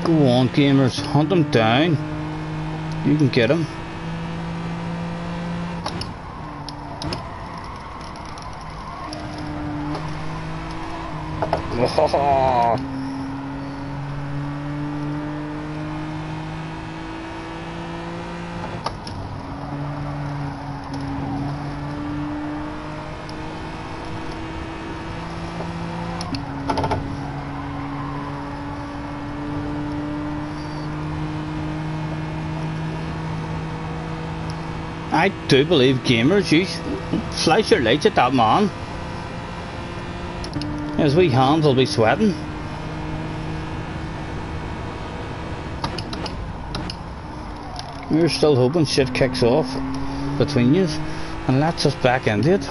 Speaker 1: Go on, gamers, hunt them down. You can get them. Oh. I do believe gamers, you flash your lights at that man. His wee hands will be sweating. We're still hoping shit kicks off between you and lets us back into it.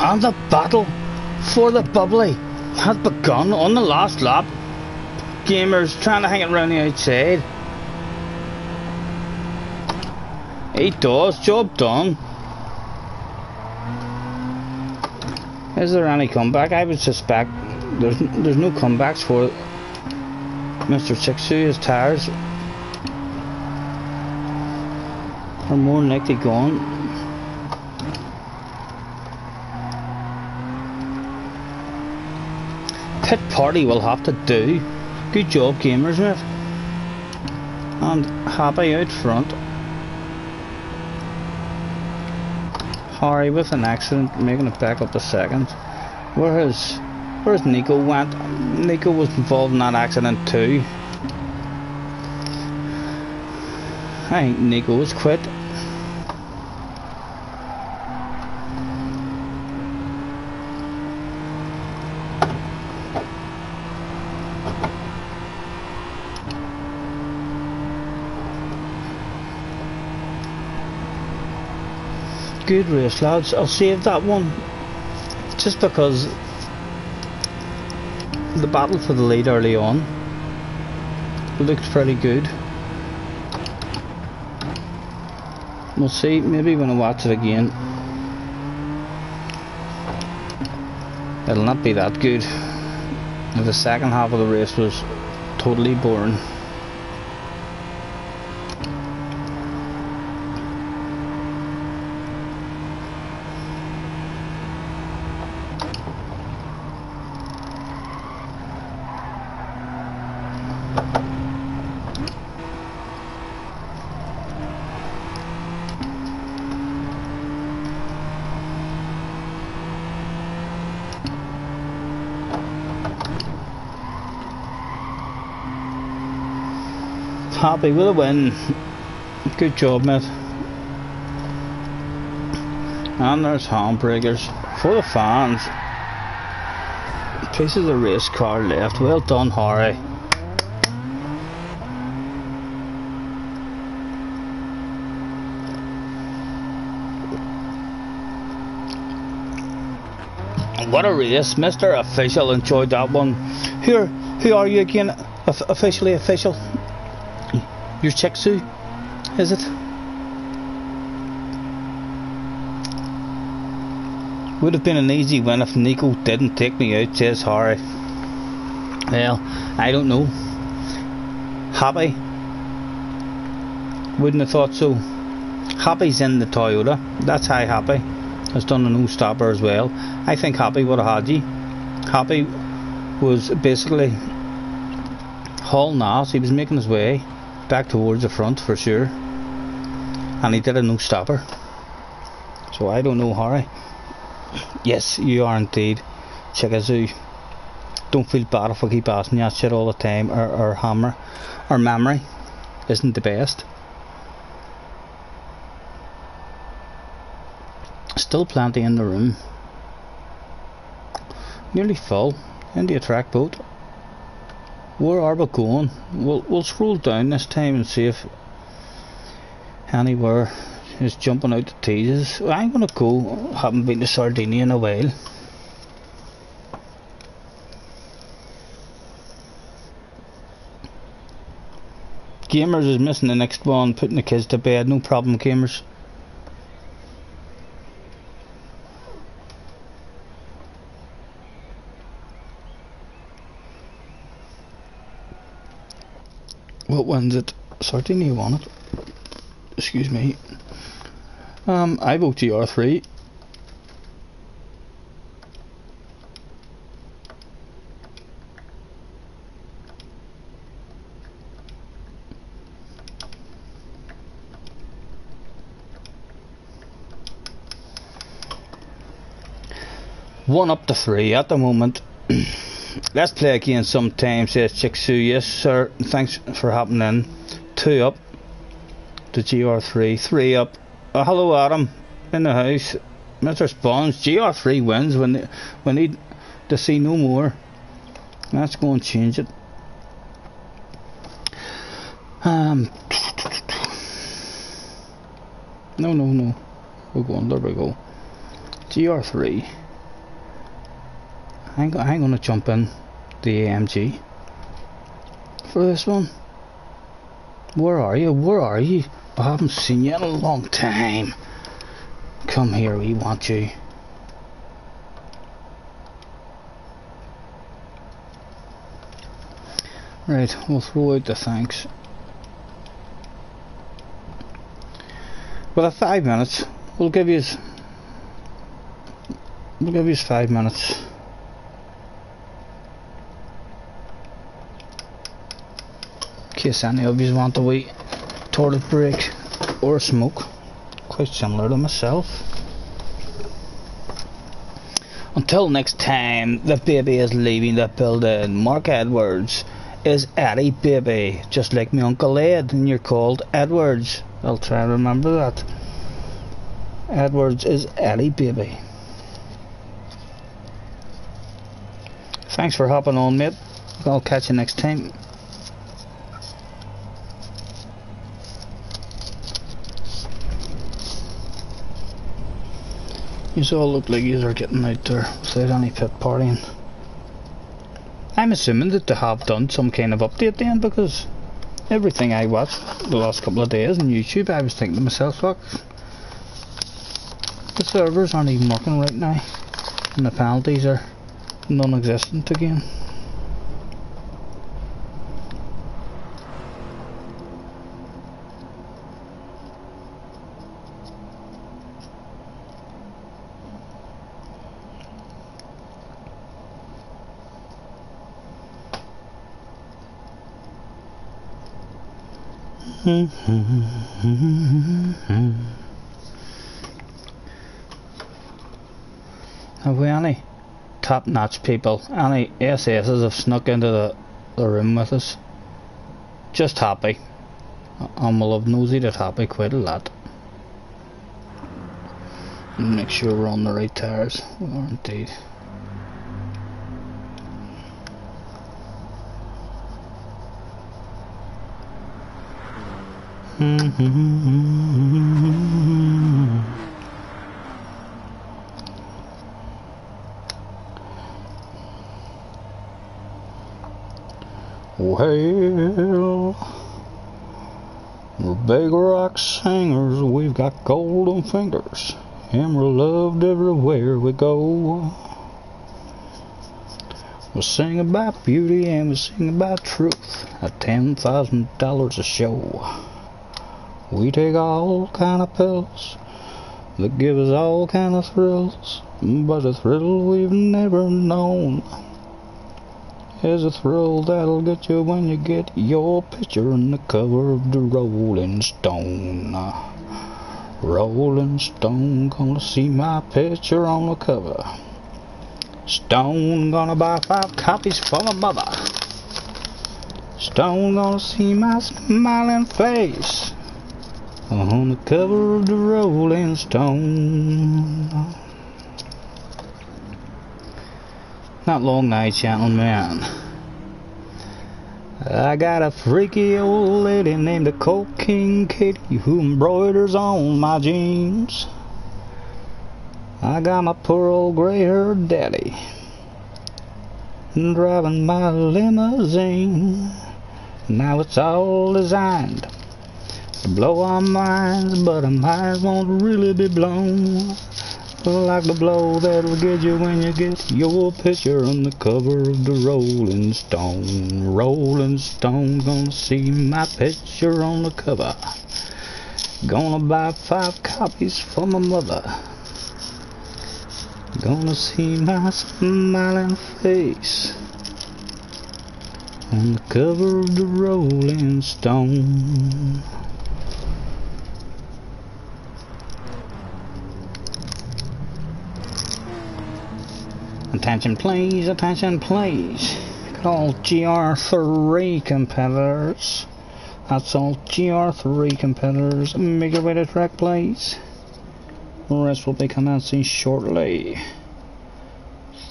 Speaker 1: And the battle for the bubbly has begun on the last lap. Gamers trying to hang it around the outside. He does, job done. Is there any comeback? I would suspect there's no comebacks for Mr. Sixu. His tires are more than likely gone. Pit party will have to do. Good job, gamers, mate. And happy out front. Harry with an accident, making it back up a second. Where's Nico went? Nico was involved in that accident too. I think Nico has quit. Good race, lads. I'll save that one just because the battle for the lead early on looked pretty good. We'll see, maybe when I watch it again it'll not be that good. The second half of the race was totally boring. Happy with a win. Good job, mate. And there's handbreakers for the fans. Pieces of race car left. Well done, Harry. What a race, Mr. Official. Enjoyed that one. Who are you again? Officially official? Your Chixu, is it? Would have been an easy win if Nico didn't take me out, says Harry. Well, I don't know. Happy? Wouldn't have thought so. Happy's in the Toyota. That's how Happy has done a no stopper as well. I think Happy would have had you. Happy was basically hauling ass. He was making his way back towards the front for sure, and he did a no stopper. So I don't know, Harry. Yes, you are indeed. Chickazoo. Don't feel bad if I keep asking you that shit all the time. Our memory isn't the best. Still plenty in the room. Nearly full. Into a track boat. Where are we going? We'll scroll down this time and see if anywhere is jumping out the teases. I'm gonna go. Haven't been to Sardinia in a while. Gamers is missing the next one, putting the kids to bed. No problem, Gamers. What one's it? Sardinia won it. Excuse me. I vote GR3. One up to 3 at the moment. Let's play again sometime, says Chicksu. Yes, sir. Thanks for hopping in. 2 up to GR3. 3 up. Hello, Adam. In the house. Mr. Sponge. GR3 wins when we need to see no more. Let's go and change it. No. We're going. There we go. GR3. I'm going to jump in the AMG for this one. Where are you? I haven't seen you in a long time. Come here, we want you. Right, we'll throw out the thanks. Well, at 5 minutes, we'll give you 5 minutes. In case any of you want a wee toilet break or a smoke. Quite similar to myself. Until next time, the baby is leaving the building. Mark Edwards is Eddie baby, just like my Uncle Ed, and you're called Edwards. I'll try and remember that. Edwards is Eddie baby. Thanks for hopping on, mate. I'll catch you next time. You all look like you are getting out there without any pit partying. I'm assuming that they have done some kind of update then, because everything I watched the last couple of days on YouTube, I was thinking to myself, look, the servers aren't even working right now, and the penalties are non-existent again. Have we any top-notch people, any SSs have snuck into the room with us? Just Happy, and we'll have nosy at Happy quite a lot. Make sure we're on the right tires. We are indeed. Well, the big rock singers, we've got golden fingers. and we're loved everywhere we go. We sing about beauty and we sing about truth at $10,000 a show. We take all kind of pills that give us all kind of thrills, but a thrill we've never known is a thrill that'll get you when you get your picture on the cover of the Rolling Stone. Rolling Stone, gonna see my picture on the cover. Stone, gonna buy 5 copies for my mother. Stone, gonna see my smiling face on the cover of the Rolling Stone. Not long night, gentlemen. I got a freaky old lady named the Cocaine Katie who embroiders on my jeans. I got my poor old gray-haired daddy driving my limousine. Now it's all designed to blow our minds, but our minds won't really be blown like the blow that'll get you when you get your picture on the cover of the Rolling Stone. Rolling Stone, gonna see my picture on the cover. Gonna buy 5 copies for my mother. Gonna see my smiling face on the cover of the Rolling Stone. Attention please, attention please. All GR3 competitors. That's all GR3 competitors. Make your way to track please. The rest will be commencing shortly.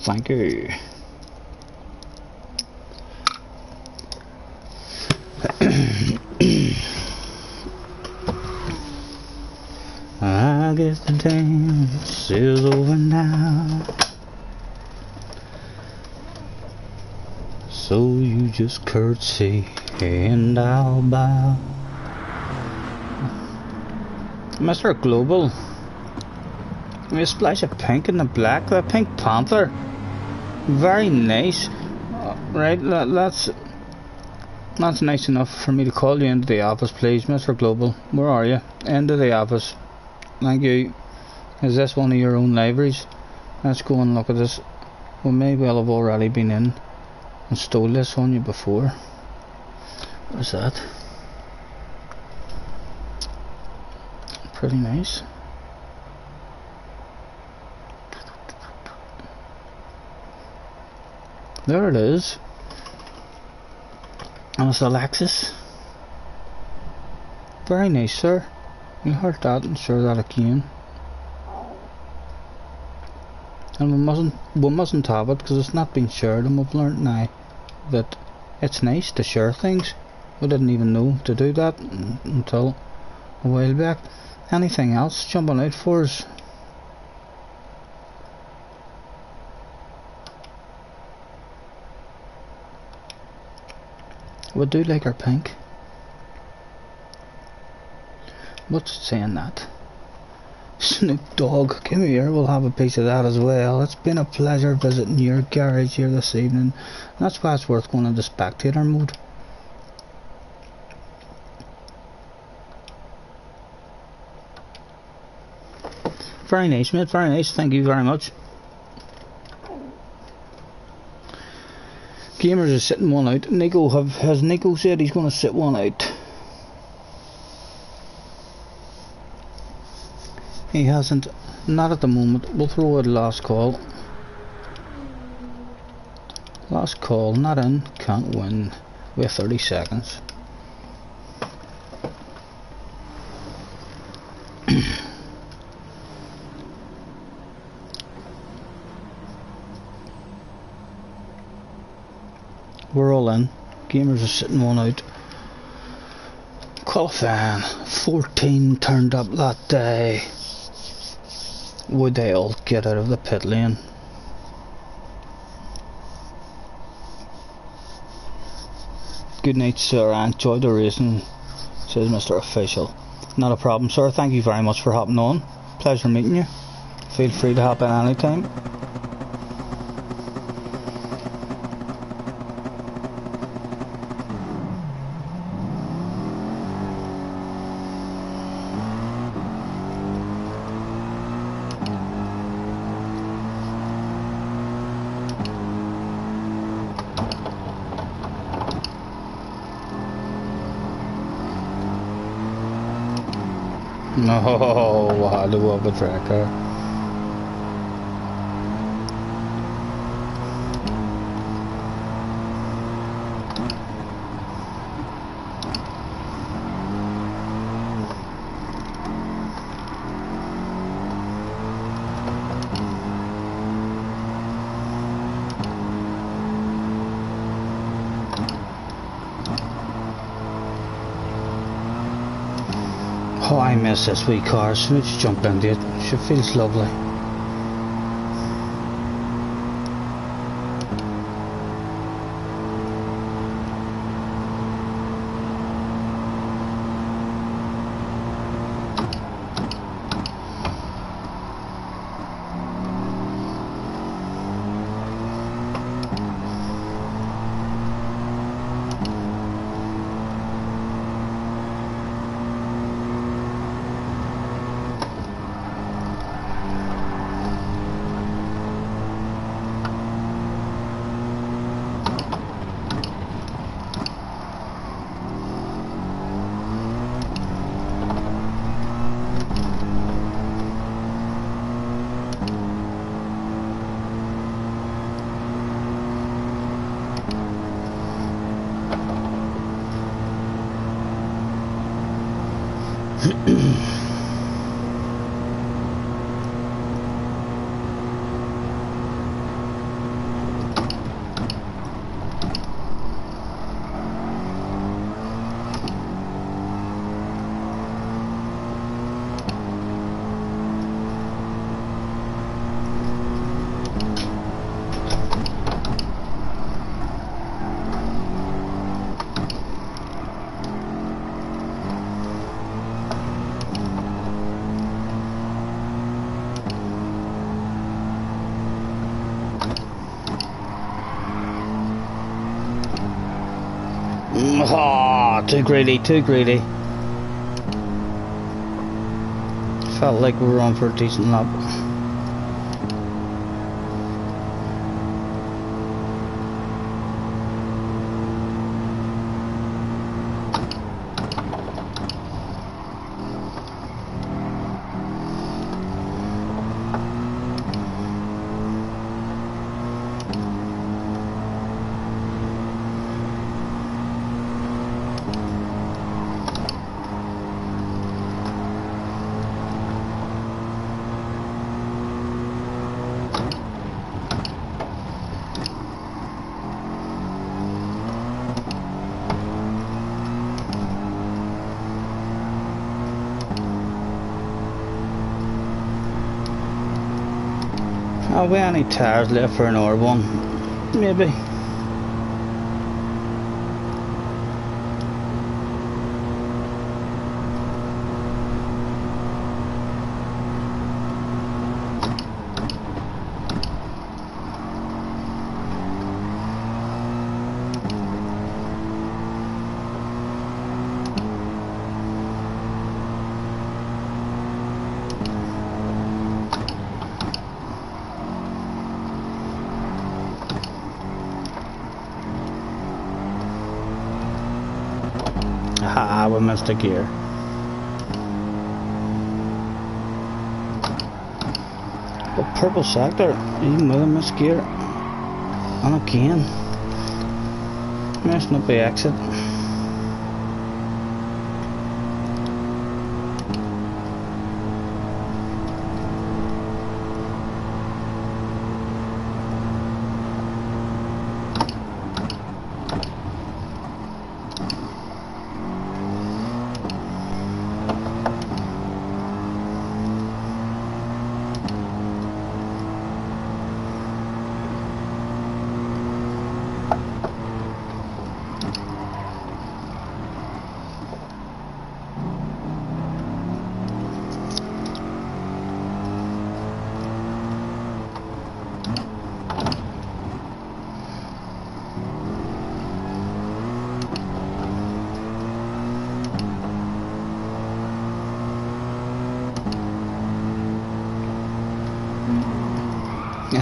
Speaker 1: Thank you. I guess the dance is over now. So you just curtsy and I'll bow. Mr. Global, give me a splash of pink in the black. The Pink Panther, very nice. Right, that's nice enough for me to call you into the office, please, Mr. Global. Where are you? Into the office. Thank you. Is this one of your own liveries? Let's go and look at this. We may well have already been in and stole this on you before. What is that? Pretty nice. There it is. And it's a Lexus. Very nice, sir. You heard that and share that again. And we mustn't have it because it's not been shared, and we've learnt now that it's nice to share things. We didn't even know to do that until a while back. Anything else jumping out for us? We do like our pink. What's it saying that? Snoop Dogg, come here, we'll have a piece of that as well. It's been a pleasure visiting your garage here this evening. That's why it's worth going into spectator mode. Very nice, mate, very nice, thank you very much. Gamers is sitting one out. Has Nico said he's going to sit one out? He hasn't, not at the moment. We'll throw out last call. Last call, not in, can't win. We have 30 seconds. We're all in. Gamers are sitting one out. Qualifying, 14 turned up that day. Would they all get out of the pit lane? Good night, sir. I enjoyed the racing, says Mr. Official. Not a problem, sir. Thank you very much for hopping on. Pleasure meeting you. Feel free to hop in anytime. No, I love a tracker. Oh, I miss this wee car. As soon as you jump into it, she feels lovely. Oh, too greedy, too greedy. Felt like we were on for a decent lap. Have we any tires left for another one? Maybe. Ah, we missed a gear. But purple sector, even with a missed gear. And again, messing up the exit.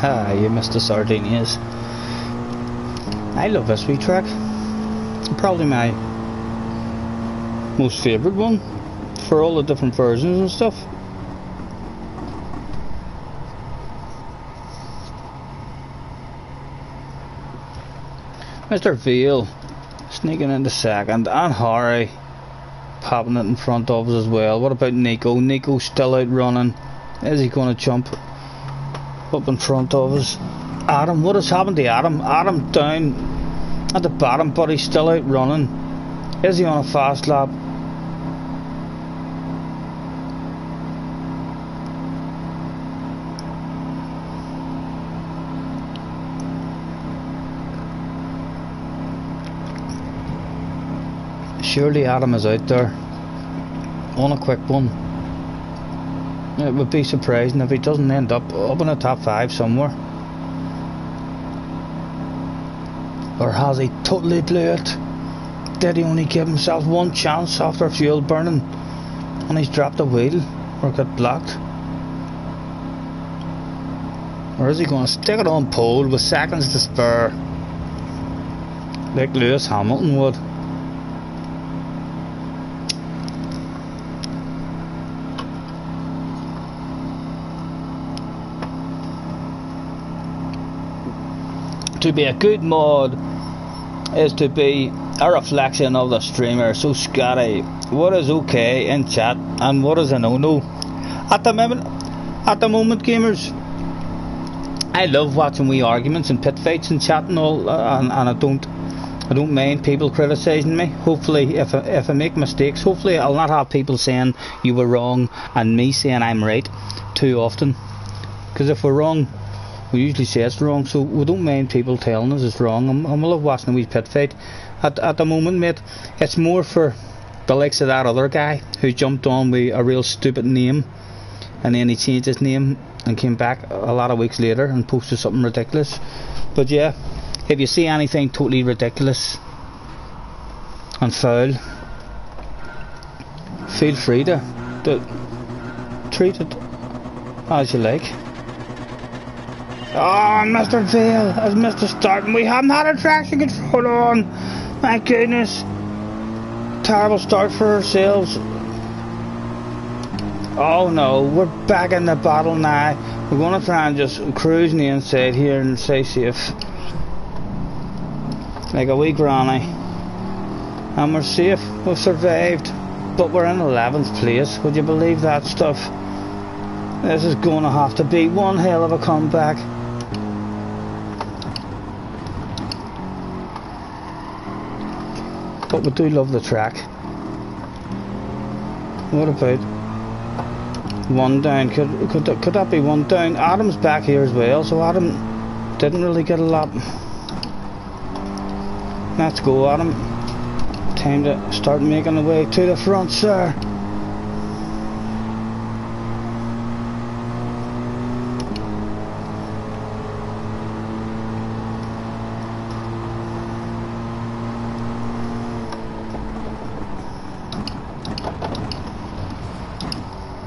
Speaker 1: Ah, you missed the sardinias. I love this wee track. Probably my most favourite one for all the different versions and stuff. Mr. Veal sneaking into second, and Harry popping it in front of us as well. What about Nico? Nico's still out running. Is he going to jump up in front of us? Adam, what has happened to Adam? Adam down at the bottom, but he's still out running. Is he on a fast lap? Surely Adam is out there on a quick one. It would be surprising if he doesn't end up in the top 5 somewhere. Or has he totally blew it? Did he only give himself one chance after fuel burning and he's dropped a wheel or got blocked? Or is he going to stick it on pole with seconds to spare like Lewis Hamilton would? To be a good mod is to be a reflection of the streamer. So Scottie, what is okay in chat and what is a no-no? At the moment gamers, I love watching wee arguments and pit fights and chat and all, and I don't mind people criticising me. Hopefully if I make mistakes, hopefully I'll not have people saying you were wrong and me saying I'm right too often, because if we're wrong, we usually say it's wrong, so we don't mind people telling us it's wrong. And we love watching a wee pit fight. At the moment, mate, it's more for the likes of that other guy who jumped on with a real stupid name, and then he changed his name and came back a lot of weeks later and posted something ridiculous. But yeah, if you see anything totally ridiculous and foul, feel free to treat it as you like. Oh, Mr. Veal has missed a start, and we haven't had a traction control on. My goodness. Terrible start for ourselves. Oh no, we're back in the battle now. We're going to try and just cruise the inside here and stay safe. Like a wee granny. And we're safe. We've survived. But we're in 11th place. Would you believe that stuff? This is going to have to be one hell of a comeback. But we do love the track. What about one down? Could that be one down? Adam's back here as well, so Adam didn't really get a lap. Let's go, Adam. Time to start making the way to the front, sir.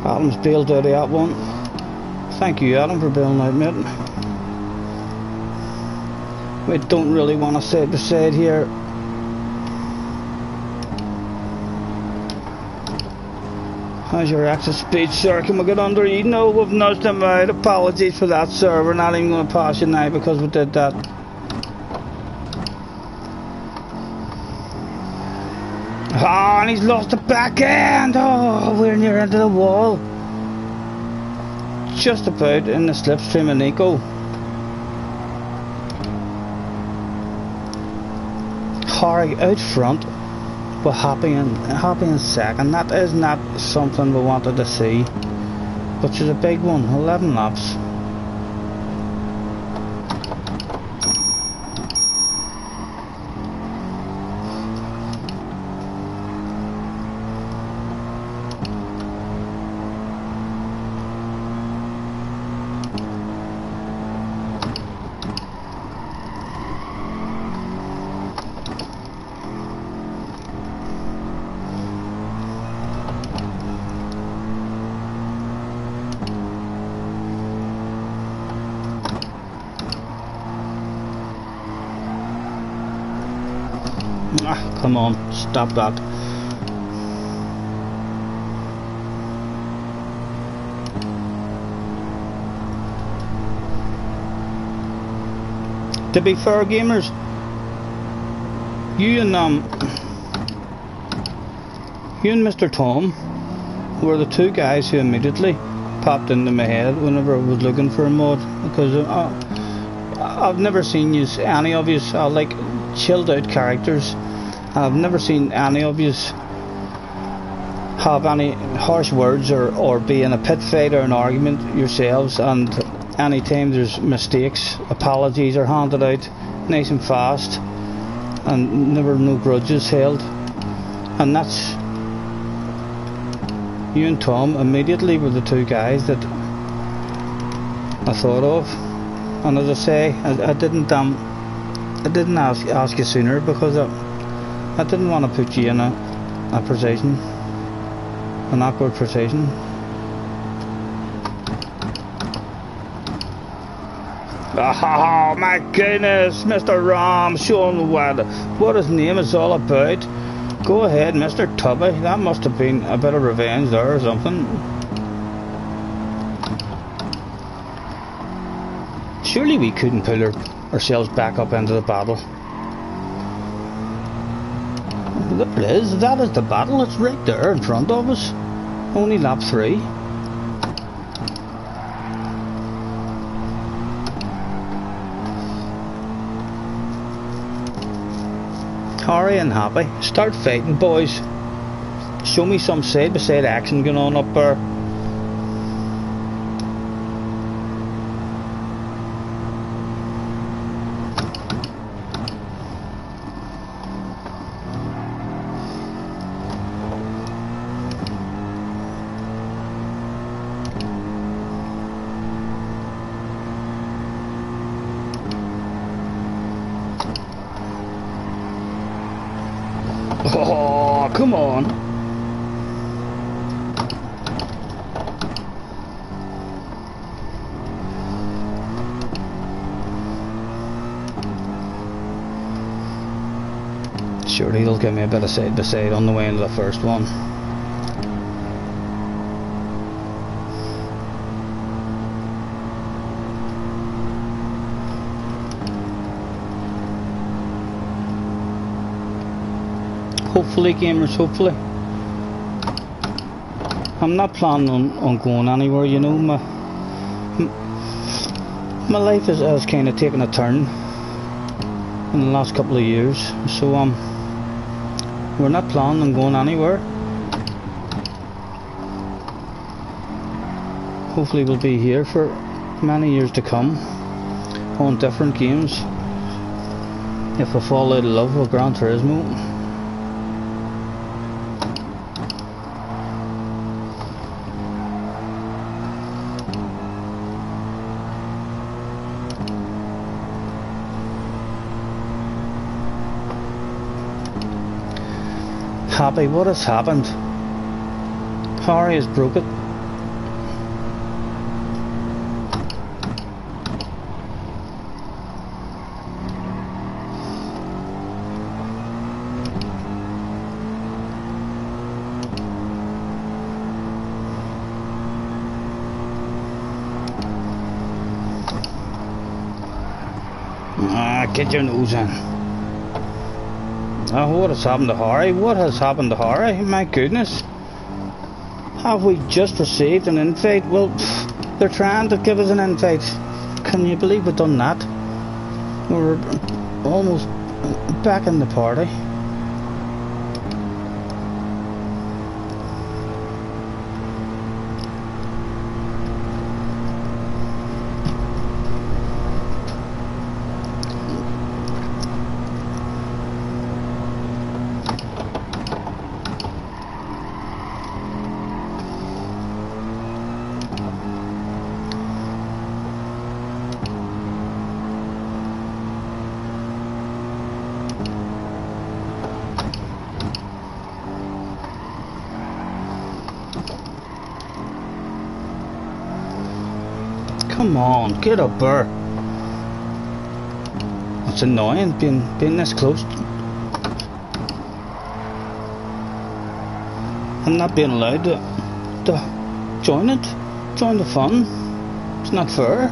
Speaker 1: Adam's bailed out of that one. Thank you, Adam, for bailing out, mate. We don't really want to side by side here. How's your exit speed, sir? Can we get under you? No, we've nudged him out. Apologies for that, sir. We're not even going to pass you now because we did that. Oh, and he's lost the back end. Oh, we're near into the wall. Just about in the slipstream of Nico. Harry out front, but happy in second. That is not something we wanted to see, which is a big one. 11 laps. Ah, come on, stop that. To be fair, gamers, you and Mr. Tom were the two guys who immediately popped into my head whenever I was looking for a mod, because I've never seen you, any of you, like chilled out characters. I've never seen any of you have any harsh words or be in a pit fight or an argument yourselves, and anytime there's mistakes, apologies are handed out nice and fast, and never no grudges held. And that's, you and Tom immediately were the two guys that I thought of. And as I say, I didn't ask you sooner, because I didn't want to put you in a position, an awkward position. Oh my goodness, Mr. Ram, show him what his name is all about. Go ahead, Mr. Tubby. That must have been a bit of revenge there or something. Surely we couldn't pull ourselves back up into the battle. There it is, that is the battle. It's right there in front of us. Only lap 3. Harry and Happy, start fighting, boys. Show me some side by side action going on up there. Oh, come on. Sure, he'll give me a bit of side by side on the way into the first one. Hopefully, gamers, hopefully. I'm not planning on going anywhere, you know. My life has kind of taken a turn in the last couple of years, so we're not planning on going anywhere. Hopefully we'll be here for many years to come on different games, if I fall out of love with Gran Turismo. Happy, what has happened? Harry has broke it. Get your nose in. Oh, what has happened to Harry? What has happened to Harry? My goodness. Have we just received an invite? Well, they're trying to give us an invite. Can you believe we've done that? We're almost back in the party. Come on, get up there. It's annoying being this close. I'm not being allowed to join it, join the fun. It's not fair.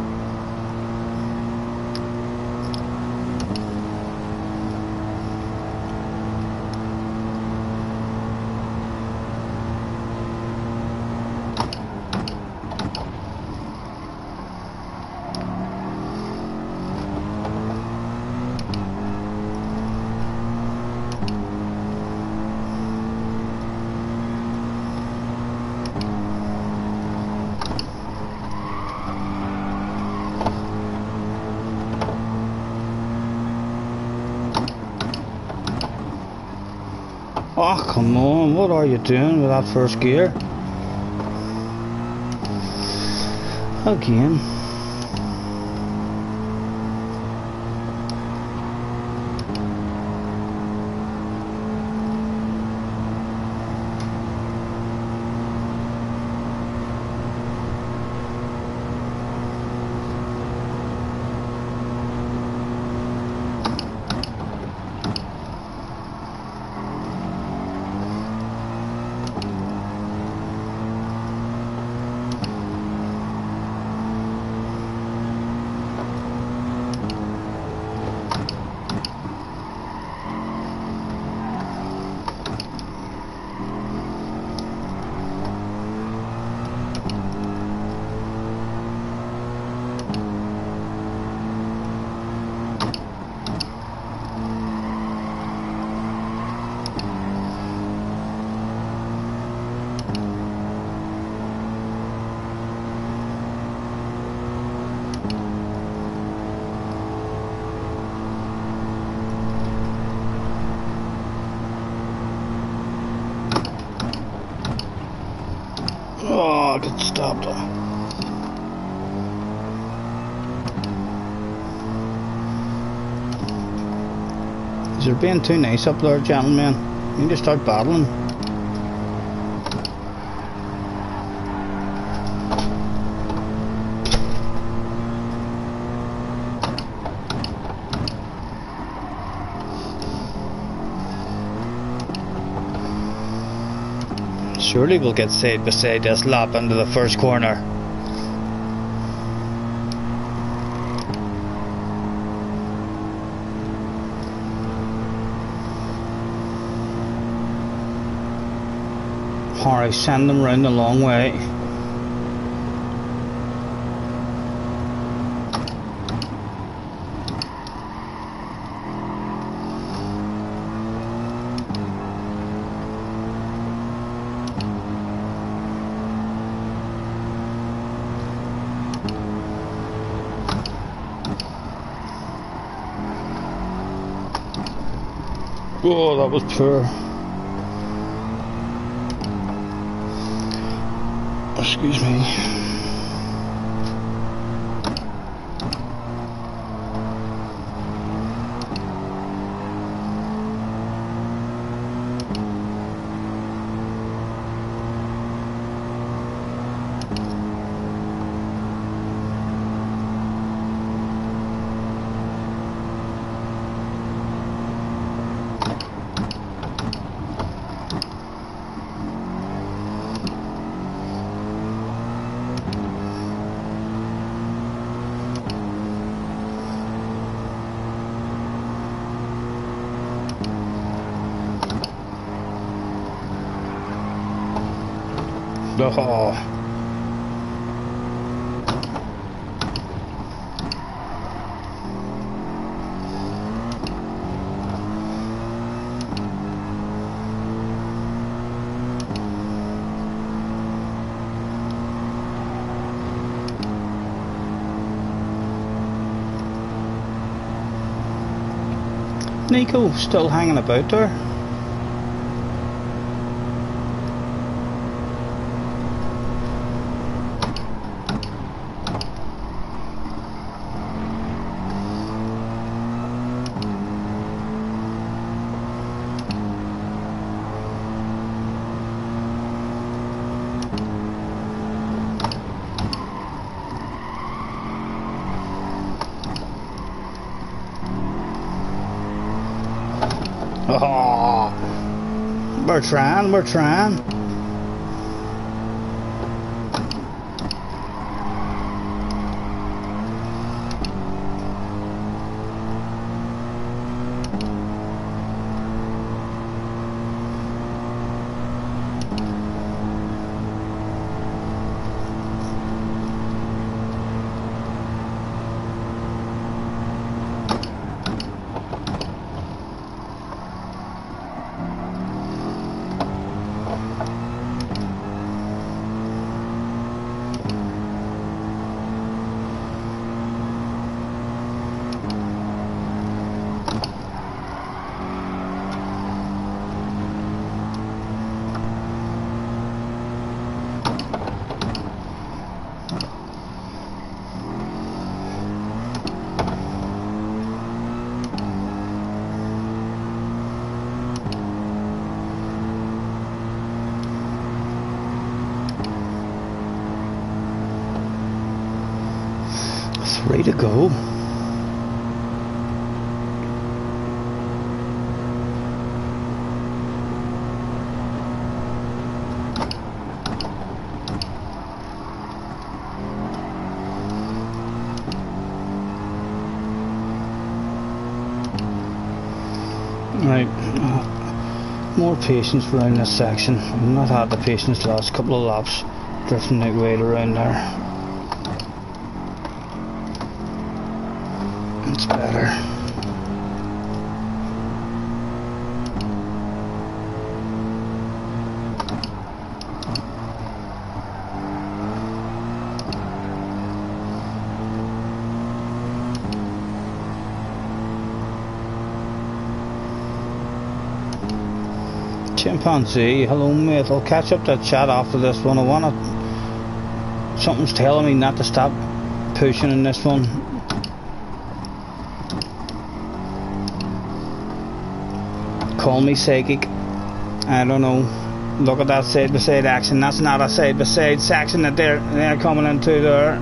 Speaker 1: Oh, come on, what are you doing with that first gear? Again. Oh, I got stopped. You're being too nice up there, gentlemen. You need to start battling. Surely we'll get side by side this lap into the first corner. Alright, send them round a long way. Oh, that was poor. Excuse me. Oh. Nico still hanging about there. Oh, we're trying. 3 to go. Right, more patience around this section. I've not had the patience the last couple of laps drifting that wheel around there. It's better. Chimpanzee, hello mate, I'll catch up that chat after this one. I wanna... Something's telling me not to stop pushing in this one. Call me psychic. I don't know. Look at that side by side action. That's not a side by side section that they're coming into there.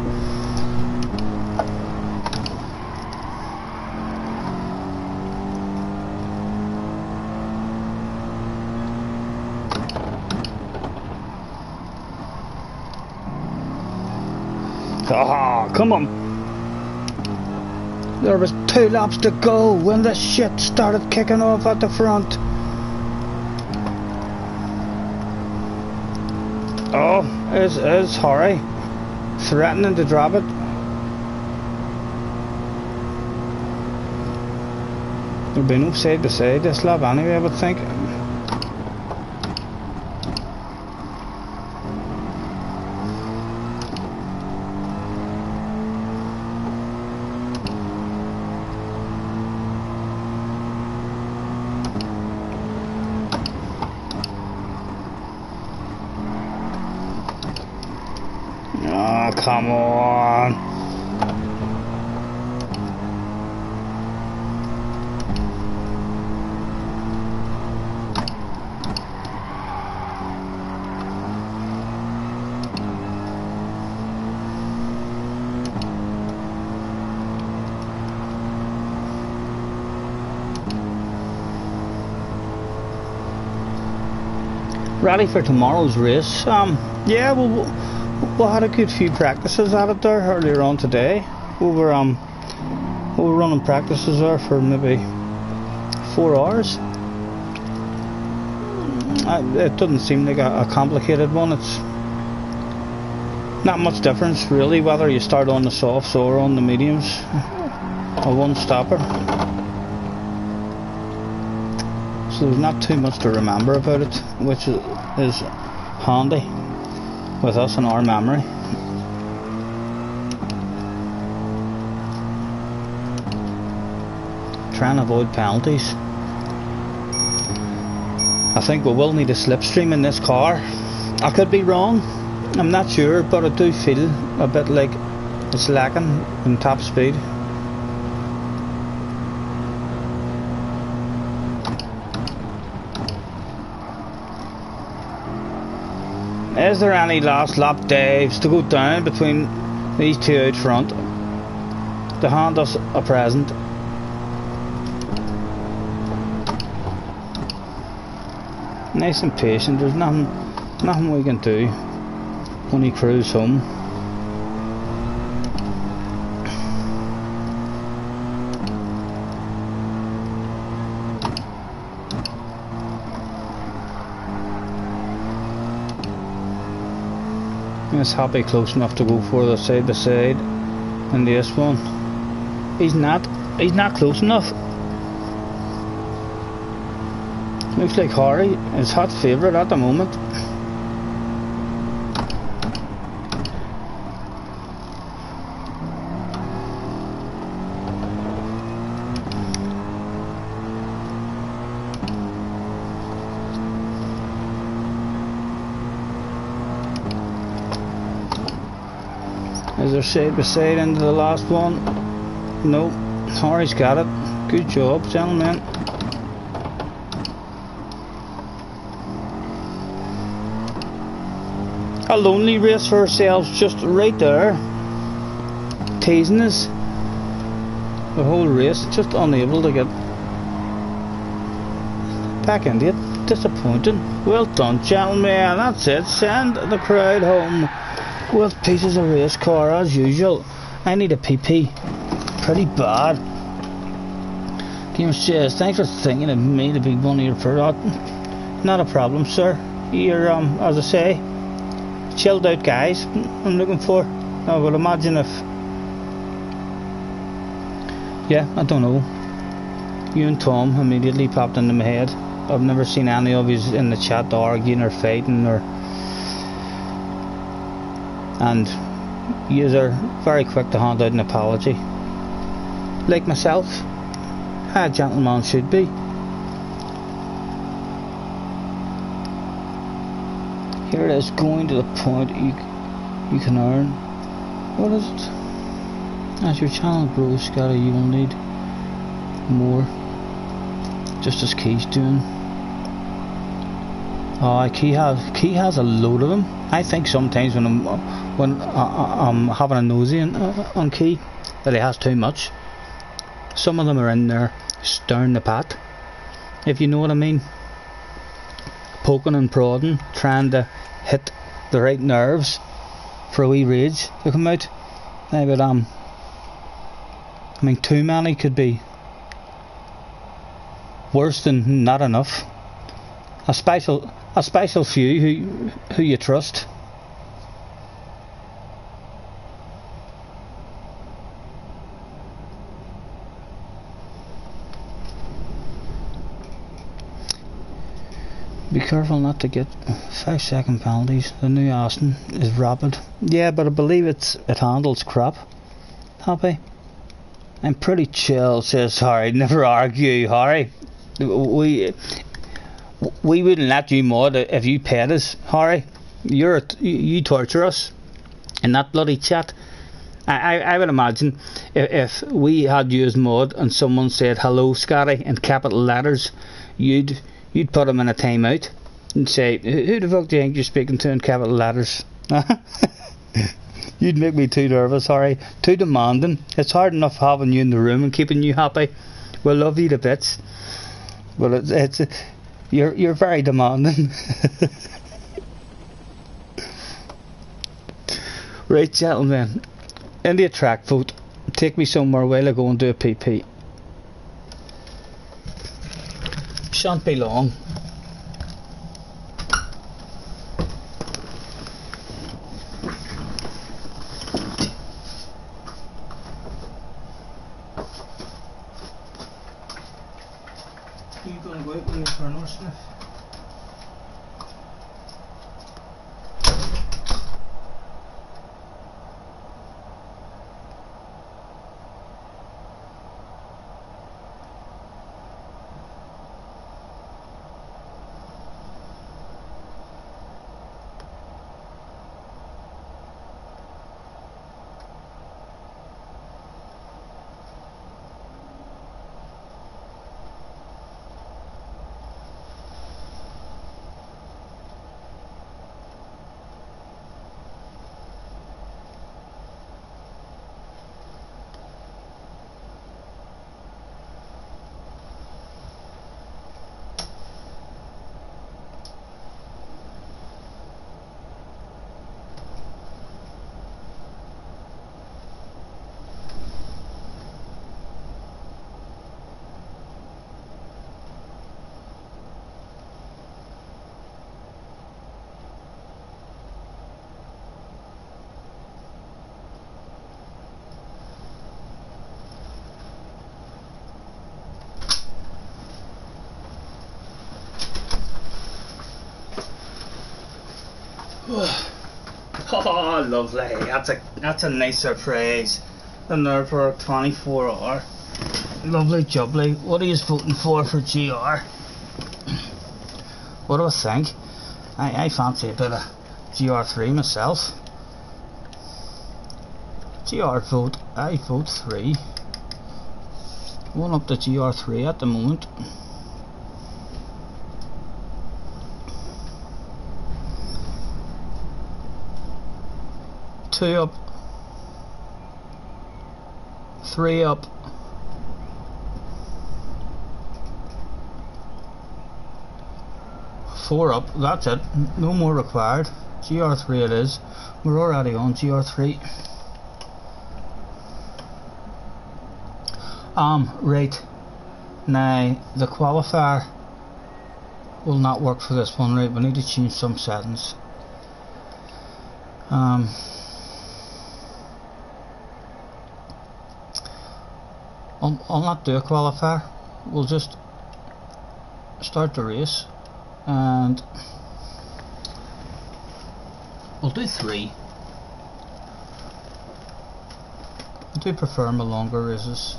Speaker 1: Oh, come on. There was 2 laps to go when the shit started kicking off at the front. Oh, is Harry threatening to drop it? There'll be no side by side this lap anyway, I would think. Come on. Ready for tomorrow's race? Yeah, we had a good few practices at it there earlier on today. We were running practices there for maybe 4 hours. It doesn't seem like a complicated one. It's not much difference really whether you start on the softs or on the mediums. A one-stopper. So there's not too much to remember about it, which is handy with us in our memory. Try and avoid penalties. I think we will need a slipstream in this car. I could be wrong, I'm not sure, but I do feel a bit like it's lacking in top speed. Is there any last lap dives to go down between these two out front to hand us a present? Nice and patient, there's nothing we can do when he cruise home. He's happy close enough to go for the side by side in this one. He's not close enough. Looks like Harry is hot favourite at the moment. Is there side by side into the last one? No, Harry's got it. Good job, gentlemen. A lonely race for ourselves just right there. teasing us the whole race, just unable to get back into it. Disappointing. Well done, gentlemen. That's it. Send the crowd home with pieces of race car as usual. I need a PP pretty bad. Game says, thanks for thinking of me to be one of your product. Not a problem, sir. You're as I say, chilled out guys I'm looking for. I would imagine if, yeah, I don't know, you and Tom immediately popped into my head. I've never seen any of you in the chat arguing or fighting, or, and you are very quick to hand out an apology, like myself. A gentleman should be. Here it is, going to the point you can earn. What is it? As your channel grows, Scottie, you will need more. Just as Key's doing. Oh, Key has a load of them. I think sometimes when I'm having a nosy on Key, that he has too much. Some of them are in there stirring the pot, if you know what I mean. Poking and prodding, trying to hit the right nerves for a wee rage to come out. But I mean, too many could be worse than not enough. A special few who you trust. Be careful not to get 5-second penalties. The new Aston is rapid. Yeah, but I believe it handles crap. Happy? I'm pretty chill, says Harry. Never argue, Harry. We wouldn't let you mod if you paid us, Harry. You torture us in that bloody chat. I would imagine if we had used mod and someone said hello Scottie in capital letters, you'd put them in a timeout and say, who the fuck do you think you're speaking to in capital letters? You'd make me too nervous, Harry. Too demanding. It's hard enough having you in the room and keeping you happy. We'll love you to bits, but you're very demanding. Right, gentlemen, in the track vote, take me somewhere while I go and do a PP. Shan't be long. Are you going to go out when you turn on sniff? Oh, lovely. That's a nice surprise. The Nürburgring 24-hour. Lovely jubbly. What are you voting for GR? What do I think? I fancy a bit of GR3 myself. GR vote. I vote 3. One up to GR3 at the moment. Two up. 3 up. 4 up, that's it, no more required. GR3 it is, we're already on GR3. Right, now the qualifier will not work for this one, right, we need to change some settings. I'll not do a qualifier, we'll just start the race and we'll do 3. I do prefer my longer races.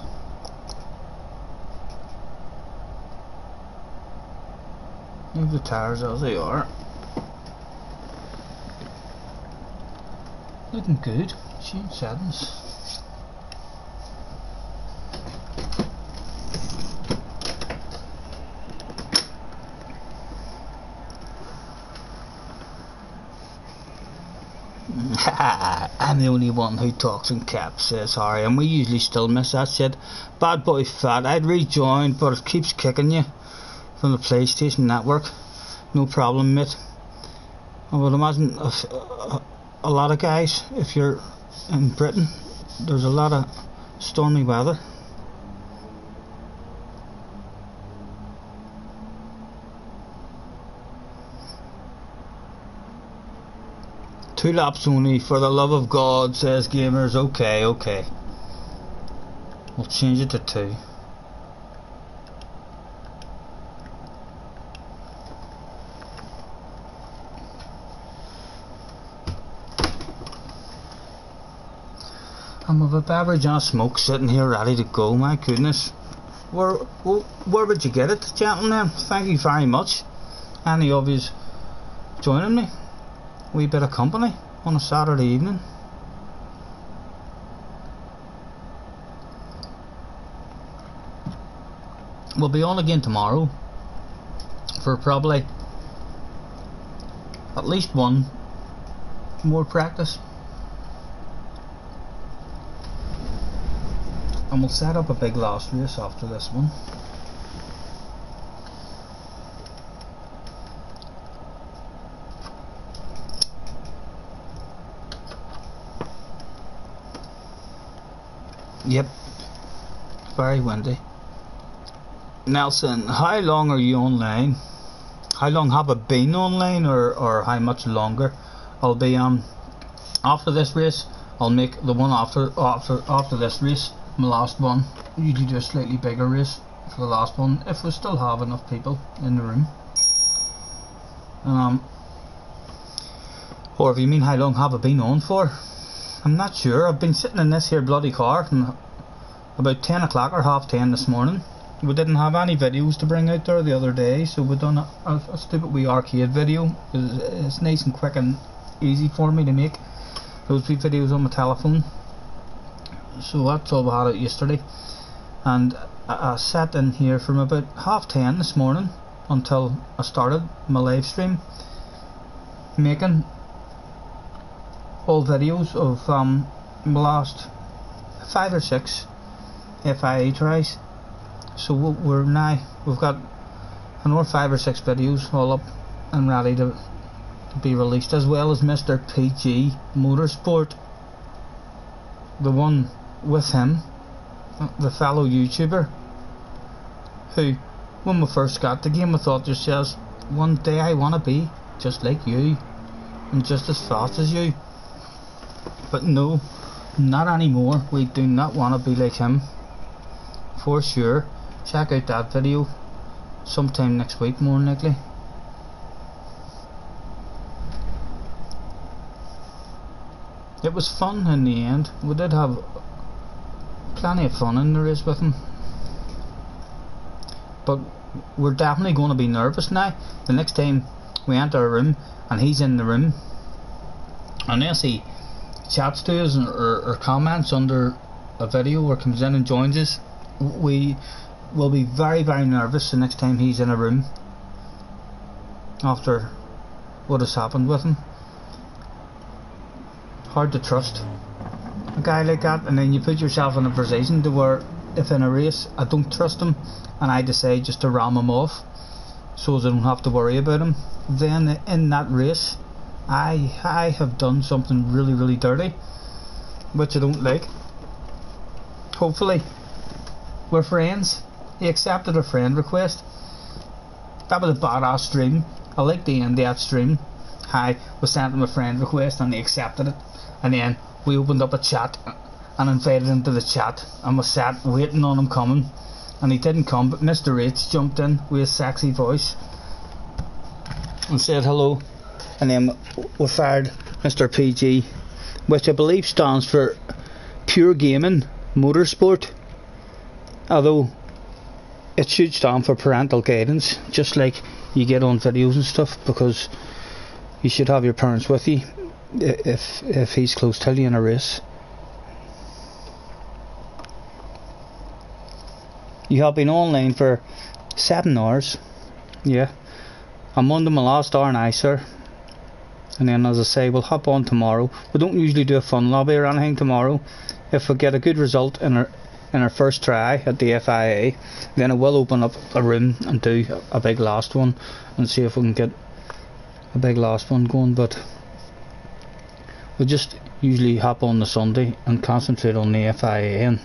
Speaker 1: Leave the tires as they are. Looking good. Change settings. I'm the only one who talks in caps, says Harry, and we usually still miss that shit. Bad boy fat, I'd rejoin, but it keeps kicking you from the PlayStation Network. No problem, mate. I would imagine a lot of guys, if you're in Britain, there's a lot of stormy weather. Two laps only, for the love of God, says Gamers. Okay, okay. We'll change it to 2. I'm with a beverage and a smoke sitting here ready to go, my goodness. Where would you get it, gentlemen? Thank you very much. Any of you joining me? Wee bit of company on a Saturday evening. We'll be on again tomorrow for probably at least one more practice, and we'll set up a big last race after this one. Yep, very windy. Nelson, how long are you online? How long have I been online, or how much longer? I'll be after this race. I'll make the one after this race my last one. Usually do a slightly bigger race for the last one if we still have enough people in the room. Or if you mean how long have I been on for? I'm not sure. I've been sitting in this here bloody car from about 10 o'clock or 10:30 this morning. We didn't have any videos to bring out there the other day, so we done a stupid wee arcade video. It's nice and quick and easy for me to make those wee videos on my telephone. So that's all we had out yesterday, and I sat in here from about 10:30 this morning until I started my live stream, making all videos of my last 5 or 6 FIA tries. So we've got another 5 or 6 videos all up and ready to be released, as well as Mr. PG Motorsport, the one with him, the fellow YouTuber, who, when we first got the game, we thought to ourselves, one day I want to be just like you and just as fast as you. But no, not anymore. We do not want to be like him, for sure. Check out that video sometime next week, more than likely. It was fun in the end. We did have plenty of fun in the race with him, but we're definitely going to be nervous now. The next time we enter a room and he's in the room, unless he chats to us or comments under a video or comes in and joins us, we will be very, very nervous the next time he's in a room after what has happened with him. Hard to trust. a guy like that, and then you put yourself in a position to where if in a race I don't trust him and I decide just to ram him off so as I don't have to worry about him, then in that race I have done something really, really dirty, which I don't like. Hopefully we're friends. He accepted a friend request. That was a badass stream. I like the end of that stream. I was sent him a friend request and he accepted it, and then we opened up a chat and invited him to the chat, and was sat waiting on him coming, and he didn't come, but Mr. H jumped in with his sexy voice and said hello, and then we fired Mr. PG, which I believe stands for Pure Gaming Motorsport, although it should stand for parental guidance, just like you get on videos and stuff, because you should have your parents with you if he's close to you in a race. You have been online for 7 hours. Yeah, I'm on to my last hour now, sir. And then, as I say, we'll hop on tomorrow. We don't usually do a fun lobby or anything tomorrow. If we get a good result in our first try at the FIA, then I will open up a room and do a big last one and see if we can get a big last one going. But we just usually hop on the Sunday and concentrate on the FIA and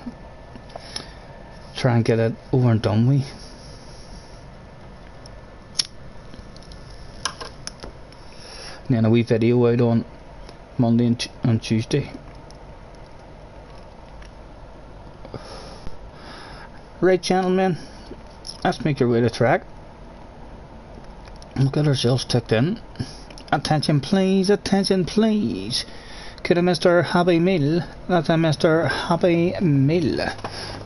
Speaker 1: try and get it over and done with. And then a wee video out on Monday and Tuesday. Right, gentlemen, let's make our way to track. We'll get ourselves tucked in. Attention please, attention please. Could a Mr. Happy Meal? That's a Mr. Happy Meal.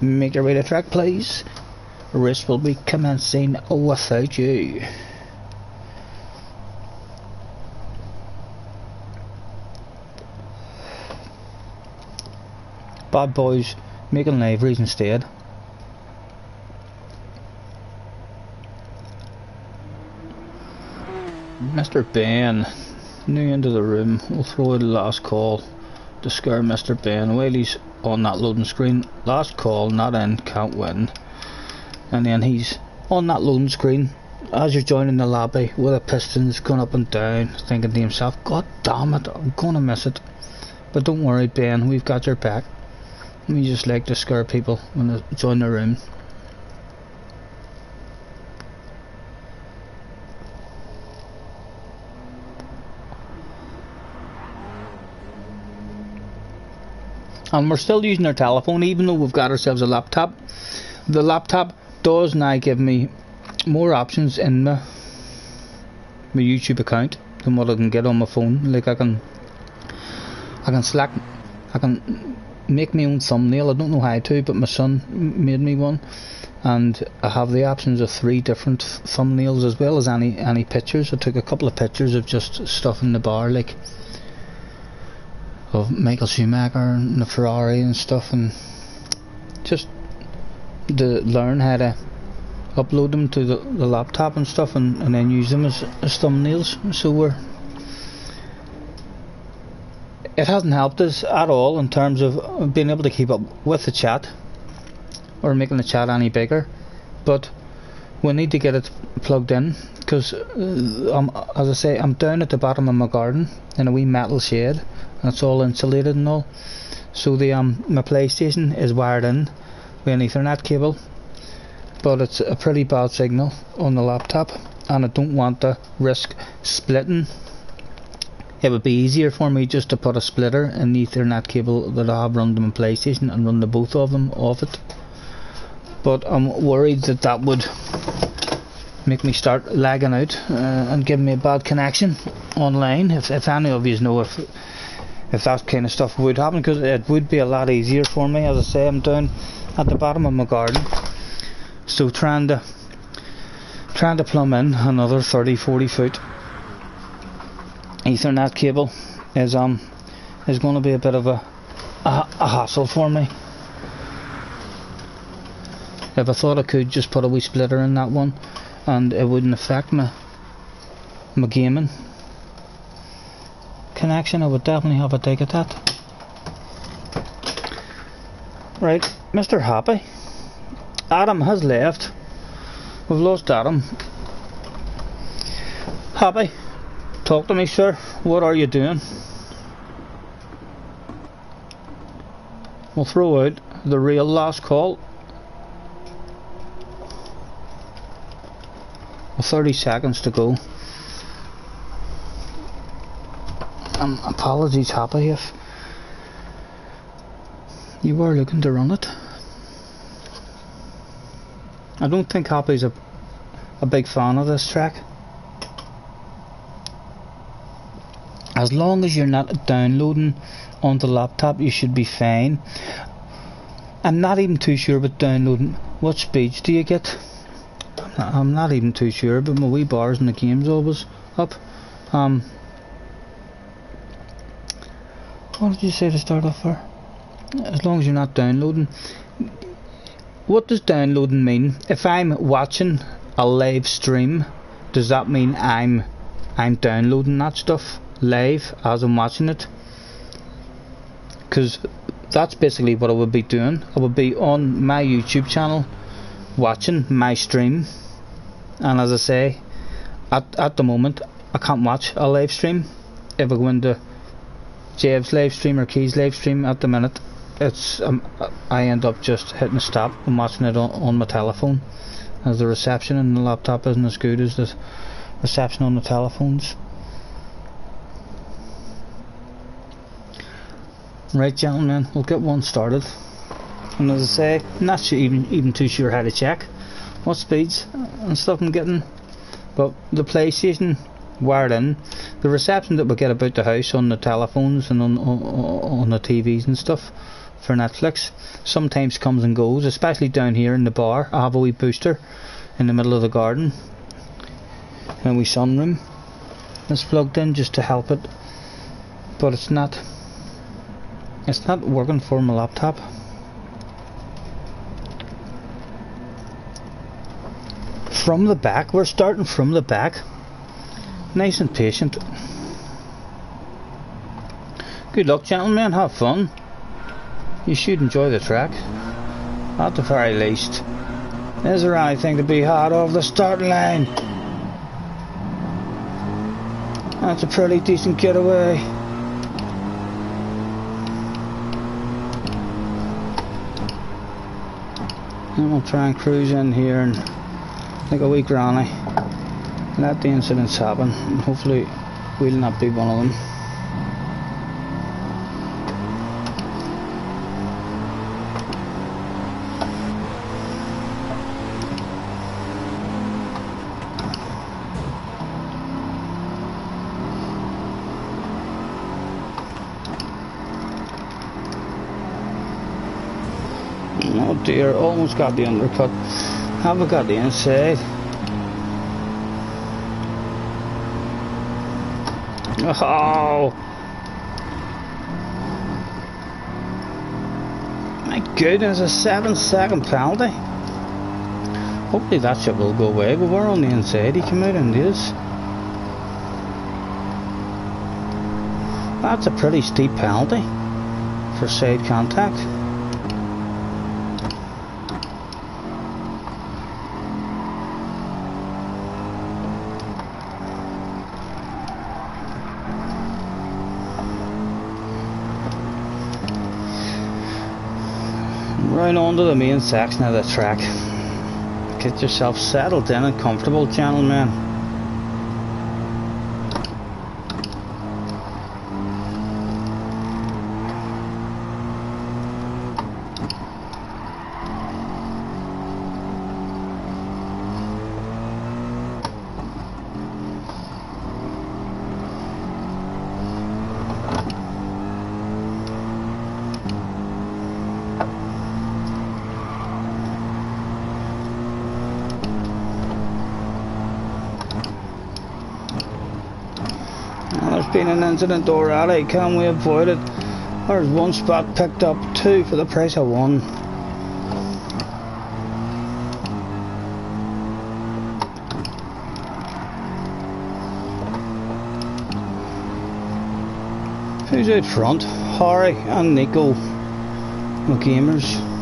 Speaker 1: Make your way to track please. Race will be commencing without you. Bad boys making liveries instead. Mr. Ben, new into the room. We'll throw out the last call to scare Mr. Ben while he's on that loading screen. Last call, not in, can't win. And then he's on that loading screen as you're joining the lobby with the pistons going up and down, thinking to himself, God damn it, I'm gonna miss it. But don't worry, Ben, we've got your back. We just like to scare people when they join the room. And we're still using our telephone even though we've got ourselves a laptop. The laptop does now give me more options in my YouTube account than what I can get on my phone. Like I can make my own thumbnail. I don't know how to, but my son made me one, and I have the options of 3 different thumbnails as well as any pictures. I took a couple of pictures of just stuff in the bar, like of Michael Schumacher and the Ferrari and stuff, and just to learn how to upload them to the laptop and stuff, and then use them as thumbnails. So it hasn't helped us at all in terms of being able to keep up with the chat or making the chat any bigger, but we need to get it plugged in, because as I say, I'm down at the bottom of my garden in a wee metal shed, and it's all insulated and all, so the my PlayStation is wired in with an Ethernet cable, but it's a pretty bad signal on the laptop and I don't want to risk splitting. It would be easier for me just to put a splitter in the Ethernet cable that I have run to my PlayStation and run the both of them off it, but I'm worried that would make me start lagging out and give me a bad connection online. If any of you know if that kind of stuff would happen, because it would be a lot easier for me. As I say, I'm down at the bottom of my garden, so trying to plumb in another 30-40 foot Ethernet cable is going to be a bit of a hassle for me. If I thought I could just put a wee splitter in that one and it wouldn't affect my gaming connection, I would definitely have a dig at that. Right, Mr. Happy. Adam has left. We've lost Adam. Happy, talk to me, sir. What are you doing? We'll throw out the real last call. With 30 seconds to go. Apologies, Happy, if you were looking to run it. I don't think Happy's a big fan of this track. As long as you're not downloading on the laptop, you should be fine. I'm not even too sure about downloading. What speeds do you get? I'm not even too sure, but my wee bars in the game's always up. What did you say to start off for? As long as you're not downloading. What does downloading mean? If I'm watching a live stream, does that mean I'm downloading that stuff live as I'm watching it? Because that's basically what I would be doing. I would be on my YouTube channel watching my stream, and as I say, at the moment I can't watch a live stream. If I go into Jave's live stream or Key's live stream at the minute, it's I end up just hitting stop and watching it on my telephone, as the reception in the laptop isn't as good as the reception on the telephones. Right, gentlemen, we'll get one started. And as I say, I'm not sure, even too sure how to check what speeds and stuff I'm getting. But the PlayStation wired in, the reception that we get about the house on the telephones and on the TVs and stuff for Netflix sometimes comes and goes, especially down here in the bar. I have a wee booster in the middle of the garden and a wee sunroom that's plugged in just to help it, but it's not working for my laptop. From the back, we're starting from the back, nice and patient. Good luck, gentlemen, have fun. You should enjoy the track, at the very least. Is there anything to be had off the starting line? That's a pretty decent getaway. And we'll try and cruise in here and like a wee granny, let the incidents happen, and hopefully we'll not be one of them. Oh dear, almost got the undercut. Haven't got the inside. Oh! My goodness, a 7-second penalty. Hopefully that shit will go away, but we're on the inside. He came out and did this. That's a pretty steep penalty for side contact. Right onto the main section of the track. Get yourself settled in and comfortable, gentlemen. There's been an incident already. Can we avoid it? There's one spot picked up, 2 for the price of 1. Who's out front? Harry and Nico, my gamers.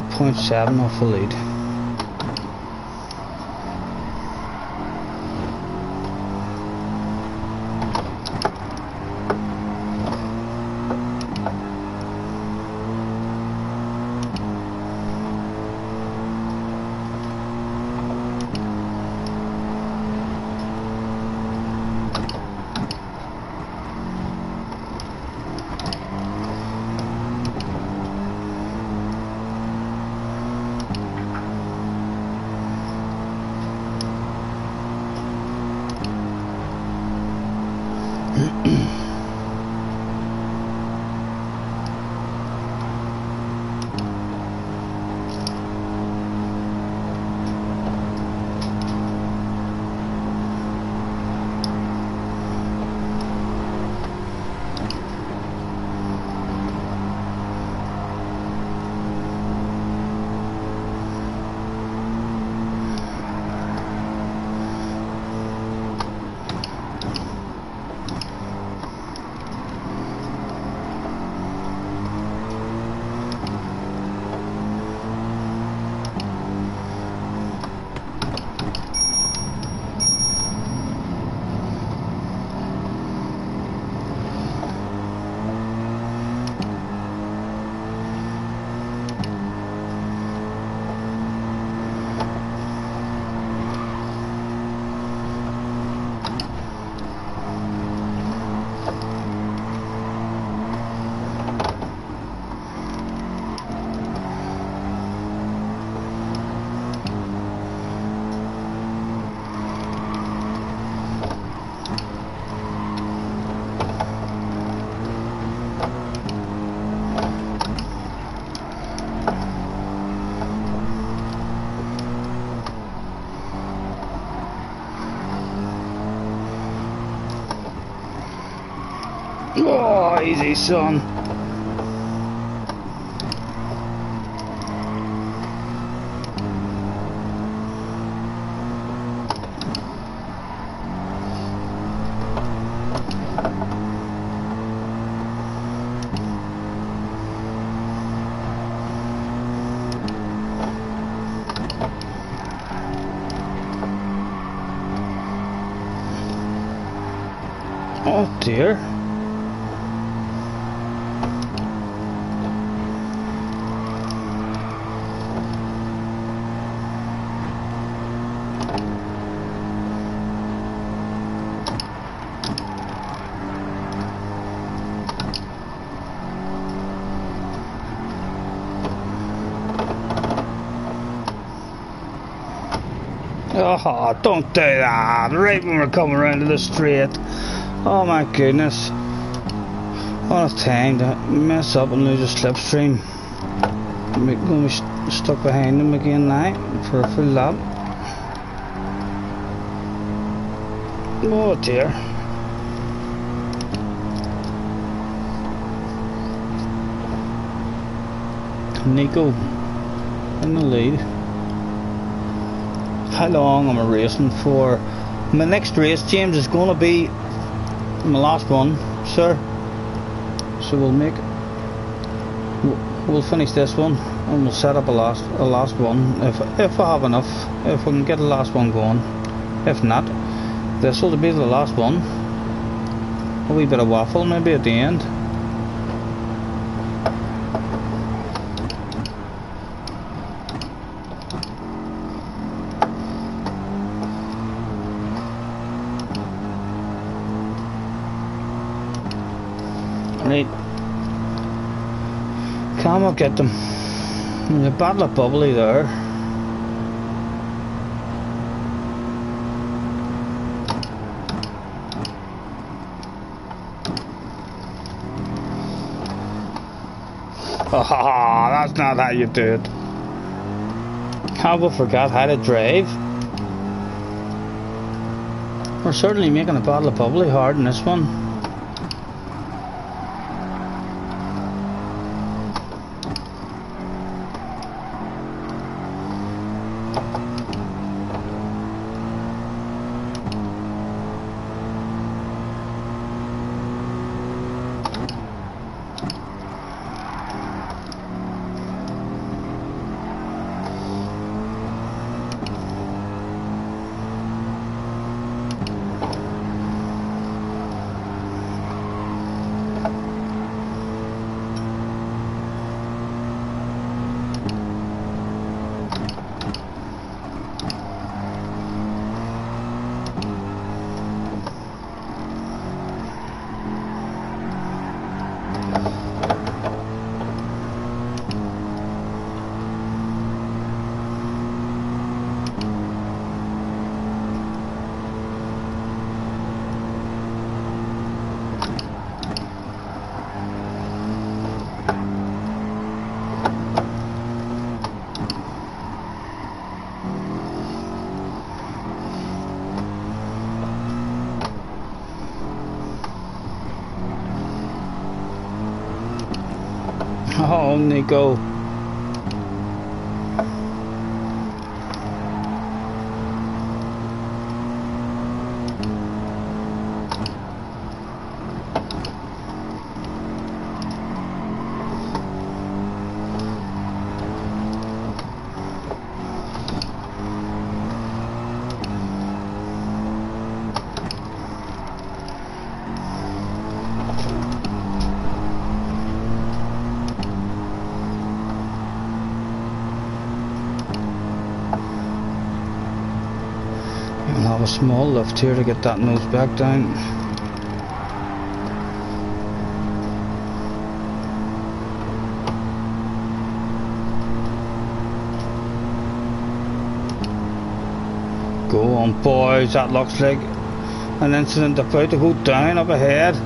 Speaker 1: 8.7 off the lead. Oh, easy, son. Oh dear. Oh, don't do that. Right when we're coming around to the straight. Oh my goodness. What a time to mess up and lose a slipstream. We're going to be stuck behind them again now for a full lap. Oh dear. Nico in the lead. How long am I racing for? My next race, James, is going to be my last one, sir. So we'll finish this one and we'll set up a last one if I have enough, if we can get the last one going. If not, this will be the last one. A wee bit of waffle maybe at the end. Right, come up, get them. There's a bottle of bubbly there. Oh, that's not how you do it. Have we forgot how to drive? We're certainly making a bottle of bubbly hard in this one. Oh, Nico. I'll have a small lift here to get that nose back down. Go on, boys, that looks like an incident about to go down up ahead.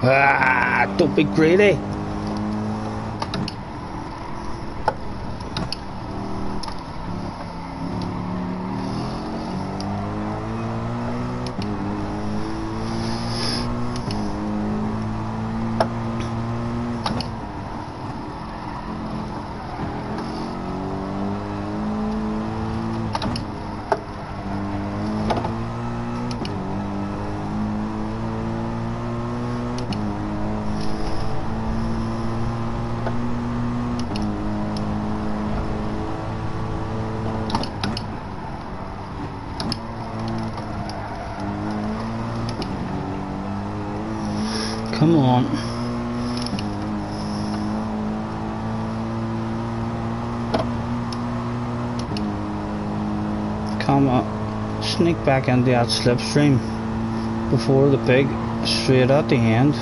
Speaker 1: Ah, don't be greedy. Come on. Come on. Sneak back into that slipstream before the pig, straight at the end.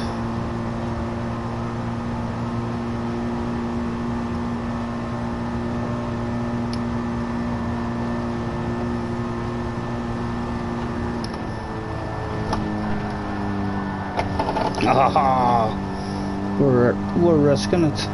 Speaker 1: Ah, we're risking it.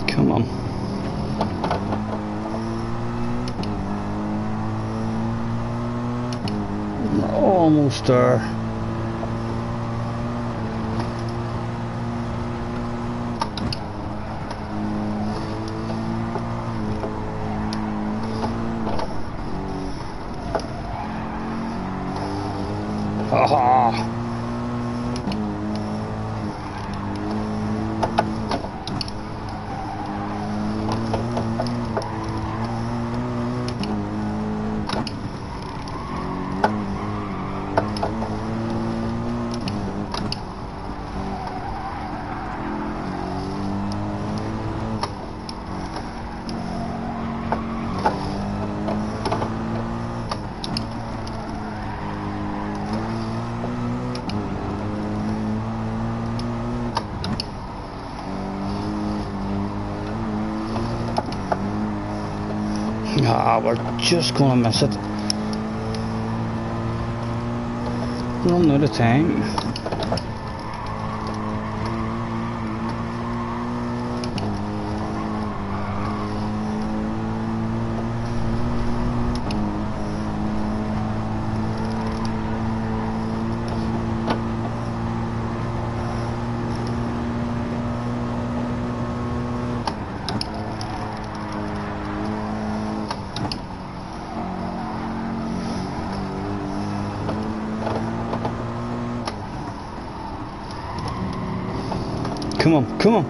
Speaker 1: Come on. Almost there. Haha. Ah, we're just gonna miss it. Run out of time. Come on, come on.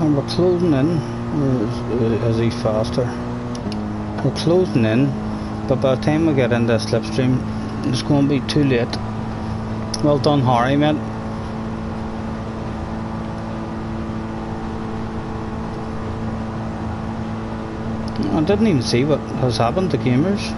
Speaker 1: And we're closing in. Is he faster? We're closing in, but by the time we get into the slipstream, it's going to be too late. Well done, Harry, mate. I didn't even see what has happened to gamers.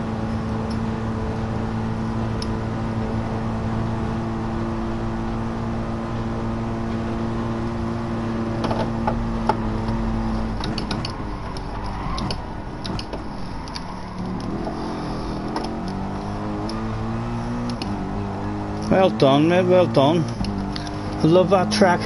Speaker 1: Well done, mate, well done. I love that track.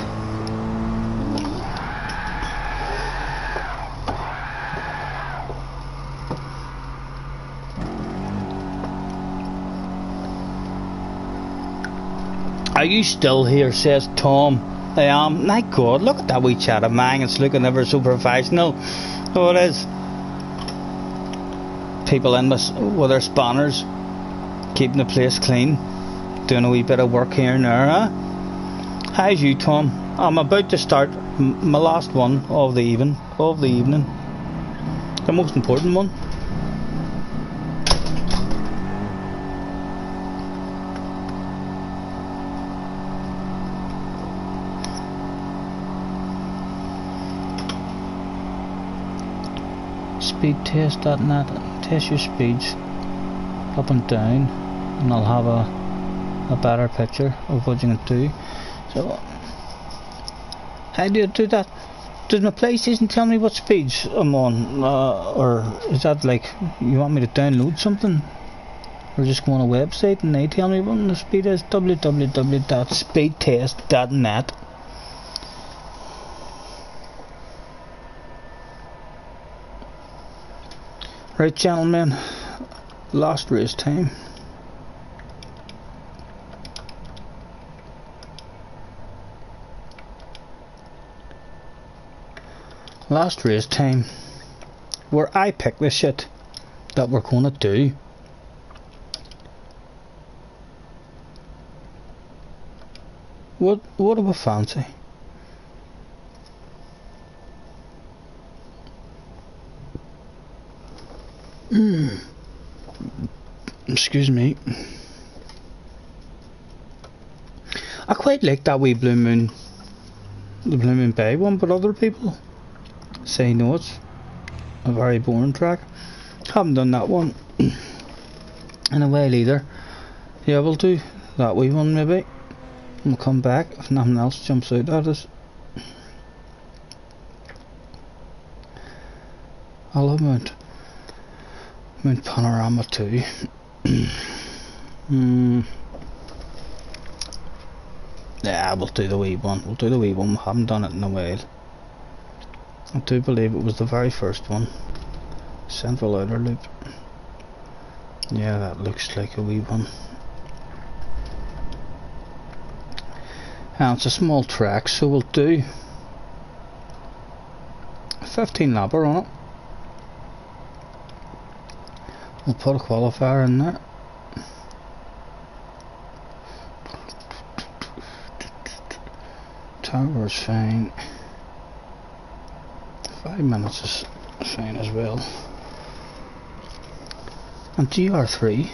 Speaker 1: Are you still here, says Tom. I am. My God, look at that wee chat of mine. It's looking ever so professional. Oh, it is. People in with their spanners, keeping the place clean. Doing a wee bit of work here and there, huh? How's you, Tom? I'm about to start my last one of the evening. The most important one. Speedtest.net. Test your speeds up and down, and I'll have a better picture of what you can do. So, how do you do that? Does my PlayStation tell me what speeds I'm on, or is that like you want me to download something, or just go on a website and they tell me what the speed is? www.speedtest.net. Right, gentlemen, last race time. Last race time, where I pick the shit that we're gonna do. What do we fancy? Excuse me. I quite like that wee Blue Moon, the Blue Moon Bay one, but other people say no, it's a very boring track. Haven't done that one in a while either. Yeah, we'll do that wee one maybe. We'll come back if nothing else jumps out at us. I love Mount Panorama too. Yeah, we'll do the wee one. We'll do the wee one. We haven't done it in a while. I do believe it was the very first one. Central Outer Loop. Yeah, that looks like a wee one. And it's a small track, so we'll do a 15 lapper on it. We'll put a qualifier in there. Tower's fine. 5 minutes is fine as well. And GR3.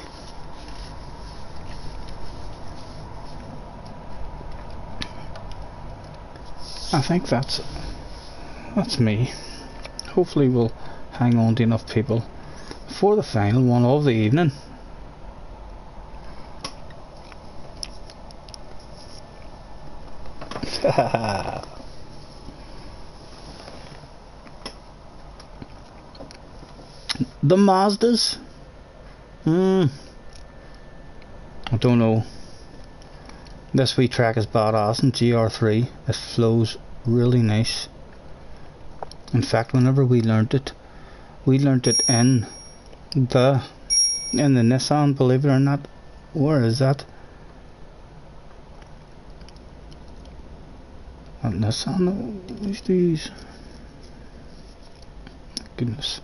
Speaker 1: I think that's me. Hopefully we'll hang on to enough people for the final one of the evening. The Mazdas? I don't know. This wee track is badass in GR3. It flows really nice. In fact, whenever we learnt it in the Nissan, believe it or not. Where is that? And this, I know, what's these? Goodness.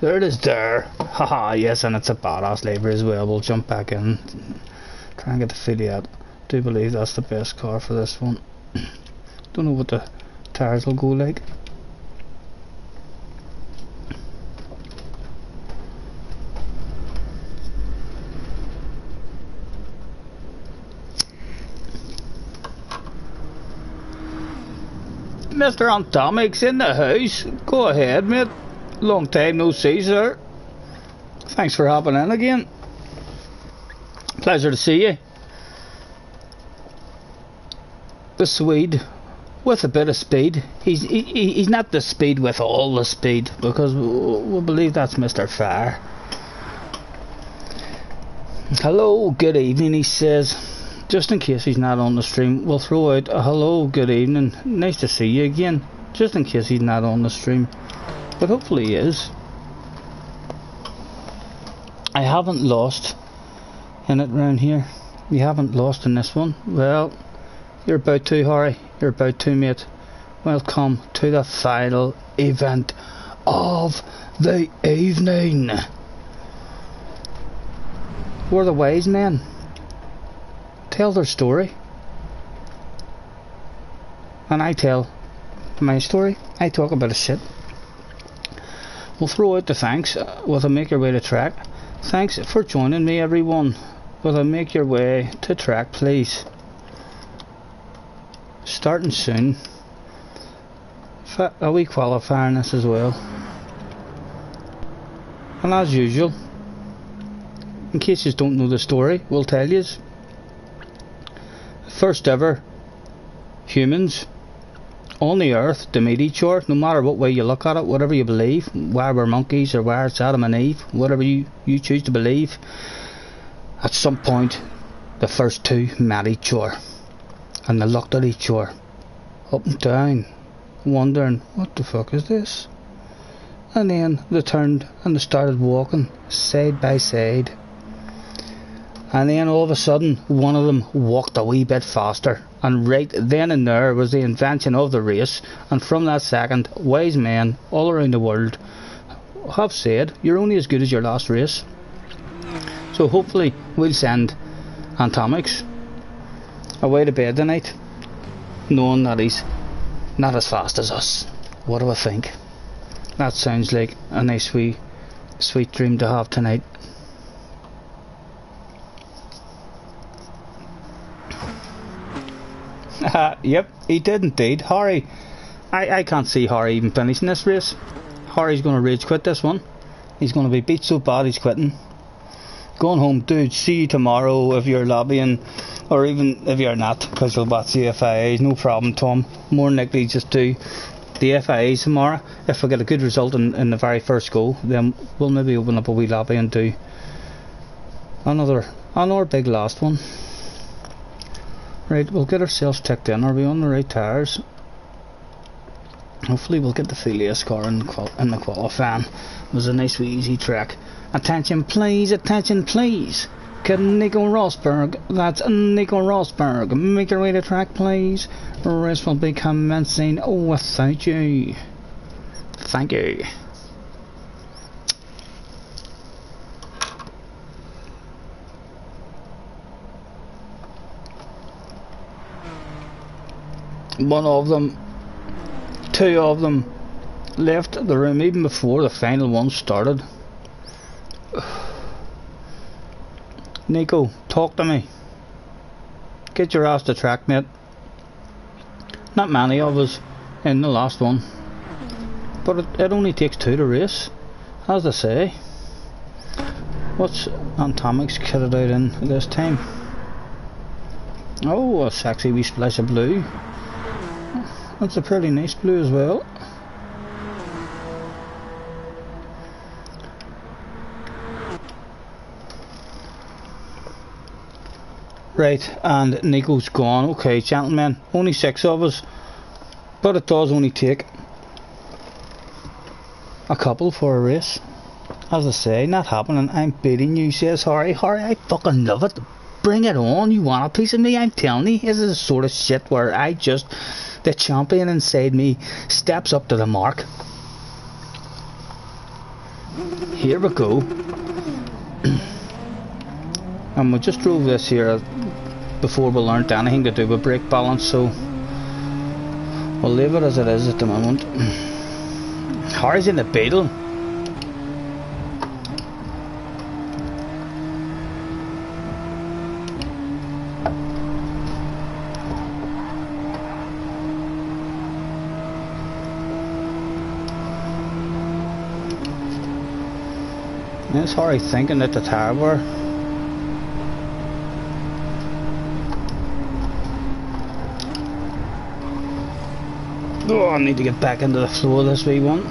Speaker 1: There it is there. Haha, yes, and it's a badass livery as well. We'll jump back in. Try and get the feelie out. Do believe that's the best car for this one. Don't know what the tires will go like. Mr. Antomic's in the house. Go ahead, mate. Long time no see, sir. Thanks for hopping in again. Pleasure to see you. The Swede with a bit of speed. He's not the speed with all the speed, because we believe that's Mr. Fire. Hello, good evening, he says. Just in case he's not on the stream, we'll throw out a hello, good evening, nice to see you again, just in case he's not on the stream. But hopefully he is. I haven't lost in it round here. You haven't lost in this one. Well, you're about to, Harry. You're about to, mate. Welcome to the final event of the evening. We're the wise men. Tell their story. And I tell my story. I talk about a shit. We'll throw out the thanks with a make your way to track. Thanks for joining me, everyone. With a make your way to track, please. Starting soon. A wee qualifier in this as well. And as usual, in case you don't know the story, we'll tell you. First ever humans on the earth to meet each other, no matter what way you look at it, whatever you believe, why we're monkeys or why it's Adam and Eve, whatever you choose to believe. At some point the first two met each other and they looked at each other up and down, wondering what the fuck is this, and then they turned and they started walking side by side. And then all of a sudden one of them walked a wee bit faster, and right then and there was the invention of the race. And from that second, wise men all around the world have said you're only as good as your last race. So hopefully we'll send Antomics away to bed tonight knowing that he's not as fast as us. What do I think? That sounds like a nice wee sweet dream to have tonight. Yep, he did indeed. Harry, I can't see Harry even finishing this race. Harry's going to rage quit this one. He's going to be beat so bad he's quitting. Going home, dude, see you tomorrow if you're lobbying, or even if you're not, because you'll watch the FIAs, no problem, Tom. More than likely just do the FIAs tomorrow. If we get a good result in the very first go, then we'll maybe open up a wee lobby and do another big last one. Right, we'll get ourselves checked in. Are we on the right tyres? Hopefully we'll get the Felius car in the qualifying. It was a nice wee easy track. Attention please, attention please. Get Nico Rosberg. That's Nico Rosberg. Make your way to track please. Race will be commencing without you. Thank you. One of them, two of them left the room even before the final one started. Nico, talk to me. Get your ass to track, mate. Not many of us in the last one, but it only takes two to race, as I say. What's Antomics kitted out in this time? Oh, a sexy wee splash of blue. That's a pretty nice blue as well. Right, and Nico's gone. Okay, gentlemen, only 6 of us, but it does only take a couple for a race. As I say, not happening. I'm beating you, says Harry. Harry, I fucking love it. Bring it on. You want a piece of me? I'm telling you, this is the sort of shit where The champion inside me steps up to the mark. Here we go. And we just drove this here before we learnt anything to do with brake balance, so we'll leave it as it is at the moment. Harry's in the Beetle. It's Harry thinking that the tire were. Oh, I need to get back into the flow of this wee one.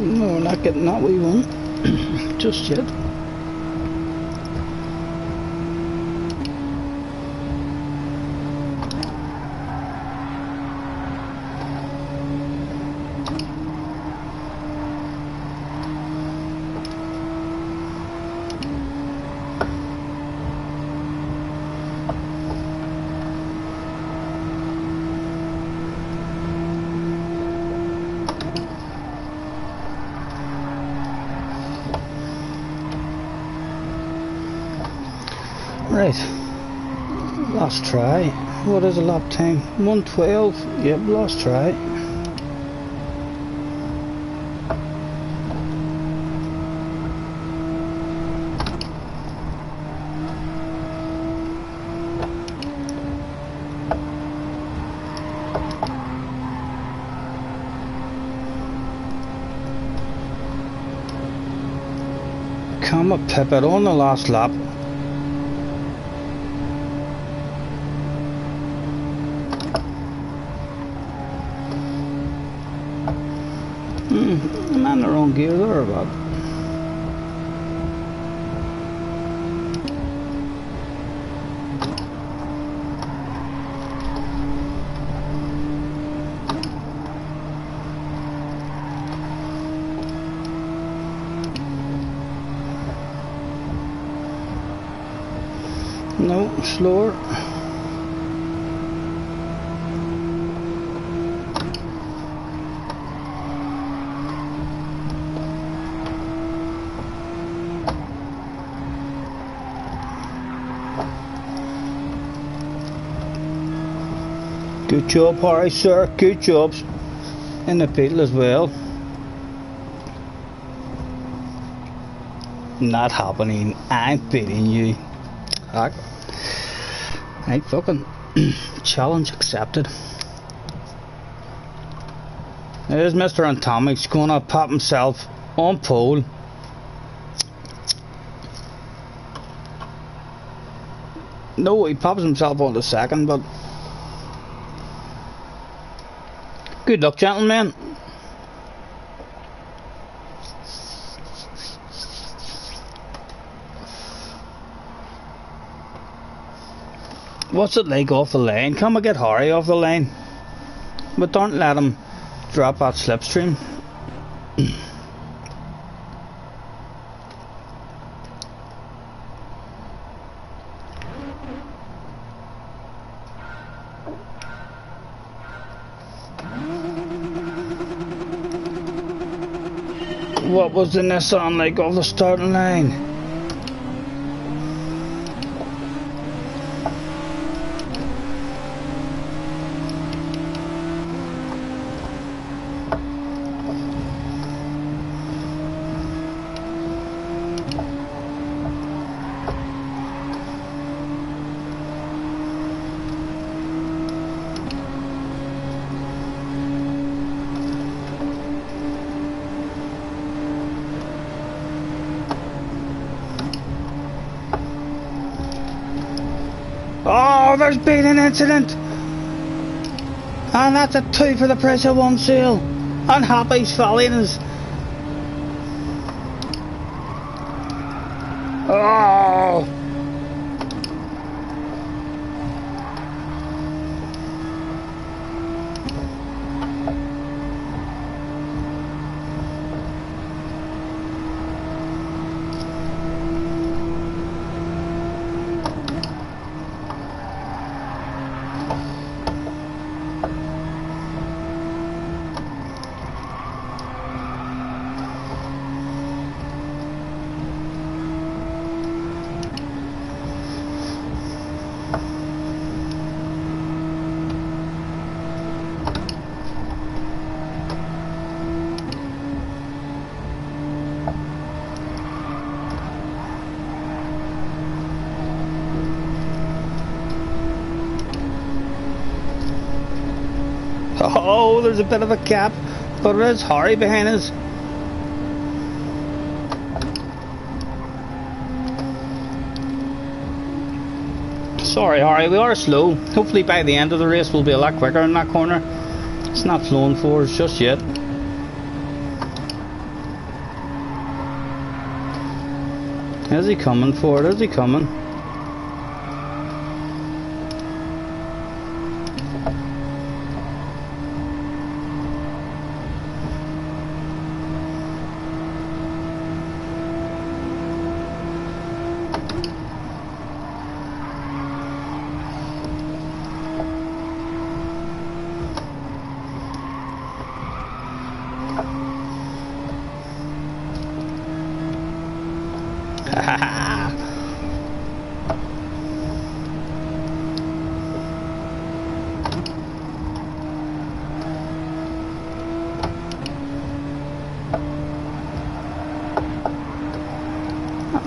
Speaker 1: No, we're not getting that wee one just yet. Right, last try. What is a lap time? 1:12. Yep, last try. Come up, Pipit on the last lap. I'm on the wrong gear there, Bob. No, slower. Good job, Harry, sir. Good jobs. In the peel as well. Not happening. I'm beating you. Heck. Right, fucking challenge accepted. There's Mr. Atomic's gonna pop himself on pole. No, he pops himself on the second, but good luck, gentlemen. What's it like off the lane? Can we get Harry off the lane? But don't let him drop that slipstream. What was the Nissan like off the starting line? Oh, there's been an incident! And that's a 2 for the price of 1 sale. And Happy's following us. Oh! Oh, there's a bit of a gap, but there's Harry behind us. Sorry, Harry, we are slow. Hopefully by the end of the race we'll be a lot quicker in that corner. It's not flowing for us just yet. Is he coming for it? Is he coming?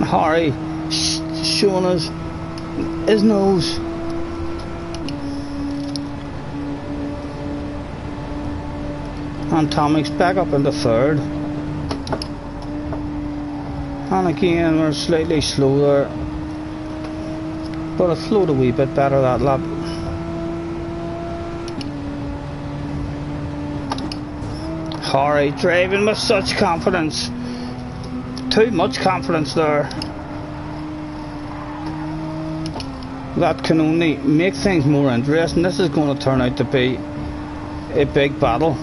Speaker 1: Harry showing us his nose. And Tommy's back up into third. And again we're slightly slow there, but it flowed a wee bit better that lap. Harry driving with such confidence. Too much confidence there. That can only make things more interesting. This is going to turn out to be a big battle.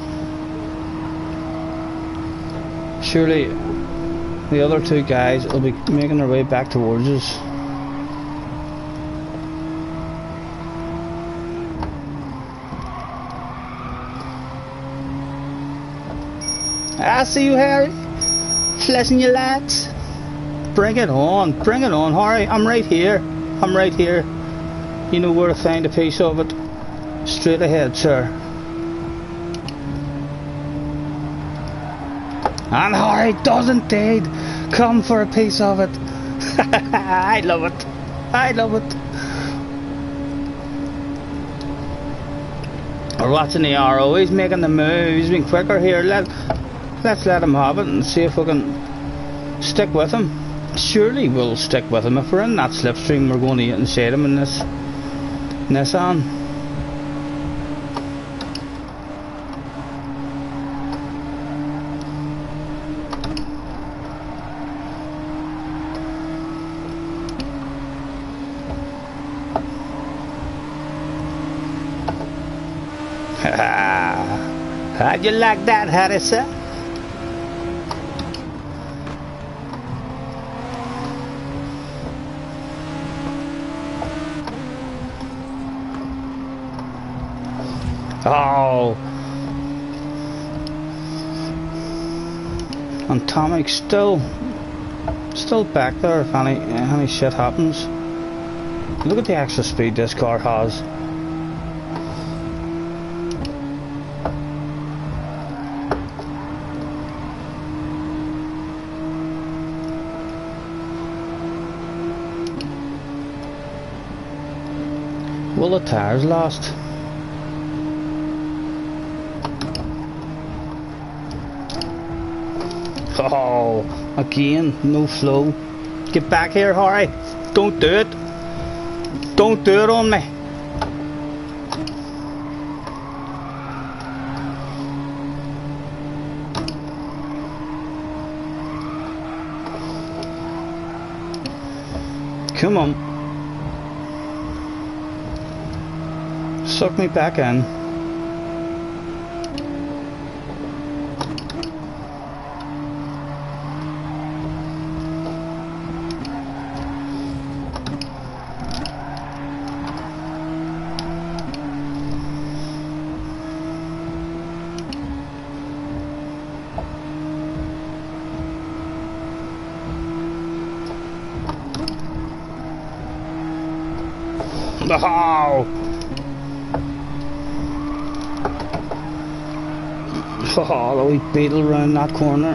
Speaker 1: Surely the other two guys will be making their way back towards us. I see you, Harry. Flashing your lights. Bring it on, Harry. I'm right here. I'm right here. You know where to find a piece of it. Straight ahead, sir. And Harry does indeed come for a piece of it. I love it. I love it. We're watching the arrow. He's making the move. He's been quicker here. Let's let him have it and see if we can stick with him. Surely we'll stick with him. If we're in that slipstream, we're going to get inside him in this Nissan. How'd you like that, Harrison? Oh, and Tomic's still back there if any shit happens. Look at the extra speed this car has. Well, the tires lost. Oh, again, no flow. Get back here, Harry. Don't do it. Don't do it on me. Come on. Suck me back in. Oh, the wee beetle round that corner.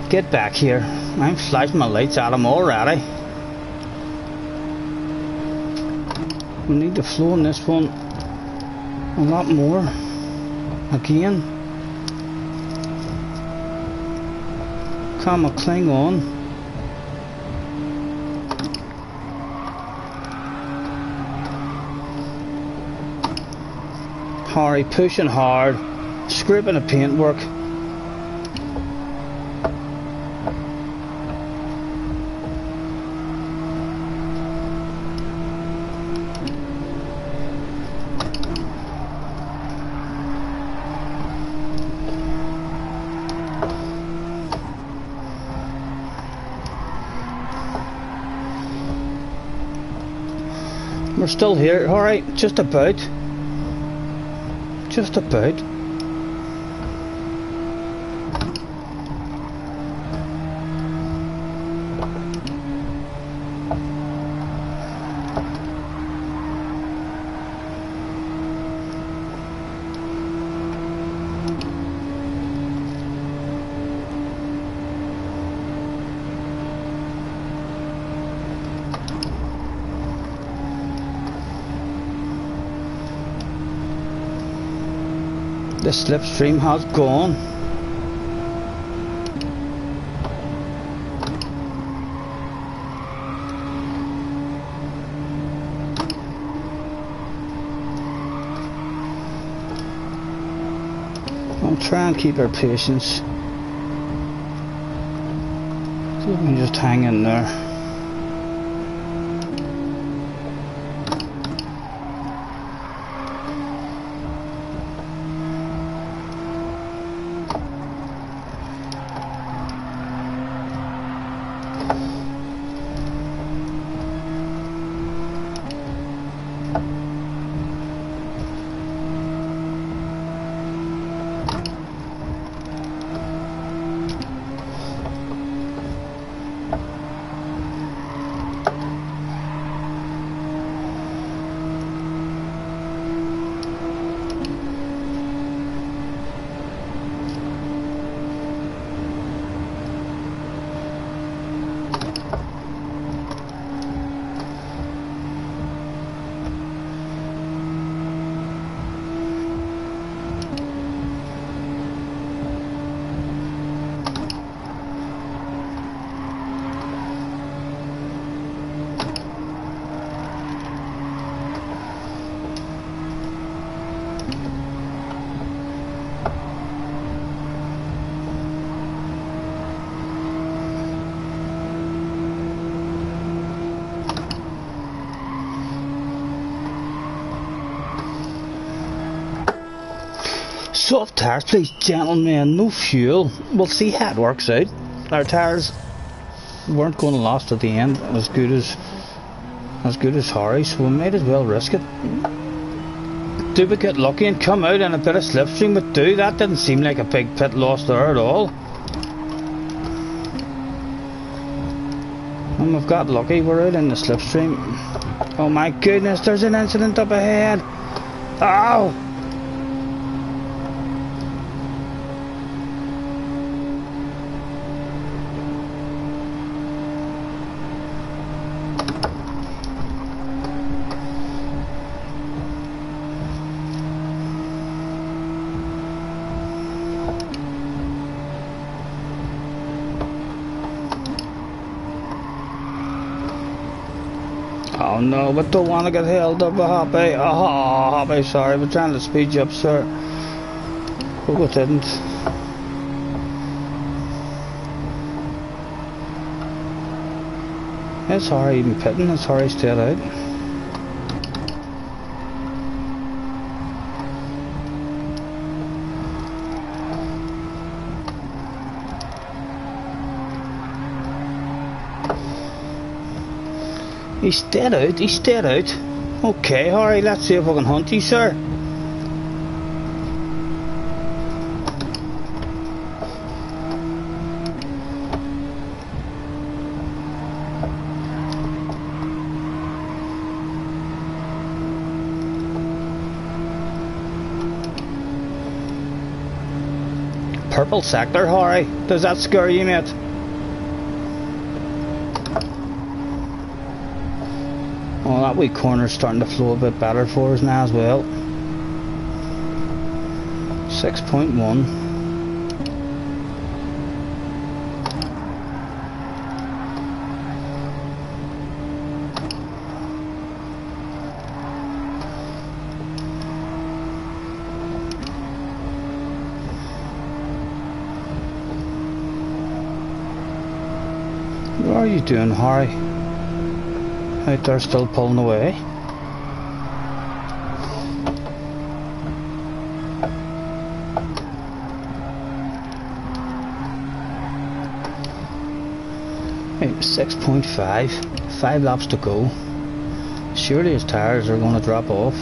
Speaker 1: Get back here. I'm flashing my lights at him already. We need to flow on this one a lot more. Again. Come on, cling on. Harry pushing hard, scraping the paintwork. We're still here, Harry, just about. Just about. The slipstream has gone. I'll try and keep our patience. So we can just hang in there. Soft tires, please, gentlemen. No fuel. We'll see how it works out. Our tires weren't going to last at the end as good as Harry, so we might as well risk it. Do we get lucky and come out in a bit of slipstream? But that didn't seem like a big pit loss there at all. And we've got lucky. We're out in the slipstream. Oh my goodness! There's an incident up ahead. Ow! Oh no, we don't want to get held up, Hoppy. Oh, Hoppy, sorry, we're trying to speed you up, sir. But we didn't. Is Harry even pitting? Is Harry stayed out? He stayed out, he stayed out. Okay, Harry, let's see if we can hunt you, sir. Purple sector, Harry. Does that scare you, mate? Oh, that wee corner's starting to flow a bit better for us now as well. 6.1. What are you doing, Harry? Out there still pulling away. Right, 6.5. 5 laps to go. Surely his tires are going to drop off.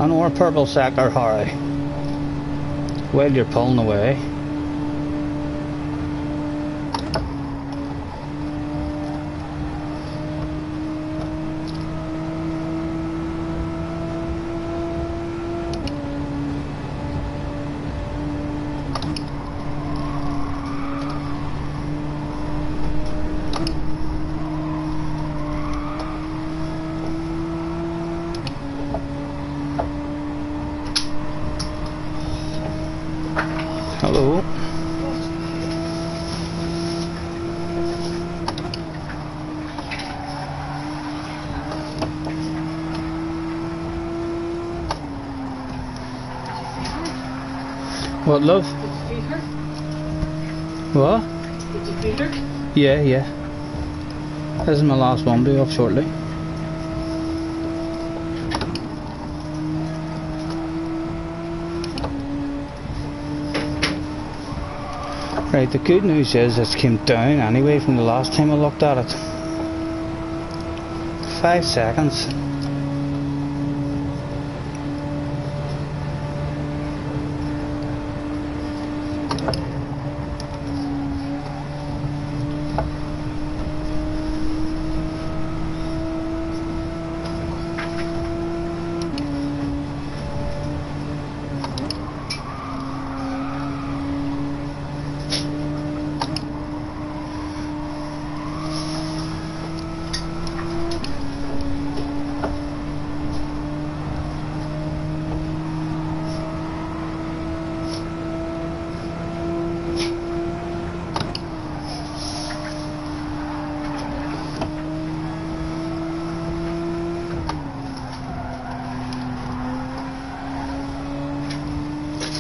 Speaker 1: And more purple sector, Harry. While you're pulling away. Hello. What, love?
Speaker 2: Did you feed her?
Speaker 1: What?
Speaker 2: Did you feed her?
Speaker 1: Yeah. This is my last one, be off shortly. Right, the good news is it's came down anyway from the last time I looked at it. 5 seconds.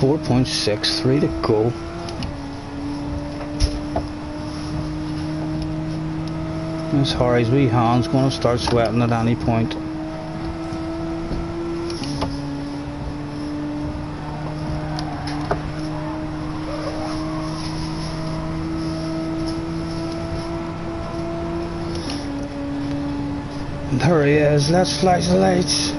Speaker 1: 4.6, 3 to go. Miss Harry's wee hand's going to start sweating at any point. And there he is, let's flash the lights.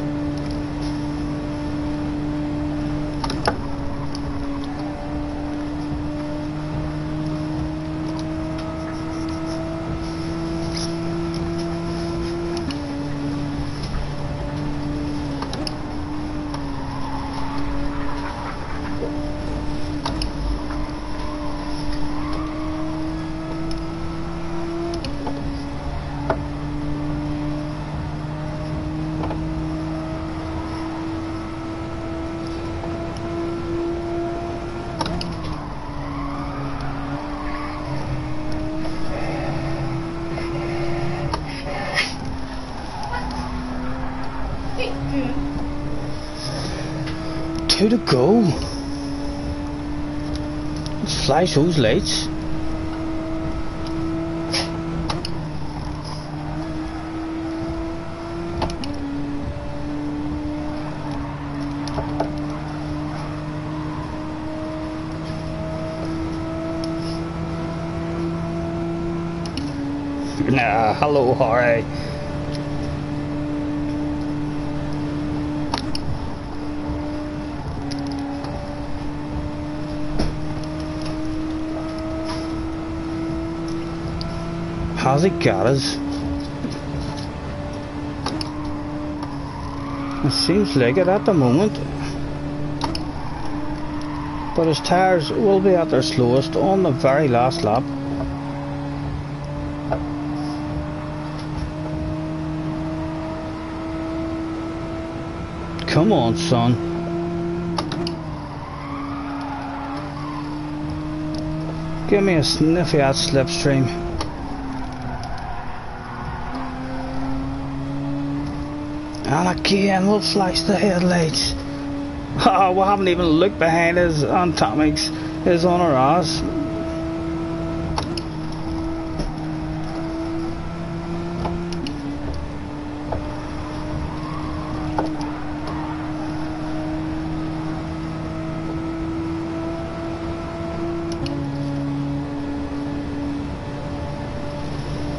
Speaker 1: Two to go. Let's flash those lights. Nah, hello, Harry. Has he got us? It seems like it at the moment. But his tyres will be at their slowest on the very last lap. Come on, son. Give me a sniffy at slipstream. And again we'll flash the headlights. Oh, we haven't even looked behind us. Atomics is on our ass.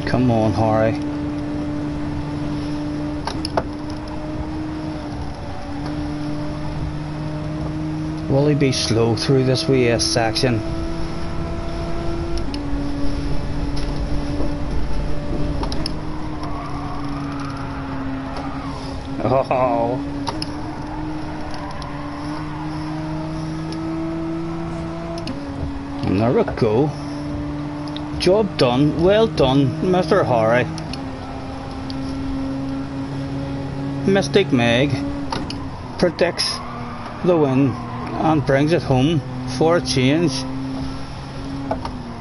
Speaker 1: Come on, Harry. Will he be slow through this wee section? Oh. And there we go. Job done. Well done, Mr. Harry. Mystic Meg predicts the win and brings it home for a change.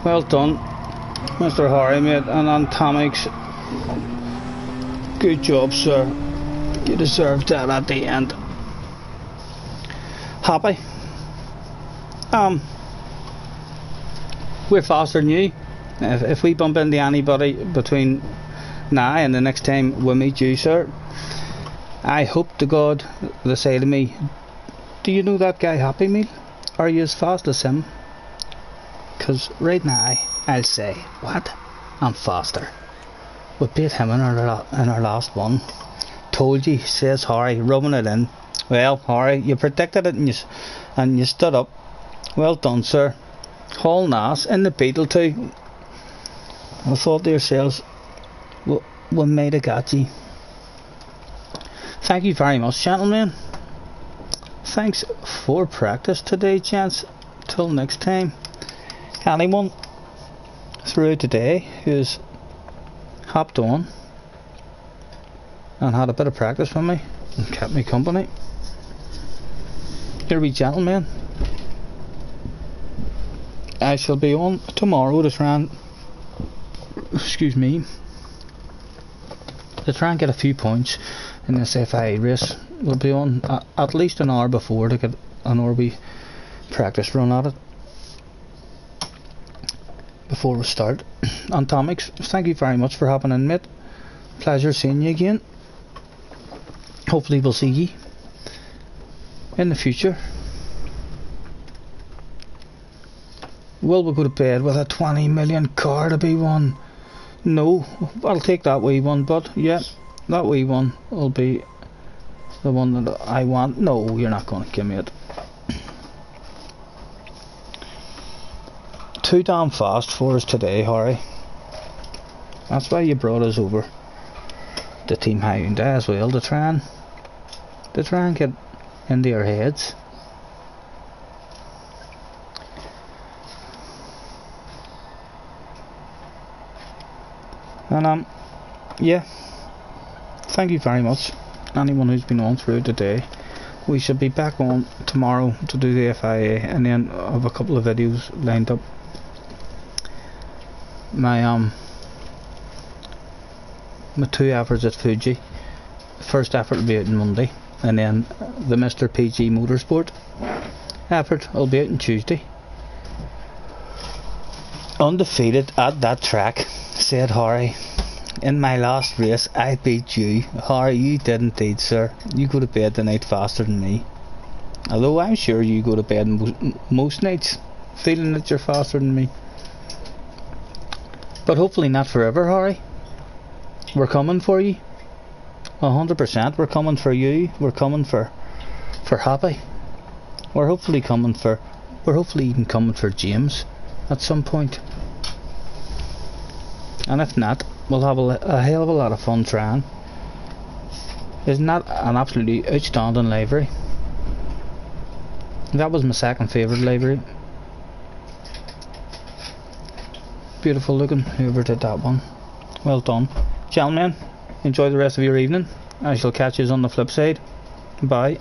Speaker 1: Well done, Mr. Harry, mate, and Atomics. Good job, sir. You deserved that at the end. Happy? We're faster than you. If we bump into anybody between now and the next time we meet you, sir, I hope to God they say to me, do you know that guy Happy Meal? Are you as fast as him? Because right now I'll say, what? I'm faster. We beat him in our last one. Told you, says Harry, rubbing it in. Well, Harry, you predicted it and you stood up. Well done, sir. Hauling ass in the Beetle too. I thought to yourselves, we made a got you. Thank you very much, gentlemen. Thanks for practice today, gents. Till next time. Anyone through today who's hopped on and had a bit of practice with me and kept me company, here we gentlemen, I shall be on tomorrow to try and excuse me, to try and get a few points in this FIA race. We'll be on at least an hour before to get an practice run at it before we start. Atomics, thank you very much for hopping in, mate. Pleasure seeing you again. Hopefully we'll see you in the future. Will we go to bed with a 20 million car to be won? No, I'll take that wee one, but yeah, that wee one will be the one that I want. No, you're not going to give me it. Too damn fast for us today, Harry. That's why you brought us over to Team Hyundai as well, to try and get into your heads. And yeah, thank you very much anyone who's been on through today. We should be back on tomorrow to do the FIA, and then have a couple of videos lined up. My two efforts at Fuji. The first effort will be out on Monday, and then the Mr. PG Motorsport effort will be out on Tuesday. Undefeated at that track, said Harry. In my last race I beat you. Harry, you did indeed, sir. You go to bed the night faster than me. Although I'm sure you go to bed most nights feeling that you're faster than me. But hopefully not forever, Harry. We're coming for you. 100%. We're coming for you. We're coming for Happy. We're hopefully even coming for James at some point. And if not, we'll have a hell of a lot of fun trying. Isn't that an absolutely outstanding livery? That was my second favourite livery. Beautiful looking, whoever did that one. Well done. Gentlemen, enjoy the rest of your evening. I shall catch you on the flip side. Bye.